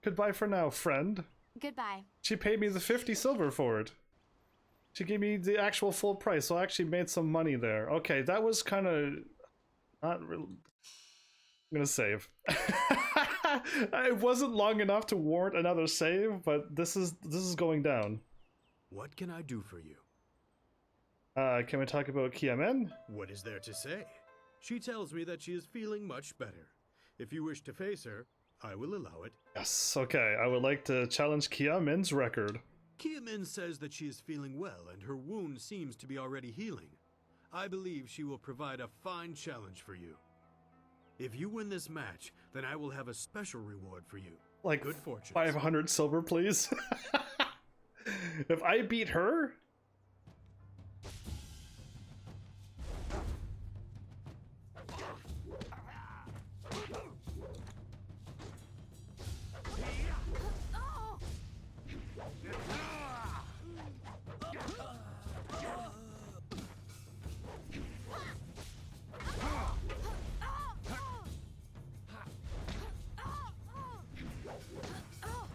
Goodbye for now, friend. Goodbye. She paid me the 50 silver for it. She gave me the actual full price, so I actually made some money there. Okay, that was kind of... not real... I'm gonna save. It wasn't long enough to warrant another save, but this is going down. What can I do for you? Can we talk about Kiamen? What is there to say? She tells me that she is feeling much better. If you wish to face her, I will allow it. Yes, okay. I would like to challenge Kiamen's record. Kiamen says that she is feeling well and her wound seems to be already healing. I believe she will provide a fine challenge for you. If you win this match, then I will have a special reward for you. Like good fortune. 500 silver, please. If I beat her?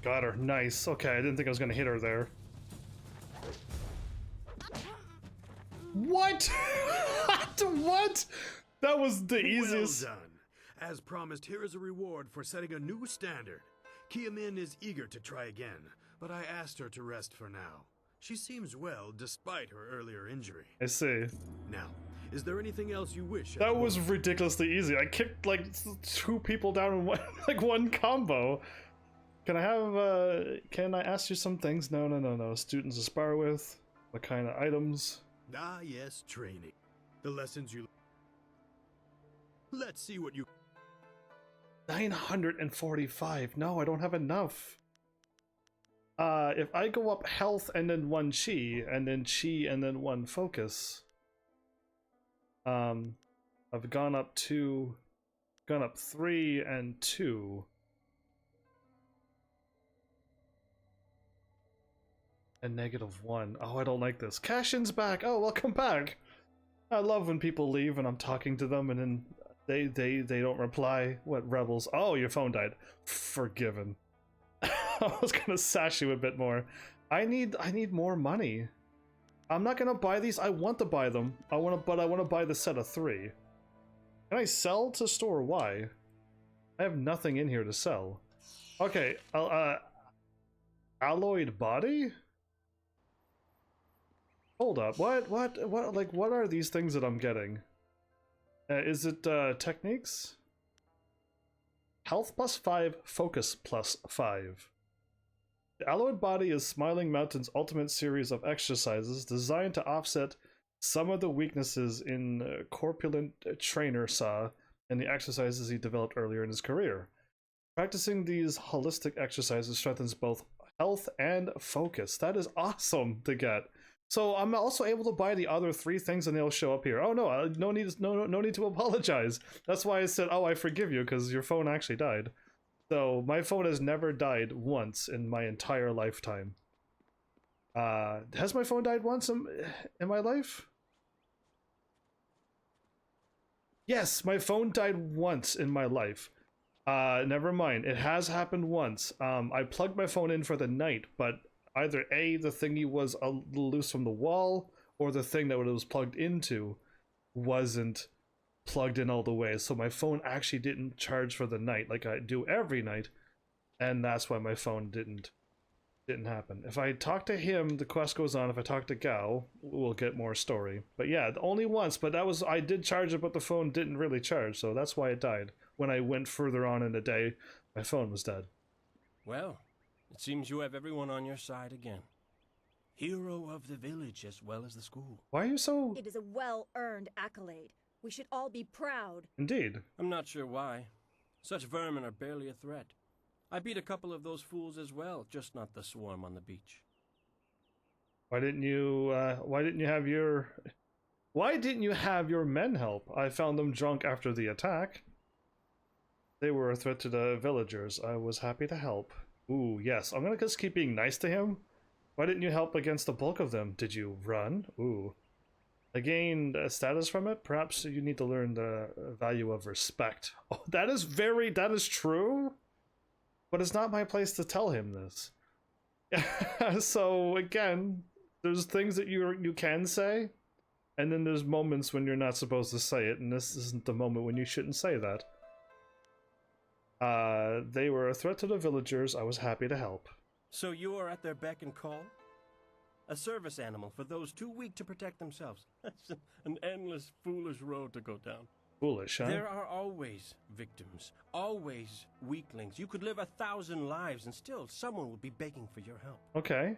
Got her. Nice. Okay, I didn't think I was gonna hit her there. What? What? That was the easiest. Well done. As promised, here is a reward for setting a new standard. Kiamen is eager to try again, but I asked her to rest for now. She seems well despite her earlier injury. I see. Now, is there anything else you wish? That was ridiculously easy. I kicked like 2 people down in one, like one combo. Can I ask you some things? No. Students to spar with? What kind of items? Ah, yes, training. The lessons you... Let's see what you... 945. No, I don't have enough. If I go up health and then 1 chi, and then chi and then 1 focus. I've gone up 3 and 2. And -1. Oh, I don't like this. Cash-in's back. Oh, welcome back. I love when people leave and I'm talking to them and then they don't reply. What rebels? Oh, your phone died. Forgiven. I was gonna sash you a bit more. I need more money. I'm not gonna buy these. I want to buy them. I want to buy the set of 3. Can I sell to store? Why? I have nothing in here to sell. Okay. Alloyed body. Hold up. What? Like, what are these things that I'm getting? Is it techniques? Health +5, focus +5. The alloyed body is Smiling Mountain's ultimate series of exercises designed to offset some of the weaknesses in corpulent trainer Sa and the exercises he developed earlier in his career. Practicing these holistic exercises strengthens both health and focus. That is awesome to get. So I'm also able to buy the other 3 things and they'll show up here. Oh no, no need to apologize. That's why I said, oh, I forgive you, because your phone actually died. So my phone has never died once in my entire lifetime. Has my phone died once in my life? Yes, my phone died once in my life. Never mind. It has happened once. I plugged my phone in for the night, but either A, the thingy was a little loose from the wall, or the thing that it was plugged into wasn't plugged in all the way. So my phone actually didn't charge for the night like I do every night, and that's why my phone didn't happen. If I talk to him, the quest goes on. If I talk to Gao, we'll get more story. But yeah, only once, but that was, I did charge it, but the phone didn't really charge, so that's why it died. When I went further on in the day, my phone was dead. Well, it seems you have everyone on your side again. Hero of the village as well as the school. Why are you so... It is a well-earned accolade. We should all be proud. Indeed. I'm not sure why. Such vermin are barely a threat. I beat a couple of those fools as well, just not the swarm on the beach. Why didn't you have your men help? I found them drunk after the attack. They were a threat to the villagers. I was happy to help. Ooh, yes. I'm gonna just keep being nice to him. Why didn't you help against the bulk of them? Did you run? Ooh. I gained a status from it. Perhaps you need to learn the value of respect. Oh, that is true. But it's not my place to tell him this. So again, there's things that you can say, and then there's moments when you're not supposed to say it, and this isn't the moment when you shouldn't say that. They were a threat to the villagers. I was happy to help. So you are at their beck and call? A service animal for those too weak to protect themselves. That's an endless, foolish road to go down. Foolish, huh? There are always victims, always weaklings. You could live 1,000 lives and still someone would be begging for your help. Okay.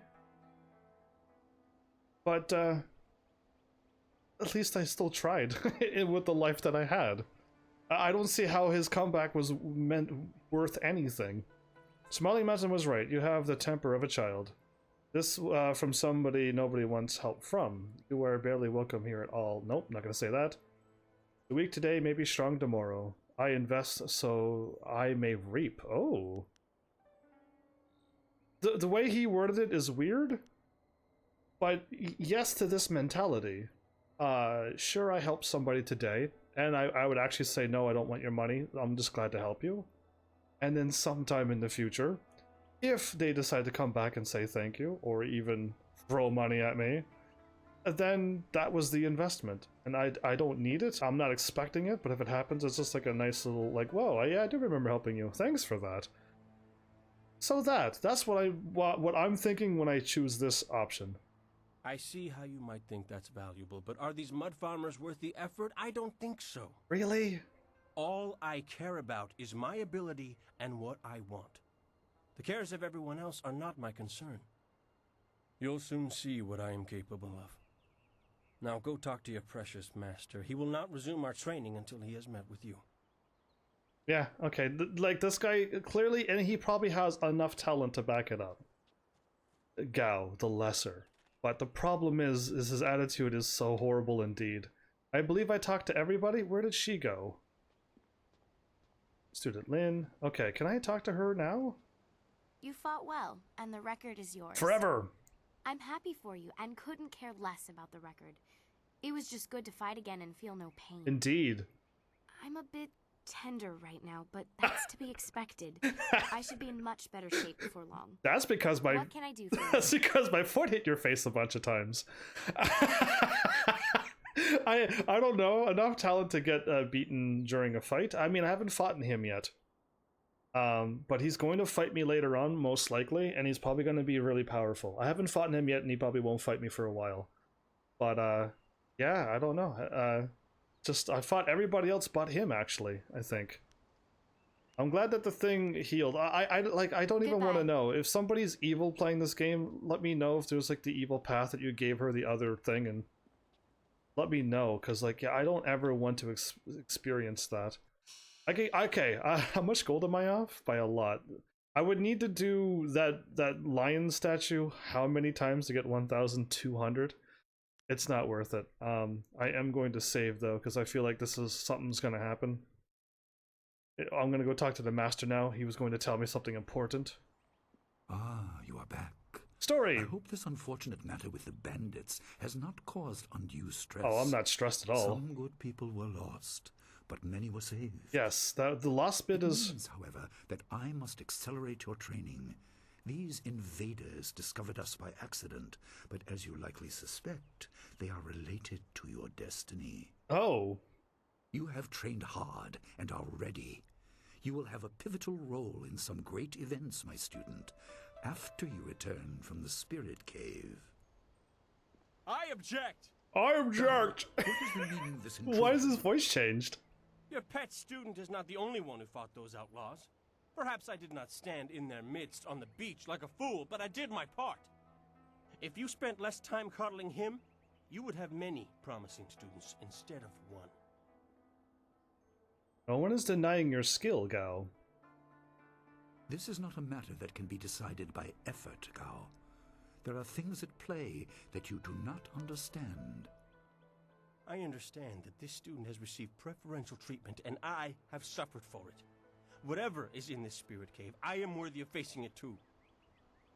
But, at least I still tried with the life that I had. I don't see how his comeback was worth anything. Smiling Mountain was right. You have the temper of a child. This from somebody nobody wants help from. You are barely welcome here at all. Nope, not gonna say that. The weak today may be strong tomorrow. I invest so I may reap. Oh. The way he worded it is weird. But yes to this mentality. Sure, I helped somebody today. And I would actually say, no, I don't want your money. I'm just glad to help you. And then sometime in the future, if they decide to come back and say thank you, or even throw money at me, then that was the investment. And I don't need it. I'm not expecting it, but if it happens, it's just like a nice little, like, whoa, yeah, I do remember helping you. Thanks for that. So that's what I'm thinking when I choose this option. I see how you might think that's valuable, but are these mud farmers worth the effort? I don't think so. Really? All I care about is my ability and what I want. The cares of everyone else are not my concern. You'll soon see what I am capable of. Now go talk to your precious master. He will not resume our training until he has met with you. Yeah, okay. Like, this guy, clearly, and he probably has enough talent to back it up. Gao, the Lesser. But the problem is his attitude is so horrible indeed. I believe I talked to everybody. Where did she go? Student Lin. Okay, can I talk to her now? You fought well, and the record is yours. Forever! I'm happy for you, and couldn't care less about the record. It was just good to fight again and feel no pain. Indeed. I'm a bit tender right now, but that's to be expected. I should be in much better shape before long. That's because my... What can I do for you? That's because my foot hit your face a bunch of times. I don't know, enough talent to get beaten during a fight. I mean, I haven't fought him yet. But he's going to fight me later on, most likely, and he's probably going to be really powerful. I haven't fought him yet, and he probably won't fight me for a while. But, yeah, I don't know. I fought everybody else but him, actually, I think. I'm glad that the thing healed. I don't even want to know. If somebody's evil playing this game, let me know if there's, like, the evil path that you gave her the other thing, and let me know, because, like, yeah, I don't ever want to experience that. Okay, how much gold am I off? By a lot. I would need to do that lion statue how many times to get 1,200? It's not worth it. I am going to save, though, because I feel like something's going to happen. I'm going to go talk to the master now. He was going to tell me something important. Ah, you are back. Story! I hope this unfortunate matter with the bandits has not caused undue stress. Oh, I'm not stressed at all. Some good people were lost, but many were saved. Yes, the last bit is... means, however, that I must accelerate your training. These invaders discovered us by accident, but as you likely suspect, they are related to your destiny. Oh. You have trained hard and are ready. You will have a pivotal role in some great events, my student, after you return from the Spirit Cave. I object! I object! What is the meaning of this intrusion? Why is his voice changed? Your pet student is not the only one who fought those outlaws. Perhaps I did not stand in their midst on the beach like a fool, but I did my part. If you spent less time coddling him, you would have many promising students instead of one. No one is denying your skill, Gao. This is not a matter that can be decided by effort, Gao. There are things at play that you do not understand. I understand that this student has received preferential treatment, and I have suffered for it. Whatever is in this spirit cave, I am worthy of facing it too.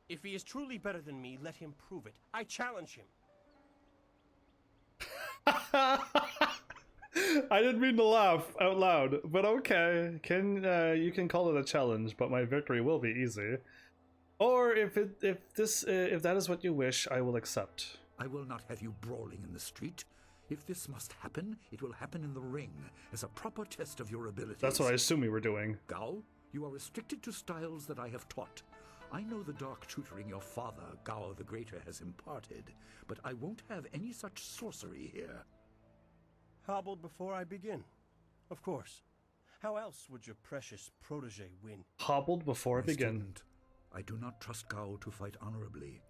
If he is truly better than me, let him prove it. I challenge him. I didn't mean to laugh out loud, but okay. You can call it a challenge, but my victory will be easy. Or if that is what you wish, I will accept. I will not have you brawling in the street. If this must happen, it will happen in the ring, as a proper test of your abilities. That's what I assume we were doing. Gao, you are restricted to styles that I have taught. I know the dark tutoring your father, Gao the Greater, has imparted, but I won't have any such sorcery here. Hobbled before I begin. Of course. How else would your precious protege win? Hobbled before I begin. Student, I do not trust Gao to fight honorably.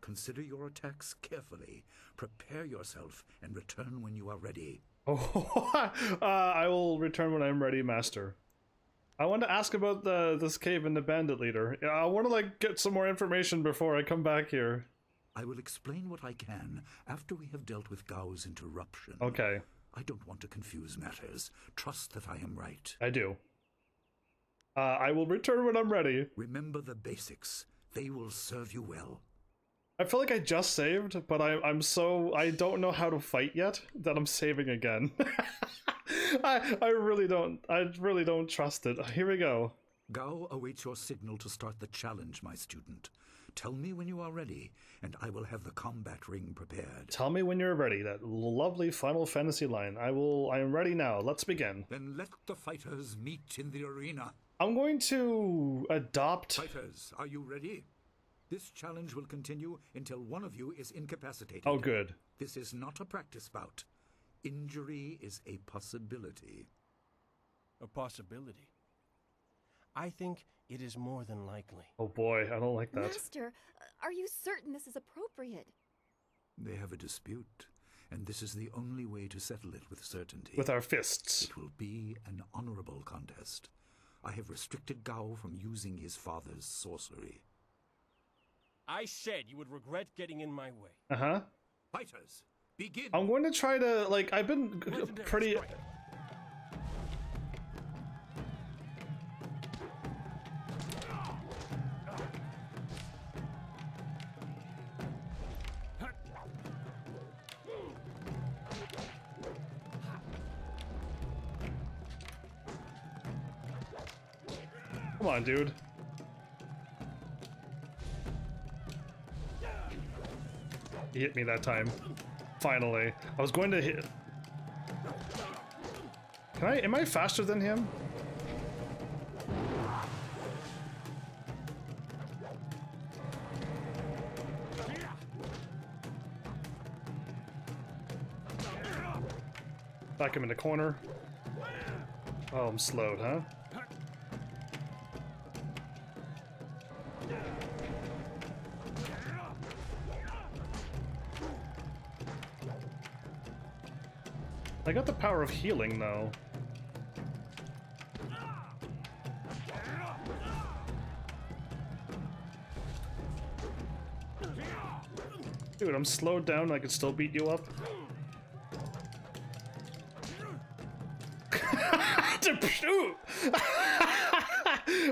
Consider your attacks carefully. Prepare yourself and return when you are ready. Oh, I will return when I'm ready, Master. I want to ask about this cave and the bandit leader. I want to get some more information before I come back here. I will explain what I can after we have dealt with Gao's interruption. Okay. I don't want to confuse matters. Trust that I am right. I do. I will return when I'm ready. Remember the basics. They will serve you well. I feel like I just saved, but I don't know how to fight yet that I'm saving again. I really don't trust it. Here we go. Gao awaits your signal to start the challenge, my student. Tell me when you are ready, and I will have the combat ring prepared. Tell me when you're ready. That lovely Final Fantasy line. I am ready now. Let's begin. Then let the fighters meet in the arena. I'm going to adopt... Fighters, are you ready? This challenge will continue until one of you is incapacitated. Oh, good. This is not a practice bout. Injury is a possibility. A possibility? I think it is more than likely. Oh boy, I don't like that. Master, are you certain this is appropriate? They have a dispute, and this is the only way to settle it with certainty. With our fists. It will be an honorable contest. I have restricted Gao from using his father's sorcery. I said you would regret getting in my way. Uh-huh. Fighters, begin! I'm going to try to, like, I've been pretty... Come on, dude. He hit me that time. Finally. I was going to hit... Am I faster than him? Back him in the corner. Oh, I'm slowed, huh? I got the power of healing, though. Dude, I'm slowed down, I can still beat you up.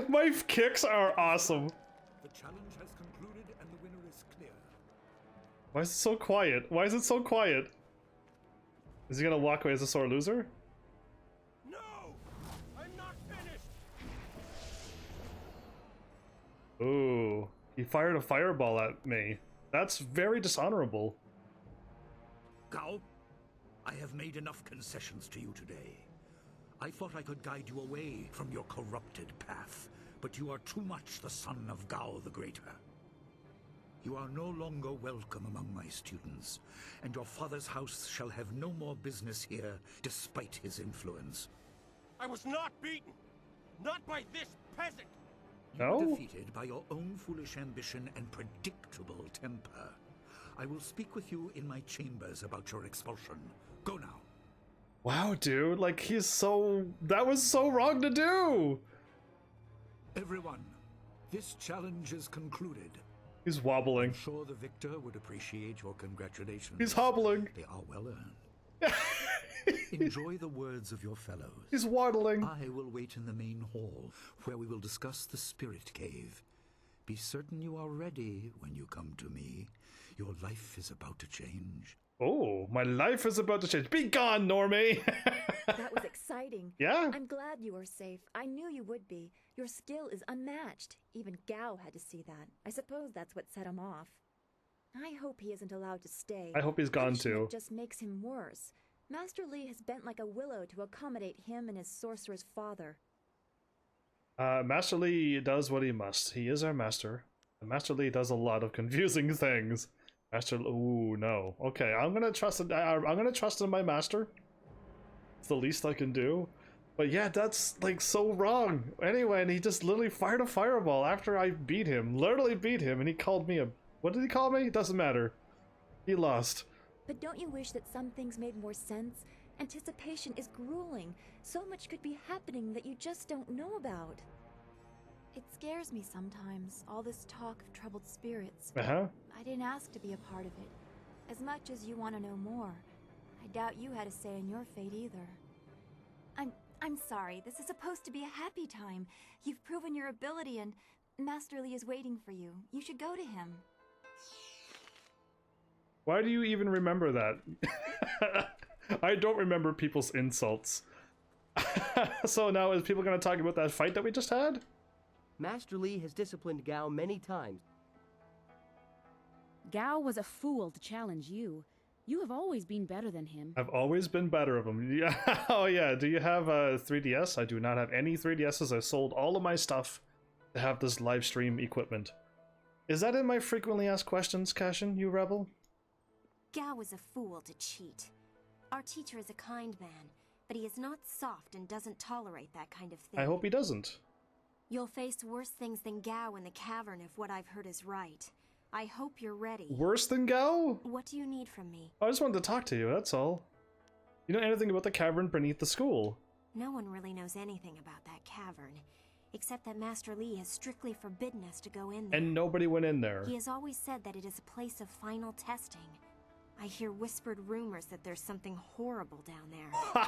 My kicks are awesome. The challenge has concluded and the winner is clear. Why is it so quiet? Why is it so quiet? Is he gonna walk away as a sore loser? No! I'm not finished! Ooh, he fired a fireball at me. That's very dishonorable. Gao, I have made enough concessions to you today. I thought I could guide you away from your corrupted path, but you are too much the son of Gao the Greater. You are no longer welcome among my students, and your father's house shall have no more business here, despite his influence. I was not beaten! Not by this peasant! You were defeated by your own foolish ambition and predictable temper. I will speak with you in my chambers about your expulsion. Go now. Wow, dude, like he's so... That was so wrong to do! Everyone, this challenge is concluded. He's wobbling. I'm sure the victor would appreciate your congratulations. He's hobbling. They are well earned. Enjoy the words of your fellows. He's waddling. I will wait in the main hall, where we will discuss the spirit cave. Be certain you are ready when you come to me. Your life is about to change. Oh, my life is about to change. Be gone, Normie! That was exciting. Yeah? I'm glad you are safe. I knew you would be. Your skill is unmatched. Even Gao had to see that. I suppose that's what set him off. I hope he isn't allowed to stay. I hope he's gone Punishment too. just makes him worse. Master Li has bent like a willow to accommodate him and his sorcerer's father. Master Li does what he must. He is our master. And Master Li does a lot of confusing things. Ooh, no. Okay, I'm gonna trust in my master. It's the least I can do. But yeah, that's like so wrong. Anyway, and he just literally fired a fireball after I beat him. Literally beat him, and he called me a... What did he call me? It doesn't matter. He lost. But don't you wish that some things made more sense? Anticipation is grueling. So much could be happening that you just don't know about. It scares me sometimes, all this talk of troubled spirits. Uh-huh. I didn't ask to be a part of it. As much as you want to know more, I doubt you had a say in your fate either. I'm sorry, this is supposed to be a happy time. You've proven your ability and Master Li is waiting for you. You should go to him. Why do you even remember that? I don't remember people's insults. So now is people going to talk about that fight that we just had? Master Li has disciplined Gao many times. Gao was a fool to challenge you. You have always been better than him. I've always been better of him. Yeah. Oh yeah, do you have a 3DS? I do not have any 3DSs. I sold all of my stuff to have this live stream equipment. Is that in my frequently asked questions, Cashin, you rebel? Gao was a fool to cheat. Our teacher is a kind man, but he is not soft and doesn't tolerate that kind of thing. I hope he doesn't. You'll face worse things than Gao in the cavern if what I've heard is right. I hope you're ready. Worse than Gao? What do you need from me? I just wanted to talk to you, that's all. You know anything about the cavern beneath the school? No one really knows anything about that cavern, except that Master Li has strictly forbidden us to go in there. And nobody went in there. He has always said that it is a place of final testing. I hear whispered rumors that there's something horrible down there.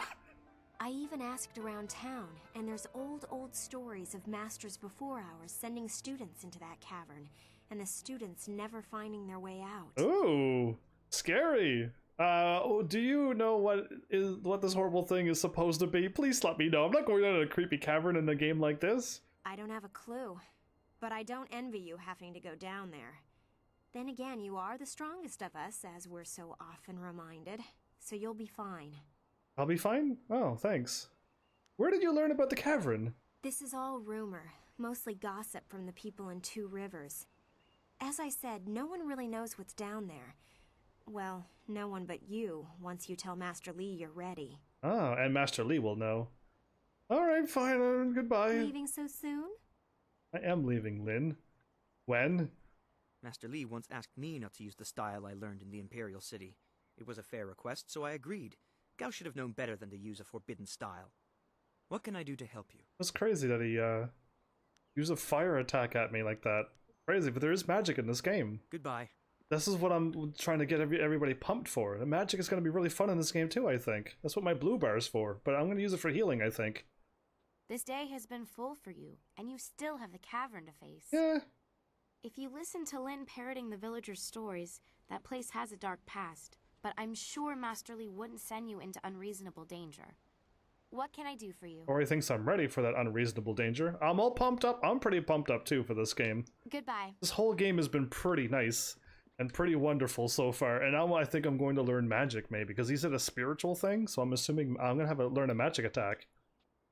I even asked around town, and there's old stories of masters before ours sending students into that cavern, and the students never finding their way out. Ooh, scary. Do you know what this horrible thing is supposed to be? Please let me know. I'm not going down a creepy cavern in a game like this. I don't have a clue, but I don't envy you having to go down there. Then again, you are the strongest of us, as we're so often reminded, so you'll be fine. I'll be fine? Oh, thanks. Where did you learn about the cavern? This is all rumor, mostly gossip from the people in Two Rivers. As I said, no one really knows what's down there. Well, no one but you, once you tell Master Li you're ready. Oh, and Master Li will know. Alright, fine, goodbye. Leaving so soon? I am leaving, Lynn. When? Master Li once asked me not to use the style I learned in the Imperial City. It was a fair request, so I agreed. Gao should have known better than to use a forbidden style. What can I do to help you? It's crazy that he, used a fire attack at me like that. Crazy, but there is magic in this game. Goodbye. This is what I'm trying to get everybody pumped for. The magic is going to be really fun in this game too, I think. That's what my blue bar is for, but I'm going to use it for healing, I think. This day has been full for you, and you still have the cavern to face. Yeah. If you listen to Lynn parroting the villagers' stories, that place has a dark past, but I'm sure Master Li wouldn't send you into unreasonable danger. What can I do for you? Or he thinks I'm ready for that unreasonable danger. I'm all pumped up. I'm pretty pumped up too for this game. Goodbye. This whole game has been pretty nice and pretty wonderful so far, and now I think I'm going to learn magic maybe, because he said a spiritual thing, so I'm assuming I'm going to learn a magic attack.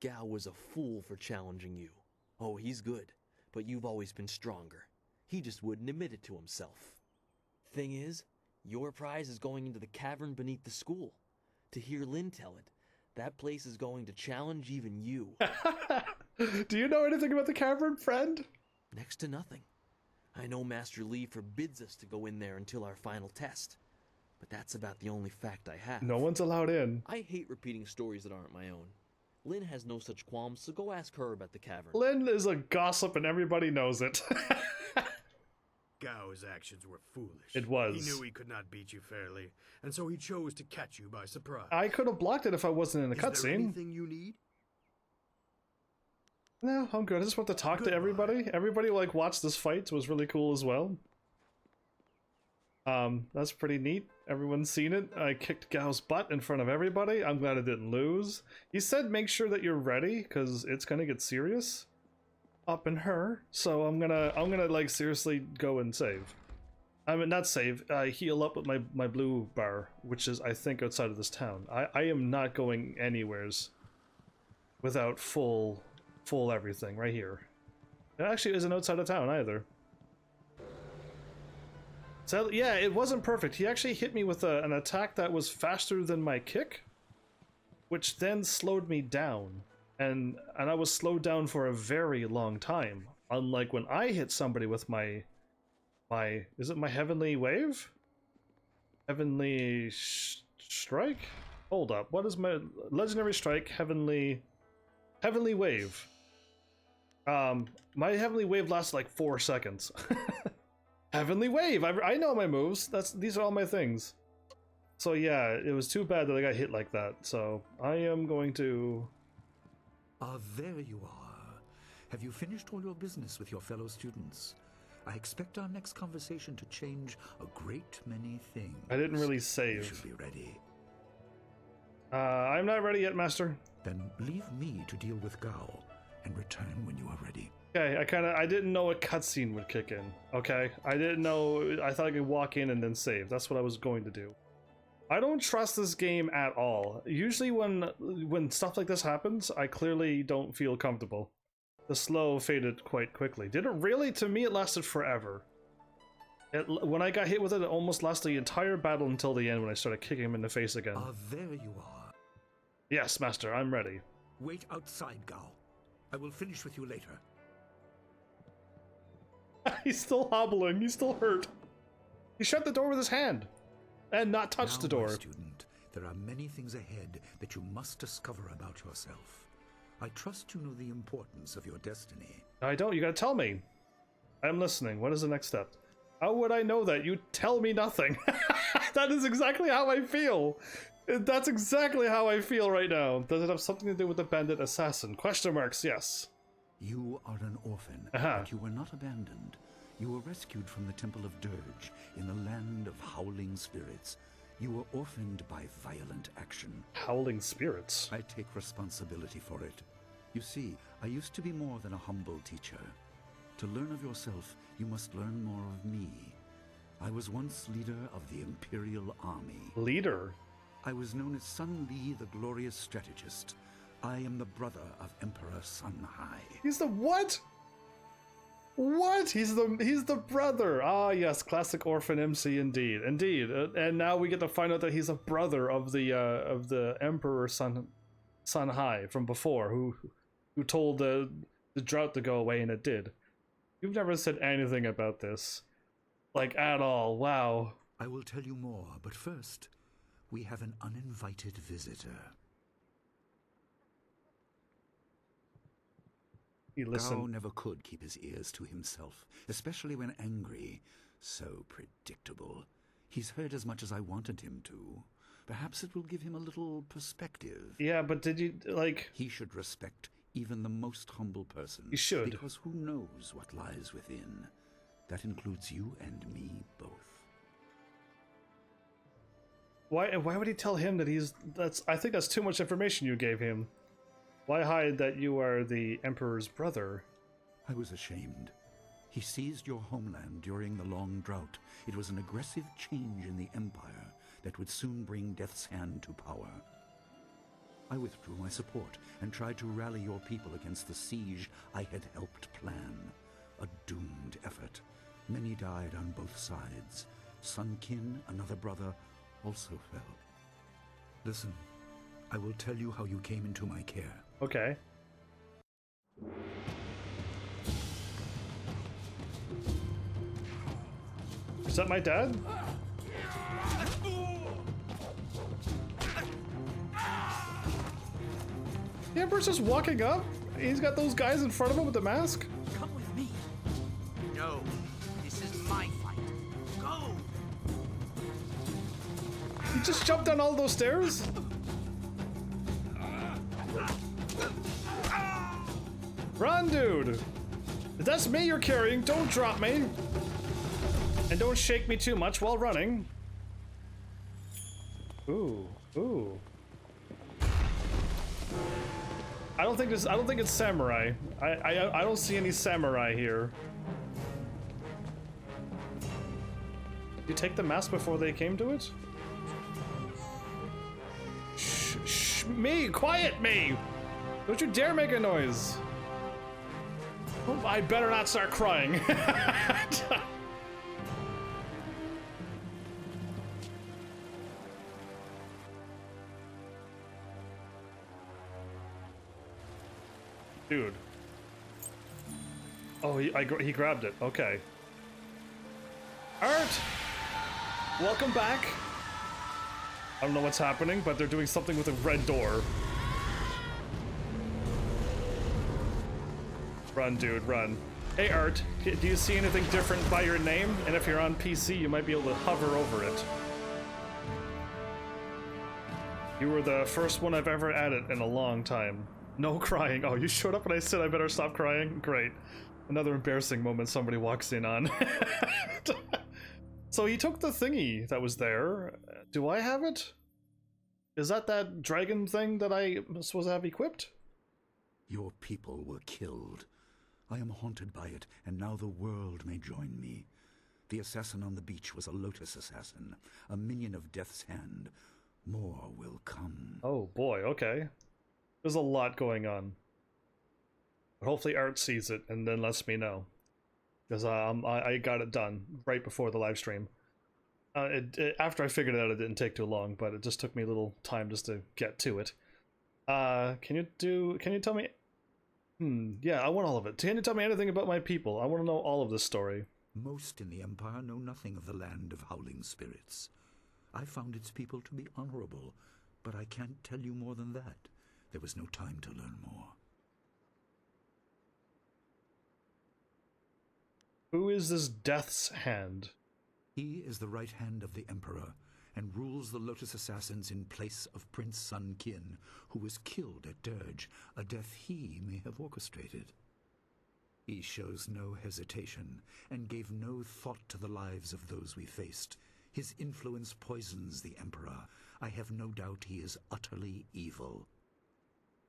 Gao was a fool for challenging you. Oh, he's good, but you've always been stronger. He just wouldn't admit it to himself. Thing is, your prize is going into the cavern beneath the school. To hear Lynn tell it, that place is going to challenge even you. Do you know anything about the cavern, friend? Next to nothing. I know Master Li forbids us to go in there until our final test, but that's about the only fact I have. No one's allowed in. I hate repeating stories that aren't my own. Lynn has no such qualms, so go ask her about the cavern. Lynn is a gossip and everybody knows it. Gao's actions were foolish. It was. He knew he could not beat you fairly, and so he chose to catch you by surprise. I could have blocked it if I wasn't in a cutscene. Is there anything you need? No, I'm good. I just want to talk to everybody. Everybody like watched this fight. It was really cool as well. That's pretty neat. Everyone's seen it. I kicked Gao's butt in front of everybody. I'm glad I didn't lose. He said make sure that you're ready, because it's gonna get serious up in her. So I'm gonna like seriously go and save. I mean, not save, heal up with my blue bar, which is I think outside of this town. I am not going anywheres without full everything right here. It actually isn't outside of town either. So yeah, it wasn't perfect. He actually hit me with an attack that was faster than my kick, which then slowed me down. And I was slowed down for a very long time. Unlike when I hit somebody with my is it my Heavenly Wave? Heavenly Strike? Hold up. What is my Legendary Strike? Heavenly Wave. My Heavenly Wave lasts like 4 seconds. Heavenly Wave! I know my moves. These are all my things. So yeah, it was too bad that I got hit like that. So I am going to... Ah, there you are. Have you finished all your business with your fellow students? I expect our next conversation to change a great many things. I didn't really save. You should be ready. I'm not ready yet, Master. Then leave me to deal with Gao and return when you are ready. Okay, I didn't know a cutscene would kick in, okay? I didn't know, I thought I could walk in and then save. That's what I was going to do. I don't trust this game at all. Usually when stuff like this happens, I clearly don't feel comfortable. The slow faded quite quickly. Did it really? To me, it lasted forever. When I got hit with it, it almost lasted the entire battle until the end when I started kicking him in the face again. Ah, there you are. Yes, Master, I'm ready. Wait outside, Gao. I will finish with you later. He's still hobbling. He's still hurt. He shut the door with his hand and not touched the door. My student, there are many things ahead that you must discover about yourself. I trust you know the importance of your destiny. I don't. You gotta tell me. I'm listening. What is the next step? How would I know that? You tell me nothing. That is exactly how I feel. That's exactly how I feel right now. Does it have something to do with the bandit assassin? Question marks, yes. You are an orphan, but you were not abandoned. You were rescued from the Temple of Dirge in the land of howling spirits. You were orphaned by violent action. Howling spirits? I take responsibility for it. You see, I used to be more than a humble teacher. To learn of yourself, you must learn more of me. I was once leader of the Imperial Army. Leader? I was known as Sun Li, the glorious strategist. I am the brother of Emperor Sun Hai. He's the what? What? He's the brother. Ah, yes, classic orphan MC indeed. Indeed. And now we get to find out that he's a brother of the Emperor Sun Hai from before, who told the drought to go away, and it did. You've never said anything about this. Like, at all. Wow. I will tell you more, but first, we have an uninvited visitor. Gao never could keep his ears to himself, especially when angry. So predictable. He's heard as much as I wanted him to. Perhaps it will give him a little perspective. Yeah, but did you, like... He should respect even the most humble person. He should. Because who knows what lies within? That includes you and me both. Why would he tell him that I think that's too much information you gave him. Why hide that you are the Emperor's brother? I was ashamed. He seized your homeland during the long drought. It was an aggressive change in the Empire that would soon bring Death's Hand to power. I withdrew my support and tried to rally your people against the siege I had helped plan. A doomed effort. Many died on both sides. Sun Qin, another brother, also fell. Listen, I will tell you how you came into my care. Okay. Is that my dad? The Emperor's just walking up? He's got those guys in front of him with the mask? Come with me. No, this is my fight. Go! He just jumped down all those stairs? Run, dude! If that's me you're carrying, don't drop me! And don't shake me too much while running. Ooh, ooh. I don't think it's samurai. I don't see any samurai here. Did you take the mask before they came to it? Shh, me! Quiet me! Don't you dare make a noise! Oh, I better not start crying. Dude. Oh, he grabbed it. Okay. Art! Welcome back. I don't know what's happening, but they're doing something with a red door. Run, dude, run. Hey, Art, do you see anything different by your name? And if you're on PC, you might be able to hover over it. You were the first one I've ever added in a long time. No crying. Oh, you showed up and I said I better stop crying? Great. Another embarrassing moment somebody walks in on. So he took the thingy that was there. Do I have it? Is that dragon thing that I was supposed to have equipped? Your people were killed. I am haunted by it, and now the world may join me. The assassin on the beach was a Lotus assassin, a minion of Death's Hand. More will come. Oh boy, okay. There's a lot going on. But hopefully Art sees it and then lets me know. because I got it done right before the live stream. After I figured it out, it didn't take too long, but it just took me a little time just to get to it. Can you tell me? Yeah, I want all of it. Can you tell me anything about my people? I want to know all of this story. Most in the Empire know nothing of the land of howling spirits. I found its people to be honorable, but I can't tell you more than that. There was no time to learn more. Who is this Death's Hand? He is the right hand of the Emperor, and rules the Lotus Assassins in place of Prince Sun Qin, who was killed at Dirge, a death he may have orchestrated. He shows no hesitation, and gave no thought to the lives of those we faced. His influence poisons the Emperor. I have no doubt he is utterly evil.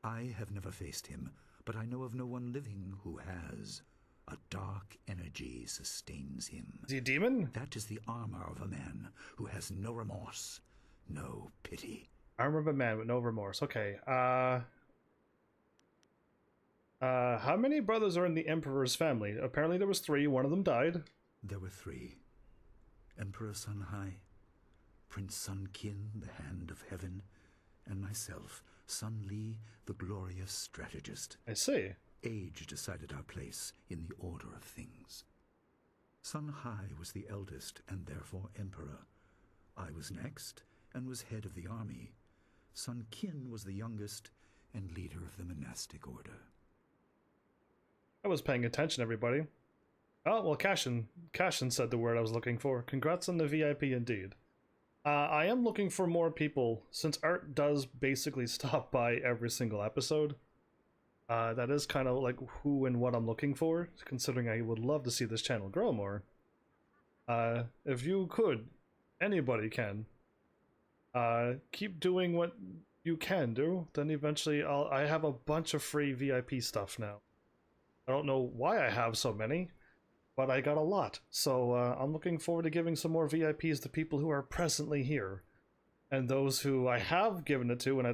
I have never faced him, but I know of no one living who has. A dark energy sustains him. Is he a demon? That is the armor of a man who has no remorse, no pity. Armor of a man with no remorse. Okay. How many brothers are in the Emperor's family? Apparently there was 3. One of them died. There were 3. Emperor Sun Hai, Prince Sun Qin, the Hand of Heaven, and myself, Sun Li, the glorious strategist. I see. Age decided our place in the order of things. Sun Hai was the eldest and therefore emperor. I was next and was head of the army. Sun Qin was the youngest and leader of the monastic order. I was paying attention, everybody. Oh, well, Cashin said the word I was looking for. Congrats on the VIP indeed. I am looking for more people, since Art does basically stop by every single episode. That is kind of like who and what I'm looking for, considering I would love to see this channel grow more. If you could, anybody can, keep doing what you can do, then eventually I have a bunch of free VIP stuff now. I don't know why I have so many, but I got a lot, so I'm looking forward to giving some more VIPs to people who are presently here. And those who I have given it to and I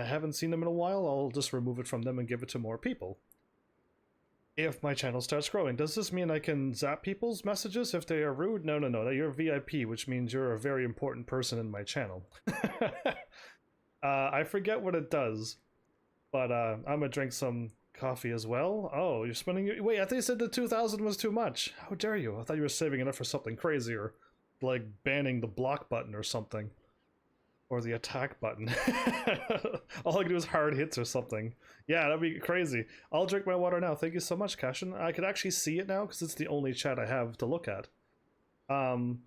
haven't seen them in a while, I'll just remove it from them and give it to more people. If my channel starts growing, does this mean I can zap people's messages if they are rude? No, you're a VIP, which means you're a very important person in my channel. I forget what it does, but I'm gonna drink some coffee as well. Oh, you're spending your... Wait, I thought you said the 2,000 was too much. How dare you? I thought you were saving enough for something crazier, like banning the block button or something. Or the attack button. All I can do is hard hits or something. Yeah, that'd be crazy. I'll drink my water now. Thank you so much, Cashin. I could actually see it now because it's the only chat I have to look at. You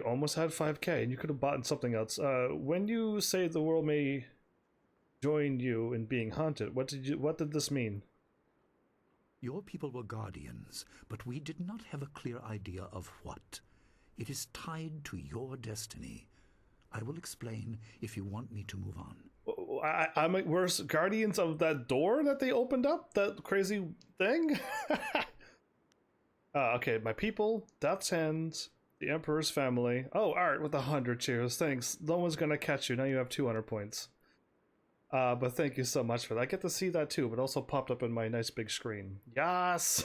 almost had 5k and you could have bought something else. When you say the world may join you in being haunted, what did this mean? Your people were guardians, but we did not have a clear idea of what. It is tied to your destiny. I will explain if you want me to move on. We're guardians of that door that they opened up? That crazy thing? Okay, my people, Death's Hands, the Emperor's family. Oh, Art with 100 cheers. Thanks. No one's gonna catch you. Now you have 200 points. But thank you so much for that. I get to see that too, but also popped up in my nice big screen. Yes!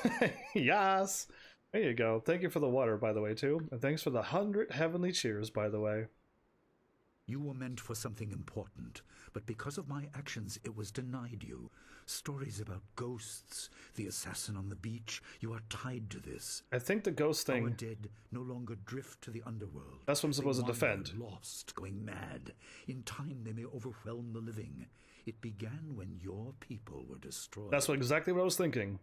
Yes! There you go. Thank you for the water, by the way, too. And thanks for the 100 heavenly cheers, by the way. You were meant for something important, but because of my actions, it was denied you. Stories about ghosts, the assassin on the beach, you are tied to this. I think the ghost thing... Our dead no longer drift to the underworld. That's what I'm supposed to defend. Lost, going mad. In time, they may overwhelm the living. It began when your people were destroyed. That's exactly what I was thinking.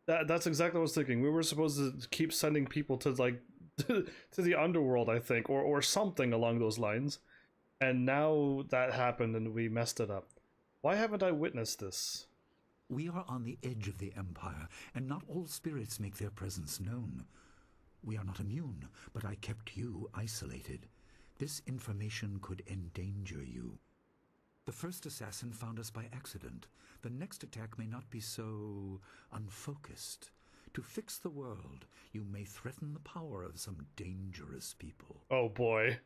That's exactly what I was thinking. We were supposed to keep sending people to, like, to the underworld, I think, or something along those lines. And now that happened and we messed it up. Why haven't I witnessed this? We are on the edge of the Empire, and not all spirits make their presence known. We are not immune, but I kept you isolated. This information could endanger you. The first assassin found us by accident. The next attack may not be so unfocused. To fix the world, you may threaten the power of some dangerous people. Oh boy.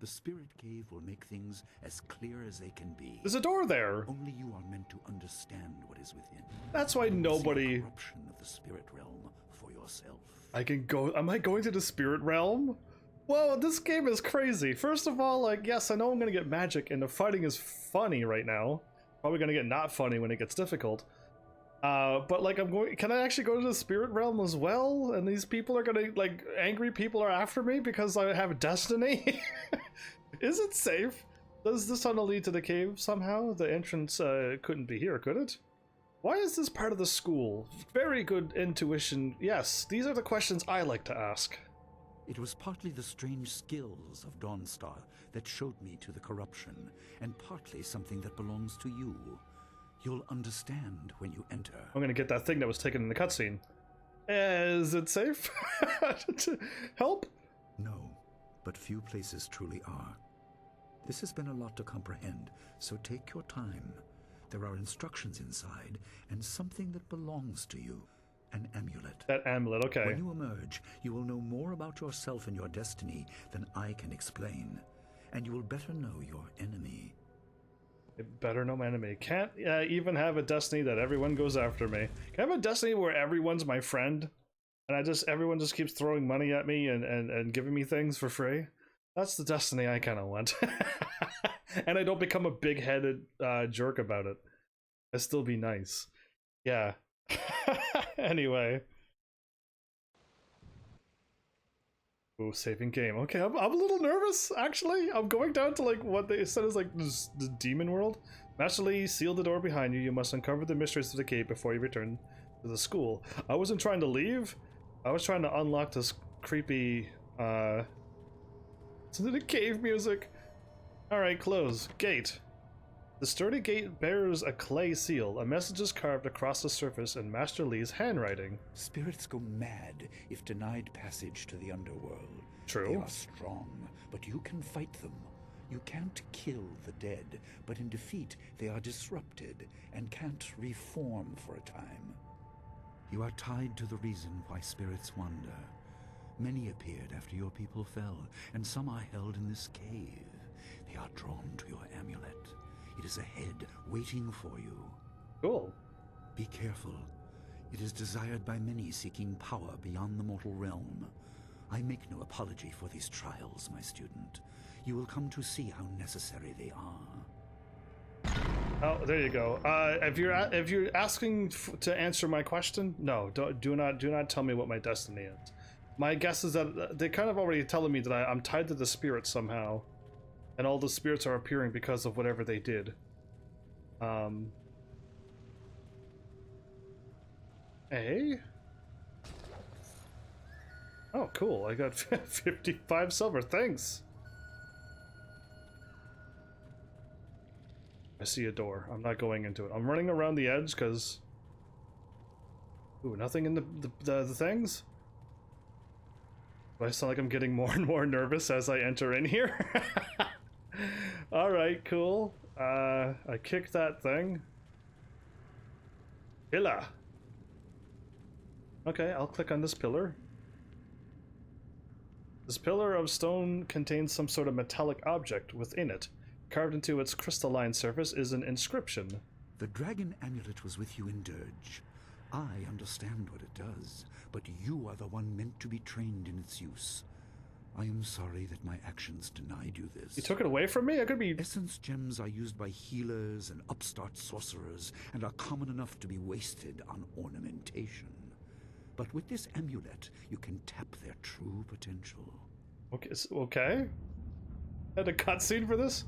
The Spirit Cave will make things as clear as they can be. There's a door there. Only you are meant to understand what is within. That's why nobody... The corruption of the Spirit Realm for yourself. I can go... Am I going to the Spirit Realm? Whoa, this game is crazy. First of all, like, yes, I know I'm gonna get magic, and the fighting is funny right now. Probably gonna get not funny when it gets difficult. But like, can I actually go to the Spirit Realm as well? And these people are gonna, like, angry people are after me because I have destiny? Is it safe? Does this tunnel lead to the cave somehow? The entrance couldn't be here, could it? Why is this part of the school? Very good intuition. Yes, these are the questions I like to ask. It was partly the strange skills of Dawnstar that showed me to the corruption, and partly something that belongs to you. You'll understand when you enter. I'm gonna get that thing that was taken in the cutscene. Is it safe? Help? No, but few places truly are. This has been a lot to comprehend, so take your time. There are instructions inside, and something that belongs to you. An amulet. That amulet, okay. When you emerge, you will know more about yourself and your destiny than I can explain. And you will better know your enemy. Better know my enemy. Can't even have a destiny that everyone goes after me. Can I have a destiny where everyone's my friend? And everyone just keeps throwing money at me and giving me things for free? That's the destiny I kind of want. And I don't become a big-headed jerk about it. I'd still be nice. Yeah. Anyway. Ooh, saving game. Okay, I'm a little nervous, actually. I'm going down to, like, what they said is, like, the demon world. Master Lee, seal the door behind you. You must uncover the mysteries of the cave before you return to the school. I wasn't trying to leave. I was trying to unlock this creepy, the cave music. Alright, close. Gate. The sturdy gate bears a clay seal. A message is carved across the surface in Master Lee's handwriting. Spirits go mad if denied passage to the underworld. True. They are strong, but you can fight them. You can't kill the dead, but in defeat they are disrupted and can't reform for a time. You are tied to the reason why spirits wander. Many appeared after your people fell, and some are held in this cave. They are drawn to your amulet. It is ahead, waiting for you. Cool. Be careful. It is desired by many seeking power beyond the mortal realm. I make no apology for these trials, my student. You will come to see how necessary they are. Oh, there you go. If you're asking to answer my question, no, do not tell me what my destiny is. My guess is that they're kind of already telling me that I'm tied to the spirits somehow. And all the spirits are appearing because of whatever they did. Oh, cool. I got 55 silver. Thanks. I see a door. I'm not going into it. I'm running around the edge because... Ooh, nothing in the things? Do I sound like I'm getting more and more nervous as I enter in here? Alright, cool. I kicked that thing. Pillar. Okay, I'll click on this pillar. This pillar of stone contains some sort of metallic object within it. Carved into its crystalline surface is an inscription. The dragon amulet was with you in Dirge. I understand what it does, but you are the one meant to be trained in its use. I am sorry that my actions denied you this. You took it away from me? I could be... Essence gems are used by healers and upstart sorcerers and are common enough to be wasted on ornamentation. But with this amulet, you can tap their true potential. Okay. Had a cutscene for this?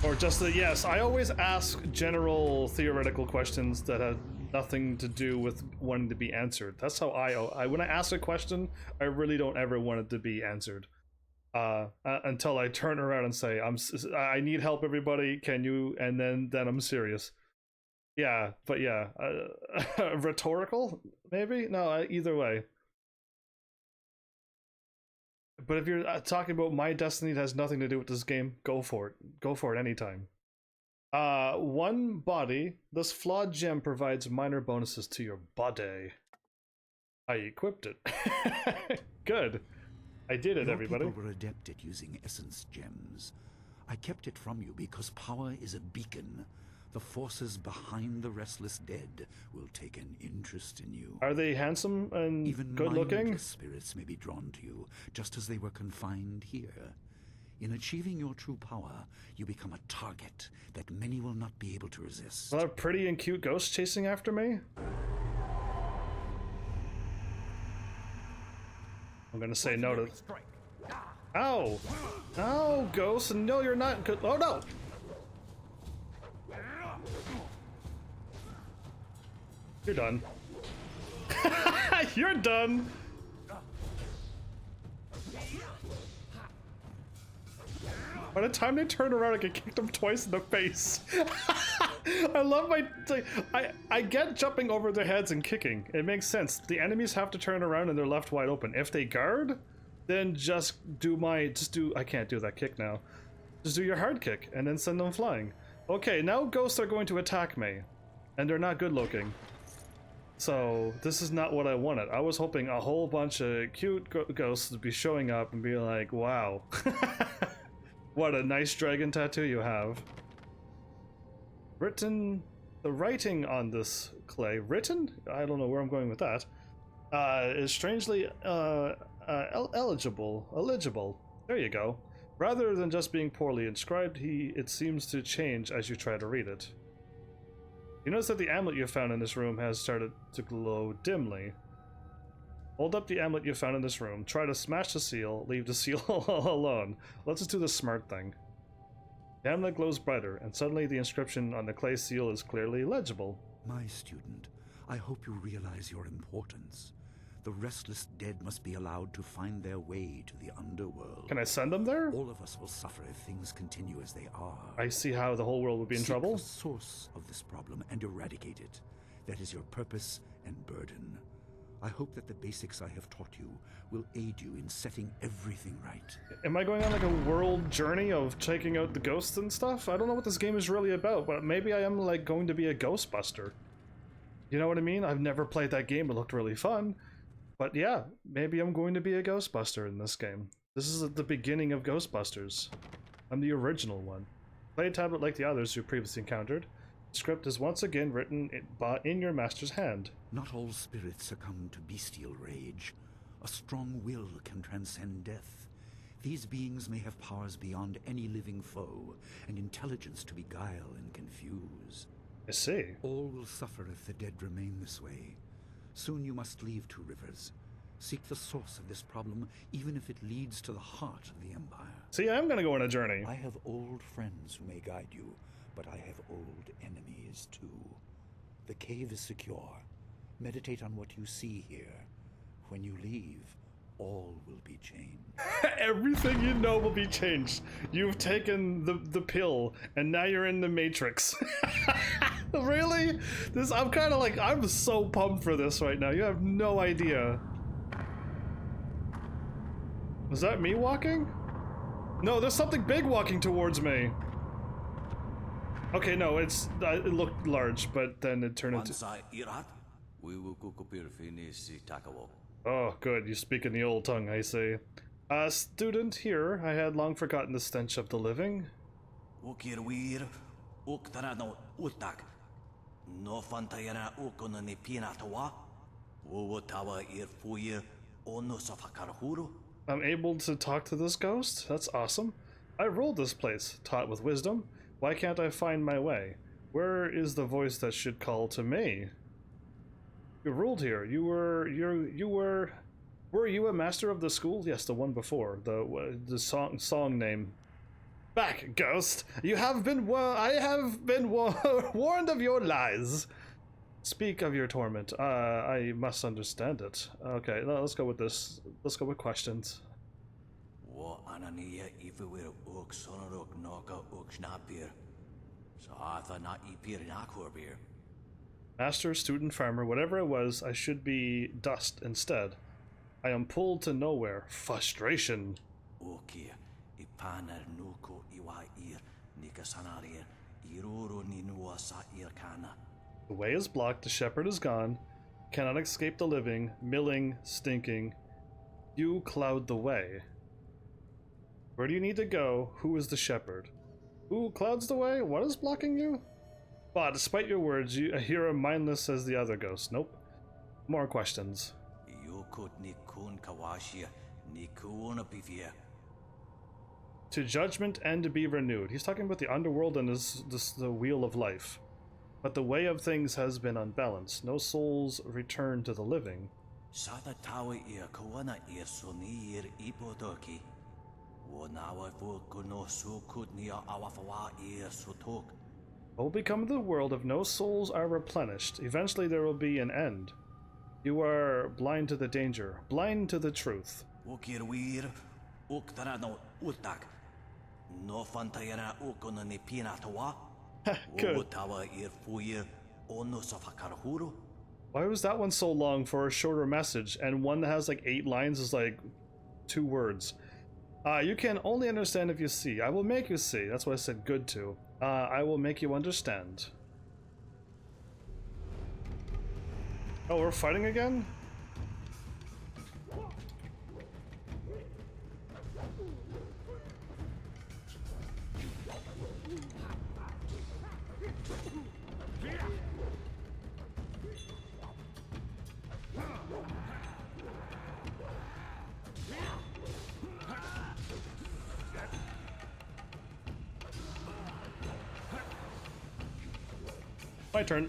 Or just a yes. I always ask general theoretical questions that have nothing to do with wanting to be answered. That's how I when I ask a question, I really don't ever want it to be answered. Until I turn around and say, I need help, everybody. Can you? And then I'm serious. Yeah, but yeah, rhetorical maybe? No, either way. But if you're talking about my destiny that has nothing to do with this game, go for it. Go for it anytime. One body. This flawed gem provides minor bonuses to your body. I equipped it. Good. I did it, Your everybody. people were adept at using essence gems. I kept it from you because power is a beacon. The forces behind the restless dead will take an interest in you. Are they handsome and Even good-looking? mindless spirits may be drawn to you, just as they were confined here. In achieving your true power, you become a target that many will not be able to resist. A lot of pretty and cute ghosts chasing after me? I'm gonna say no to... Ow! Ow, ghost! No, you're not good. Oh, no! You're done. You're done! By the time they turn around, I get kicked them twice in the face. I love my... I get jumping over their heads and kicking. It makes sense. The enemies have to turn around and they're left wide open. If they guard, then just do my... I can't do that kick now. Just do your hard kick and then send them flying. Okay, now ghosts are going to attack me. And they're not good looking. So, this is not what I wanted. I was hoping a whole bunch of cute ghosts would be showing up and be like, wow. What a nice dragon tattoo you have. The writing on this clay, I don't know where I'm going with that, is strangely illegible. There you go. Rather than just being poorly inscribed, it seems to change as you try to read it. You notice that the amulet you found in this room has started to glow dimly. Hold up the amulet you found in this room. Try to smash the seal. Leave the seal alone. Let's just do the smart thing. The amulet glows brighter, and suddenly the inscription on the clay seal is clearly legible. My student, I hope you realize your importance. The restless dead must be allowed to find their way to the underworld. Can I send them there? All of us will suffer if things continue as they are. I see how the whole world would be in trouble. Seek the source of this problem and eradicate it. That is your purpose and burden. I hope that the basics I have taught you will aid you in setting everything right. Am I going on like a world journey of checking out the ghosts and stuff? I don't know what this game is really about, but maybe I am like going to be a Ghostbuster. You know what I mean? I've never played that game. It looked really fun. But yeah, maybe I'm going to be a Ghostbuster in this game. This is the beginning of Ghostbusters. I'm the original one. Play a tablet like the others you previously encountered. The script is once again written in your master's hand. Not all spirits succumb to bestial rage. A strong will can transcend death. These beings may have powers beyond any living foe, and intelligence to beguile and confuse. I see. All will suffer if the dead remain this way. Soon you must leave Two Rivers. Seek the source of this problem, even if it leads to the heart of the Empire. See, I'm gonna go on a journey. I have old friends who may guide you, but I have old enemies too. The cave is secure. Meditate on what you see here. When you leave, all will be changed. Everything you know will be changed. You've taken the pill, and now you're in the Matrix. Really? I'm kind of like, I'm so pumped for this right now. You have no idea. Was that me walking? No, there's something big walking towards me. Okay, no, it looked large, but then it turned into... Oh, good, you speak in the old tongue, I see. Student here, I had long forgotten the stench of the living. I'm able to talk to this ghost? That's awesome. I ruled this place, taught with wisdom. Why can't I find my way? Where is the voice that should call to me? You ruled here. Were you a master of the school? Yes, the one before. The song name. Back, ghost! I have been warned of your lies. Speak of your torment. I must understand it. Okay, let's go with this. Let's go with questions. Master, student, farmer, whatever I was, I should be dust instead. I am pulled to nowhere. Frustration. The way is blocked, the shepherd is gone. Cannot escape the living, milling, stinking. You cloud the way. Where do you need to go? Who is the shepherd? Who clouds the way? What is blocking you? But despite your words, you hear a mindless as the other ghost. Nope. More questions. To judgment and to be renewed. He's talking about the underworld and the wheel of life. But the way of things has been unbalanced. No souls return to the living. What will become of the world if no souls are replenished? Eventually there will be an end. You are blind to the danger, blind to the truth. Good. Why was that one so long for a shorter message, and one that has like 8 lines is like 2 words? You can only understand if you see. I will make you see. That's what I said good to. I will make you understand. Oh, we're fighting again? My turn.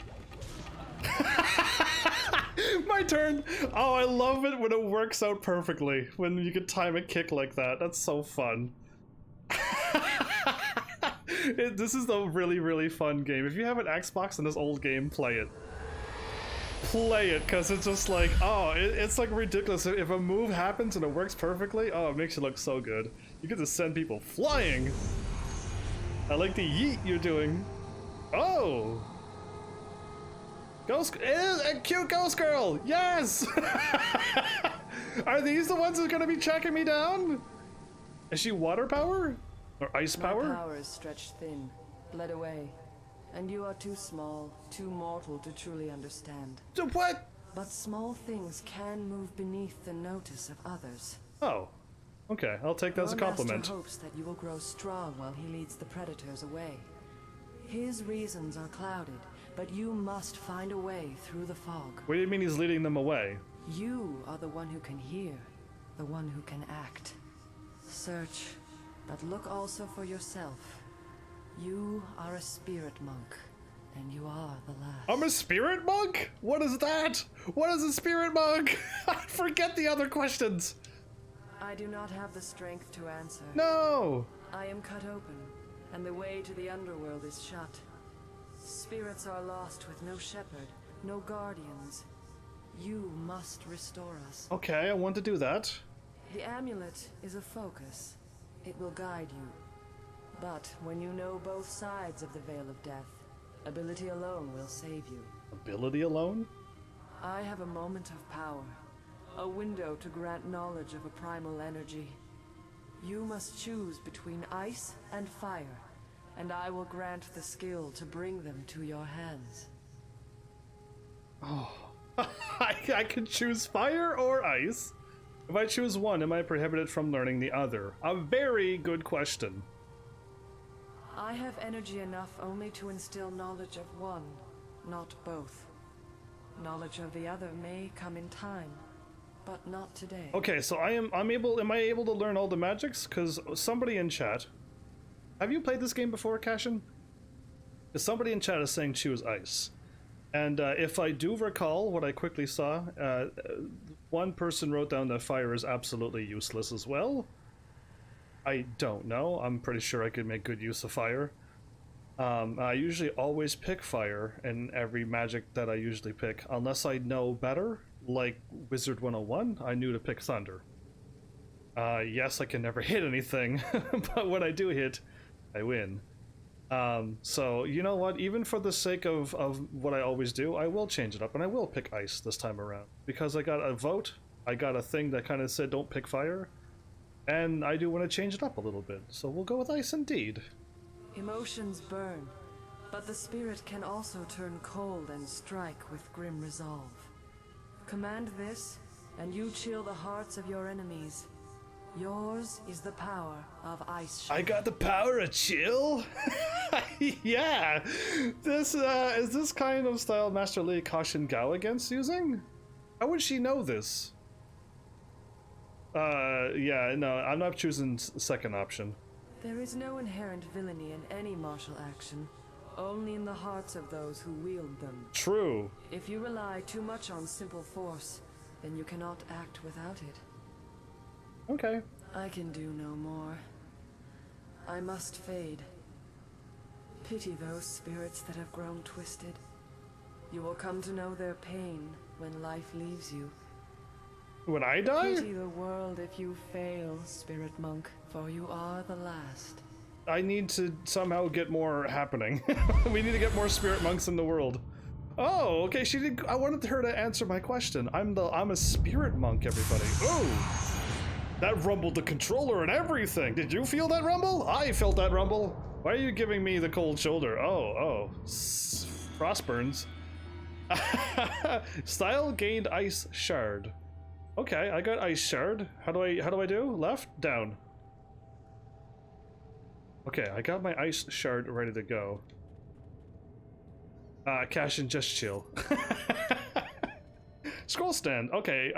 My turn! Oh, I love it when it works out perfectly. When you can time a kick like that. That's so fun. This is a really, really fun game. If you have an Xbox and this old game, play it. Play it, because it's just like, oh, it's like ridiculous. If a move happens and it works perfectly, oh, it makes you look so good. You get to send people flying. I like the yeet you're doing. Oh! Ghost, a cute ghost girl. Yes. Are these the ones that are going to be tracking me down? Is she water power or ice power? My power is stretched thin, bled away, and you are too small, too mortal to truly understand. What? But small things can move beneath the notice of others. Oh, okay. I'll take that as a compliment. Your master hopes that you will grow strong while he leads the predators away. His reasons are clouded, but you must find a way through the fog. What do you mean he's leading them away? You are the one who can hear, the one who can act. Search, but look also for yourself. You are a spirit monk, and you are the last. I'm a spirit monk? What is that? What is a spirit monk? Forget the other questions. I do not have the strength to answer. No! I am cut open, and the way to the underworld is shut. Spirits are lost with no shepherd, no guardians. You must restore us. Okay, I want to do that. The amulet is a focus. It will guide you. But when you know both sides of the Veil of Death, ability alone will save you. Ability alone? I have a moment of power. A window to grant knowledge of a primal energy. You must choose between ice and fire, and I will grant the skill to bring them to your hands. Oh, I can choose fire or ice. If I choose one, am I prohibited from learning the other? A very good question. I have energy enough only to instill knowledge of one, not both. Knowledge of the other may come in time, but not today. Okay, so am I able to learn all the magics? Because somebody in chat, have you played this game before, Cashin? Because somebody in chat is saying choose ice. And if I do recall what I quickly saw, one person wrote down that fire is absolutely useless as well. I don't know. I'm pretty sure I could make good use of fire. I usually always pick fire in every magic that I usually pick, unless I know better. Like Wizard 101, I knew to pick thunder. Yes, I can never hit anything, but when I do hit, I win. So, you know what? Even for the sake of what I always do, I will change it up, and I will pick ice this time around. Because I got a vote, I got a thing that kind of said don't pick fire, and I do want to change it up a little bit. So we'll go with ice indeed. Emotions burn, but the spirit can also turn cold and strike with grim resolve. Command this, and you chill the hearts of your enemies. Yours is the power of Ice Shard. I got the power of chill? Yeah! This, is this kind of style Master Li cautioned Gao against using? How would she know this? Yeah, no, I'm not choosing second option. There is no inherent villainy in any martial action, only in the hearts of those who wield them. True. If you rely too much on simple force, then you cannot act without it. Okay. I can do no more. I must fade. Pity those spirits that have grown twisted. You will come to know their pain when life leaves you. When I die? Pity the world if you fail, Spirit Monk, for you are the last. I need to somehow get more happening. We need to get more spirit monks in the world. Oh, okay, she did. I wanted her to answer my question. I'm a spirit monk, everybody. Oh! That rumbled the controller and everything. Did you feel that rumble? I felt that rumble. Why are you giving me the cold shoulder? Oh. Frost burns. Style gained Ice Shard. Okay, I got Ice Shard. How do I do? Left? Down. Okay, I got my Ice Shard ready to go. Cash and just chill. Scroll stand. Okay,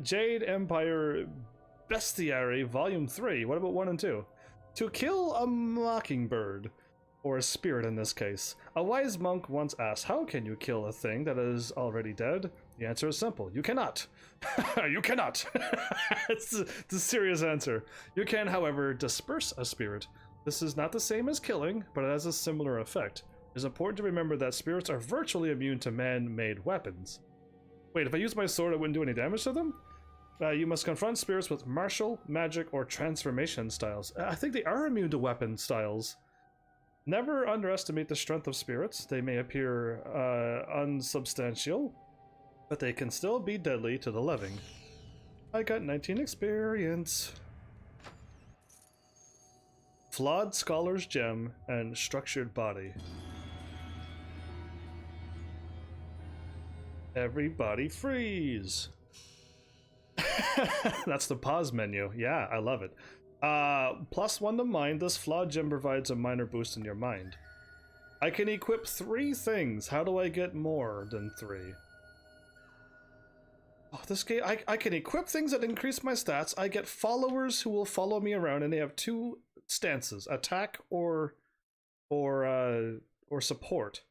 Jade Empire Bestiary Volume 3. What about 1 and 2? To kill a mockingbird, or a spirit in this case. A wise monk once asked, how can you kill a thing that is already dead? The answer is simple. You cannot. You cannot. It's a serious answer. You can, however, disperse a spirit. This is not the same as killing, but it has a similar effect. It's important to remember that spirits are virtually immune to man-made weapons. Wait, if I use my sword, I wouldn't do any damage to them? You must confront spirits with martial, magic, or transformation styles. I think they are immune to weapon styles. Never underestimate the strength of spirits. They may appear unsubstantial, but they can still be deadly to the living. I got 19 experience. Flawed Scholar's Gem and Structured Body. Everybody freeze! That's the pause menu. Yeah, I love it. +1 to mind. This flawed gem provides a minor boost in your mind. I can equip 3 things. How do I get more than 3? Oh, this game, I can equip things that increase my stats. I get followers who will follow me around, and they have 2 stances: attack or support.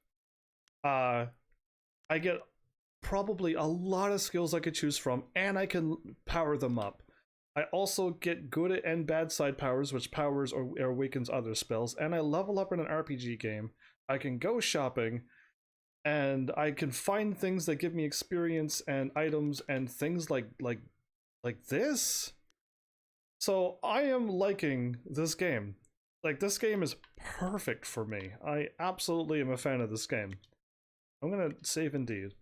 I get probably a lot of skills I could choose from, and I can power them up. I also get good and bad side powers, which powers or awakens other spells, and I level up in an RPG game. I can go shopping, and I can find things that give me experience and items and things like this. So I am liking this game. Like, this game is perfect for me. I absolutely am a fan of this game. I'm gonna save indeed.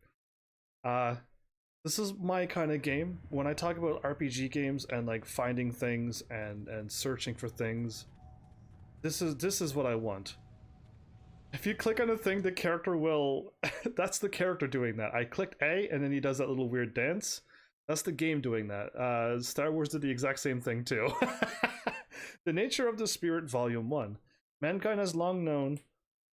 This is my kind of game. When I talk about RPG games and like finding things and searching for things, this is what I want. If you click on a thing, the character will that's the character doing that. I clicked A and then he does that little weird dance. That's the game doing that. Star Wars did the exact same thing too. The Nature of the Spirit, Volume 1. Mankind has long known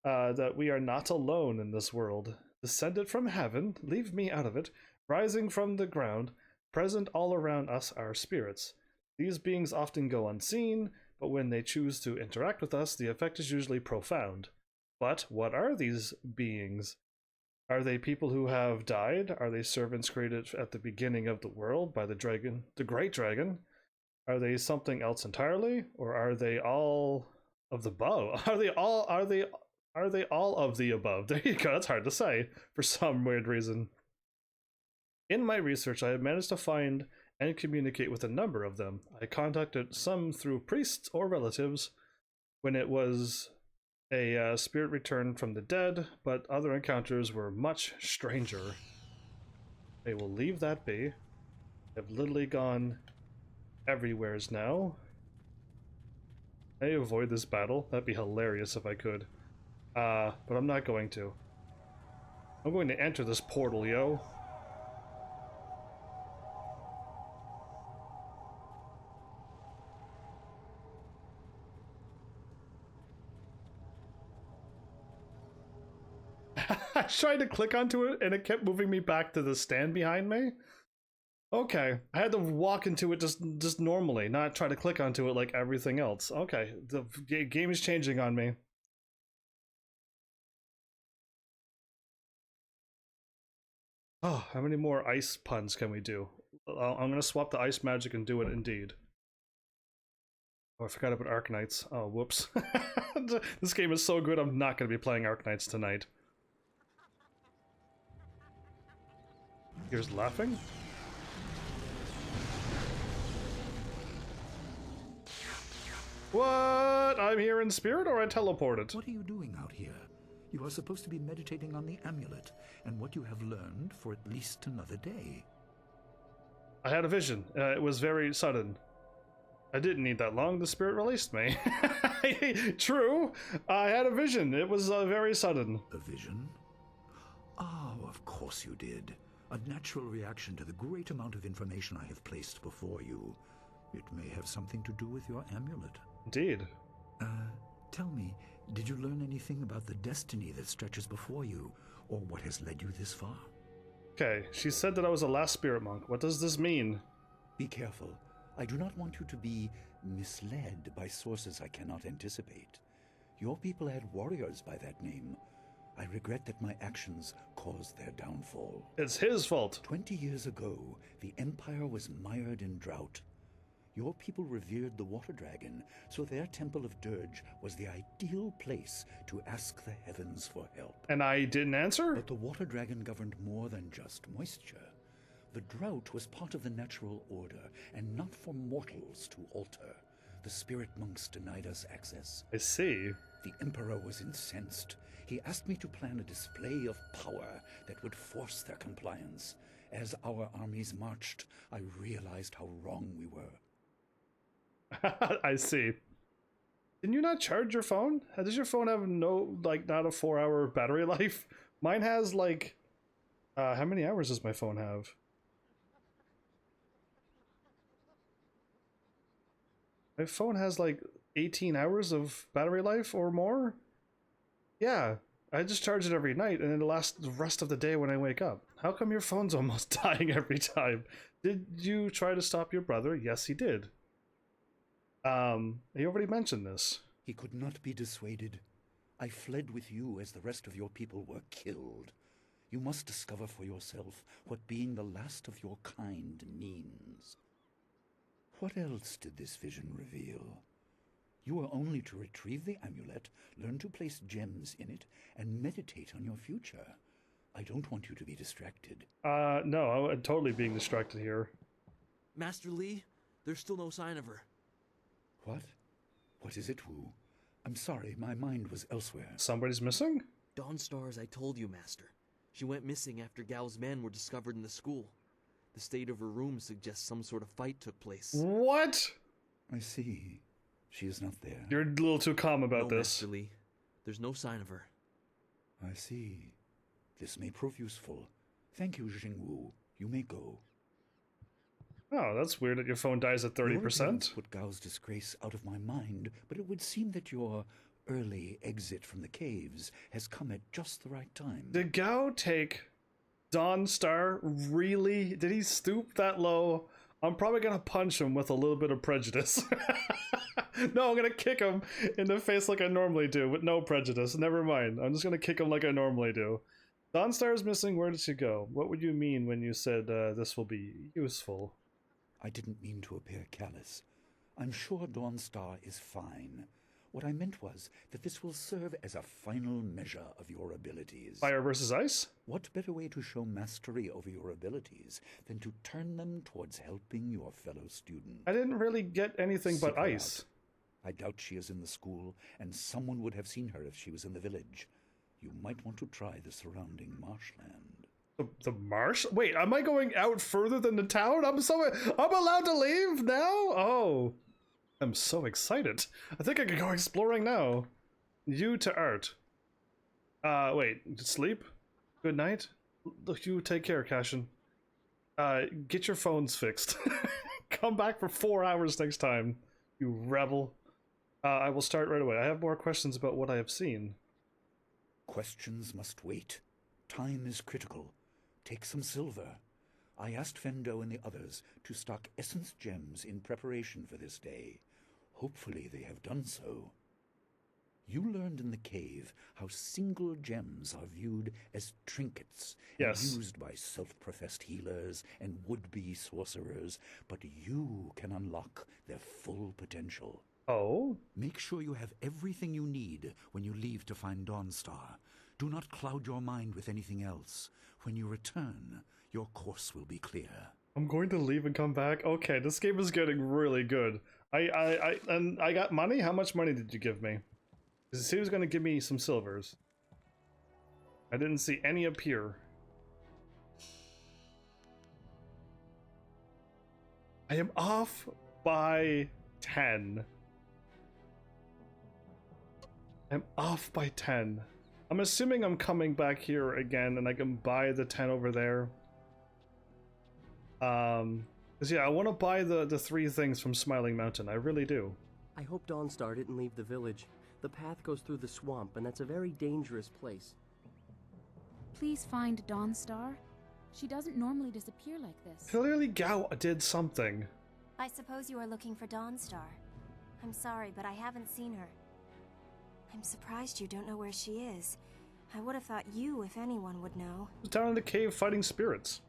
that we are not alone in this world. Descended from heaven, leave me out of it, rising from the ground, present all around us are spirits. These beings often go unseen, but when they choose to interact with us, the effect is usually profound. But what are these beings? Are they people who have died? Are they servants created at the beginning of the world by the dragon, the great dragon? Are they something else entirely? Or are they all of the above? Are they all of the above? There you go, that's hard to say for some weird reason. In my research, I have managed to find and communicate with a number of them. I contacted some through priests or relatives when it was a spirit returned from the dead, but other encounters were much stranger. They will leave that be. I've literally gone everywheres now. Can I avoid this battle? That'd be hilarious if I could. But I'm not going to. I'm going to enter this portal, yo. tried to click onto it and it kept moving me back to the stand behind me. Okay, I had to walk into it just normally, not try to click onto it like everything else. Okay, the game is changing on me. Oh, how many more ice puns can we do? I'm gonna swap the ice magic and do it indeed. Oh, I forgot about Arknights. Oh, whoops. This game is so good, I'm not gonna be playing Arknights tonight. Here's laughing? What? I'm here in spirit or I teleported? What are you doing out here? You are supposed to be meditating on the amulet and what you have learned for at least another day. I had a vision. It was very sudden. I didn't need that long. The spirit released me. True. I had a vision. It was very sudden. A vision? Oh, of course you did. A natural reaction to the great amount of information I have placed before you. It may have something to do with your amulet. Indeed. Tell me, did you learn anything about the destiny that stretches before you, or what has led you this far? Okay, she said that I was a last spirit monk. What does this mean? Be careful. I do not want you to be misled by sources I cannot anticipate. Your people had warriors by that name. I regret that my actions caused their downfall. It's his fault. 20 years ago, the Empire was mired in drought. Your people revered the water dragon, so their temple of Dirge was the ideal place to ask the heavens for help. And I didn't answer? But the water dragon governed more than just moisture. The drought was part of the natural order, and not for mortals to alter. The spirit monks denied us access. I see. The Emperor was incensed. He asked me to plan a display of power that would force their compliance. As our armies marched, I realized how wrong we were. I see. Can you not charge your phone? Does your phone have no, like, not a 4-hour battery life? Mine has, like, how many hours does my phone have? My phone has, like, 18 hours of battery life or more? Yeah, I just charge it every night and it lasts the rest of the day when I wake up. How come your phone's almost dying every time? Did you try to stop your brother? Yes, he did. He already mentioned this. He could not be dissuaded. I fled with you as the rest of your people were killed. You must discover for yourself what being the last of your kind means. What else did this vision reveal? You are only to retrieve the amulet, learn to place gems in it, and meditate on your future. I don't want you to be distracted. No, I'm totally being distracted here. Master Li, there's still no sign of her. What? What is it, Wu? I'm sorry, my mind was elsewhere. Somebody's missing? Dawnstar, as I told you, Master. She went missing after Gao's men were discovered in the school. The state of her room suggests some sort of fight took place. What? I see. She is not there. You're a little too calm about this. Master Li. There's no sign of her. I see. This may prove useful. Thank you, Jingwu. You may go. Oh, that's weird that your phone dies at 30%. Put Gao's disgrace out of my mind, but it would seem that your early exit from the caves has come at just the right time. Did Gao take Dawnstar? Really? Did he stoop that low? I'm probably gonna punch him with a little bit of prejudice. No, I'm gonna kick him in the face like I normally do, with no prejudice. Never mind. I'm just gonna kick him like I normally do. Dawnstar is missing. Where did she go? What would you mean when you said this will be useful? I didn't mean to appear callous. I'm sure Dawnstar is fine. What I meant was that this will serve as a final measure of your abilities. Fire versus ice? What better way to show mastery over your abilities than to turn them towards helping your fellow students? I didn't really get anything but ice. I doubt she is in the school, and someone would have seen her if she was in the village. You might want to try the surrounding marshland. The marsh? Wait, am I going out further than the town? I'm allowed to leave now? Oh, I'm so excited. I think I could go exploring now. You to art. Wait, sleep? Good night? Look, you take care, Cashin. Get your phones fixed. Come back for 4 hours next time, you rebel. I will start right away. I have more questions about what I have seen. Questions must wait. Time is critical. Take some silver. I asked Fendo and the others to stock essence gems in preparation for this day. Hopefully they have done so. You learned in the cave how single gems are viewed as trinkets and used by self-professed healers and would-be sorcerers, but you can unlock their full potential. Oh? Make sure you have everything you need when you leave to find Dawnstar. Do not cloud your mind with anything else. When you return, your course will be clear. I'm going to leave and come back? Okay, this game is getting really good. And I got money? How much money did you give me? Because he was going to give me some silvers. I didn't see any appear. I am off by 10. I'm off by 10. I'm assuming I'm coming back here again and I can buy the 10 over there. Because yeah, I want to buy the 3 things from Smiling Mountain. I really do. I hope Dawnstar didn't leave the village. The path goes through the swamp, and that's a very dangerous place. Please find Dawnstar. She doesn't normally disappear like this. Clearly Gao did something. I suppose you are looking for Dawnstar. I'm sorry, but I haven't seen her. I'm surprised you don't know where she is. I would have thought you, if anyone, would know. I was down in the cave fighting spirits.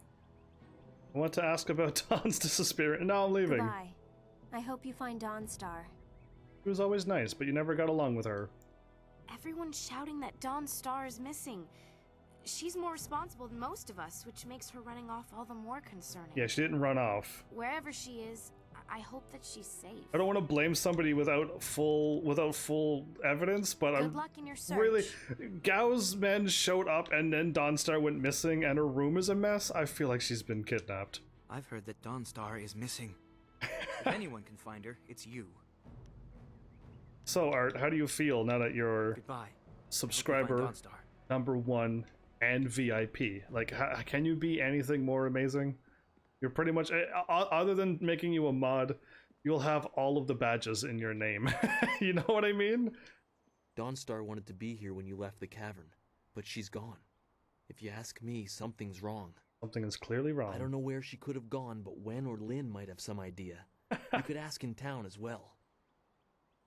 I want to ask about Dawn's disappearance, and now I'm leaving. Goodbye. I hope you find Dawnstar. She was always nice, but you never got along with her. Everyone's shouting that Dawnstar is missing. She's more responsible than most of us, which makes her running off all the more concerning. Yeah, she didn't run off. Wherever she is, I hope that she's safe. I don't want to blame somebody without full evidence, but Good luck in your search. Really, Gao's men showed up and then Dawnstar went missing and her room is a mess. I feel like she's been kidnapped. I've heard that Dawnstar is missing. If anyone can find her, it's you. So, Art, how do you feel now that you're Goodbye. subscriber #1 and VIP? Like, can you be anything more amazing? You're pretty much, other than making you a mod, you'll have all of the badges in your name. You know what I mean? Dawnstar wanted to be here when you left the cavern, but she's gone. If you ask me, something's wrong. Something is clearly wrong. I don't know where she could have gone, but Wen or Lin might have some idea. You could ask in town as well.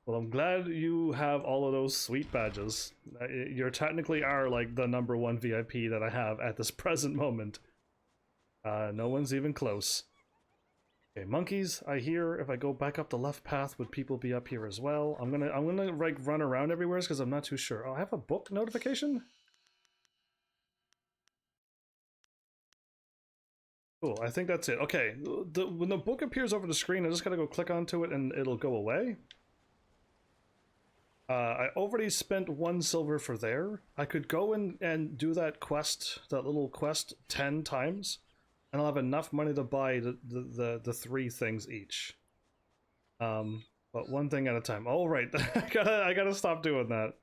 Well, I'm glad you have all of those sweet badges. You technically are like the #1 VIP that I have at this present moment. No one's even close. Okay, monkeys, I hear if I go back up the left path, would people be up here as well? I'm gonna like run around everywhere because I'm not too sure. Oh, I have a book notification? Cool, I think that's it. Okay, when the book appears over the screen, I just gotta go click onto it and it'll go away. I already spent 1 silver for there. I could go and do that quest, that little quest 10 times, and I'll have enough money to buy the 3 things each. But one thing at a time. Oh right, I gotta stop doing that.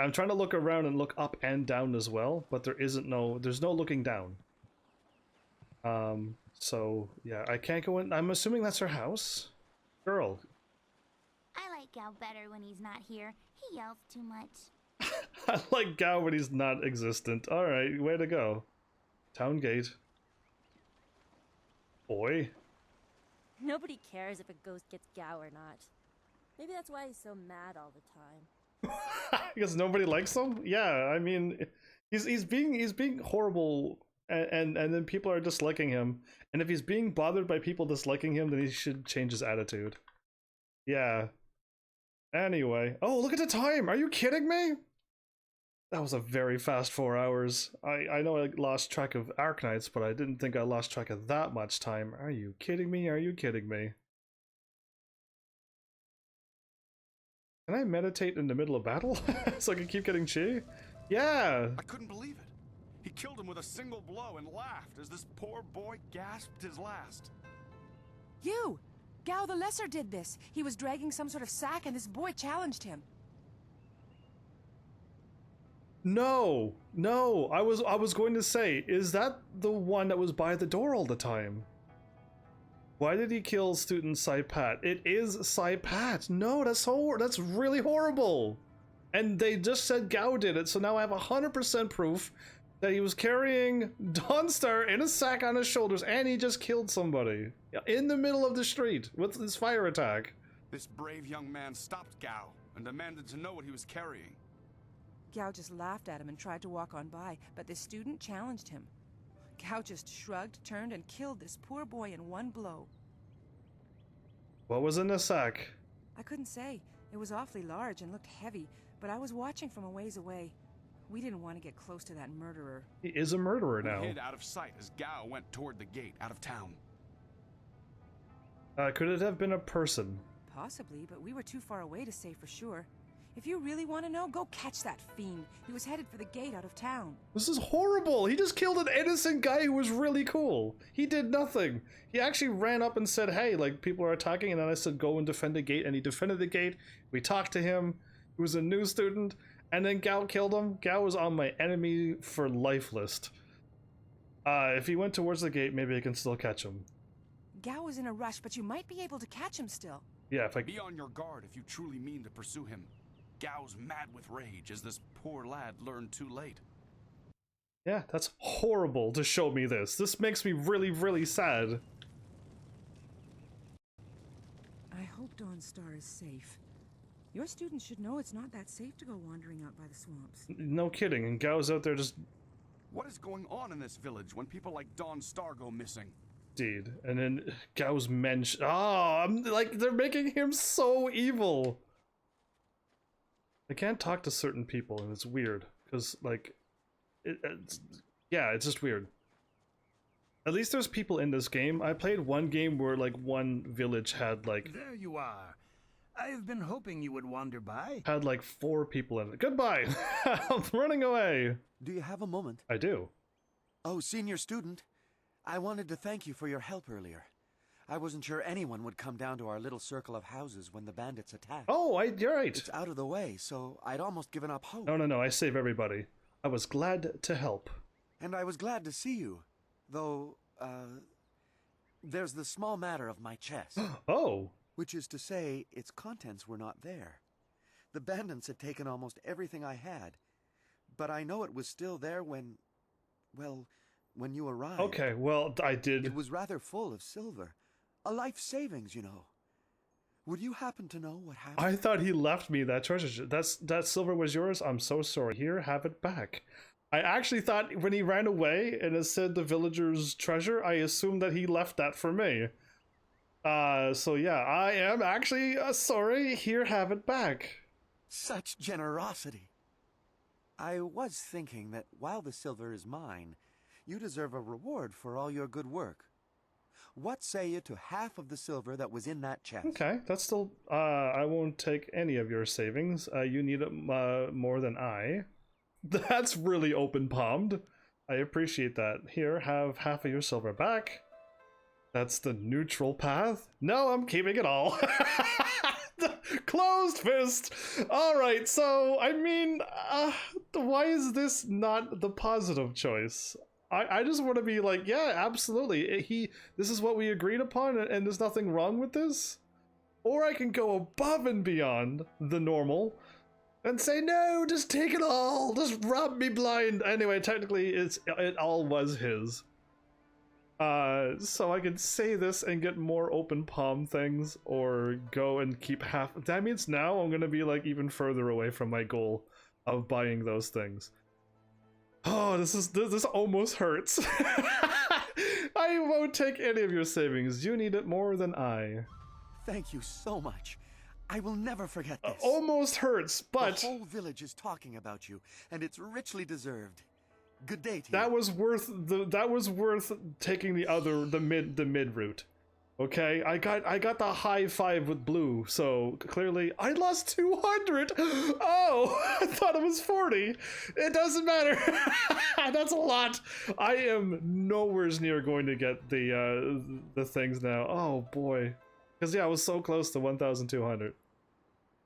I'm trying to look around and look up and down as well, but there's no looking down. So yeah, I can't go in. I'm assuming that's her house. Girl. I like Gao better when he's not here. He yells too much. I like Gao when he's not existent. Alright, way to go. Town gate. Boy. Nobody cares if a ghost gets Gao or not. Maybe that's why he's so mad all the time. Because nobody likes him? Yeah, I mean, he's being horrible, and then people are disliking him. And if he's being bothered by people disliking him, then he should change his attitude. Yeah. Anyway. Oh, look at the time! Are you kidding me? That was a very fast 4 hours. I know I lost track of Arknights, but I didn't think I lost track of that much time. Are you kidding me? Are you kidding me? Can I meditate in the middle of battle? So I can keep getting chi? Yeah! I couldn't believe it. He killed him with a single blow and laughed as this poor boy gasped his last. You! Gao the Lesser did this. He was dragging some sort of sack and this boy challenged him. No! No! I was going to say, is that the one that was by the door all the time? Why did he kill student Saipat? It is Saipat! No, that's really horrible! And they just said Gao did it, so now I have 100% proof that he was carrying Dawnstar in a sack on his shoulders, and he just killed somebody in the middle of the street with his fire attack. This brave young man stopped Gao and demanded to know what he was carrying. Gao just laughed at him and tried to walk on by, but the student challenged him. Gao just shrugged, turned, and killed this poor boy in one blow. What was in the sack? I couldn't say. It was awfully large and looked heavy, but I was watching from a ways away. We didn't want to get close to that murderer. He is a murderer now. We hid out of sight as Gao went toward the gate out of town. Could it have been a person? Possibly, but we were too far away to say for sure. If you really want to know, go catch that fiend. He was headed for the gate out of town. This is horrible! He just killed an innocent guy who was really cool. He did nothing. He actually ran up and said, hey, like, people are attacking, and then I said, go and defend the gate, and he defended the gate. We talked to him. He was a new student, and then Gao killed him. Gao was on my enemy for life list. If he went towards the gate, maybe I can still catch him. Gao was in a rush, but you might be able to catch him still. Yeah, if I... Be on your guard if you truly mean to pursue him. Gao's mad with rage as this poor lad learned too late. Yeah, that's horrible to show me this. This makes me really, really sad. I hope Dawnstar is safe. Your students should know it's not that safe to go wandering out by the swamps. No kidding, and Gao's out there just... What is going on in this village when people like Dawnstar go missing? Indeed. And then Gao's men... I'm like, they're making him so evil. I can't talk to certain people, and it's weird, because, like, it's just weird. At least there's people in this game. I played one game where, like, one village had, like... There you are. I've been hoping you would wander by. Had, like, 4 people in it. Goodbye! I'm running away! Do you have a moment? I do. Oh, senior student. I wanted to thank you for your help earlier. I wasn't sure anyone would come down to our little circle of houses when the bandits attacked. Oh, you're right. It's out of the way, so I'd almost given up hope. No, I save everybody. I was glad to help. And I was glad to see you. Though, there's the small matter of my chest. Oh! Which is to say, its contents were not there. The bandits had taken almost everything I had. But I know it was still there when you arrived. Okay, well, I did... It was rather full of silver. A life savings, you know. Would you happen to know what happened? I thought he left me that treasure. That silver was yours? I'm so sorry. Here, have it back. I actually thought when he ran away and it said the villager's treasure, I assumed that he left that for me. So yeah, I am actually sorry. Here, have it back. Such generosity. I was thinking that while the silver is mine, you deserve a reward for all your good work. What say you to half of the silver that was in that chest? Okay, that's still... I won't take any of your savings. You need it more than I. That's really open-palmed. I appreciate that. Here, have half of your silver back. That's the neutral path? No, I'm keeping it all. Closed fist! Alright, so, I mean, why is this not the positive choice? I just want to be like, yeah, absolutely. This is what we agreed upon, and there's nothing wrong with this. Or I can go above and beyond the normal and say, no, just take it all. Just rob me blind. Anyway, technically, it all was his. So I can say this and get more open palm things, or go and keep half. That means now I'm gonna be like even further away from my goal of buying those things. Oh, this almost hurts. I won't take any of your savings. You need it more than I. Thank you so much. I will never forget this. Almost hurts, but the whole village is talking about you, and it's richly deserved. Good day to you. That was worth taking the mid route. Okay, I got the high 5 with blue, so clearly I lost 200. Oh, I thought it was 40. It doesn't matter. That's a lot. I am nowhere near going to get the things now. Oh boy, because yeah, I was so close to 1,200.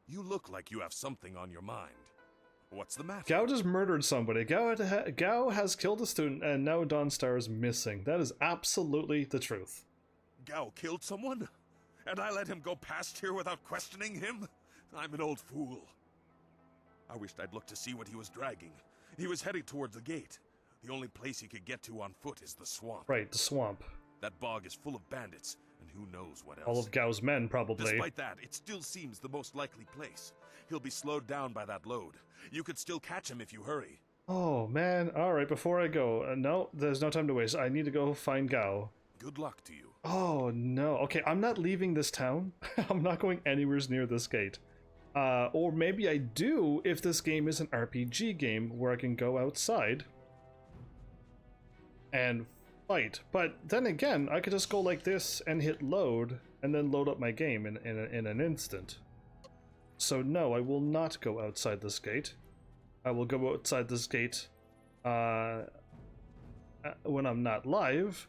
You look like you have something on your mind. What's the matter? Gao just murdered somebody. Gao has killed a student, and now Dawnstar is missing. That is absolutely the truth. Gao killed someone? And I let him go past here without questioning him? I'm an old fool. I wished I'd looked to see what he was dragging. He was heading towards the gate. The only place he could get to on foot is the swamp. Right, the swamp. That bog is full of bandits, and who knows what else. All of Gao's men, probably. Despite that, it still seems the most likely place. He'll be slowed down by that load. You could still catch him if you hurry. Oh, man. Alright, before I go... no, there's no time to waste. I need to go find Gao. Good luck to you. Oh, no. Okay, I'm not leaving this town. I'm not going anywhere near this gate. Or maybe I do if this game is an RPG game where I can go outside and fight. But then again, I could just go like this and hit load and then load up my game in an instant. So no, I will not go outside this gate. I will go outside this gate when I'm not live,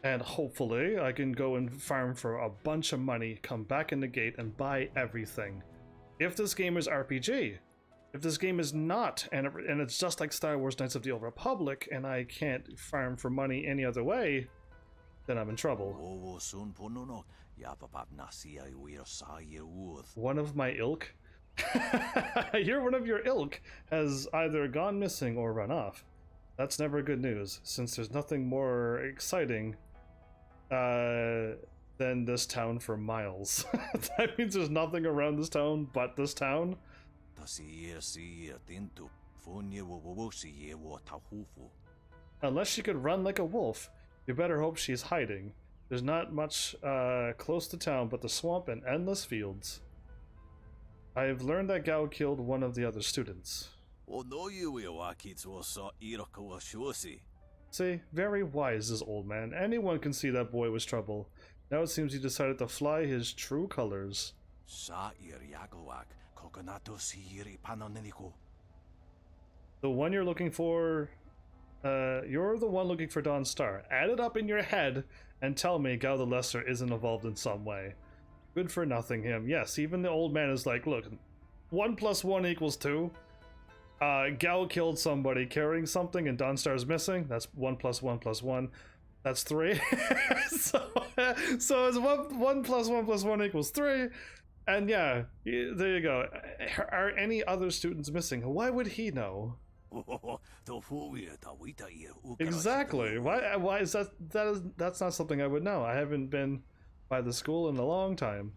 and hopefully I can go and farm for a bunch of money, come back in the gate and buy everything. If this game is RPG, if this game is not, and it's just like Star Wars Knights of the Old Republic, and I can't farm for money any other way, then I'm in trouble. One of my ilk? You're one of your ilk has either gone missing or run off. That's never good news, since there's nothing more exciting than this town for miles. That means there's nothing around this town but this town. Unless she could run like a wolf, you better hope she's hiding. There's not much close to town but the swamp and endless fields. I've learned that Gao killed one of the other students. See, very wise, this old man. Anyone can see that boy was trouble. Now it seems he decided to fly his true colors. The one you're looking for... you're the one looking for Dawn Star. Add it up in your head and tell me Gao the Lesser isn't involved in some way. Good for nothing him. Yes, even the old man is like, look, 1 + 1 = 2. Gao killed somebody carrying something and Dawn Star's missing. That's 1 + 1 + 1. That's 3. so it's 1 + 1 + 1 = 3. And yeah, there you go. Are any other students missing? Why would he know? Exactly. Why is that's not something I would know. I haven't been by the school in a long time.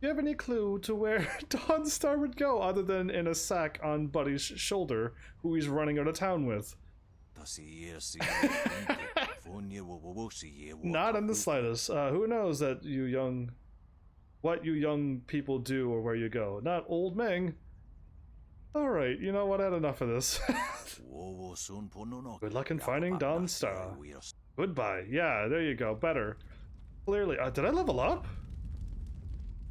Do you have any clue to where Dawn Star would go other than in a sack on Buddy's shoulder who he's running out of town with? Not in the slightest. Who knows that what you young people do or where you go? Not old Ming. Alright, you know what? I had enough of this. Good luck in finding Dawn Star. Goodbye. Yeah, there you go. Better. Clearly. Did I level up?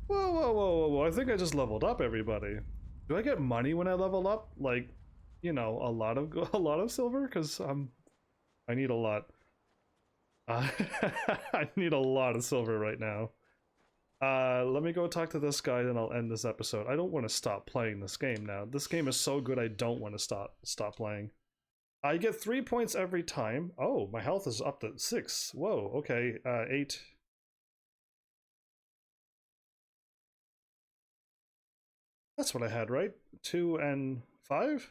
Whoa, whoa, whoa, whoa, whoa. I think I just leveled up, everybody. Do I get money when I level up? Like, you know, a lot of silver? Because I need a lot. I need a lot of silver right now. Let me go talk to this guy, then I'll end this episode. I don't want to stop playing this game now. This game is so good I don't want to stop playing. I get 3 points every time. Oh, my health is up to 6. Whoa, okay, 8. That's what I had, right? 2 and 5?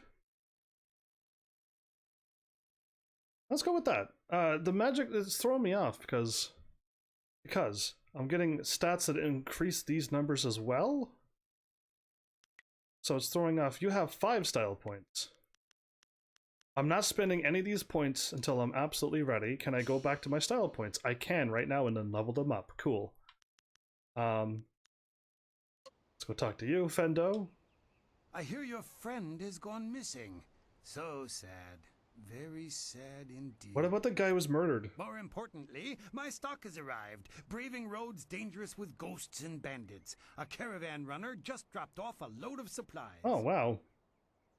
Let's go with that. The magic is throwing me off because I'm getting stats that increase these numbers as well. So it's throwing off. You have 5 style points. I'm not spending any of these points until I'm absolutely ready. Can I go back to my style points? I can right now and then level them up. Cool. Let's go talk to you, Fendo. I hear your friend has gone missing. So sad. Very sad indeed. What about the guy who was murdered? More importantly, my stock has arrived. Braving roads dangerous with ghosts and bandits. A caravan runner just dropped off a load of supplies. Oh, wow.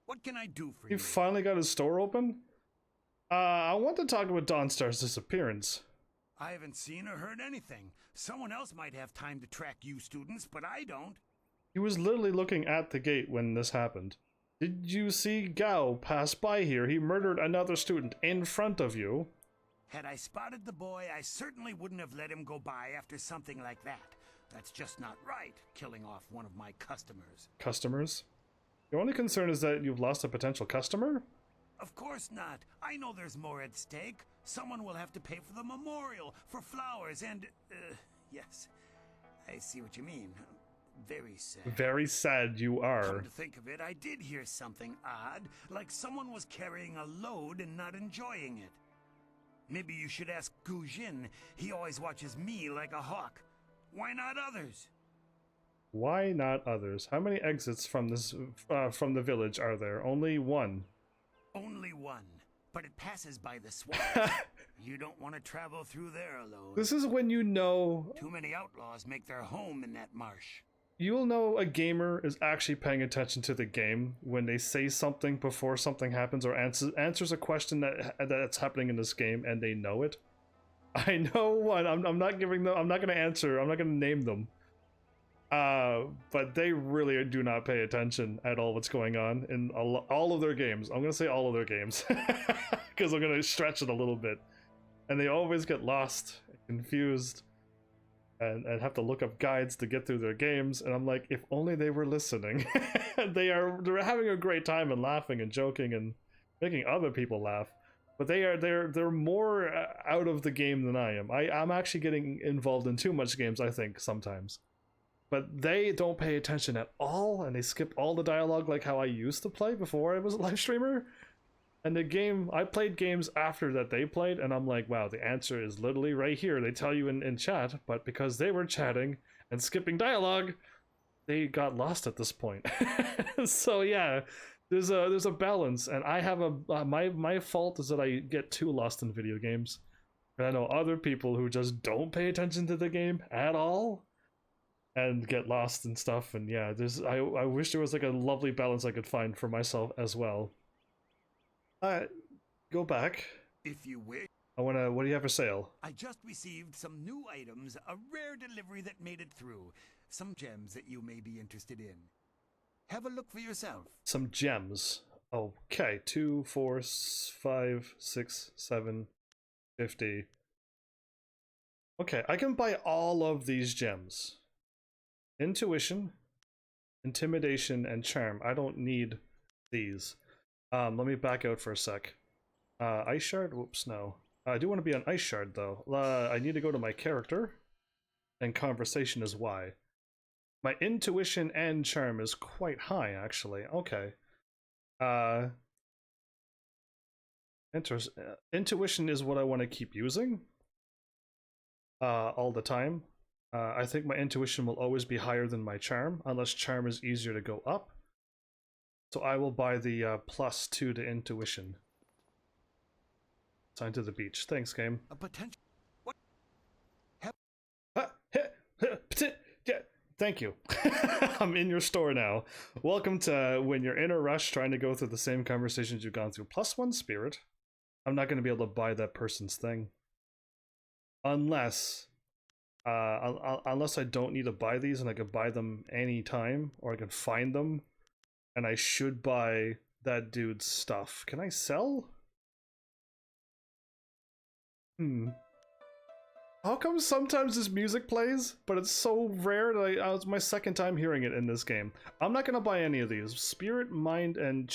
What can I do for He you? finally got his store open? I want to talk about Dawn Star's disappearance. I haven't seen or heard anything. Someone else might have time to track you students, but I don't. He was literally looking at the gate when this happened. Did you see Gao pass by here? He murdered another student in front of you. Had I spotted the boy, I certainly wouldn't have let him go by after something like that. That's just not right, killing off one of my customers. Customers? Your only concern is that you've lost a potential customer? Of course not. I know there's more at stake. Someone will have to pay for the memorial, for flowers, and, yes. I see what you mean. Very sad. Very sad you are. Come to think of it, I did hear something odd, like someone was carrying a load and not enjoying it. Maybe you should ask Gu Jin. He always watches me like a hawk. Why not others? Why not others? How many exits from this from the village are there? Only one. Only one, but it passes by the swamp. You don't want to travel through there alone. This is when you know... Too many outlaws make their home in that marsh. You'll know a gamer is actually paying attention to the game when they say something before something happens or answers a question that's happening in this game and they know it. I know one. I'm not giving them. I'm not going to answer. I'm not going to name them. But they really do not pay attention at all what's going on in all of their games. I'm going to say all of their games because I'm going to stretch it a little bit. And they always get lost, confused, and have to look up guides to get through their games. And I'm like, if only they were listening. They're having a great time and laughing and joking and making other people laugh. But they're more out of the game than I am. I'm actually getting involved in too much games, I think, sometimes. But they don't pay attention at all, and they skip all the dialogue like how I used to play before I was a live streamer. And the game, I played games after that they played, and I'm like, wow, the answer is literally right here. They tell you in chat, but because they were chatting and skipping dialogue, they got lost at this point. So yeah, there's a balance, and I have my fault is that I get too lost in video games. And I know other people who just don't pay attention to the game at all and get lost and stuff. And yeah, I wish there was like a lovely balance I could find for myself as well. Go back. If you wish. What do you have for sale? I just received some new items, a rare delivery that made it through. Some gems that you may be interested in. Have a look for yourself. Some gems. Okay, 2, 4, 5, 6, 7, 50. Okay, I can buy all of these gems. Intuition, intimidation, and charm. I don't need these. Let me back out for a sec. Ice shard? Whoops, no. I do want to be on ice shard though. I need to go to my character, and conversation is why. My intuition and charm is quite high, actually. Okay. Intuition is what I want to keep using all the time. I think my intuition will always be higher than my charm, unless charm is easier to go up. So I will buy the +2 to intuition. Sign to the beach. Thanks, game. A potential. What? Yeah, thank you. I'm in your store now. Welcome to when you're in a rush trying to go through the same conversations you've gone through. +1 spirit. I'm not going to be able to buy that person's thing. Unless I don't need to buy these and I could buy them anytime, or I can find them, and I should buy that dude's stuff. Can I sell? How come sometimes this music plays, but it's so rare that it's my second time hearing it in this game? I'm not gonna buy any of these. Spirit, mind, and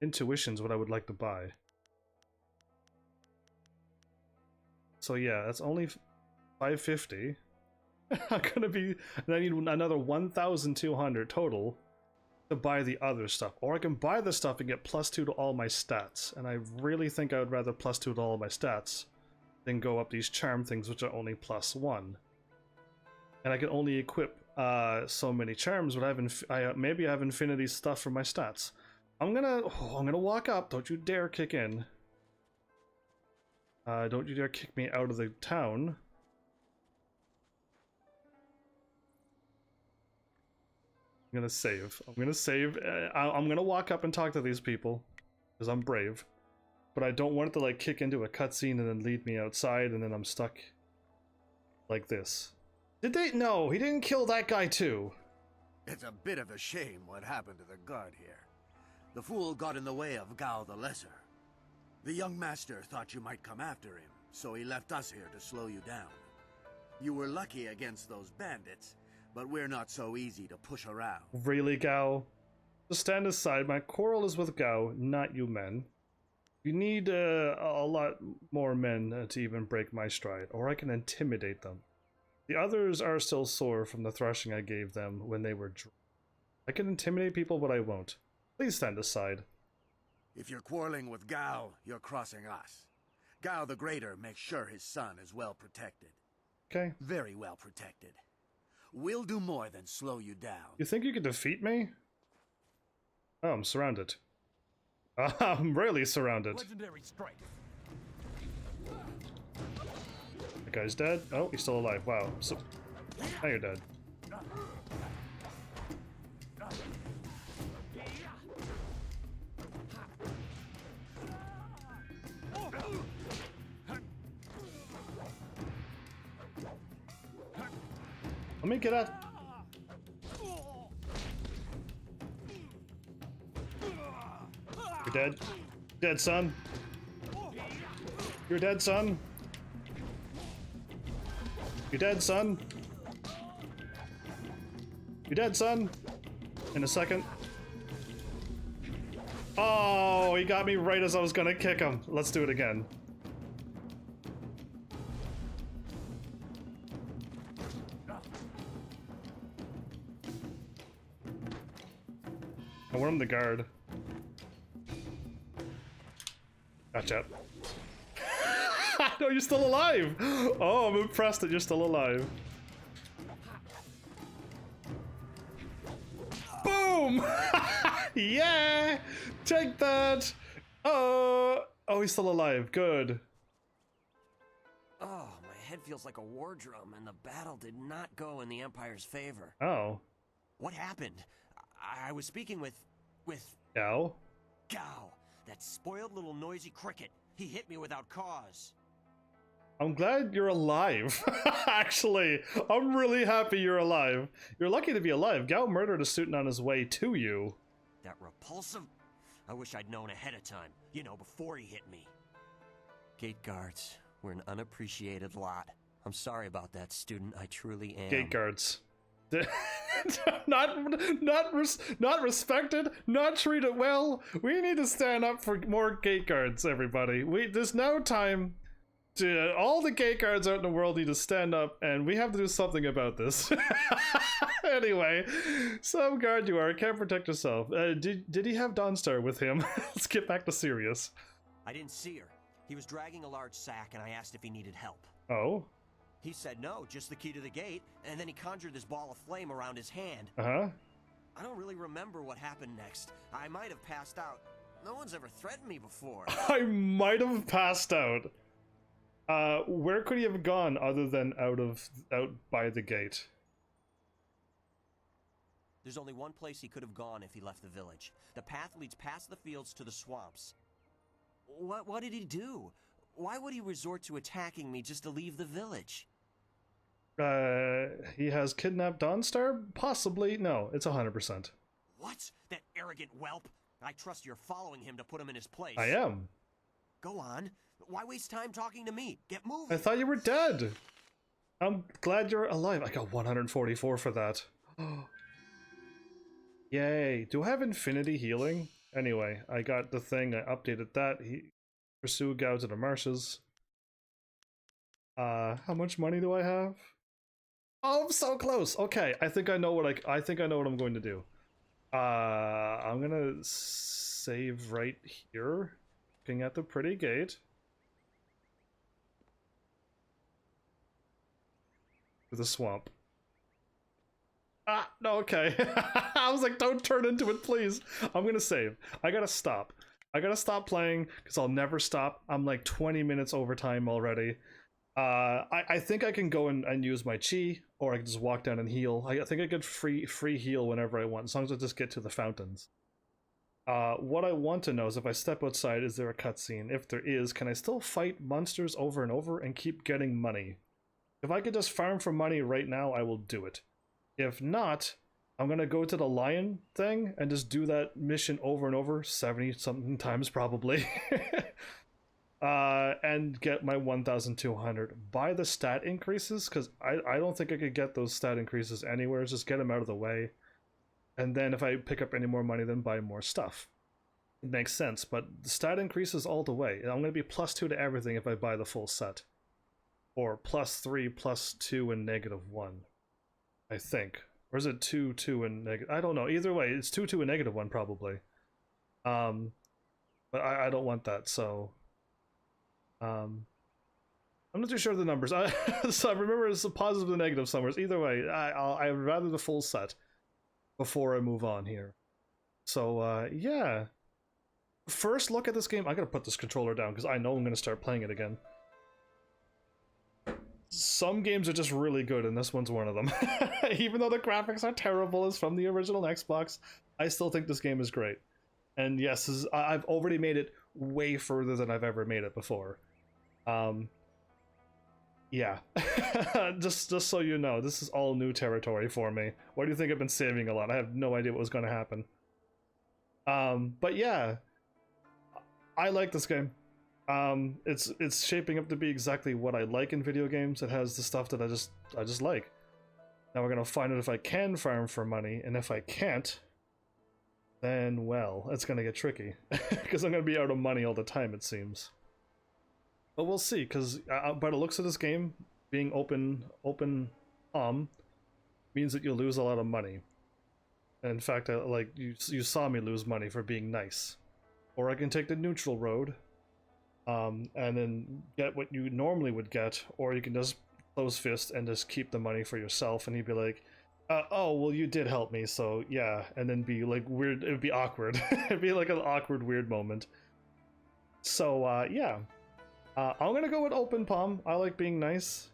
intuition's what I would like to buy. So yeah, that's only 550. I'm gonna be. I need another 1,200 total to buy the other stuff, or I can buy the stuff and get +2 to all my stats. And I really think I would rather +2 to all my stats than go up these charm things, which are only +1. And I can only equip so many charms, but maybe I have infinity stuff for my stats. I'm gonna walk up. Don't you dare kick in. Don't you dare kick me out of the town. I'm gonna save. I'm gonna walk up and talk to these people because I'm brave, but I don't want it to like kick into a cutscene and then lead me outside and then I'm stuck like this. Did they? No, he didn't kill that guy too. It's a bit of a shame what happened to the guard here. The fool got in the way of Gao the Lesser. The young master thought you might come after him, so he left us here to slow you down. You were lucky against those bandits, but we're not so easy to push around. Really, Gao? Just stand aside. My quarrel is with Gao, not you men. You need a lot more men to even break my stride, or I can intimidate them. The others are still sore from the thrashing I gave them when they were drunk. I can intimidate people, but I won't. Please stand aside. If you're quarreling with Gao, you're crossing us. Gao the Greater makes sure his son is well protected. Okay. Very well protected. We'll do more than slow you down. You think you can defeat me? Oh, I'm surrounded. I'm really surrounded. Legendary strike. The guy's dead. Oh, he's still alive. Wow. So now you're dead. Let me get out. You're dead. Dead, son. You're dead, son. You're dead, son. You're dead, son. In a second. Oh, he got me right as I was gonna kick him. Let's do it again. I want him to guard. Gotcha. No, you're still alive! Oh, I'm impressed that you're still alive. Boom! Yeah! Take that! Oh, he's still alive. Good. Oh, my head feels like a war drum, and the battle did not go in the Empire's favor. Oh. What happened? I was speaking with... Gao? Gao, that spoiled little noisy cricket. He hit me without cause. I'm glad you're alive. Actually, I'm really happy you're alive. You're lucky to be alive. Gao murdered a student on his way to you. That repulsive... I wish I'd known ahead of time. You know, before he hit me. Gate guards, we're an unappreciated lot. I'm sorry about that, student. I truly am. Gate guards. not respected, not treated well. We need to stand up for more gate guards, everybody. There's no time to... all the gate guards out in the world need to stand up, and we have to do something about this. Anyway, some guard you are, can't protect yourself. Did he have Dawnstar with him? Let's get back to serious. I didn't see her. He was dragging a large sack, and I asked if he needed help. Oh? He said no, just the key to the gate, and then he conjured this ball of flame around his hand. Uh-huh. I don't really remember what happened next. I might have passed out. No one's ever threatened me before. I might have passed out. Where could he have gone other than out by the gate? There's only one place he could have gone if he left the village. The path leads past the fields to the swamps. What did he do? Why would he resort to attacking me just to leave the village? He has kidnapped Dawnstar? Possibly. No, it's 100%. What? That arrogant whelp? I trust you're following him to put him in his place. I am. Go on. Why waste time talking to me? Get moving. I thought you were dead. I'm glad you're alive. I got 144 for that. Yay. Do I have infinity healing? Anyway, I got the thing. I updated that. Pursue Gao to the marshes. How much money do I have? Oh, I'm so close. Okay, I think I know what I'm going to do. I'm gonna save right here, looking at the pretty gate. With a swamp. Ah, no, okay. I was like, don't turn into it, please. I'm gonna save. I gotta stop. I gotta stop playing, because I'll never stop. I'm like 20 minutes over time already. I think I can go and use my chi, or I can just walk down and heal. I think I could free heal whenever I want, as long as I just get to the fountains. What I want to know is if I step outside, is there a cutscene? If there is, can I still fight monsters over and over and keep getting money? If I could just farm for money right now, I will do it. If not, I'm gonna go to the lion thing and just do that mission over and over, 70-something times probably. and get my 1,200. Buy the stat increases, because I don't think I could get those stat increases anywhere. Just get them out of the way. And then if I pick up any more money, then buy more stuff. It makes sense, but the stat increases all the way. I'm going to be +2 to everything if I buy the full set. Or +3, +2, and -1. I think. Or is it 2, 2, and negative? I don't know. Either way, it's 2, 2, and -1 probably. But I don't want that, so... I'm not too sure of the numbers. So I remember it's a positive and negative somewhere. Either way, I'd rather the full set before I move on here. So, yeah. First look at this game. I gotta put this controller down because I know I'm gonna start playing it again. Some games are just really good, and this one's one of them. Even though the graphics are terrible, it's from the original Xbox, I still think this game is great. And yes, I've already made it way further than I've ever made it before. Yeah. just so you know, this is all new territory for me. Why do you think I've been saving a lot? I have no idea what was going to happen. But yeah, I like this game. It's shaping up to be exactly what I like in video games. It has the stuff that I just like. Now we're gonna find out if I can farm for money, and if I can't, then well, it's gonna get tricky because I'm gonna be out of money all the time, it seems. But we'll see, because by the looks of this game, being open means that you'll lose a lot of money. And in fact, like you saw me lose money for being nice. Or I can take the neutral road, and then get what you normally would get, or you can just close fist and just keep the money for yourself, and he'd be like, oh, well, you did help me, so yeah, and then be like weird, it would be awkward. It'd be like an awkward, weird moment. So, yeah. I'm gonna go with open palm. I like being nice.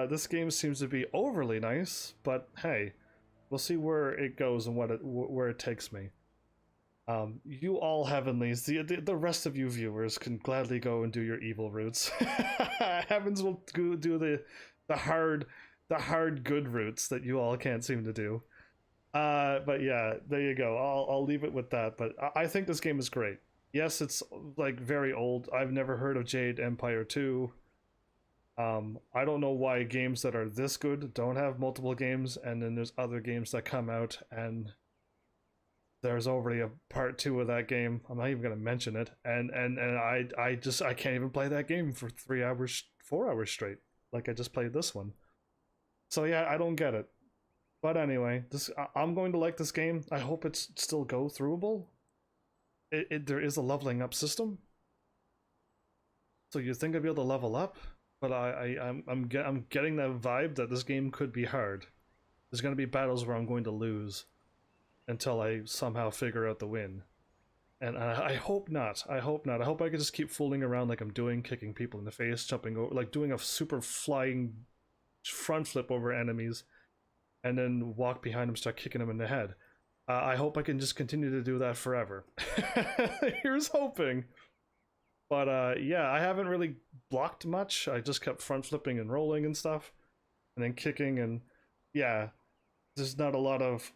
This game seems to be overly nice, but hey, we'll see where it goes and where it takes me. You all heavenlies, the rest of you viewers can gladly go and do your evil routes. Heavens will do the hard good routes that you all can't seem to do. But yeah, there you go. I'll leave it with that. But I think this game is great. Yes, it's like very old. I've never heard of Jade Empire 2. I don't know why games that are this good don't have multiple games, and then there's other games that come out and there's already a part 2 of that game. I'm not even gonna mention it, and I can't even play that game for 3 hours, 4 hours straight, like I just played this one. So yeah, I don't get it. But anyway, I'm going to like this game. I hope it's still go throughable. There is a leveling up system, so you think I'd be able to level up, but I'm getting that vibe that this game could be hard. There's going to be battles where I'm going to lose until I somehow figure out the win, and I hope not. I hope not. I hope I can just keep fooling around like I'm doing, kicking people in the face, jumping over, like doing a super flying front flip over enemies, and then walk behind them, start kicking them in the head. I hope I can just continue to do that forever. Here's hoping. But yeah, I haven't really blocked much. I just kept front flipping and rolling and stuff, and then kicking, and yeah, there's not a lot of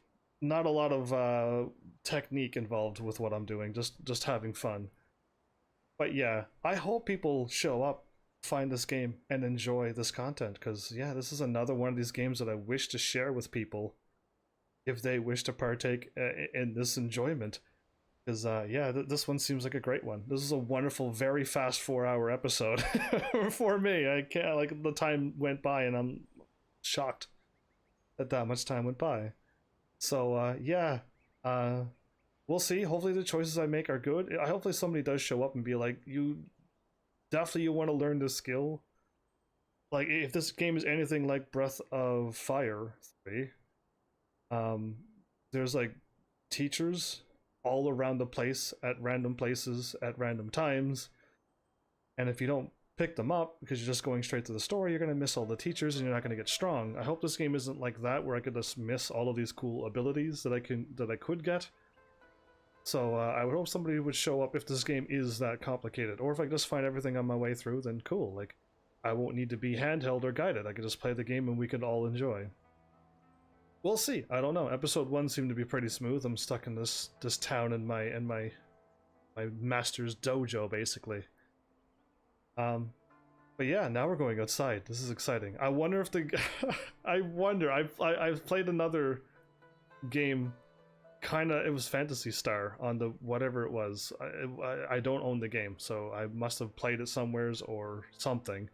technique involved with what I'm doing. Just having fun. But yeah, I hope people show up, find this game, and enjoy this content, because yeah, this is another one of these games that I wish to share with people if they wish to partake in this enjoyment. Because yeah, this one seems like a great one. This is a wonderful, very fast 4-hour episode for me. I can't, like, the time went by and I'm shocked that much time went by. So yeah, we'll see. Hopefully the choices I make are good. Hopefully somebody does show up and be like, you want to learn this skill. Like, if this game is anything like Breath of Fire 3, there's like teachers all around the place at random places at random times, and if you don't pick them up because you're just going straight to the story, you're going to miss all the teachers and you're not going to get strong. I hope this game isn't like that, where I could just miss all of these cool abilities that I could get. So I would hope somebody would show up if this game is that complicated, or if I just find everything on my way through, then cool. Like, I won't need to be handheld or guided. I could just play the game and we could all enjoy. We'll see. I don't know. Episode 1 seemed to be pretty smooth. I'm stuck in this town in my master's dojo, basically. But yeah, now we're going outside. This is exciting. I wonder if the I wonder. I've played another game. It was Phantasy Star on the whatever it was. I don't own the game, so I must have played it somewheres or something.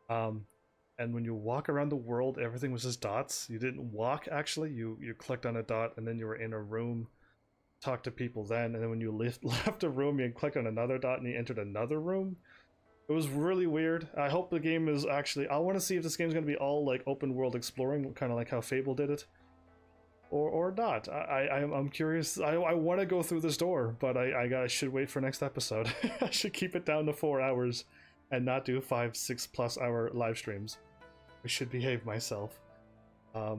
And when you walk around the world, everything was just dots. You didn't walk, actually. You clicked on a dot, and then you were in a room, talked to people then, and then when you left a room, you clicked on another dot, and you entered another room. It was really weird. I hope the game is actually... I want to see if this game's going to be all, like, open world exploring, kind of like how Fable did it. Or not. I'm curious. I want to go through this door, but I should wait for next episode. I should keep it down to 4 hours and not do 5-6+ hour live streams. I should behave myself. Yeah,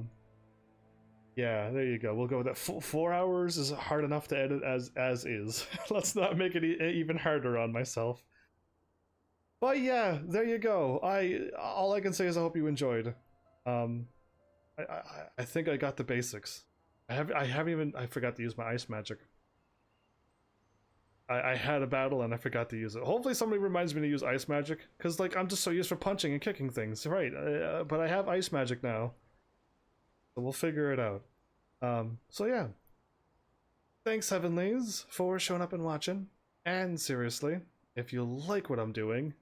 there you go. We'll go with that. 4 hours is hard enough to edit as is. Let's not make it even harder on myself. But yeah, there you go. All I can say is I hope you enjoyed. I think I got the basics. I forgot to use my ice magic. I had a battle and I forgot to use it. Hopefully somebody reminds me to use ice magic, because like I'm just so used for punching and kicking things, right? But I have ice magic now, so we'll figure it out. So yeah, thanks Heavenlies for showing up and watching. And seriously, if you like what I'm doing,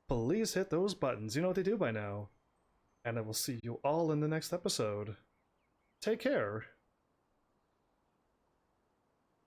please hit those buttons. You know what they do by now. And I will see you all in the next episode. Take care.